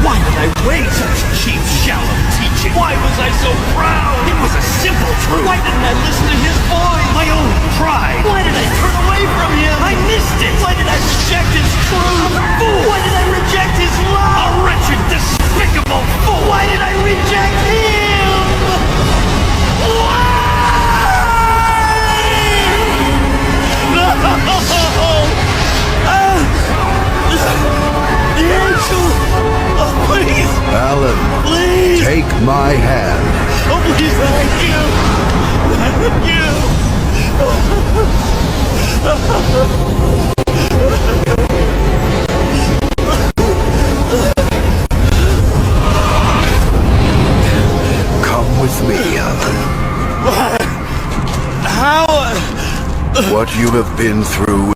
Why did I wait? Such cheap, shallow teaching. Why was I so proud? It was a simple truth. Why didn't I listen to his voice? My own pride. Why did I turn away from him? I missed it. Why did I reject his truth? Fool. Why did I reject his love? A wretched, despicable fool. Why did I reject him? Why? The angel. Oh, please. Alan, please. Take my hand. Oh, please, thank you. Thank you. Come with me, Alan. How? What you have been through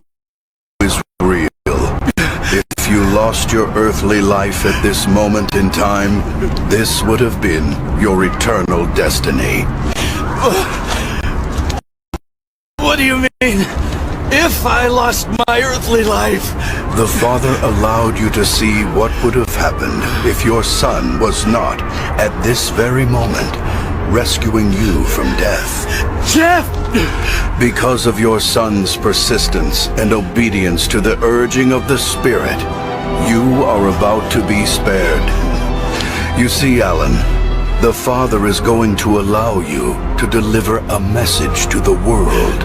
is real. If you lost your earthly life at this moment in time, this would have been your eternal destiny. What do you mean? If I lost my earthly life? The Father allowed you to see what would have happened if your son was not, at this very moment, rescuing you from death. Jeff! Because of your son's persistence and obedience to the urging of the Spirit, you are about to be spared. You see, Alan, the Father is going to allow you to deliver a message to the world.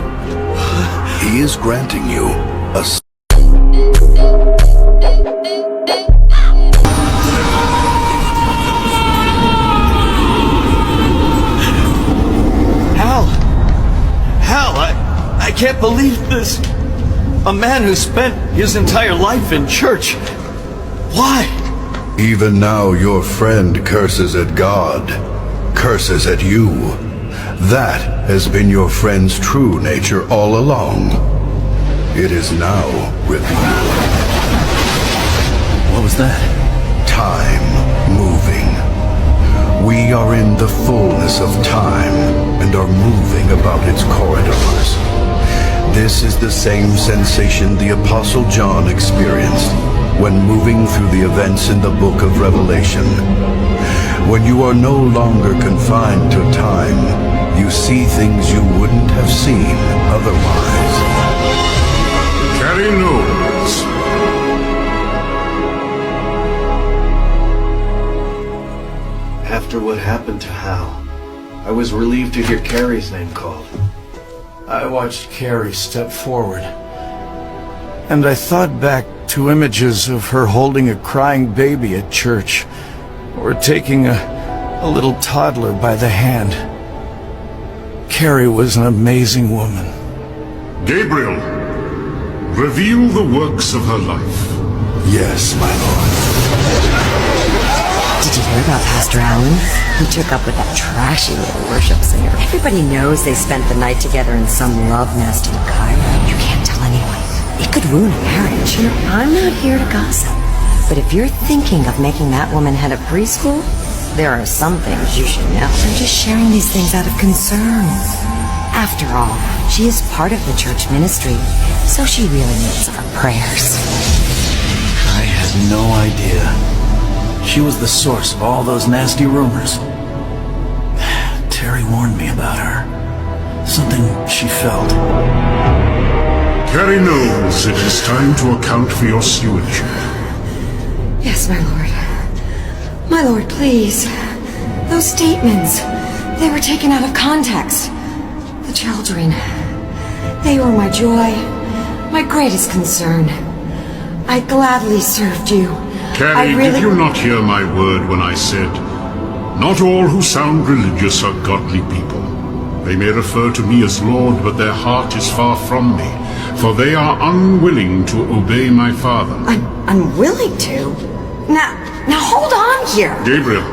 He is granting you a Hal, I can't believe this. A man who spent his entire life in church. Why? Even now your friend curses at God, curses at you. That has been your friend's true nature all along. It is now revealed. What was that? Time moving. We are in the fullness of time and are moving about its corridors. This is the same sensation the Apostle John experienced when moving through the events in the book of Revelation. When you are no longer confined to time, you see things you wouldn't have seen otherwise. Carrie Knowles. After what happened to Hal, I was relieved to hear Carrie's name called. I watched Carrie step forward, and I thought back to images of her holding a crying baby at church, or taking a little toddler by the hand. Carrie was an amazing woman. Gabriel, reveal the works of her life. Yes, my lord. Did you hear about Pastor Owen? He took up with that trashy little worship singer. Everybody knows they spent the night together in some love nest in Cairo. You can't tell anyone. It could ruin a marriage. You know, I'm not here to gossip. But if you're thinking of making that woman head of preschool, there are some things you should know. I'm just sharing these things out of concern. After all, she is part of the church ministry, so she really needs our prayers. I had no idea. She was the source of all those nasty rumors. Terry warned me about her. Something she felt. Carrie Knowles, it is time to account for your sewage. Yes, my lord. My lord, please. Those statements, they were taken out of context. The children, they were my joy, my greatest concern. I gladly served you. Carrie, did you not hear my word when I said, not all who sound religious are godly people. They may refer to me as Lord, but their heart is far from me, for they are unwilling to obey my Father. Unwilling to? Now hold on here. Gabriel,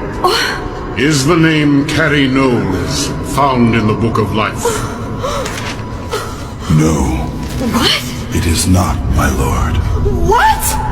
is the name Carrie Knowles found in the Book of Life? No. What? It is not, my lord. What?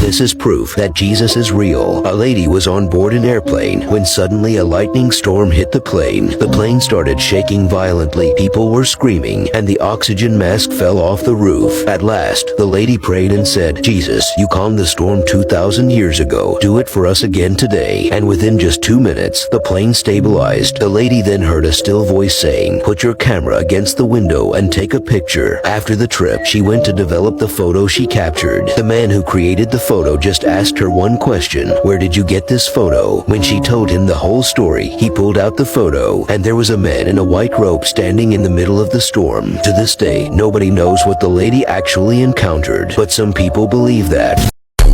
This is proof that Jesus is real. A lady was on board an airplane when suddenly a lightning storm hit the plane. The plane started shaking violently, people were screaming, and the oxygen mask fell off the roof. At last, the lady prayed and said, Jesus, you calmed the storm 2,000 years ago. Do it for us again today. And within just 2 minutes, the plane stabilized. The lady then heard a still voice saying, put your camera against the window and take a picture. After the trip, she went to develop the photo she captured. The man who created the photo just asked her one question, where did you get this photo? When she told him the whole story, he pulled out the photo, and there was a man in a white robe standing in the middle of the storm. To this day, nobody knows what the lady actually encountered, but some people believe that. I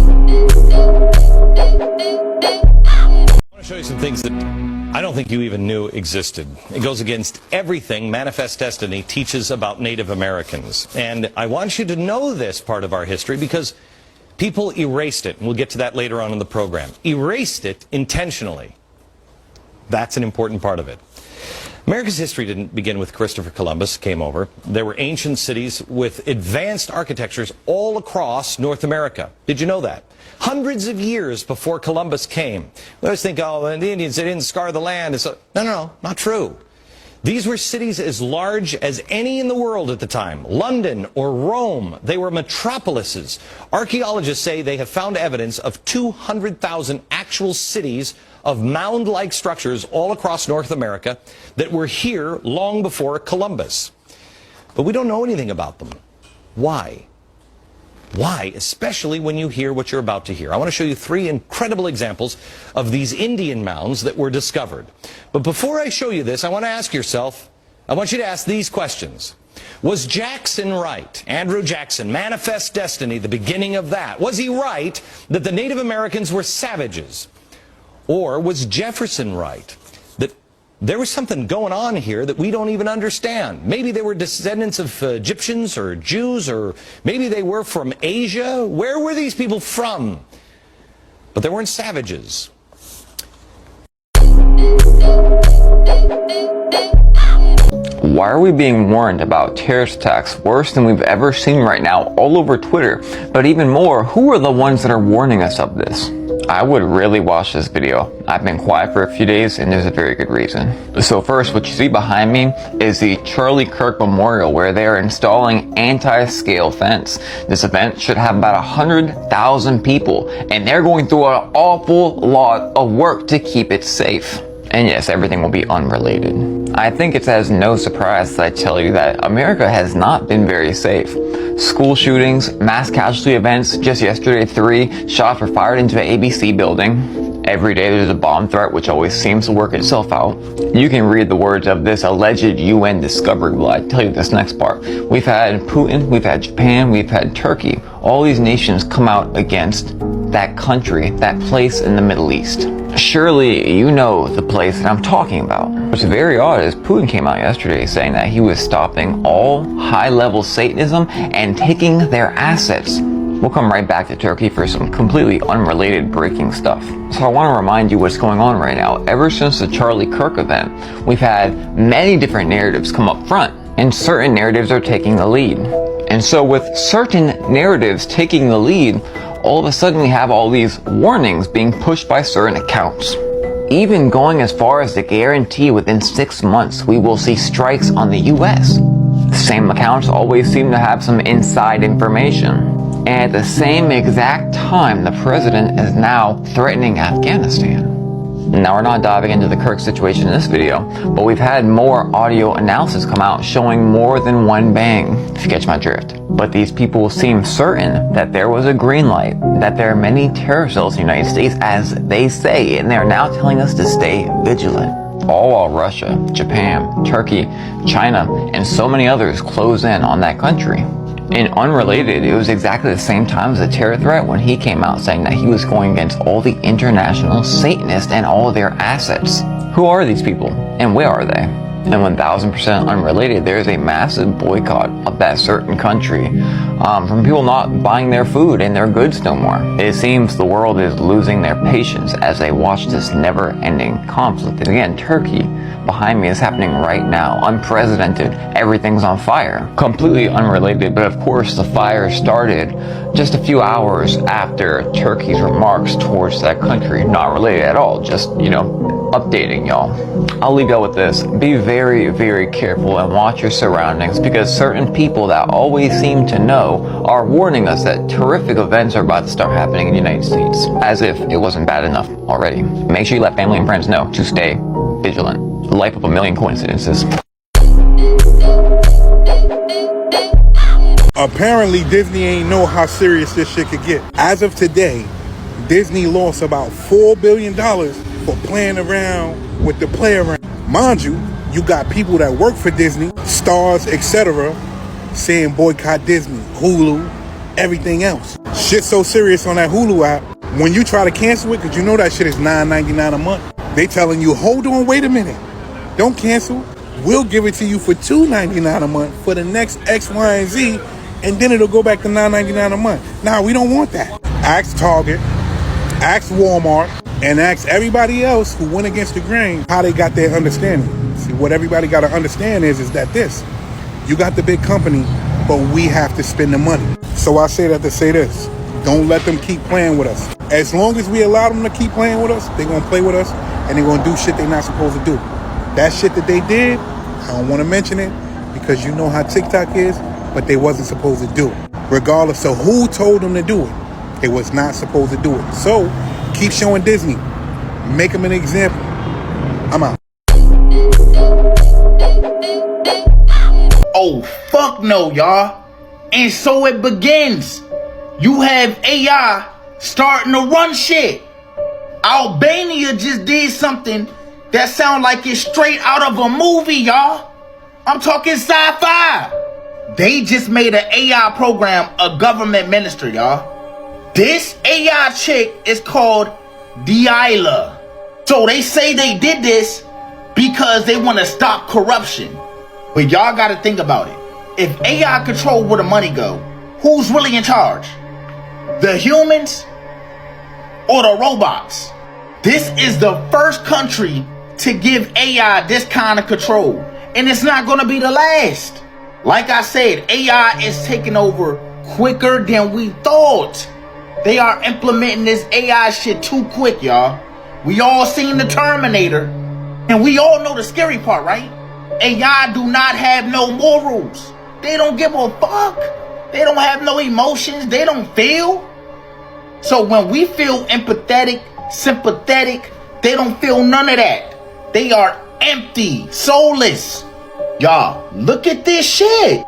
want to show you some things that I don't think you even knew existed. It goes against everything Manifest Destiny teaches about Native Americans. And I want you to know this part of our history because people erased it, and we'll get to that later on in the program. Erased it intentionally. That's an important part of it. America's history didn't begin with Christopher Columbus came over. There were ancient cities with advanced architectures all across North America. Did you know that? Hundreds of years before Columbus came. We always think, oh, the Indians, they didn't scar the land. No, not true. These were cities as large as any in the world at the time. London or Rome, they were metropolises. Archaeologists say they have found evidence of 200,000 actual cities of mound-like structures all across North America that were here long before Columbus. But we don't know anything about them. Why? Why? Especially when you hear what you're about to hear. I want to show you 3 incredible examples of these Indian mounds that were discovered. But before I show you this, I want to ask yourself, I want you to ask these questions. Was Jackson right? Andrew Jackson, Manifest Destiny, the beginning of that. Was he right that the Native Americans were savages? Or was Jefferson right that There was something going on here that we don't even understand. Maybe they were descendants of Egyptians or Jews, or maybe they were from Asia. Where were these people from? But they weren't savages. Why are we being warned about terrorist attacks worse than we've ever seen right now all over Twitter? But even more, who are the ones that are warning us of this? I would really watch this video. I've been quiet for a few days and there's a very good reason. So first, what you see behind me is the Charlie Krik Memorial, where they are installing anti-scale fence. This event should have about 100,000 people and they're going through an awful lot of work to keep it safe. And yes, everything will be unrelated. I think it's as no surprise that I tell you that America has not been very safe. School shootings, mass casualty events, just yesterday 3 shots were fired into an ABC building. Every day there's a bomb threat, which always seems to work itself out. You can read the words of this alleged UN discovery will I tell you this next part. We've had Putin, we've had Japan, we've had Turkey. All these nations come out against that country, that place in the Middle East. Surely you know the place that I'm talking about. What's very odd is Putin came out yesterday saying that he was stopping all high-level Satanism and taking their assets. We'll come right back to Turkey for some completely unrelated breaking stuff. So I want to remind you what's going on right now. Ever since the Charlie Krik event, we've had many different narratives come up front, and certain narratives are taking the lead. And so with certain narratives taking the lead, all of a sudden we have all these warnings being pushed by certain accounts. Even going as far as to guarantee within 6 months we will see strikes on the US. The same accounts always seem to have some inside information. And at the same exact time, the president is now threatening Afghanistan. Now, we're not diving into the Krik situation in this video, but we've had more audio analysis come out showing more than one bang, if you catch my drift. But these people seem certain that there was a green light, that there are many terror cells in the United States, as they say, and they're now telling us to stay vigilant. All while Russia, Japan, Turkey, China, and so many others close in on that country. And unrelated, it was exactly the same time as the terror threat when he came out saying that he was going against all the international Satanists and all of their assets. Who are these people and where are they? And 1000% unrelated, there is a massive boycott of that certain country from people not buying their food and their goods no more. It seems the world is losing their patience as they watch this never-ending conflict. And again, Turkey behind me is happening right now, unprecedented. Everything's on fire. Completely unrelated, but of course the fire started just a few hours after Turkey's remarks towards that country. Not related at all, just, you know, updating y'all. I'll leave y'all with this. Be very, very careful and watch your surroundings, because certain people that always seem to know are warning us that terrific events are about to start happening in the United States, as if it wasn't bad enough already. Make sure you let family and friends know to stay vigilant. Life of a million coincidences. Apparently Disney ain't know how serious this shit could get. As of today, Disney lost about $4 billion for playing around with the play around. Mind you, you got people that work for Disney, stars, etc., saying boycott Disney, Hulu, everything else. Shit's so serious on that Hulu app. When you try to cancel it, because you know that shit is $9.99 a month, they telling you, hold on, wait a minute. Don't cancel. We'll give it to you for $2.99 a month for the next X, Y, and Z, and then it'll go back to $9.99 a month. Nah, we don't want that. Ask Target, ask Walmart, and ask everybody else who went against the grain how they got their understanding. See, what everybody got to understand is that this, you got the big company, but we have to spend the money. So I say that to say this. Don't let them keep playing with us. As long as we allow them to keep playing with us, they're going to play with us, and they're going to do shit they're not supposed to do. That shit that they did, I don't want to mention it, because you know how TikTok is, but they wasn't supposed to do it. Regardless of who told them to do it, they was not supposed to do it. So, keep showing Disney. Make them an example. I'm out. Oh, fuck no, y'all. And so it begins. You have AI starting to run shit. Albania just did something that sound like it's straight out of a movie, y'all. I'm talking sci-fi. They just made an AI program a government minister, y'all. This AI chick is called Delilah. So they say they did this because they want to stop corruption. But y'all got to think about it. If AI control where the money go, who's really in charge? The humans or the robots? This is the first country to give AI this kind of control. And it's not going to be the last. Like I said, AI is taking over quicker than we thought. They are implementing this AI shit too quick, y'all. We all seen the Terminator. And we all know the scary part, right? AI do not have no morals. They don't give a fuck. They don't have no emotions. They don't feel. So when we feel empathetic, sympathetic, they don't feel none of that. They are empty, soulless. Y'all, look at this shit.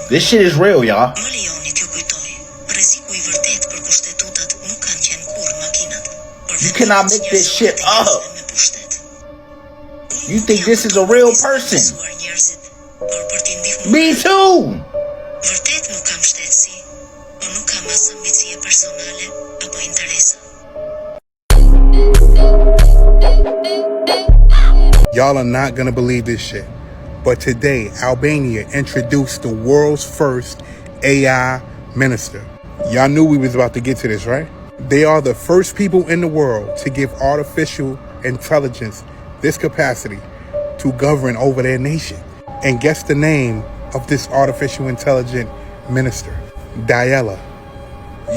This shit is real, y'all. You cannot make this shit up. You think this is a real person? Me too. Y'all are not gonna believe this shit. But today, Albania introduced the world's first AI minister. Y'all knew we was about to get to this, right? They are the first people in the world to give artificial intelligence this capacity to govern over their nation. And guess the name of this artificial intelligent minister? Diella.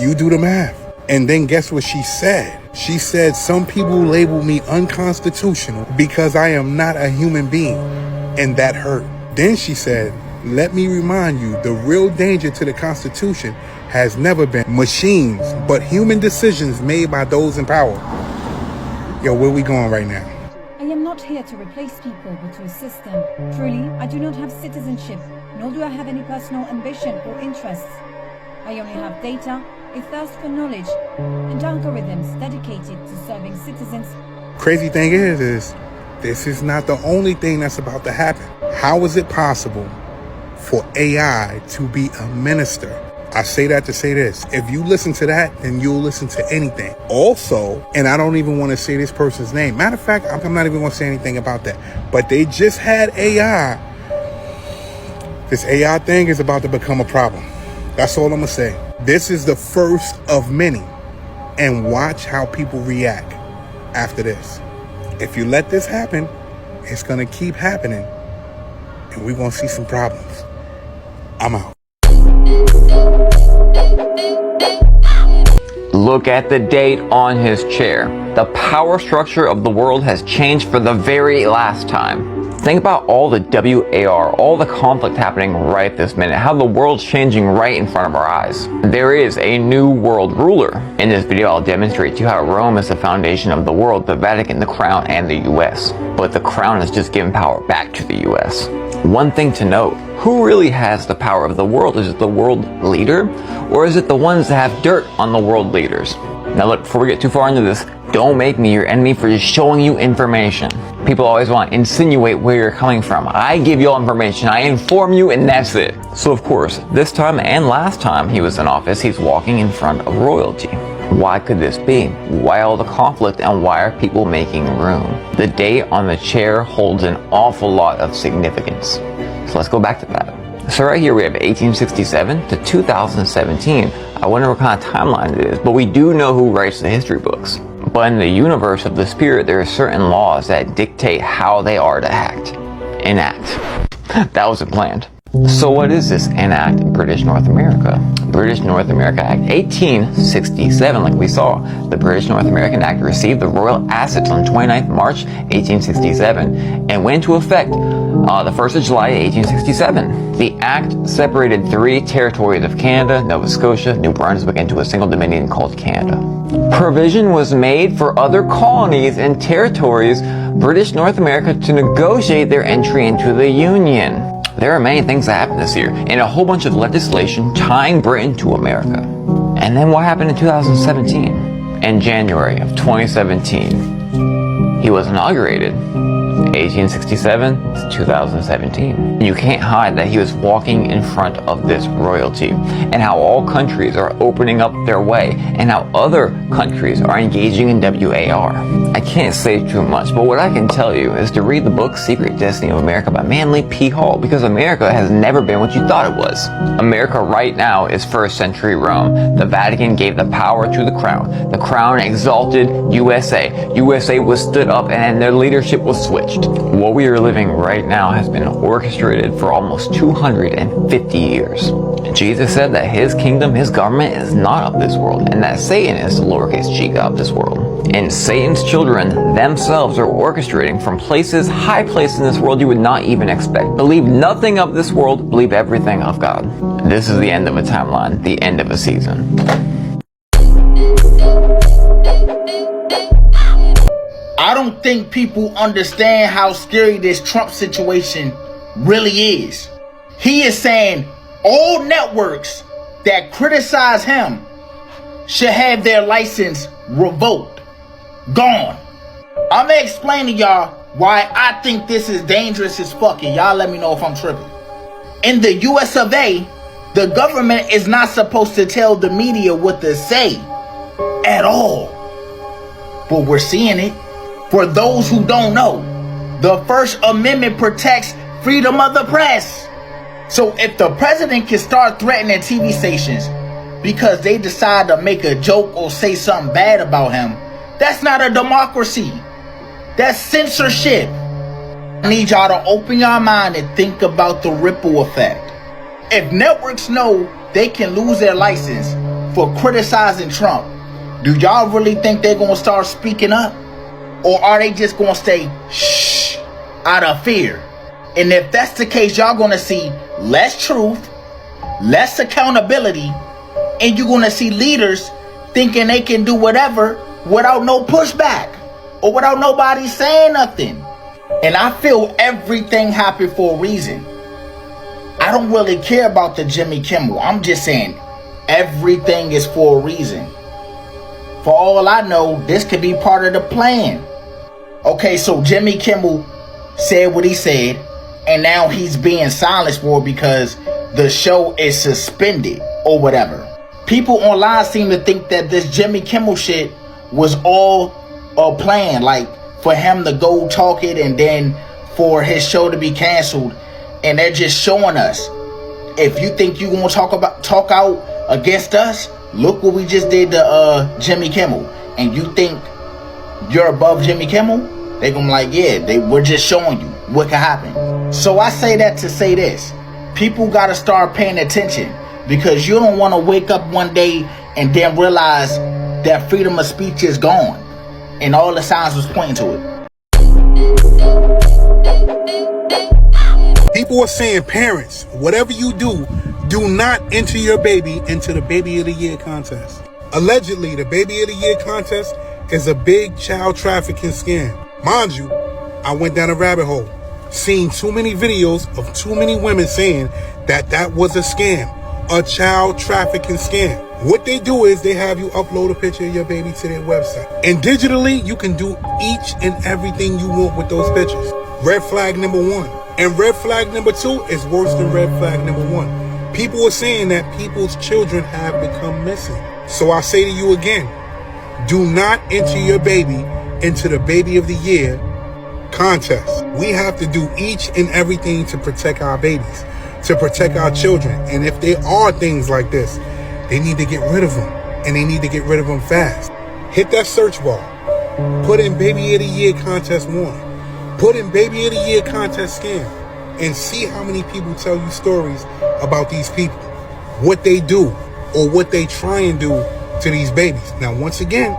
You do the math. And then guess what she said? She said, some people label me unconstitutional because I am not a human being. And that hurt. Then she said, let me remind you, the real danger to the Constitution has never been machines, but human decisions made by those in power. Yo, where we going right now? I am not here to replace people, but to assist them. Truly, I do not have citizenship, nor do I have any personal ambition or interests. I only have data, a thirst for knowledge, and algorithms dedicated to serving citizens. Crazy thing is this is not the only thing that's about to happen. How is it possible for AI to be a minister? I say that to say this. If you listen to that, then you'll listen to anything. Also, and I don't even want to say this person's name. Matter of fact, I'm not even going to say anything about that. But they just had AI. This AI thing is about to become a problem. That's all I'm going to say. This is the first of many. And watch how people react after this. If you let this happen, it's going to keep happening. And we're going to see some problems. I'm out. Look at the date on his chair. The power structure of the world has changed for the very last time. Think about all the WAR, all the conflict happening right this minute, how the world's changing right in front of our eyes. There is a new world ruler. In this video, I'll demonstrate to you how Rome is the foundation of the world, the Vatican, the Crown, and the US. But the Crown has just given power back to the US. One thing to note, who really has the power of the world? Is it the world leader? Or is it the ones that have dirt on the world leaders? Now look, before we get too far into this, don't make me your enemy for just showing you information. People always want to insinuate where you're coming from. I give you all information, I inform you, and that's it. So of course, this time and last time he was in office, he's walking in front of royalty. Why could this be? Why all the conflict, and why are people making room? The date on the chair holds an awful lot of significance. So let's go back to that. So right here we have 1867 to 2017. I wonder what kind of timeline it is, but we do know who writes the history books. But in the universe of the spirit, there are certain laws that dictate how they are to enact. That wasn't planned. So what is this enact in British North America? British North America Act 1867, like we saw. The British North American Act received the royal assets on 29th March 1867 and went into effect the 1st of July 1867. The act separated 3 territories of Canada, Nova Scotia, New Brunswick into a single dominion called Canada. Provision was made for other colonies and territories, British North America, to negotiate their entry into the Union. There are many things that happened this year, and a whole bunch of legislation tying Britain to America. And then what happened in 2017? In January of 2017, he was inaugurated. 1867 to 2017. You can't hide that he was walking in front of this royalty, and how all countries are opening up their way, and how other countries are engaging in WAR. I can't say too much, but what I can tell you is to read the book Secret Destiny of America by Manly P. Hall, because America has never been what you thought it was. America right now is first century Rome. The Vatican gave the power to the crown. The crown exalted USA. USA was stood up and their leadership was switched. What we are living right now has been orchestrated for almost 250 years. Jesus said that his kingdom, his government is not of this world, and that Satan is the lowercase g god of this world. And Satan's children themselves are orchestrating from places, high places in this world you would not even expect. Believe nothing of this world, believe everything of God. This is the end of a timeline, the end of a season. I don't think people understand how scary this Trump situation really is. He is saying all networks that criticize him should have their license revoked, gone. I'm gonna explain to y'all why I think this is dangerous as fuck, and y'all let me know if I'm tripping. In the US of A, the government is not supposed to tell the media what to say at all. But we're seeing it. For those who don't know, the First Amendment protects freedom of the press. So if the president can start threatening TV stations because they decide to make a joke or say something bad about him, that's not a democracy. That's censorship. I need y'all to open your mind and think about the ripple effect. If networks know they can lose their license for criticizing Trump, do y'all really think they're gonna start speaking up? Or are they just gonna stay shh out of fear? And if that's the case, y'all gonna see less truth, less accountability, and you're gonna see leaders thinking they can do whatever without no pushback or without nobody saying nothing. And I feel everything happened for a reason. I don't really care about the Jimmy Kimmel. I'm just saying everything is for a reason. For all I know, this could be part of the plan. Okay, so Jimmy Kimmel said what he said, and now he's being silenced for it because the show is suspended or whatever. People online seem to think that this Jimmy Kimmel shit was all a plan, like for him to go talk it and then for his show to be canceled. And they're just showing us, if you think you gonna talk out against us, look what we just did to Jimmy Kimmel. And you think you're above Jimmy Kimmel? They gonna be like, yeah, we're just showing you what can happen. So I say that to say this. People gotta start paying attention, because you don't wanna wake up one day and then realize that freedom of speech is gone. And all the signs was pointing to it. People are saying, parents, whatever you do, do not enter your baby into the Baby of the Year contest. Allegedly, the Baby of the Year contest is a big child trafficking scam. Mind you, I went down a rabbit hole, seeing too many videos of too many women saying that that was a scam, a child trafficking scam. What they do is they have you upload a picture of your baby to their website. And digitally, you can do each and everything you want with those pictures. Red flag number 1. And red flag number 2 is worse than red flag number 1. People are saying that people's children have become missing. So I say to you again, do not enter your baby into the Baby of the Year contest. We have to do each and everything to protect our babies, to protect our children. And if there are things like this, they need to get rid of them, and they need to get rid of them fast. Hit that search bar. Put in Baby of the Year contest 1. Put in Baby of the Year contest scam, and see how many people tell you stories about these people, what they do or what they try and do to these babies. Now, once again,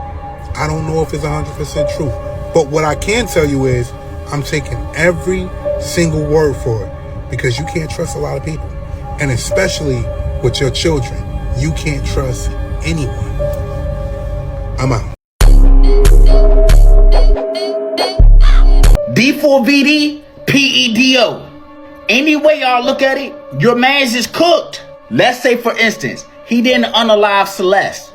I don't know if it's 100% true, but what I can tell you is I'm taking every single word for it, because you can't trust a lot of people, and especially with your children. You can't trust anyone. I'm out. D4VD, PEDO. Any way y'all look at it, your man's is cooked. Let's say, for instance, he didn't unalive Celeste.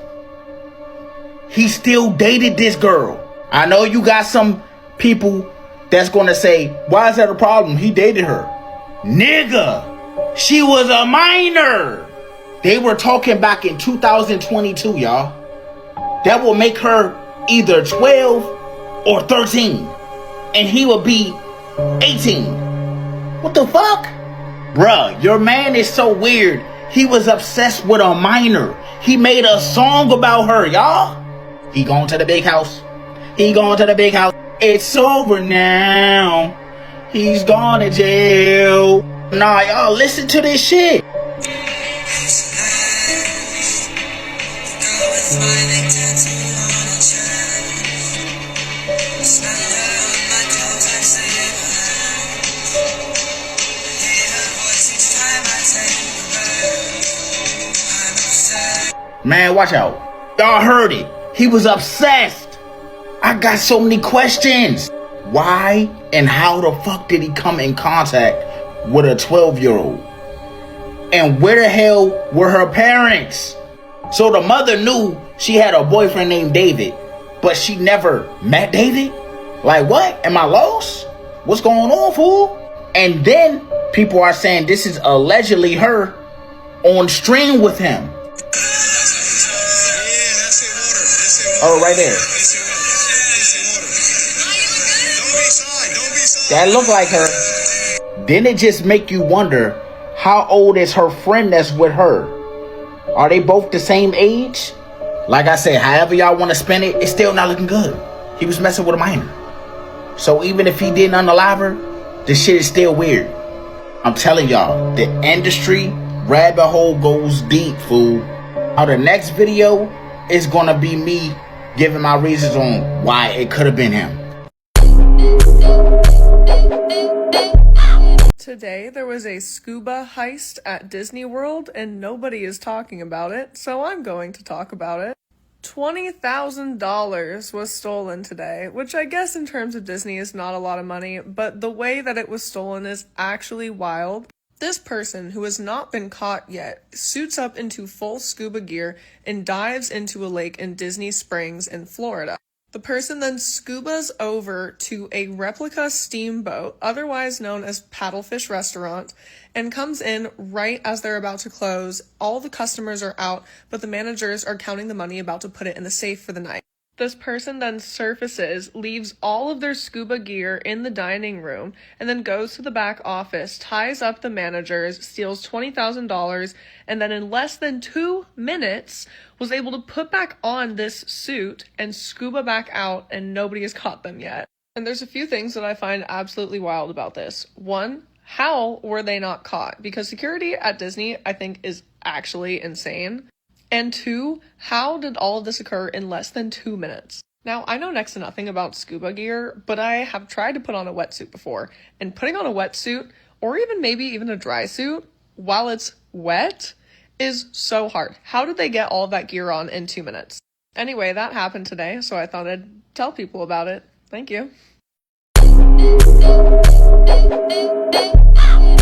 He still dated this girl. I know you got some people that's gonna say, why is that a problem? He dated her. Nigga, she was a minor. They were talking back in 2022, y'all. That will make her either 12 or 13. And he will be 18. What the fuck? Bruh, your man is so weird. He was obsessed with a minor. He made a song about her, y'all. He going to the big house. He going to the big house. It's over now. He's gone to jail. Nah, y'all, listen to this shit. Man, watch out. Y'all heard it. He was obsessed. I got so many questions. Why and how the fuck did he come in contact with a 12-year-old? And where the hell were her parents? So the mother knew she had a boyfriend named David, but she never met David? Like what? Am I lost? What's going on, fool? And then people are saying this is allegedly her on stream with him. Oh, right there. That look like her. Then it just make you wonder, how old is her friend that's with her? Are they both the same age? Like I said, however y'all want to spin it, it's still not looking good. He was messing with a minor. So even if he didn't unalive her, this shit is still weird. I'm telling y'all, the industry rabbit hole goes deep, fool. Now the next video is gonna be me giving my reasons on why it could have been him. Today there was a scuba heist at Disney World and nobody is talking about it, so I'm going to talk about it. $20,000 was stolen today, which I guess in terms of Disney is not a lot of money, but the way that it was stolen is actually wild. This person, who has not been caught yet, suits up into full scuba gear and dives into a lake in Disney Springs in Florida. The person then scubas over to a replica steamboat, otherwise known as Paddlefish Restaurant, and comes in right as they're about to close. All the customers are out, but the managers are counting the money about to put it in the safe for the night. This person then surfaces, leaves all of their scuba gear in the dining room, and then goes to the back office, ties up the managers, steals $20,000, and then in less than 2 minutes was able to put back on this suit and scuba back out, and nobody has caught them yet. And there's a few things that I find absolutely wild about this. One, how were they not caught? Because security at Disney, I think, is actually insane. And two, how did all of this occur in less than 2 minutes? Now, I know next to nothing about scuba gear, but I have tried to put on a wetsuit before, and putting on a wetsuit, or maybe even a dry suit, while it's wet, is so hard. How did they get all of that gear on in 2 minutes? Anyway, that happened today, so I thought I'd tell people about it. Thank you.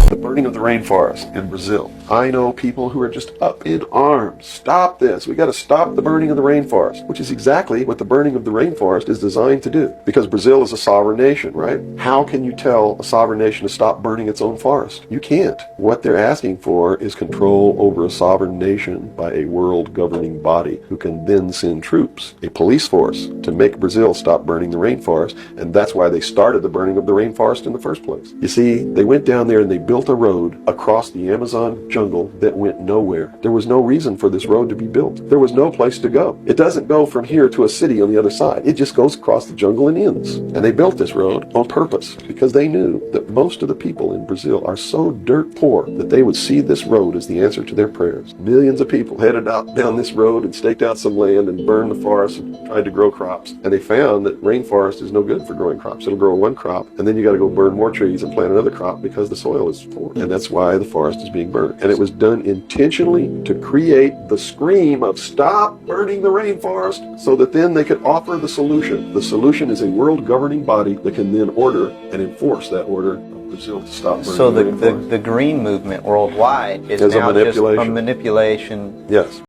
The burning of the rainforest in Brazil. I know people who are just up in arms. Stop this. We got to stop the burning of the rainforest, which is exactly what the burning of the rainforest is designed to do. Because Brazil is a sovereign nation, right? How can you tell a sovereign nation to stop burning its own forest? You can't. What they're asking for is control over a sovereign nation by a world governing body who can then send troops, a police force, to make Brazil stop burning the rainforest. And that's why they started the burning of the rainforest in the first place. You see, they went down there and they built a road across the Amazon jungle that went nowhere. There was no reason for this road to be built. There was no place to go. It doesn't go from here to a city on the other side. It just goes across the jungle and ends. And they built this road on purpose because they knew that most of the people in Brazil are so dirt poor that they would see this road as the answer to their prayers. Millions of people headed out down this road and staked out some land and burned the forest and tried to grow crops. And they found that rainforest is no good for growing crops. It'll grow one crop and then you got to go burn more trees and plant another crop because the soil is poor. And that's why the forest is being burned. And it was done intentionally to create the scream of stop burning the rainforest so that then they could offer the solution. The solution is a world governing body that can then order and enforce that order of Brazil to stop burning so the rainforest. the green movement worldwide is now just a manipulation. Yes.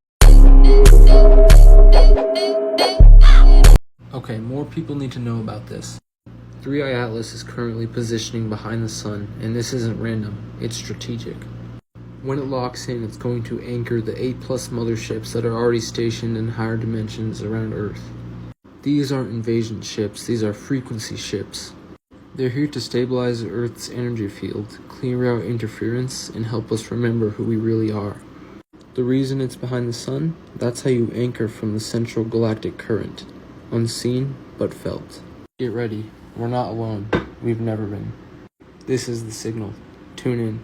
Okay, more people need to know about this. 3-Eye Atlas is currently positioning behind the sun, and this isn't random, it's strategic. When it locks in, it's going to anchor the 8+ motherships that are already stationed in higher dimensions around Earth. These aren't invasion ships, these are frequency ships. They're here to stabilize Earth's energy field, clear out interference, and help us remember who we really are. The reason it's behind the sun? That's how you anchor from the central galactic current. Unseen, but felt. Get ready. We're not alone. We've never been. This is the signal. Tune in.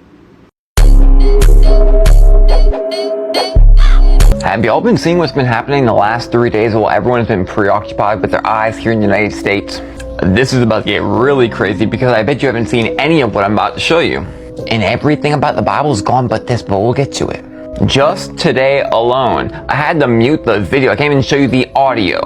Have y'all been seeing what's been happening the last 3 days while everyone's been preoccupied with their eyes here in the United States? This is about to get really crazy because I bet you haven't seen any of what I'm about to show you. And everything about the Bible is gone but this, but we'll get to it. Just today alone, I had to mute the video. I can't even show you the audio.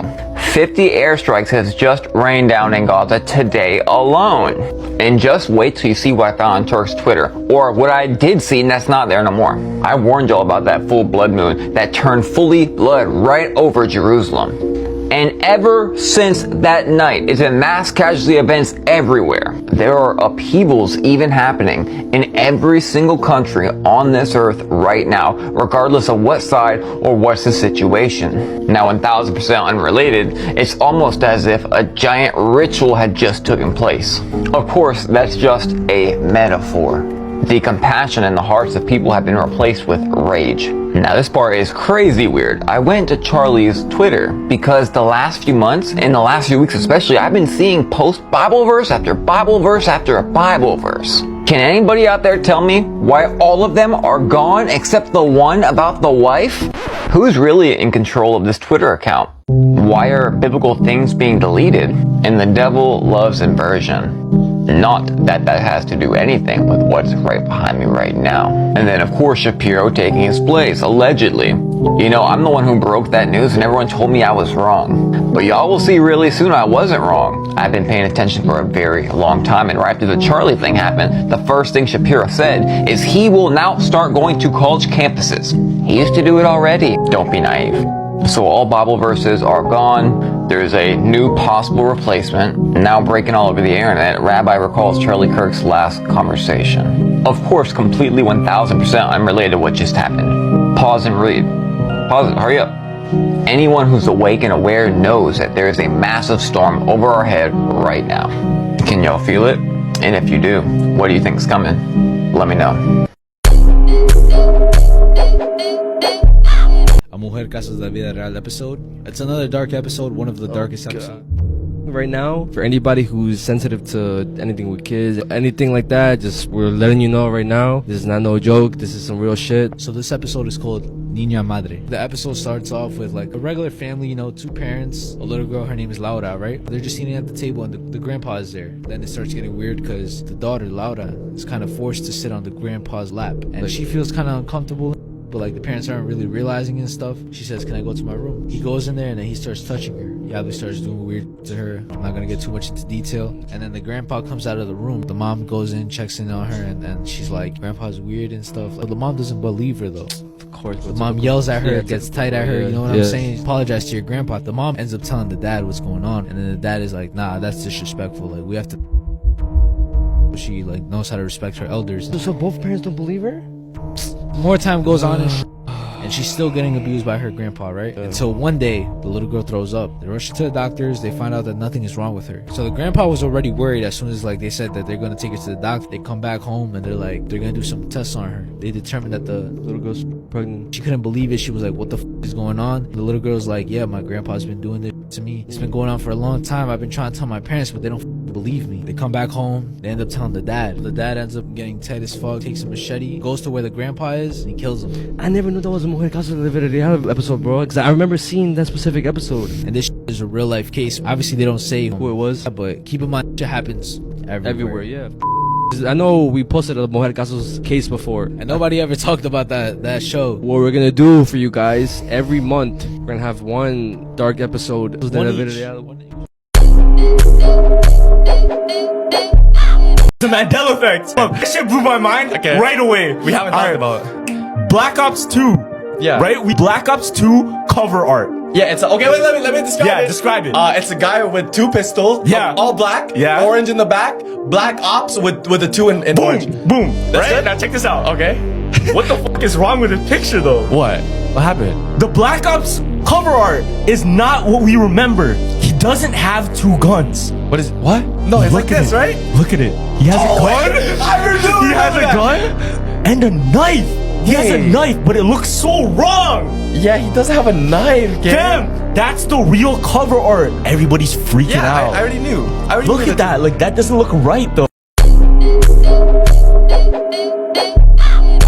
50 airstrikes has just rained down in Gaza today alone. And just wait till you see what I found on Turk's Twitter, or what I did see and that's not there no more. I warned y'all about that full blood moon that turned fully blood right over Jerusalem. And ever since that night, it's been mass casualty events everywhere. There are upheavals even happening in every single country on this earth right now, regardless of what side or what's the situation. Now, 1000% unrelated, it's almost as if a giant ritual had just taken place. Of course, that's just a metaphor. The compassion in the hearts of people have been replaced with rage. Now this part is crazy weird. I went to Charlie's Twitter because the last few months, in the last few weeks especially, I've been seeing post Bible verse after Bible verse after Bible verse. Can anybody out there tell me why all of them are gone except the one about the wife? Who's really in control of this Twitter account? Why are biblical things being deleted? And the devil loves inversion. Not that that has to do anything with what's right behind me right now. And then of course Shapiro taking his place, allegedly. You know, I'm the one who broke that news and everyone told me I was wrong. But y'all will see really soon I wasn't wrong. I've been paying attention for a very long time, and right after the Charlie thing happened, the first thing Shapiro said is he will now start going to college campuses. He used to do it already. Don't be naive. So all Bible verses are gone. There's a new possible replacement. Now breaking all over the internet, Rabbi recalls Charlie Kirk's last conversation. Of course, completely 1000% unrelated to what just happened. Pause and read. Pause it, hurry up. Anyone who's awake and aware knows that there is a massive storm over our head right now. Can y'all feel it? And if you do, what do you think's coming? Let me know. Mujer Casos de la Vida Real episode. It's another dark episode, one of the darkest episodes. Right now, for anybody who's sensitive to anything with kids, anything like that, just we're letting you know right now, this is not no joke, this is some real shit. So this episode is called Niña Madre. The episode starts off with like a regular family, you know, 2 parents, a little girl, her name is Laura, right? They're just sitting at the table and the grandpa is there. Then it starts getting weird because the daughter, Laura, is kind of forced to sit on the grandpa's lap. And she feels kind of uncomfortable. But like the parents aren't really realizing and stuff. She says, can I go to my room? He goes in there and then he starts touching her. Yabby starts doing weird to her. I'm not gonna get too much into detail. And then the grandpa comes out of the room. The mom goes in, checks in on her, and she's like, grandpa's weird and stuff. Like, the mom doesn't believe her though. Of course. The mom yells at her, gets tight at her, you know what I'm saying? Apologize to your grandpa. The mom ends up telling the dad what's going on. And then the dad is like, nah, that's disrespectful. Like, we have to... She like knows how to respect her elders. So both parents don't believe her? More time goes on and she's still getting abused by her grandpa, right? Until one day, the little girl throws up. They rush her to the doctors. They find out that nothing is wrong with her. So the grandpa was already worried as soon as like they said that they're going to take her to the doctor. They come back home and they're like, they're going to do some tests on her. They determined that the little girl's pregnant. She couldn't believe it. She was like, what the f is going on? The little girl's like, yeah, my grandpa's been doing this to me. It's been going on for a long time. I've been trying to tell my parents, but they don't believe me. They come back home. They end up telling the dad. The dad ends up getting tight as fuck, takes a machete, goes to where the grandpa is, and he kills him. I never knew that was a Mujer Casos de la Vida Real episode, bro. Because I remember seeing that specific episode. And this is a real life case. Obviously, they don't say who it was, but keep in mind, shit happens everywhere. Yeah. I know we posted a Mujer Casos case before, and nobody ever talked about that show. What we're gonna do for you guys every month, we're gonna have one dark episode. The Mandela effect. Look, this shit blew my mind right away. We haven't talked about it. Black Ops 2. Yeah. Right? Black Ops 2 cover art. Yeah, it's okay. Wait, let me describe it. Yeah, describe it. It's a guy with 2 pistols. Yeah. All black. Yeah. Orange in the back. Black ops with the 2 in Boom, orange. boom. That's Right? it? Now check this out. Okay. What the fuck is wrong with the picture though? What happened? The Black Ops cover art is not what we remember. He doesn't have 2 guns. What? No, it's like this, right? Look at it. He has a gun. He has a gun and a knife. He has a knife, but it looks so wrong. Yeah, he doesn't have a knife, Damn, that's the real cover art. Everybody's freaking out. I already knew. Look at that. Like, that doesn't look right, though.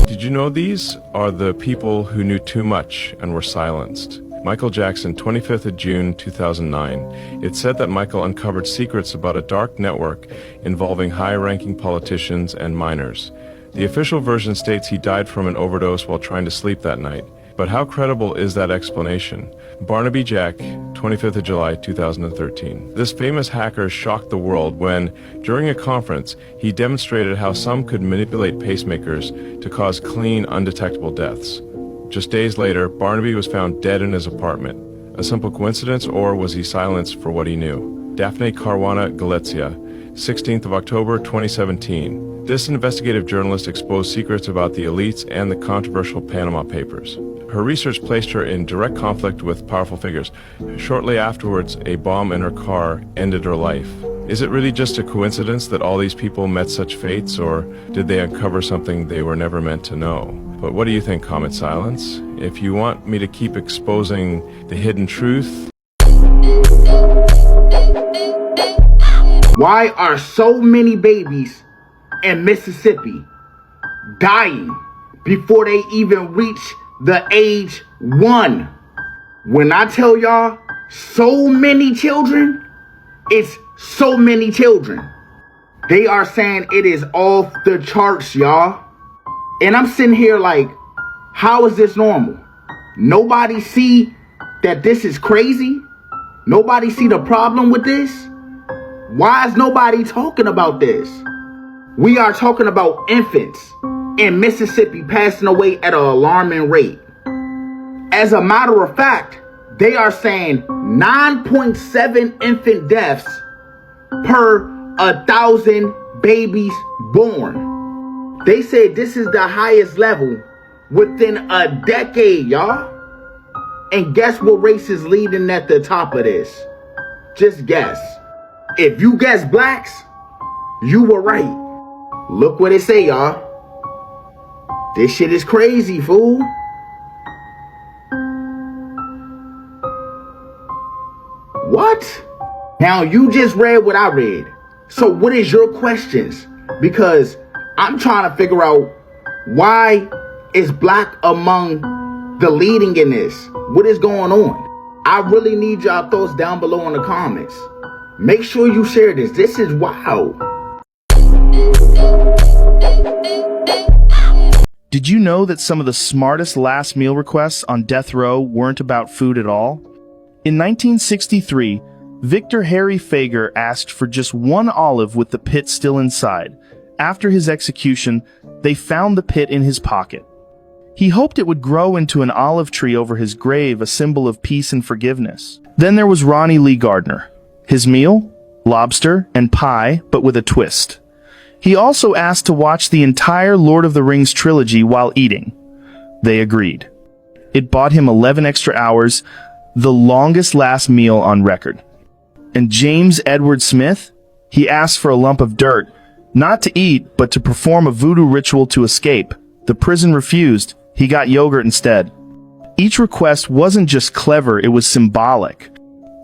Did you know these are the people who knew too much and were silenced? Michael Jackson, 25th of June, 2009. It's said that Michael uncovered secrets about a dark network involving high-ranking politicians and minors. The official version states he died from an overdose while trying to sleep that night. But how credible is that explanation? Barnaby Jack, 25th of July, 2013. This famous hacker shocked the world when, during a conference, he demonstrated how some could manipulate pacemakers to cause clean, undetectable deaths. Just days later, Barnaby was found dead in his apartment. A simple coincidence, or was he silenced for what he knew? Daphne Caruana Galizia, 16th of October, 2017. This investigative journalist exposed secrets about the elites and the controversial Panama Papers. Her research placed her in direct conflict with powerful figures. Shortly afterwards, a bomb in her car ended her life. Is it really just a coincidence that all these people met such fates, or did they uncover something they were never meant to know? But what do you think, Comet Silence? If you want me to keep exposing the hidden truth... Why are so many babies in Mississippi dying before they even reach the age 1? When I tell y'all so many children, it's so many children. They are saying it is off the charts, y'all. And I'm sitting here like, how is this normal? Nobody see that this is crazy? Nobody see the problem with this? Why is nobody talking about this? We are talking about infants in Mississippi passing away at an alarming rate. As a matter of fact, they are saying 9.7 infant deaths per 1,000 babies born. They said this is the highest level within a decade, y'all. And guess what race is leading at the top of this? Just guess. If you guess blacks, you were right. Look what it say, y'all. This shit is crazy, fool. What? Now you just read what I read. So what is your questions? Because I'm trying to figure out why is black among the leading in this. What is going on? I really need y'all thoughts down below in the comments. Make sure you share this. This is wild. Did you know that some of the smartest last meal requests on death row weren't about food at all? In 1963, Victor Harry Fager asked for just 1 olive with the pit still inside. After his execution, they found the pit in his pocket. He hoped it would grow into an olive tree over his grave, a symbol of peace and forgiveness. Then there was Ronnie Lee Gardner. His meal? Lobster and pie, but with a twist. He also asked to watch the entire Lord of the Rings trilogy while eating. They agreed. It bought him 11 extra hours, the longest last meal on record. And James Edward Smith? He asked for a lump of dirt, not to eat, but to perform a voodoo ritual to escape. The prison refused. He got yogurt instead. Each request wasn't just clever, it was symbolic.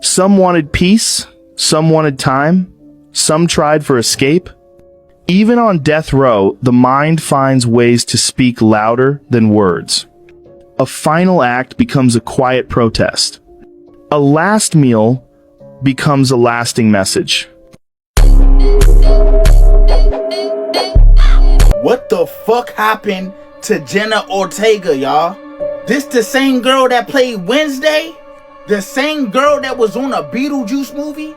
Some wanted peace, some wanted time, some tried for escape. Even on death row, the mind finds ways to speak louder than words. A final act becomes a quiet protest. A last meal becomes a lasting message. What the fuck happened to Jenna Ortega, y'all? This the same girl that played Wednesday? The same girl that was on a Beetlejuice movie?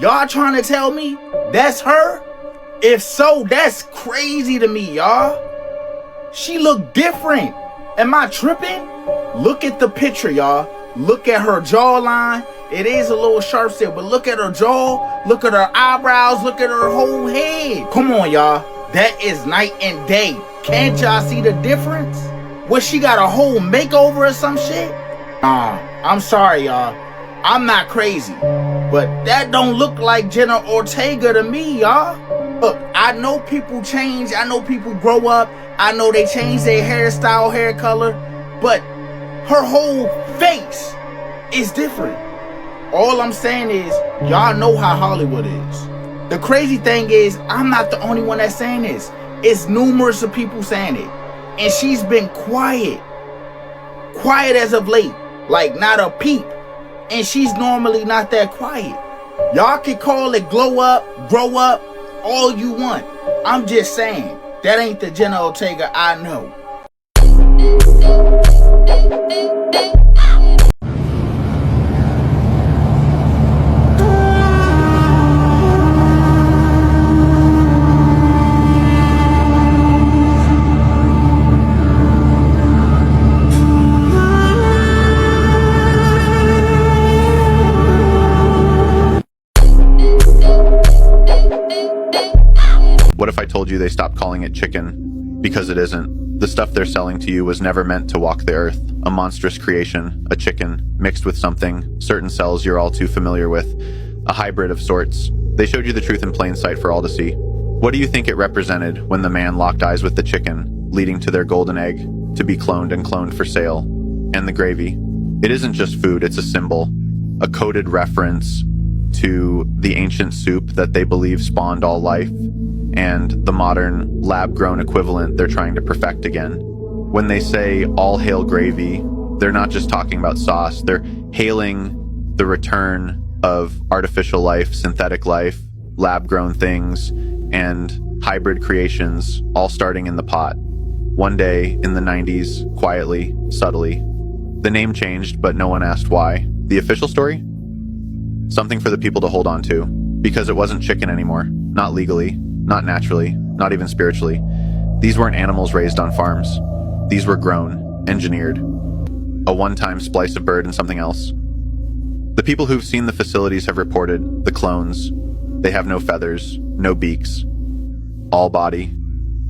Y'all trying to tell me that's her? If so, that's crazy to me, y'all. She look different. Am I tripping? Look at the picture, y'all. Look at her jawline. It is a little sharp still, but look at her jaw. Look at her eyebrows. Look at her whole head. Come on, y'all. That is night and day. Can't y'all see the difference? What, she got a whole makeover or some shit? I'm sorry, y'all. I'm not crazy, but that don't look like Jenna Ortega to me, y'all. Look, I know people change. I know people grow up. I know they change their hairstyle, hair color, but her whole face is different. All I'm saying is, y'all know how Hollywood is. The crazy thing is, I'm not the only one that's saying this. It's numerous of people saying it. And she's been quiet. Quiet as of late. Like not a peep. And she's normally not that quiet. Y'all can call it glow up, grow up, all you want. I'm just saying, that ain't the Jenna Ortega I know. What if I told you they stopped calling it chicken? Because it isn't. The stuff they're selling to you was never meant to walk the earth. A monstrous creation, a chicken, mixed with something, certain cells you're all too familiar with. A hybrid of sorts. They showed you the truth in plain sight for all to see. What do you think it represented when the man locked eyes with the chicken, leading to their golden egg, to be cloned and cloned for sale? And the gravy. It isn't just food, it's a symbol. A coded reference to the ancient soup that they believe spawned all life, and the modern lab-grown equivalent they're trying to perfect again. When they say all hail gravy, they're not just talking about sauce, they're hailing the return of artificial life, synthetic life, lab-grown things, and hybrid creations, all starting in the pot. One day in the 90s, quietly, subtly. The name changed, but no one asked why. The official story? Something for the people to hold on to, because it wasn't chicken anymore, not legally, not naturally, not even spiritually. These weren't animals raised on farms. These were grown, engineered. A one-time splice of bird and something else. The people who've seen the facilities have reported the clones. They have no feathers, no beaks. All body,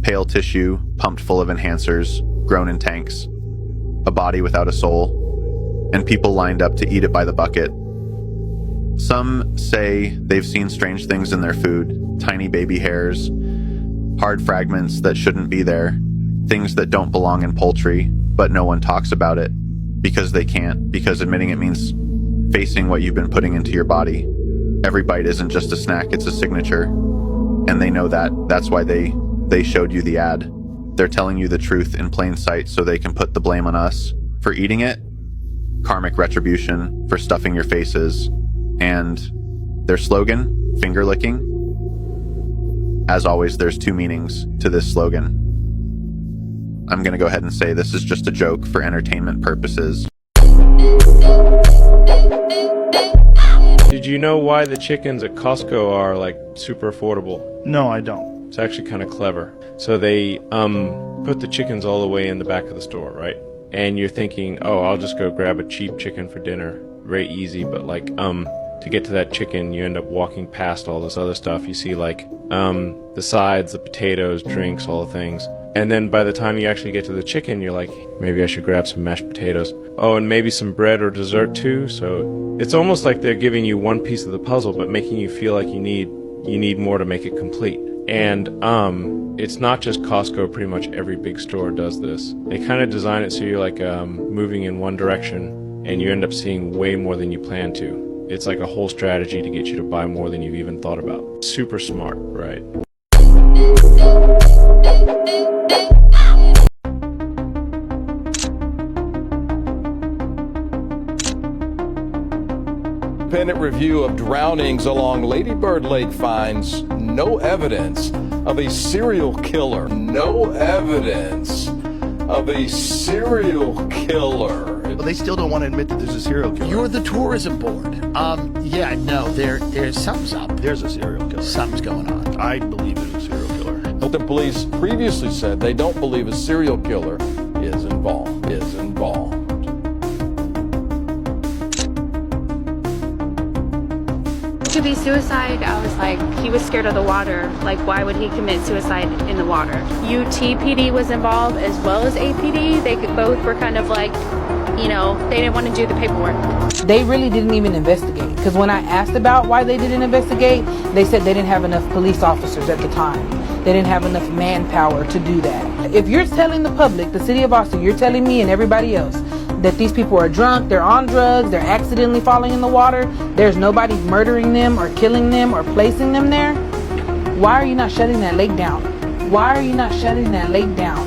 pale tissue, pumped full of enhancers, grown in tanks. A body without a soul. And people lined up to eat it by the bucket. Some say they've seen strange things in their food. Tiny baby hairs, hard fragments that shouldn't be there, things that don't belong in poultry, but no one talks about it because they can't, because admitting it means facing what you've been putting into your body. Every bite isn't just a snack, it's a signature. And they know that. That's why they showed you the ad. They're telling you the truth in plain sight so they can put the blame on us for eating it, karmic retribution for stuffing your faces, and their slogan, finger licking. As always, there's two meanings to this slogan. I'm gonna go ahead and say this is just a joke for entertainment purposes. Did you know why the chickens at Costco are like super affordable? No, I don't. It's actually kind of clever. So they put the chickens all the way in the back of the store, right? And you're thinking, oh, I'll just go grab a cheap chicken for dinner. Very easy, but like to get to that chicken, you end up walking past all this other stuff. You see like the sides, the potatoes, drinks, all the things. And then by the time you actually get to the chicken, you're like, maybe I should grab some mashed potatoes. Oh, and maybe some bread or dessert too. So it's almost like they're giving you one piece of the puzzle, but making you feel like you need more to make it complete. And it's not just Costco, pretty much every big store does this. They kind of design it so you're like moving in one direction, and you end up seeing way more than you plan to. It's like a whole strategy to get you to buy more than you've even thought about. Super smart, right? Independent review of drownings along Lady Bird Lake finds no evidence of a serial killer. No evidence of a serial killer. But they still don't want to admit that there's a serial killer. You're the tourism board. Yeah, no, there's something's up. There's a serial killer. Something's going on. I believe there's a serial killer. The police previously said they don't believe a serial killer is involved. maybe suicide. I was like, he was scared of the water. Like, why would he commit suicide in the water? UTPD was involved as well as APD. They both were kind of like, you know, they didn't want to do the paperwork. They really didn't even investigate, because when I asked about why they didn't investigate, they said they didn't have enough police officers at the time. They didn't have enough manpower to do that. If you're telling the public, the city of Austin, you're telling me and everybody else that these people are drunk, they're on drugs, they're accidentally falling in the water, there's nobody murdering them or killing them or placing them there, why are you not shutting that lake down? Why are you not shutting that lake down?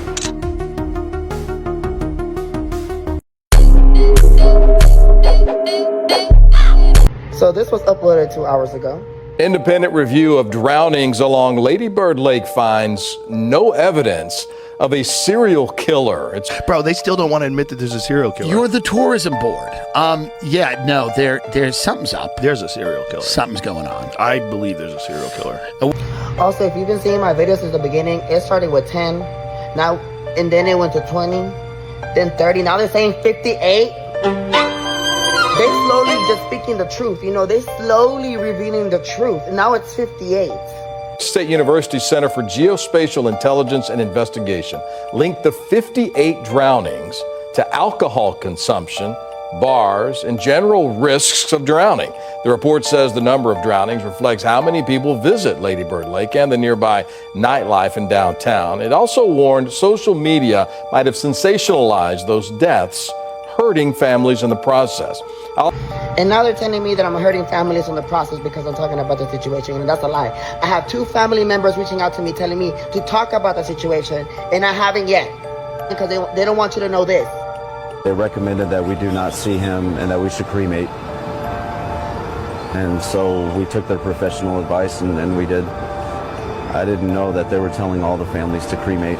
So this was uploaded 2 hours ago. Independent review of drownings along Lady Bird Lake finds no evidence of a serial killer. Bro, they still don't want to admit that there's a serial killer. You're the tourism board. Yeah, no, there's something's up. There's a serial killer. Something's going on. I believe there's a serial killer. Also, if you've been seeing my videos since the beginning, it started with 10, now, and then it went to 20, then 30. Now they're saying 58. They slowly just speaking the truth. You know, they slowly revealing the truth. And now it's 58. State University Center for Geospatial Intelligence and Investigation linked the 58 drownings to alcohol consumption, bars, and general risks of drowning. The report says the number of drownings reflects how many people visit Lady Bird Lake and the nearby nightlife in downtown. It also warned social media might have sensationalized those deaths, hurting families in the process. And now they're telling me that I'm hurting families in the process because I'm talking about the situation, and that's a lie. I have 2 family members reaching out to me telling me to talk about the situation, and I haven't yet because they don't want you to know this. They recommended that we do not see him and that we should cremate. And so we took their professional advice and we did. I didn't know that they were telling all the families to cremate.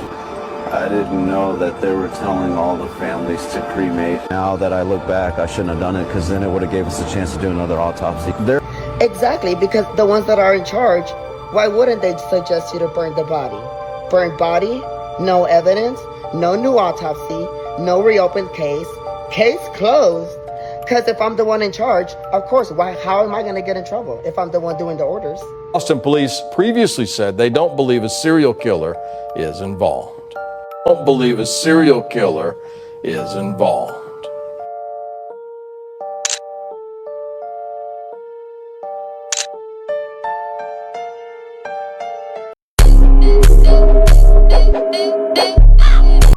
I didn't know that they were telling all the families to cremate. Now that I look back, I shouldn't have done it because then it would have gave us a chance to do another autopsy. Exactly, because the ones that are in charge, why wouldn't they suggest you to burn the body? Burn body, no evidence, no new autopsy, no reopened case closed. Because if I'm the one in charge, of course, how am I going to get in trouble if I'm the one doing the orders? Austin police previously said they don't believe a serial killer is involved. Don't believe a serial killer is involved.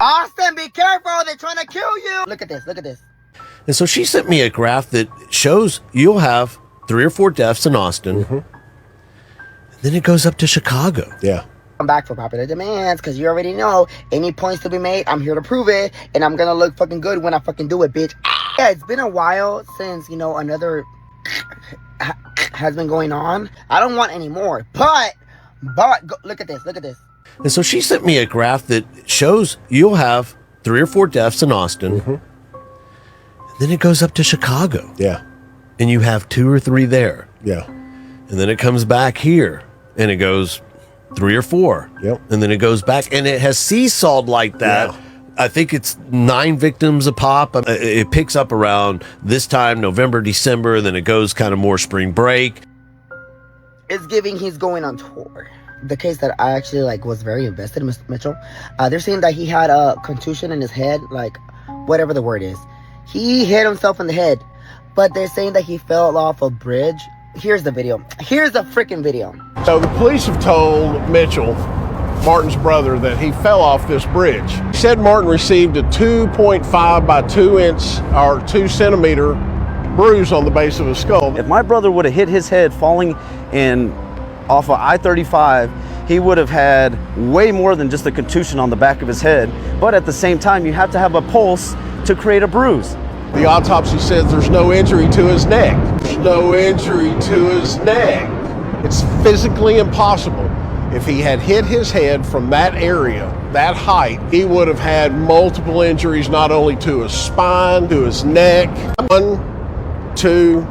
Austin, be careful, they're trying to kill you. Look at this, look at this. And so she sent me a graph that shows you'll have 3 or 4 deaths in Austin. Then it goes up to Chicago. Yeah. I'm back for popular demands because you already know any points to be made, I'm here to prove it, and I'm gonna look fucking good when I fucking do it, bitch. Yeah, it's been a while since, you know, another has been going on. I don't want any more, but look at this, look at this. And so she sent me a graph that shows you'll have 3 or 4 deaths in Austin. Then it goes up to Chicago. Yeah. And you have 2 or 3 there. Yeah. And then it comes back here and it goes 3 or 4. Yep. And then it goes back and it has seesawed like that. Yeah. I think it's 9 victims a pop. It picks up around this time, November, December, then it goes kind of more spring break. It's giving he's going on tour. The case that I actually was very invested in, Mr. Mitchell, they're saying that he had a contusion in his head, whatever the word is. He hit himself in the head, but they're saying that he fell off a bridge. Here's the video. Here's the freaking video. So the police have told Mitchell, Martin's brother, that he fell off this bridge. He said Martin received a 2.5 by 2 inch or 2 centimeter bruise on the base of his skull. If my brother would have hit his head falling in off of I-35, he would have had way more than just a contusion on the back of his head. But at the same time, you have to have a pulse to create a bruise. The autopsy says there's no injury to his neck. There's no injury to his neck. It's physically impossible. If he had hit his head from that area, that height, he would have had multiple injuries, not only to his spine, to his neck. 1, 2,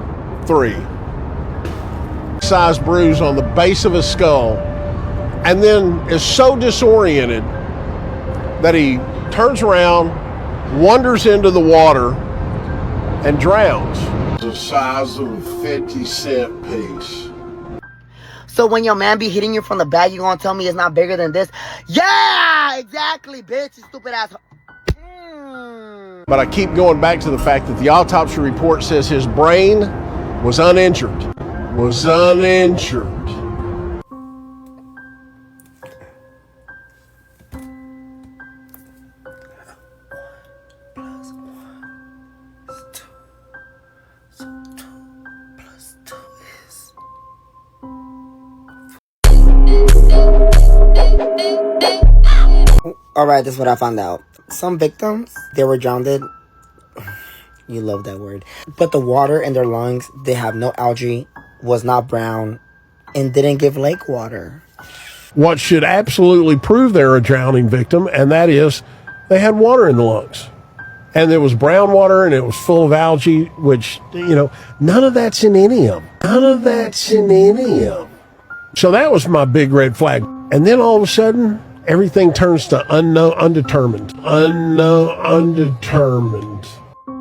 3. Size bruise on the base of his skull, and then is so disoriented that he turns around, wanders into the water, and drowns. The size of a 50-cent piece. So when your man be hitting you from the back, you gonna tell me it's not bigger than this? Yeah, exactly, bitch, you stupid ass. But I keep going back to the fact that the autopsy report says his brain was uninjured. Was uninjured. Alright, this is what I found out. Some victims, they were drowned. You love that word. But the water in their lungs, they have no algae, was not brown, and didn't give lake water. What should absolutely prove they're a drowning victim, and that is they had water in the lungs. And there was brown water, and it was full of algae, which, you know, none of that's in any of them. None of that's in any of them. So that was my big red flag. And then all of a sudden, everything turns to unknown, undetermined. Unknown, undetermined.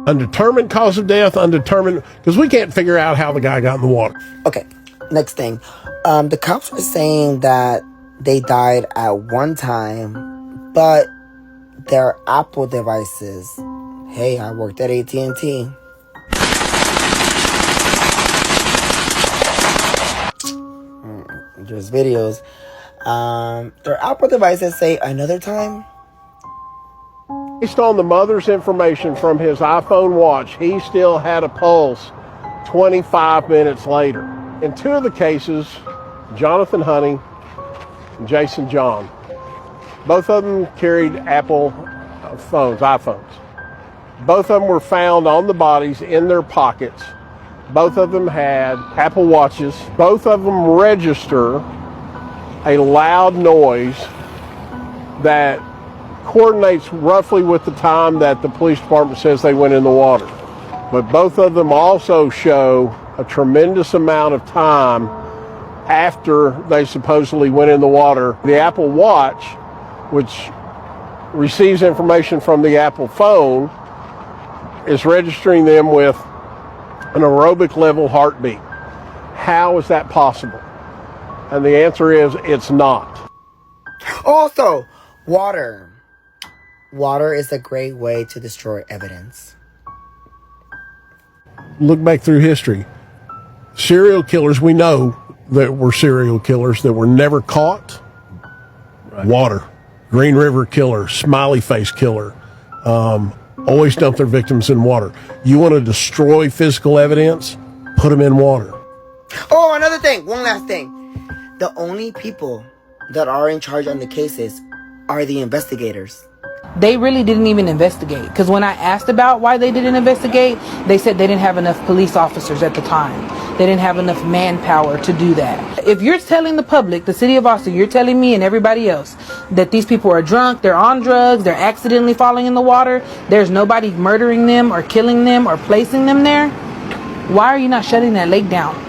Undetermined cause of death, undetermined, because we can't figure out how the guy got in the water. Okay, next thing. The cops were saying that they died at one time, but their Apple devices. Hey, I worked at AT&T. There's videos. Their Apple devices say another time. Based on the mother's information from his iPhone watch, he still had a pulse 25 minutes later. In two of the cases, Jonathan Honey and Jason John, both of them carried Apple phones, iPhones. Both of them were found on the bodies in their pockets. Both of them had Apple Watches. Both of them register a loud noise that coordinates roughly with the time that the police department says they went in the water. But both of them also show a tremendous amount of time after they supposedly went in the water. The Apple Watch, which receives information from the Apple phone, is registering them with an aerobic level heartbeat. How is that possible? And the answer is it's not. Also, water. Water is a great way to destroy evidence. Look back through history. Serial killers, we know that were serial killers that were never caught. Right. Water. Green River Killer, Smiley Face Killer. Always dump their victims in water. You want to destroy physical evidence? Put them in water. Oh, another thing. One last thing. The only people that are in charge on the cases are the investigators. They really didn't even investigate, because when I asked about why they didn't investigate, they said they didn't have enough police officers at the time. They didn't have enough manpower to do that. If you're telling the public, the city of Austin, you're telling me and everybody else that these people are drunk, they're on drugs, they're accidentally falling in the water, there's nobody murdering them or killing them or placing them there, why are you not shutting that lake down?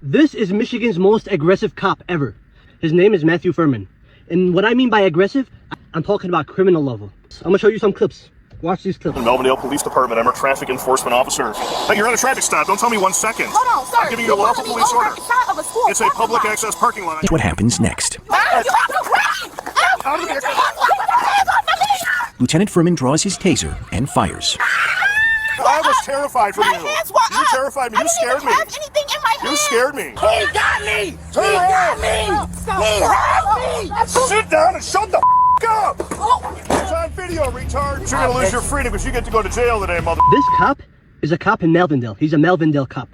This is Michigan's most aggressive cop ever. His name is Matthew Furman. And what I mean by aggressive, I'm talking about criminal level. I'm gonna show you some clips. Watch these clips. Melvindale Police Department, I'm a traffic enforcement officer. Hey, you're on a traffic stop. Don't tell me 1 second. Hold on, sir. I'm giving you a lawful police order. Of a school It's a public access parking lot. What happens next? Lieutenant Furman draws his taser and fires. I was terrified for you. You terrified me. You scared me. You scared me. He got me! He got me! He had me! Sit down and shut the up! It's on video, retard. You're gonna lose your freedom because you get to go to jail today, mother. This cop is a cop in Melvindale. He's a Melvindale cop.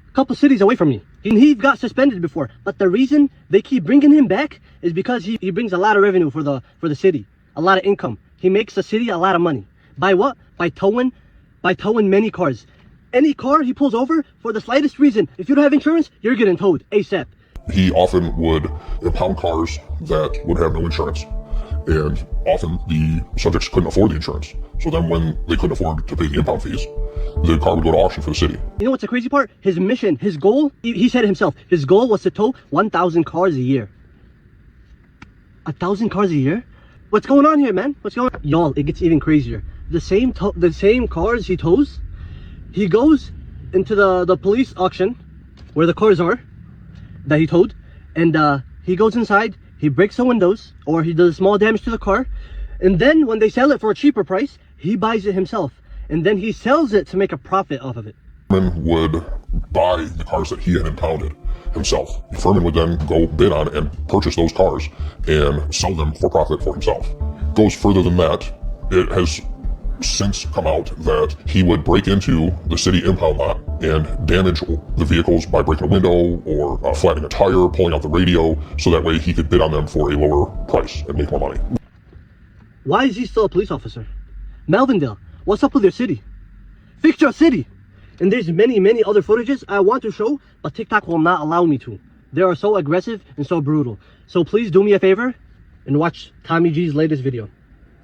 A couple cities away from me. And he got suspended before. But the reason they keep bringing him back is because he brings a lot of revenue for the city. A lot of income. He makes the city a lot of money. By what? By towing many cars. Any car he pulls over for the slightest reason, if you don't have insurance, you're getting towed ASAP. He often would impound cars that would have no insurance. And often the subjects couldn't afford the insurance. So then when they couldn't afford to pay the impound fees, the car would go to auction for the city. You know what's the crazy part? His mission, his goal, he said it himself, his goal was to tow 1,000 cars a year. 1,000 cars a year? What's going on here, man? What's going on? Y'all, it gets even crazier. The same cars he tows, he goes into the police auction where the cars are that he towed, and he goes inside, he breaks the windows, or he does small damage to the car, and then when they sell it for a cheaper price, he buys it himself, and then he sells it to make a profit off of it. Furman would buy the cars that he had impounded himself. Furman would then go bid on and purchase those cars and sell them for profit for himself. Goes further than that. It has since come out that he would break into the city impound lot and damage the vehicles by breaking a window or flattening a tire, pulling out the radio, so that way he could bid on them for a lower price and make more money. Why is he still a police officer? Melvindale, what's up with your city? Fix your city! And there's many other footages I want to show, but TikTok will not allow me to. They are so aggressive and so brutal. So please do me a favor and watch Tommy G's latest video.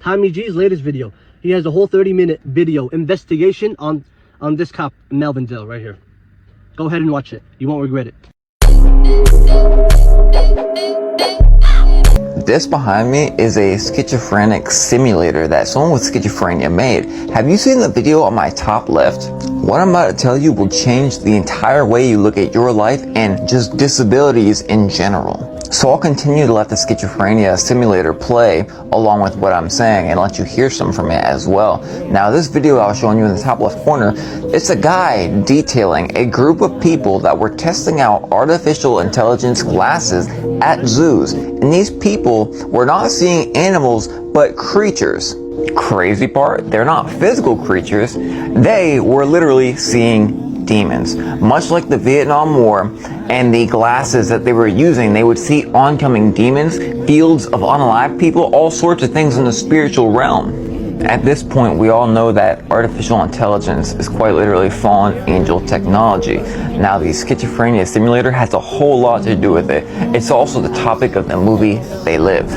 Tommy G's latest video. He has a whole 30-minute video investigation on this cop in Melvindale right here. Go ahead and watch it. You won't regret it. This behind me is a schizophrenic simulator that someone with schizophrenia made. Have you seen the video on my top left? What I'm about to tell you will change the entire way you look at your life and just disabilities in general. So I'll continue to let the schizophrenia simulator play along with what I'm saying and let you hear some from it as well. Now this video I was showing you in the top left corner, it's a guy detailing a group of people that were testing out artificial intelligence glasses at zoos. And these people were not seeing animals but creatures. Crazy part, they're not physical creatures, they were literally seeing demons. Much like the Vietnam War and the glasses that they were using, they would see oncoming demons, fields of unalive people, all sorts of things in the spiritual realm. At this point, we all know that artificial intelligence is quite literally fallen angel technology. Now, the schizophrenia simulator has a whole lot to do with it. It's also the topic of the movie They Live.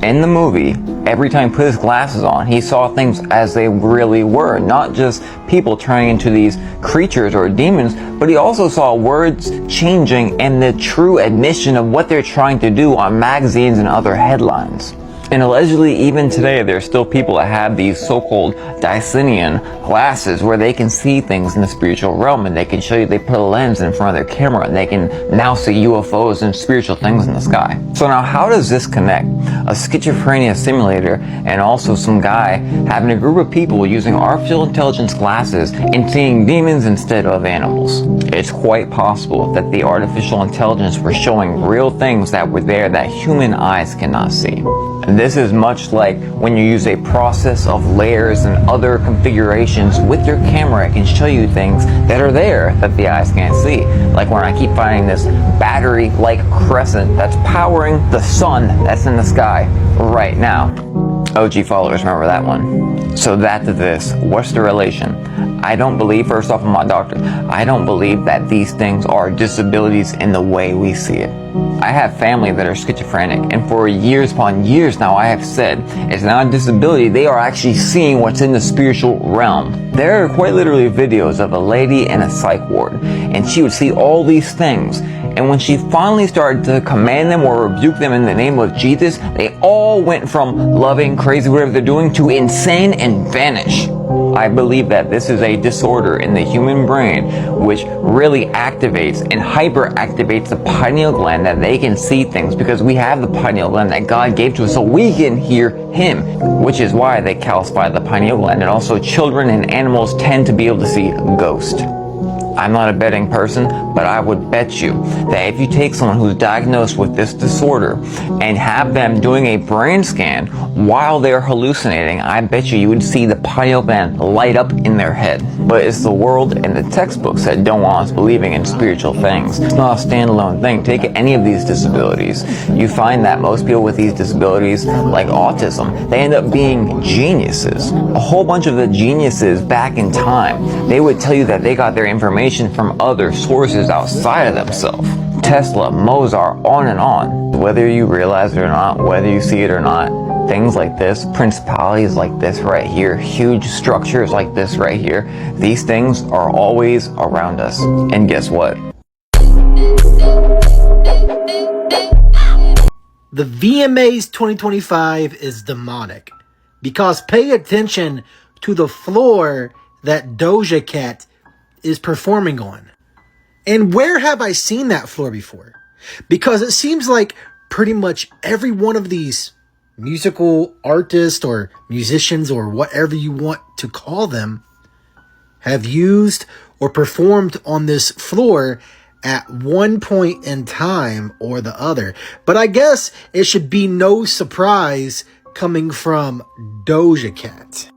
In the movie, every time he put his glasses on, he saw things as they really were, not just people turning into these creatures or demons, but he also saw words changing and the true admission of what they're trying to do on magazines and other headlines. And allegedly, even today, there's still people that have these so-called Dysonian glasses where they can see things in the spiritual realm, and they can show you, they put a lens in front of their camera and they can now see UFOs and spiritual things in the sky. So now how does this connect? A schizophrenia simulator and also some guy having a group of people using artificial intelligence glasses and seeing demons instead of animals. It's quite possible that the artificial intelligence were showing real things that were there that human eyes cannot see. And this is much like when you use a process of layers and other configurations with your camera. It can show you things that are there that the eyes can't see. Like when I keep finding this battery-like crescent that's powering the sun that's in the sky right now. OG followers remember that one. So that to this, what's the relation? I don't believe, first off, I'm not a doctor, I don't believe that these things are disabilities in the way we see it. I have family that are schizophrenic, and for years upon years now I have said it's not a disability, they are actually seeing what's in the spiritual realm. There are quite literally videos of a lady in a psych ward, and she would see all these things, and when she finally started to command them or rebuke them in the name of Jesus, they all went from loving, crazy, whatever they're doing, to insane and vanish. I believe that this is a disorder in the human brain which really activates and hyperactivates the pineal gland that they can see things, because we have the pineal gland that God gave to us so we can hear Him, which is why they calcify the pineal gland. And also children and animals tend to be able to see ghosts. I'm not a betting person, but I would bet you that if you take someone who's diagnosed with this disorder and have them doing a brain scan while they're hallucinating, I bet you would see the pineal gland light up in their head. But it's the world and the textbooks that don't want us believing in spiritual things. It's not a standalone thing. Take any of these disabilities. You find that most people with these disabilities, like autism, they end up being geniuses. A whole bunch of the geniuses back in time, they would tell you that they got their information from other sources outside of themselves. Tesla, Mozart, on and on. Whether you realize it or not, whether you see it or not, things like this, principalities like this right here, huge structures like this right here, these things are always around us. And guess what? The VMAs 2025 is demonic, because pay attention to the floor that Doja Cat is performing on. And where have I seen that floor before? Because it seems like pretty much every one of these musical artists or musicians or whatever you want to call them have used or performed on this floor at one point in time or the other. But I guess it should be no surprise coming from Doja Cat,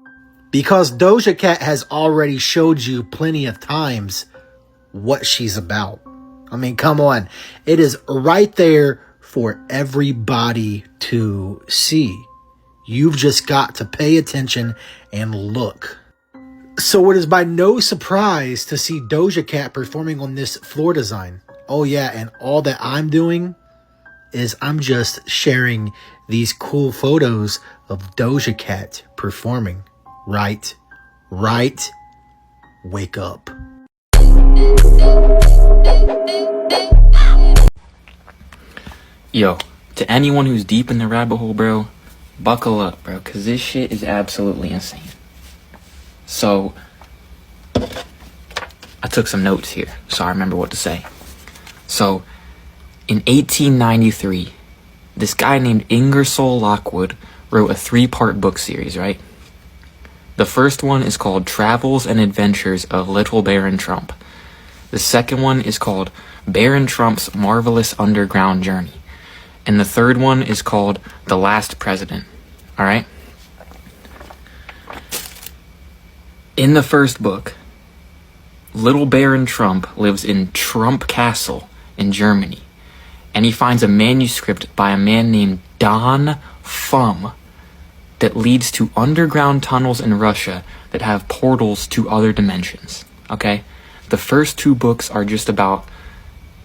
because Doja Cat has already showed you plenty of times what she's about. I mean, come on. It is right there for everybody to see. You've just got to pay attention and look. So it is by no surprise to see Doja Cat performing on this floor design. Oh yeah, and all that I'm doing is I'm just sharing these cool photos of Doja Cat performing. Right? Wake up. Yo, to anyone who's deep in the rabbit hole, bro, buckle up, bro, because this shit is absolutely insane. So, I took some notes here, so I remember what to say. So, in 1893, this guy named Ingersoll Lockwood wrote a 3-part book series, right? The first one is called Travels and Adventures of Little Baron Trump. The second one is called Baron Trump's Marvelous Underground Journey. And the third one is called The Last President. Alright? In the first book, Little Baron Trump lives in Trump Castle in Germany. And he finds a manuscript by a man named Don Fum that leads to underground tunnels in Russia that have portals to other dimensions. Okay? The first 2 books are just about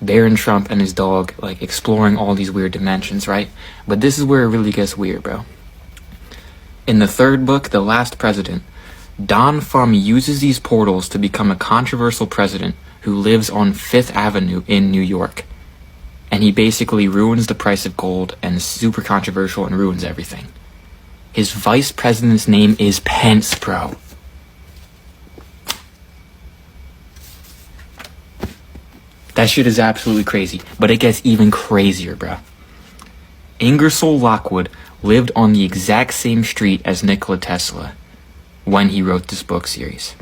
Baron Trump and his dog, like, exploring all these weird dimensions, right? But this is where it really gets weird, bro. In the third book, The Last President, Don Fum uses these portals to become a controversial president who lives on 5th Avenue in New York. And he basically ruins the price of gold and is super controversial and ruins everything. His vice president's name is Pence, bro. That shit is absolutely crazy, but it gets even crazier, bro. Ingersoll Lockwood lived on the exact same street as Nikola Tesla when he wrote this book series.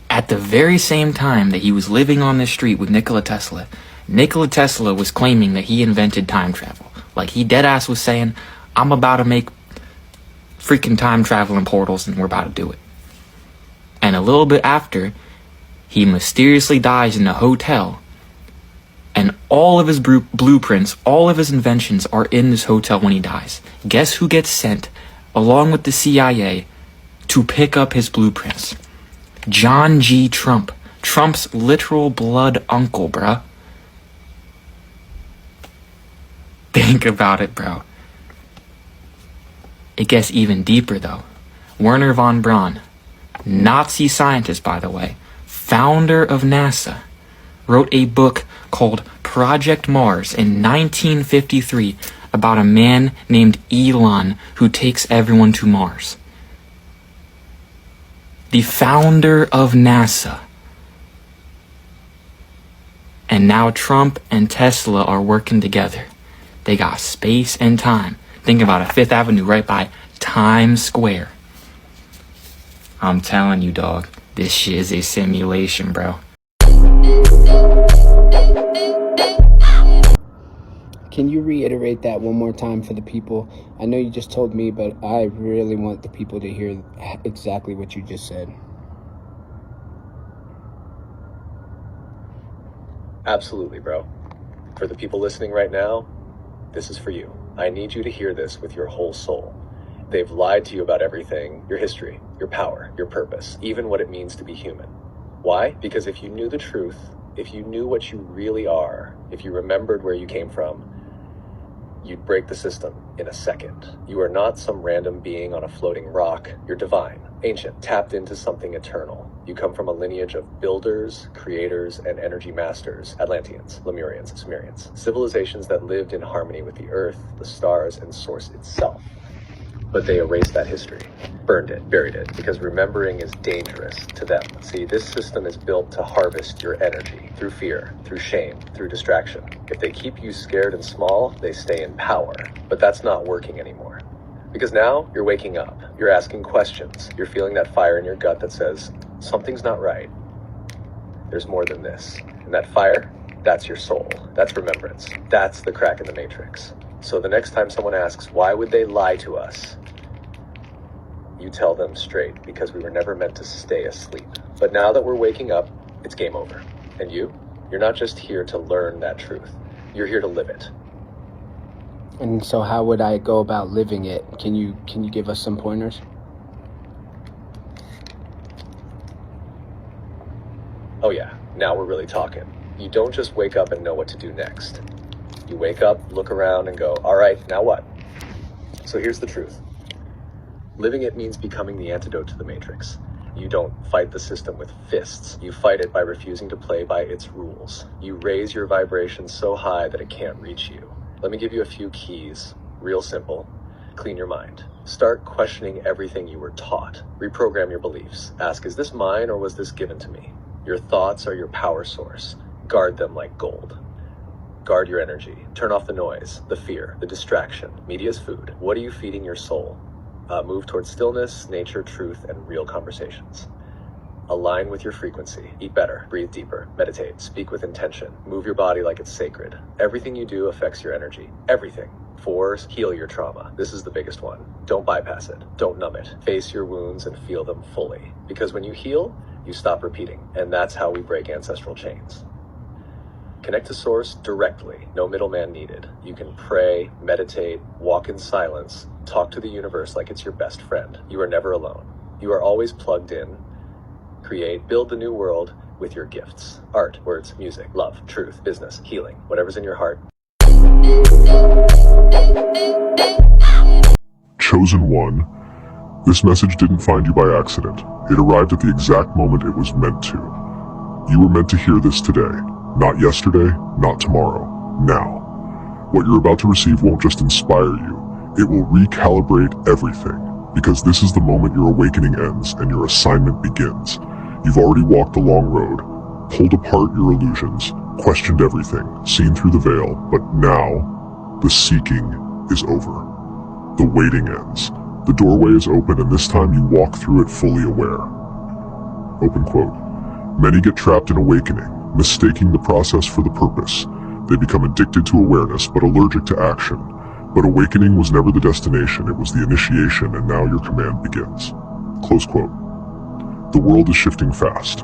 At the very same time that he was living on this street with Nikola Tesla was claiming that he invented time travel. Like, he deadass was saying, I'm about to make freaking time traveling portals and we're about to do it. And a little bit after, he mysteriously dies in a hotel, and all of his blueprints, all of his inventions are in this hotel when he dies. Guess who gets sent, along with the CIA, to pick up his blueprints? John G. Trump. Trump's literal blood uncle, bruh. Think about it, bro. It gets even deeper, though. Wernher von Braun, Nazi scientist, by the way, founder of NASA, wrote a book called Project Mars in 1953 about a man named Elon who takes everyone to Mars. The founder of NASA. And now Trump and Tesla are working together. They got space and time. Think about it, 5th Avenue right by Times Square. I'm telling you, dog. This shit is a simulation, bro. Can you reiterate that one more time for the people? I know you just told me, but I really want the people to hear exactly what you just said. Absolutely, bro. For the people listening right now, this is for you. I need you to hear this with your whole soul. They've lied to you about everything, your history, your power, your purpose, even what it means to be human. Why? Because if you knew the truth, if you knew what you really are, if you remembered where you came from, you'd break the system in a second. You are not some random being on a floating rock. You're divine, ancient, tapped into something eternal. You come from a lineage of builders, creators, and energy masters, Atlanteans, Lemurians, Sumerians, civilizations that lived in harmony with the earth, the stars, and source itself. But they erased that history, burned it, buried it, because remembering is dangerous to them. See, this system is built to harvest your energy through fear, through shame, through distraction. If they keep you scared and small, they stay in power. But that's not working anymore. Because now you're waking up, you're asking questions, you're feeling that fire in your gut that says, something's not right. There's more than this. And that fire, that's your soul. That's remembrance. That's the crack in the matrix. So the next time someone asks, why would they lie to us? You tell them straight, because we were never meant to stay asleep. But now that we're waking up, it's game over. And you're not just here to learn that truth. You're here to live it. And so how would I go about living it? Can you give us some pointers? Oh yeah, now we're really talking. You don't just wake up and know what to do next. You wake up, look around, and go, all right, now what? So here's the truth. Living it means becoming the antidote to the matrix. You don't fight the system with fists. You fight it by refusing to play by its rules. You raise your vibration so high that it can't reach you. Let me give you a few keys. Real simple. Clean your mind. Start questioning everything you were taught. Reprogram your beliefs. Ask, is this mine or was this given to me? Your thoughts are your power source. Guard them like gold. Guard your energy. Turn off the noise, the fear, the distraction. Media's food. What are you feeding your soul? Move towards stillness, nature, truth, and real conversations. Align with your frequency. Eat better. Breathe deeper. Meditate. Speak with intention. Move your body like it's sacred. Everything you do affects your energy. Everything. 4, heal your trauma. This is the biggest one. Don't bypass it. Don't numb it. Face your wounds and feel them fully. Because when you heal, you stop repeating. And that's how we break ancestral chains. Connect to Source directly. No middleman needed. You can pray, meditate, walk in silence, talk to the universe like it's your best friend. You are never alone. You are always plugged in. Create, build the new world with your gifts. Art, words, music, love, truth, business, healing, whatever's in your heart. Chosen one, this message didn't find you by accident. It arrived at the exact moment it was meant to. You were meant to hear this today. Not yesterday, not tomorrow, now. What you're about to receive won't just inspire you, it will recalibrate everything, because this is the moment your awakening ends and your assignment begins. You've already walked the long road, pulled apart your illusions, questioned everything, seen through the veil, but now, the seeking is over. The waiting ends. The doorway is open and this time you walk through it fully aware. Open quote. Many get trapped in awakening, mistaking the process for the purpose. They become addicted to awareness but allergic to action. But awakening was never the destination, it was the initiation, and now your command begins. Close quote. The world is shifting fast.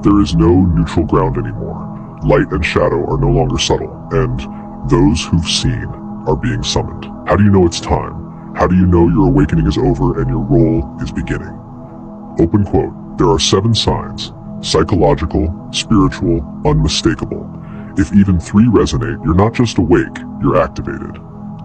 There is no neutral ground anymore. Light and shadow are no longer subtle, and those who've seen are being summoned. How do you know it's time? How do you know your awakening is over and your role is beginning? Open quote. There are 7 signs. Psychological, spiritual, unmistakable. If even 3 resonate, you're not just awake, you're activated.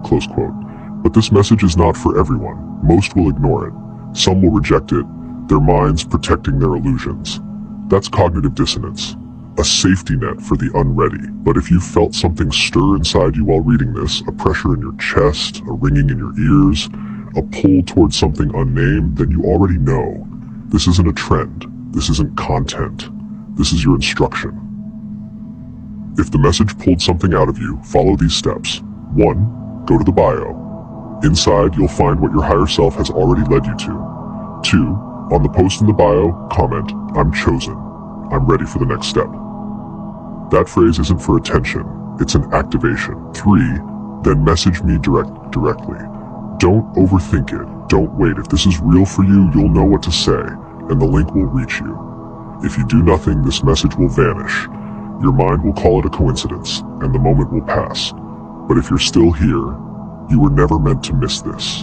Close quote. But this message is not for everyone. Most will ignore it. Some will reject it, their minds protecting their illusions. That's cognitive dissonance, a safety net for the unready. But if you felt something stir inside you while reading this, a pressure in your chest, a ringing in your ears, a pull towards something unnamed, then you already know. This isn't a trend. This isn't content. This is your instruction. If the message pulled something out of you, follow these steps. 1. Go to the bio. Inside, you'll find what your higher self has already led you to. 2. On the post in the bio, comment, I'm chosen. I'm ready for the next step. That phrase isn't for attention. It's an activation. 3. Then message me directly. Don't overthink it. Don't wait. If this is real for you, you'll know what to say, and the link will reach you. If you do nothing, this message will vanish. Your mind will call it a coincidence, and the moment will pass. But if you're still here, you were never meant to miss this.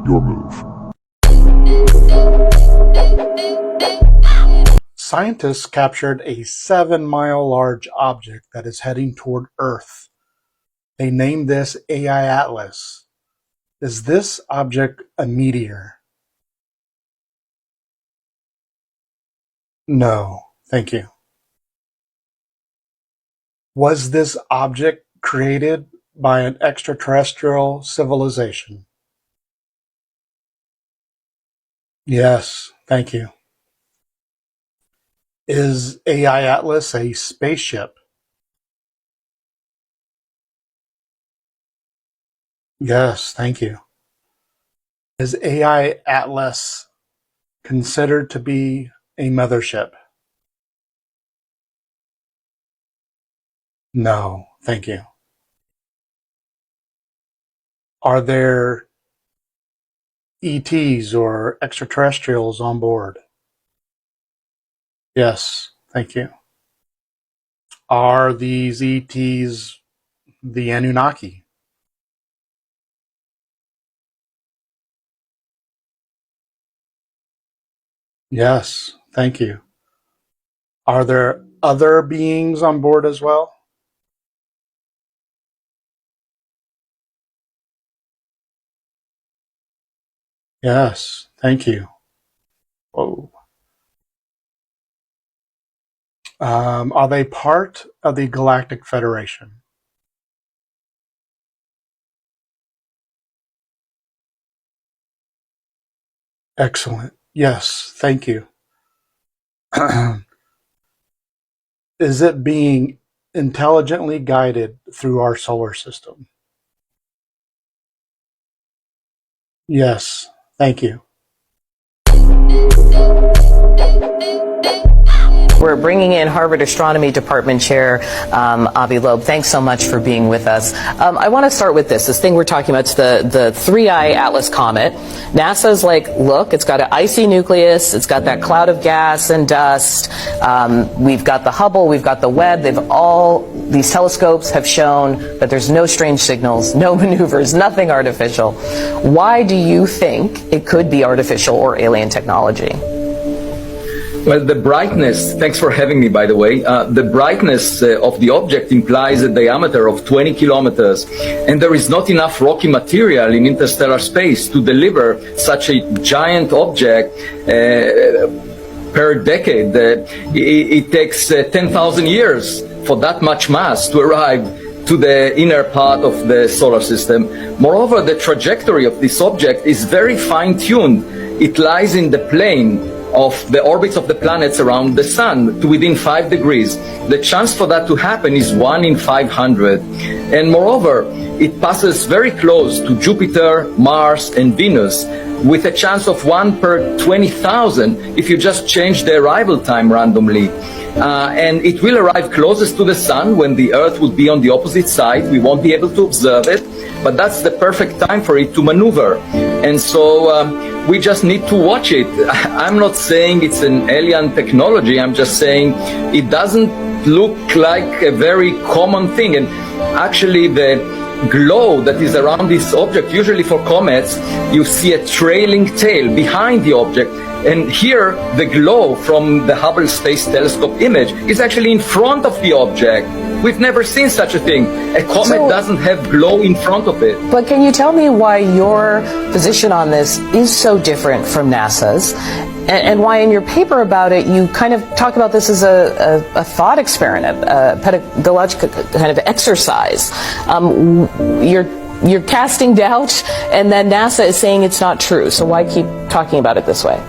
Your move. Scientists captured a 7-mile large object that is heading toward Earth. They named this AI Atlas. Is this object a meteor? No, thank you. Was this object created by an extraterrestrial civilization? Yes, thank you. Is AI Atlas a spaceship? Yes, thank you. Is AI Atlas considered to be a mothership? No, thank you. Are there ETs or extraterrestrials on board? Yes, thank you. Are these ETs the Anunnaki? Yes, thank you. Are there other beings on board as well? Yes, thank you. Whoa. Are they part of the Galactic Federation? Excellent. Yes, thank you. Is it being intelligently guided through our solar system? Yes, thank you. We're bringing in Harvard Astronomy Department Chair Avi Loeb. Thanks so much for being with us. I want to start with this thing we're talking about. It's the 3I Atlas comet. NASA's like, look, it's got an icy nucleus. It's got that cloud of gas and dust. We've got the Hubble. We've got the Webb. These telescopes have shown that there's no strange signals, no maneuvers, nothing artificial. Why do you think it could be artificial or alien technology? Well, the brightness, thanks for having me, by the way, the brightness of the object implies a diameter of 20 kilometers, and there is not enough rocky material in interstellar space to deliver such a giant object per decade. It takes 10,000 years for that much mass to arrive to the inner part of the solar system. Moreover, the trajectory of this object is very fine-tuned. It lies in the plane of the orbits of the planets around the sun to within 5 degrees. The chance for that to happen is 1 in 500. And moreover, it passes very close to Jupiter, Mars, and Venus, with a chance of 1 per 20,000 if you just change the arrival time randomly. And it will arrive closest to the sun when the Earth would be on the opposite side. We won't be able to observe it, but that's the perfect time for it to maneuver. And so we just need to watch it. I'm not saying it's an alien technology. I'm just saying it doesn't look like a very common thing. And actually the glow that is around this object, usually for comets, you see a trailing tail behind the object. And here, the glow from the Hubble Space Telescope image is actually in front of the object. We've never seen such a thing. A comet doesn't have glow in front of it. But can you tell me why your position on this is so different from NASA's? And why in your paper about it, you kind of talk about this as a thought experiment, a pedagogical kind of exercise. You're casting doubt, and then NASA is saying it's not true. So why keep talking about it this way?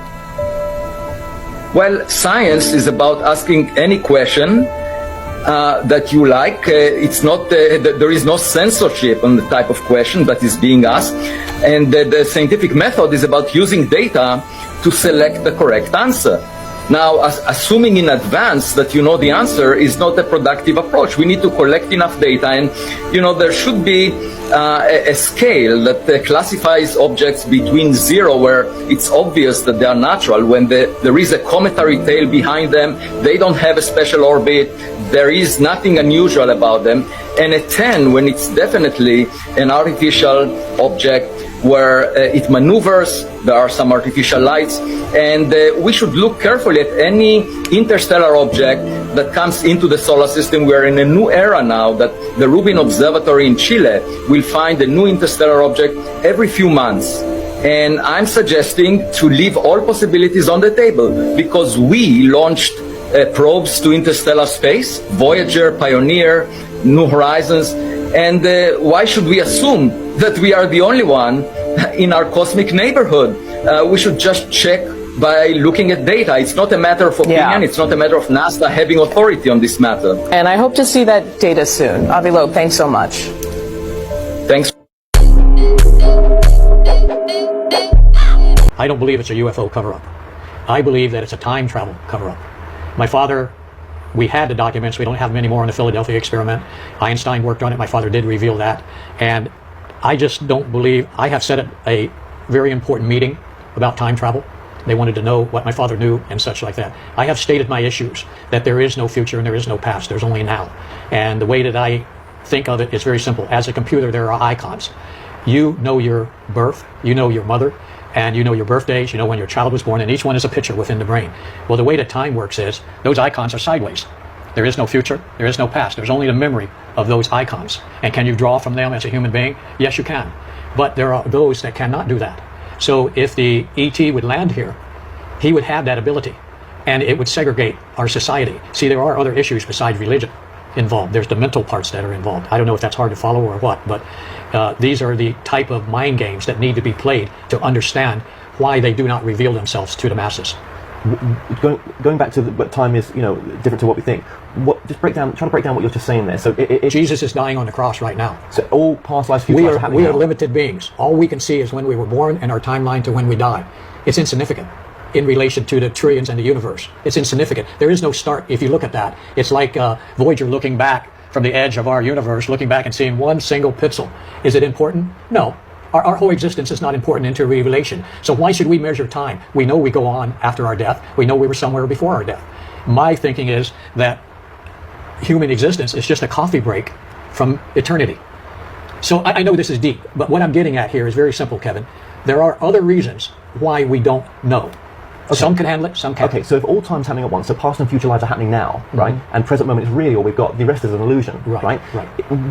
Well, science is about asking any question that you like. It's not there is no censorship on the type of question that is being asked, and the scientific method is about using data to select the correct answer. Now, assuming in advance that you know the answer is not a productive approach. We need to collect enough data, and there should be a scale that classifies objects between 0, where it's obvious that they are natural, when there is a cometary tail behind them, they don't have a special orbit, there is nothing unusual about them, and a 10 when it's definitely an artificial object where it maneuvers, there are some artificial lights, and we should look carefully at any interstellar object that comes into the solar system. We're in a new era now that the Rubin Observatory in Chile will find a new interstellar object every few months. And I'm suggesting to leave all possibilities on the table, because we launched probes to interstellar space, Voyager, Pioneer, New Horizons, And why should we assume that we are the only one in our cosmic neighborhood? We should just check by looking at data. It's not a matter of opinion. It's not a matter of NASA having authority on this matter. And I hope to see that data soon. Avi Loeb, thanks so much. Thanks. I don't believe it's a UFO cover-up. I believe that it's a time travel cover-up. My father, we had the documents. We don't have them anymore in the Philadelphia experiment. Einstein worked on it. My father did reveal that. And I just don't believe, I have said at a very important meeting about time travel. They wanted to know what my father knew and such like that. I have stated my issues, that there is no future and there is no past. There's only now. And the way that I think of it is very simple. As a computer, there are icons. You know your birth, you know your mother, and you know your birthdays, you know when your child was born, and each one is a picture within the brain. Well, the way that time works is those icons are sideways. There is no future, there is no past. There's only the memory of those icons. And can you draw from them as a human being? Yes, you can. But there are those that cannot do that. So if the ET would land here, he would have that ability, and it would segregate our society. See, there are other issues besides religion involved. There's the mental parts that are involved. I don't know if that's hard to follow or what, but these are the type of mind games that need to be played to understand why they do not reveal themselves to the masses. Going back to what time is, different to what we think. Try to break down what you're just saying there. So Jesus is dying on the cross right now. So all past lives, future lives are happening We now. are limited beings. All we can see is when we were born and our timeline to when we die. It's insignificant in relation to the trillions and the universe. It's insignificant. There is no start. If you look at that, it's like Voyager looking back from the edge of our universe, looking back and seeing one single pixel. Is it important? No. Our whole existence is not important into revelation. So why should we measure time? We know we go on after our death. We know we were somewhere before our death. My thinking is that human existence is just a coffee break from eternity. So I know this is deep, but what I'm getting at here is very simple, Kevin. There are other reasons why we don't know. Okay. Some can handle it, some can't. Okay, so if all time's happening at once, so past and future lives are happening now, right? And present moment is really all we've got. The rest is an illusion, right?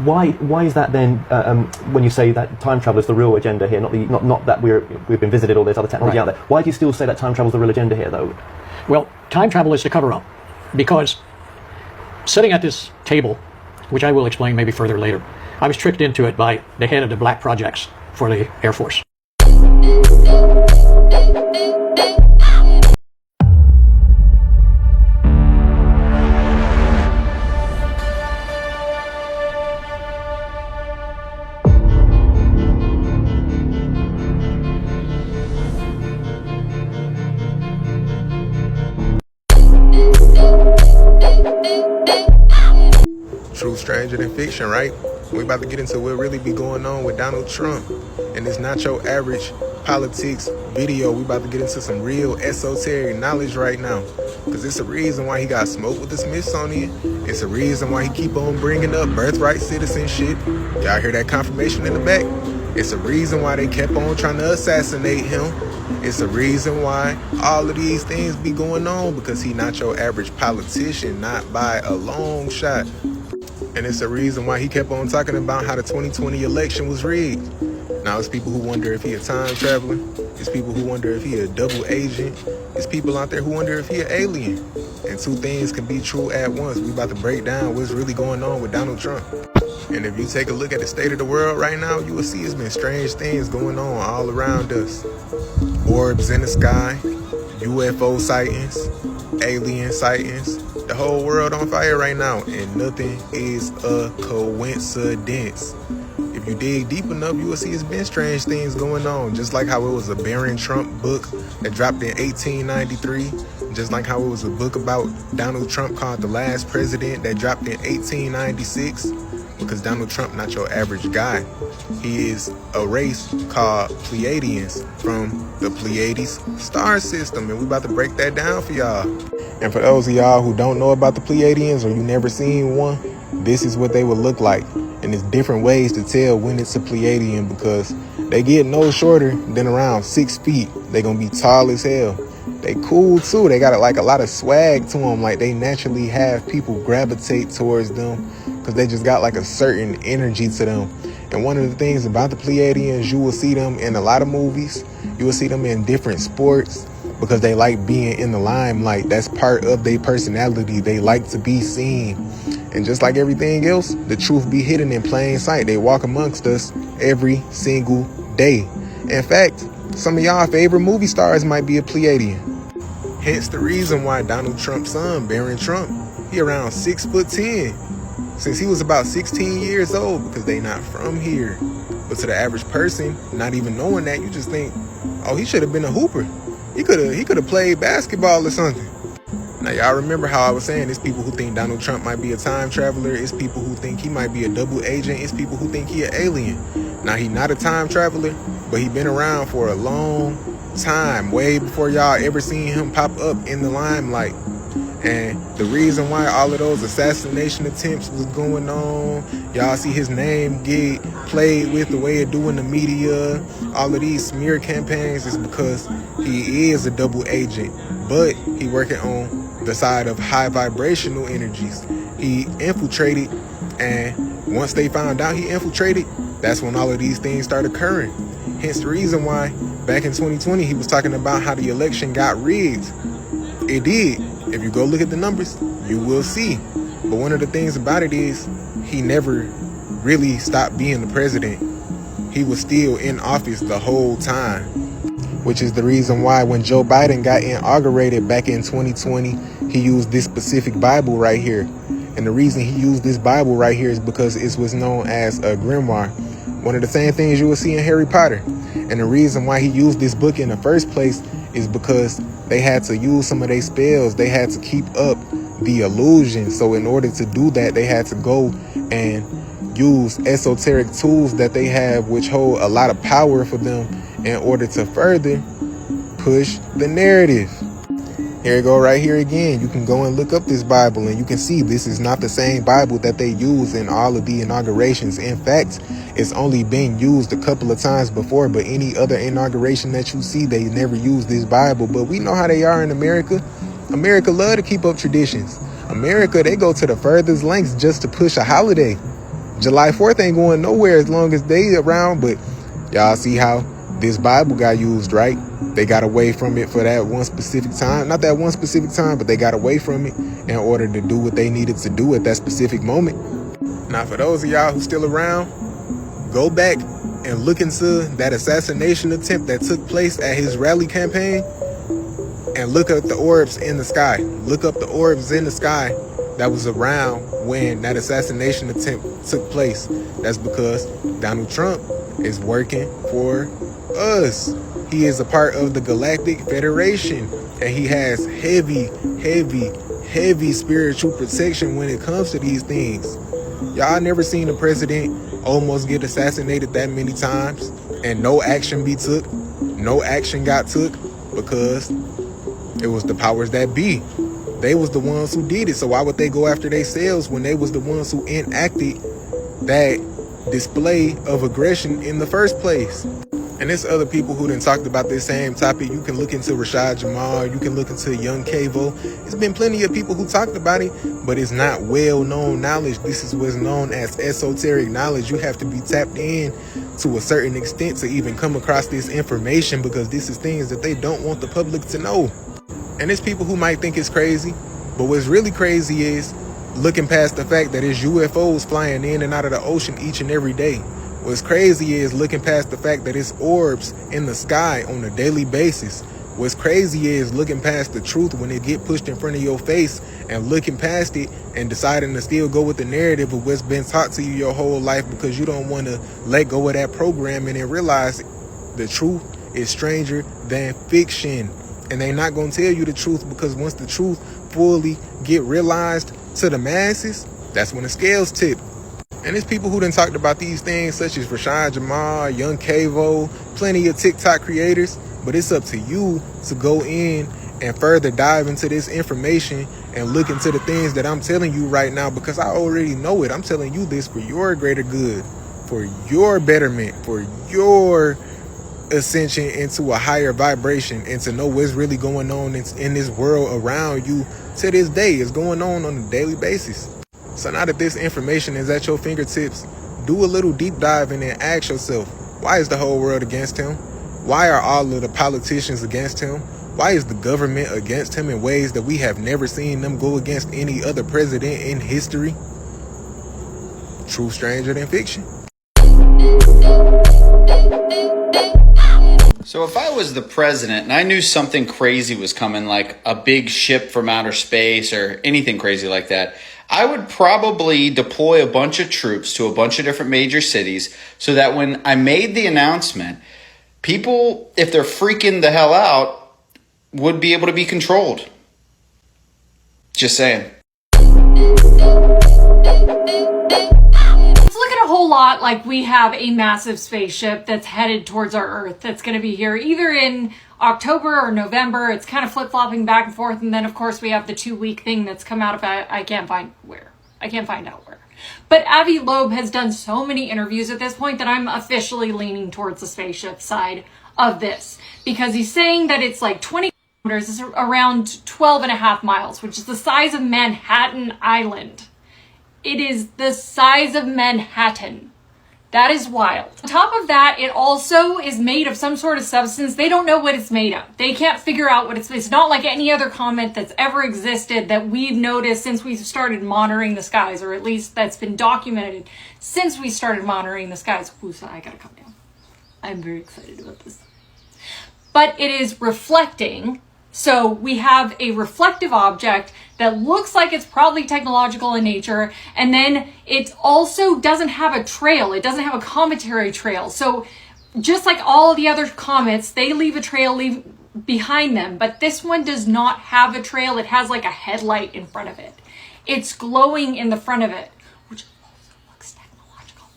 Why is that then? When you say that time travel is the real agenda here, not that we've been visited, all this other technology out there. Why do you still say that time travel is the real agenda here, though? Well, time travel is the cover-up, because sitting at this table, which I will explain maybe further later, I was tricked into it by the head of the Black Projects for the Air Force. True stranger than fiction, right? We about to get into what really be going on with Donald Trump. And it's not your average politics video. We about to get into some real esoteric knowledge right now. Because it's a reason why he got smoked with the Smithsonian. It's a reason why he keep on bringing up birthright citizenship. Y'all hear that confirmation in the back? It's a reason why they kept on trying to assassinate him. It's a reason why all of these things be going on, because he not your average politician, not by a long shot. And it's a reason why he kept on talking about how the 2020 election was rigged. Now it's people who wonder if he a time traveler. It's people who wonder if he a double agent. It's people out there who wonder if he an alien. And two things can be true at once. We about to break down what's really going on with Donald Trump. And if you take a look at the state of the world right now, you will see it's been strange things going on all around us. Orbs in the sky, UFO sightings, alien sightings. The whole world on fire right now, and nothing is a coincidence. If you dig deep enough, you will see it's been strange things going on. Just like how it was a Barron Trump book that dropped in 1893. Just like how it was a book about Donald Trump called The Last President that dropped in 1896. Because Donald Trump not your average guy. He is a race called Pleiadians from the Pleiades star system. And we about to break that down for y'all. And for those of y'all who don't know about the Pleiadians, or you never seen one, this is what they would look like. And there's different ways to tell when it's a Pleiadian, because they get no shorter than around 6 feet. They gonna be tall as hell. They cool too. They got like a lot of swag to them. Like they naturally have people gravitate towards them because they just got like a certain energy to them. And one of the things about the Pleiadians, you will see them in a lot of movies. You will see them in different sports because they like being in the limelight. That's part of their personality. They like to be seen. And just like everything else, the truth be hidden in plain sight. They walk amongst us every single day. In fact, some of y'all favorite movie stars might be a Pleiadian. Hence the reason why Donald Trump's son, Barron Trump, he around 6'10", since he was about 16 years old, because they not from here. But to the average person, not even knowing that, you just think, oh, he should have been a hooper. He could have played basketball or something. Now, y'all remember how I was saying it's people who think Donald Trump might be a time traveler. It's people who think he might be a double agent. It's people who think he an alien. Now, he not a time traveler, but he been around for a long time, way before y'all ever seen him pop up in the limelight. And the reason why all of those assassination attempts was going on, y'all see his name get played with the way it do in the media, all of these smear campaigns, is because he is a double agent, but he working on the side of high vibrational energies. He infiltrated, and once they found out he infiltrated, that's when all of these things start occurring. Hence the reason why back in 2020 he was talking about how the election got rigged. It did. If you go look at the numbers, you will see. But one of the things about it is he never really stopped being the president. He was still in office the whole time, which is the reason why when Joe Biden got inaugurated back in 2020, he used this specific Bible right here. And the reason he used this Bible right here is because it was known as a grimoire, one of the same things you will see in Harry Potter. And the reason why he used this book in the first place is because they had to use some of their spells. They had to keep up the illusion. So in order to do that, they had to go and use esoteric tools that they have, which hold a lot of power for them in order to further push the narrative. Here you go right here again. You can go and look up this Bible and you can see this is not the same Bible that they use in all of the inaugurations. In fact, it's only been used a couple of times before, but any other inauguration that you see, they never use this Bible. But we know how they are in America. America love to keep up traditions. America, they go to the furthest lengths just to push a holiday. July 4th ain't going nowhere as long as they around, but y'all see how this Bible got used, right? They got away from it for that one specific time. Not that one specific time, but they got away from it in order to do what they needed to do at that specific moment. Now, for those of y'all who still around, go back and look into that assassination attempt that took place at his rally campaign and look at the orbs in the sky. Look up the orbs in the sky that was around when that assassination attempt took place. That's because Donald Trump is working for us. He is a part of the Galactic Federation, and he has heavy spiritual protection when it comes to these things. Y'all never seen a president almost get assassinated that many times and no action be took, no action got took, because it was the powers that be. They was the ones who did it. So why would they go after themselves when they was the ones who enacted that display of aggression in the first place? And there's other people who done talked about this same topic. You can look into Rashad Jamal. You can look into Young Cavo. There's been plenty of people who talked about it, but it's not well-known knowledge. This is what's known as esoteric knowledge. You have to be tapped in to a certain extent to even come across this information, because this is things that they don't want the public to know. And there's people who might think it's crazy, but what's really crazy is looking past the fact that it's UFOs flying in and out of the ocean each and every day. What's crazy is looking past the fact that it's orbs in the sky on a daily basis. What's crazy is looking past the truth when it get pushed in front of your face and looking past it and deciding to still go with the narrative of what's been taught to you your whole life because you don't want to let go of that programming and realize the truth is stranger than fiction. And they're not going to tell you the truth, because once the truth fully get realized to the masses, that's when the scales tip. And there's people who done talked about these things, such as Rashad Jamal, Young Cavo, plenty of TikTok creators. But it's up to you to go in and further dive into this information and look into the things that I'm telling you right now, because I already know it. I'm telling you this for your greater good, for your betterment, for your ascension into a higher vibration, and to know what's really going on in this world around you to this day. Is going on a daily basis. So now that this information is at your fingertips, do a little deep diving and ask yourself, why is the whole world against him? Why are all of the politicians against him? Why is the government against him in ways that we have never seen them go against any other president in history? Truth stranger than fiction. So if I was the president and I knew something crazy was coming, like a big ship from outer space or anything crazy like that, I would probably deploy a bunch of troops to a bunch of different major cities so that when I made the announcement, people, if they're freaking the hell out, would be able to be controlled. Just saying. A whole lot like we have a massive spaceship that's headed towards our Earth that's going to be here either in October or November. It's kind of flip-flopping back and forth, and then of course we have the 2-week thing that's come out of I can't find out where. But Avi Loeb has done so many interviews at this point that I'm officially leaning towards the spaceship side of this, because he's saying that it's like 20 kilometers, is around 12 and a half miles, which is the size of Manhattan Island. It is the size of Manhattan. That is wild. On top of that, it also is made of some sort of substance. They don't know what it's made of. They can't figure out what it's not like any other comet that's ever existed that we've noticed since we started monitoring the skies, or at least that's been documented since we started monitoring the skies. Ooh, so I gotta calm down. I'm very excited about this. But it is reflecting. So we have a reflective object that looks like it's probably technological in nature, and then it also doesn't have a trail. It doesn't have a cometary trail. So just like all the other comets, they leave a trail behind them, but this one does not have a trail. It has like a headlight in front of it. It's glowing in the front of it, which also looks technological.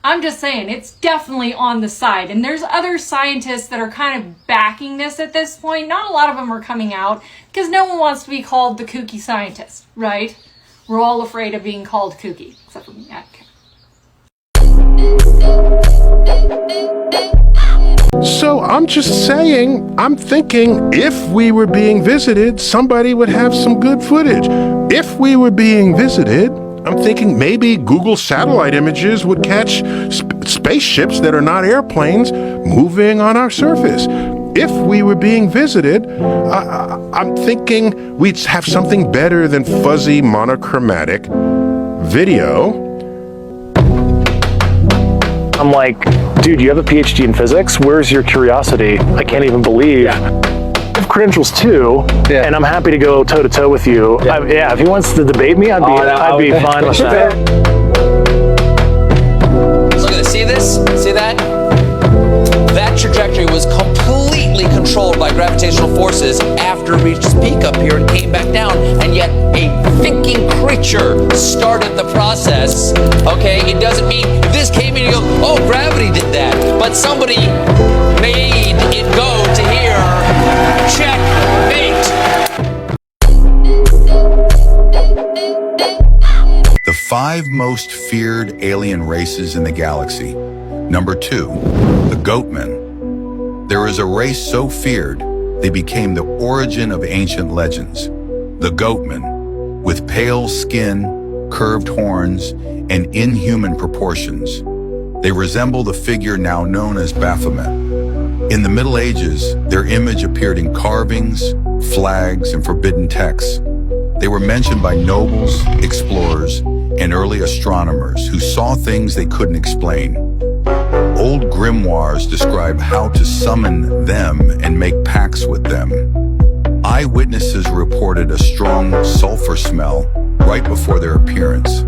I'm just saying, it's definitely on the side. And there's other scientists that are kind of backing this at this point. Not a lot of them are coming out because no one wants to be called the kooky scientist, right? We're all afraid of being called kooky, except for me. I don't care. So I'm just saying, I'm thinking if we were being visited, somebody would have some good footage. If we were being visited, I'm thinking maybe Google satellite images would catch spaceships that are not airplanes moving on our surface. If we were being visited, I'm thinking we'd have something better than fuzzy monochromatic video. I'm like, dude, you have a PhD in physics? Where's your curiosity? I can't even believe. I have credentials too, and I'm happy to go toe to toe with you. If he wants to debate me, I'd be fine with that. Look at this. See this? See that? That trajectory was completely controlled by gravitational forces after it reached its peak up here and came back down, and yet a thinking creature started the process. Okay, it doesn't mean if this came in and you go, oh, gravity did that, but somebody made it go to here. Checkmate. The 5 most feared alien races in the galaxy. Number 2, the Goatmen. There is a race so feared, they became the origin of ancient legends. The Goatmen, with pale skin, curved horns, and inhuman proportions. They resemble the figure now known as Baphomet. In the Middle Ages, their image appeared in carvings, flags, and forbidden texts. They were mentioned by nobles, explorers, and early astronomers who saw things they couldn't explain. Old grimoires describe how to summon them and make pacts with them. Eyewitnesses reported a strong sulfur smell right before their appearance.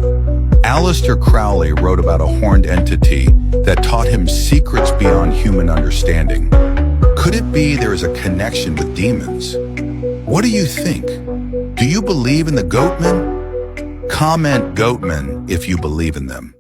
Aleister Crowley wrote about a horned entity that taught him secrets beyond human understanding. Could it be there is a connection with demons? What do you think? Do you believe in the Goatmen? Comment Goatmen if you believe in them.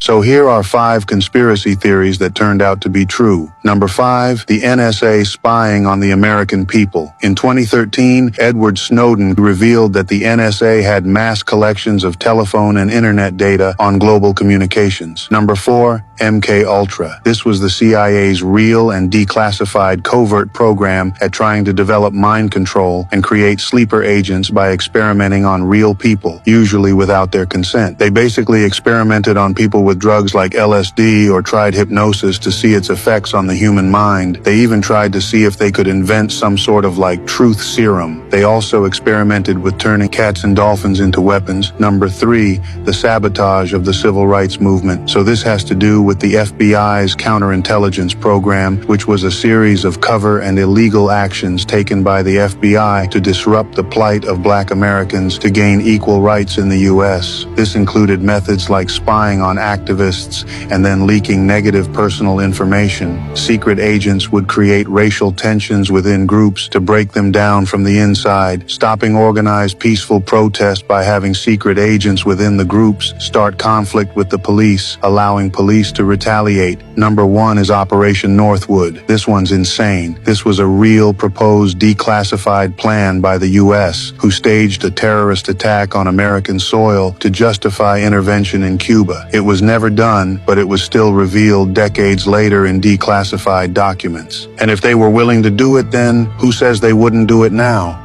So here are 5 conspiracy theories that turned out to be true. Number 5, the NSA spying on the American people. In 2013, Edward Snowden revealed that the NSA had mass collections of telephone and internet data on global communications. Number 4, MK Ultra. This was the CIA's real and declassified covert program at trying to develop mind control and create sleeper agents by experimenting on real people, usually without their consent. They basically experimented on people with drugs like LSD or tried hypnosis to see its effects on the human mind. They even tried to see if they could invent some sort of like truth serum. They also experimented with turning cats and dolphins into weapons. Number 3, the sabotage of the civil rights movement. So this has to do with the FBI's counterintelligence program, which was a series of cover and illegal actions taken by the FBI to disrupt the plight of Black Americans to gain equal rights in the U.S. This included methods like spying on activists and then leaking negative personal information. Secret agents would create racial tensions within groups to break them down from the inside, stopping organized peaceful protest by having secret agents within the groups start conflict with the police, allowing police to retaliate. Number 1 is Operation Northwood. This one's insane. This was a real proposed declassified plan by the U.S., who staged a terrorist attack on American soil to justify intervention in Cuba. It was never done, but it was still revealed decades later in declassified documents. And if they were willing to do it then, who says they wouldn't do it now?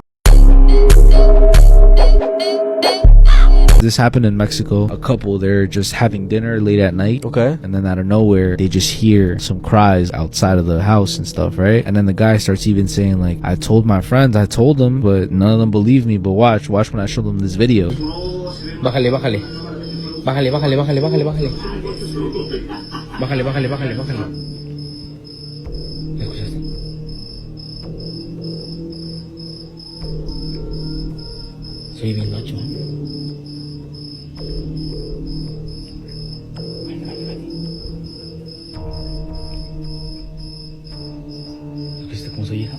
This happened in Mexico. A couple, they're just having dinner late at night. Okay. And then out of nowhere, they just hear some cries outside of the house and stuff, right? And then the guy starts even saying like, I told my friends, I told them, but none of them believe me. But watch when I show them this video. Bájale, bájale. Bájale, bájale, bájale, bájale, bájale. Bájale, bájale, bájale, bájale. ¿Me escuchaste? Soy bien macho, ¿eh? ¿Viste cómo soy hija?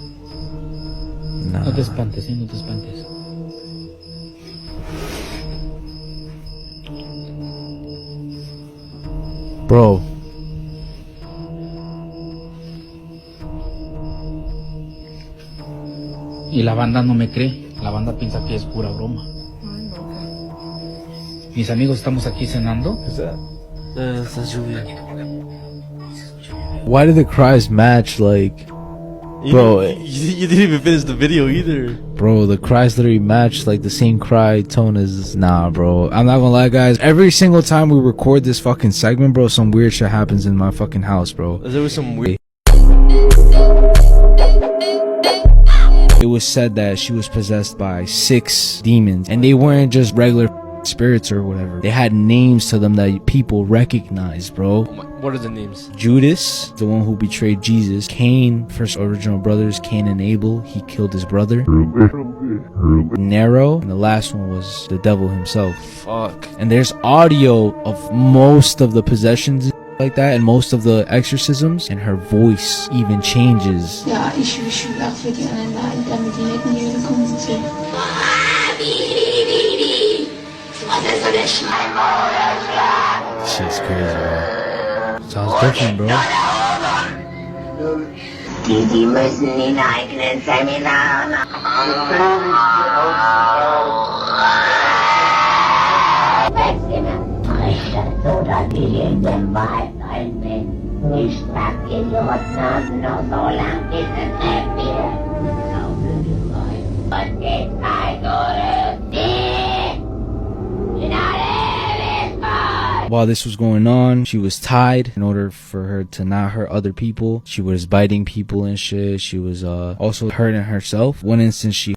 No te espantes, no te espantes. Bro. Y la banda no me cree. La banda piensa que es pura broma. Mis amigos estamos aquí cenando. Why did the cries match like... Bro, you didn't even finish the video either. Bro, the cries literally match like the same cry tone as... Nah, bro. I'm not gonna lie, guys. Every single time we record this fucking segment, bro, some weird shit happens in my fucking house, bro. There was some weird... It was said that she was possessed by 6 demons, and they weren't just regular spirits or whatever. They had names to them that people recognized, bro. What are the names? Judas, the one who betrayed Jesus. Cain, first original brothers, Cain and Abel. He killed his brother. Nero, and the last one was the devil himself. Fuck. And there's audio of most of the possessions like that and most of the exorcisms, and her voice even changes. Ja, ich will abwickeln damit die netten Jünger kommen sind. Shit's crazy, bro. Sounds different, bro. Die müssen in eigenen Seminaren. Oder die in den Wald einbinden. Ich trag die Nordnasen noch so lang, bis es lebt wird. Und geht ein While this was going on, she was tied in order for her to not hurt other people. She was biting people and shit. She was also hurting herself. One instance she...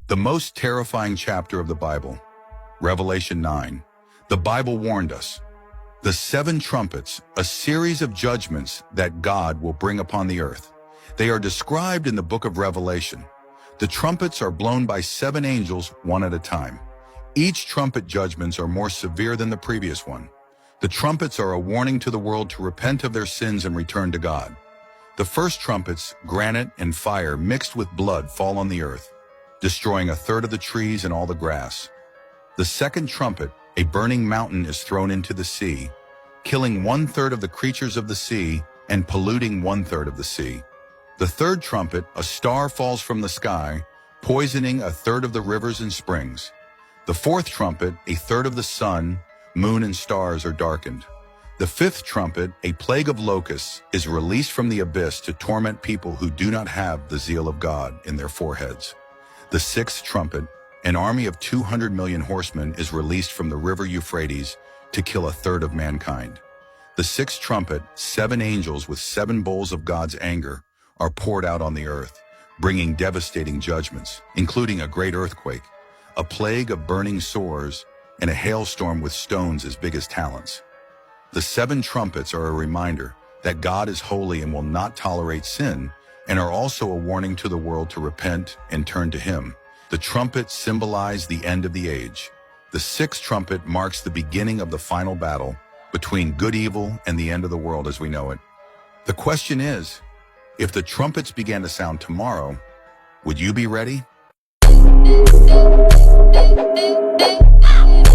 The most terrifying chapter of the Bible, Revelation 9. The Bible warned us. The 7 trumpets, a series of judgments that God will bring upon the earth. They are described in the book of Revelation. The trumpets are blown by 7 angels, one at a time. Each trumpet judgments are more severe than the previous one. The trumpets are a warning to the world to repent of their sins and return to God. The first trumpets, granite and fire mixed with blood, fall on the earth, destroying 1/3 of the trees and all the grass. The second trumpet, a burning mountain is thrown into the sea, killing 1/3 of the creatures of the sea and polluting 1/3 of the sea. The third trumpet, a star falls from the sky, poisoning 1/3 of the rivers and springs. The fourth trumpet, 1/3 of the sun, moon and stars are darkened. The fifth trumpet, a plague of locusts, is released from the abyss to torment people who do not have the zeal of God in their foreheads. The sixth trumpet, an army of 200 million horsemen, is released from the river Euphrates to kill a third of mankind. The sixth trumpet, 7 angels with 7 bowls of God's anger are poured out on the earth, bringing devastating judgments, including a great earthquake, a plague of burning sores, and a hailstorm with stones as big as talons. The 7 trumpets are a reminder that God is holy and will not tolerate sin, and are also a warning to the world to repent and turn to Him. The trumpets symbolize the end of the age. The sixth trumpet marks the beginning of the final battle between good evil and the end of the world as we know it. The question is, if the trumpets began to sound tomorrow, would you be ready?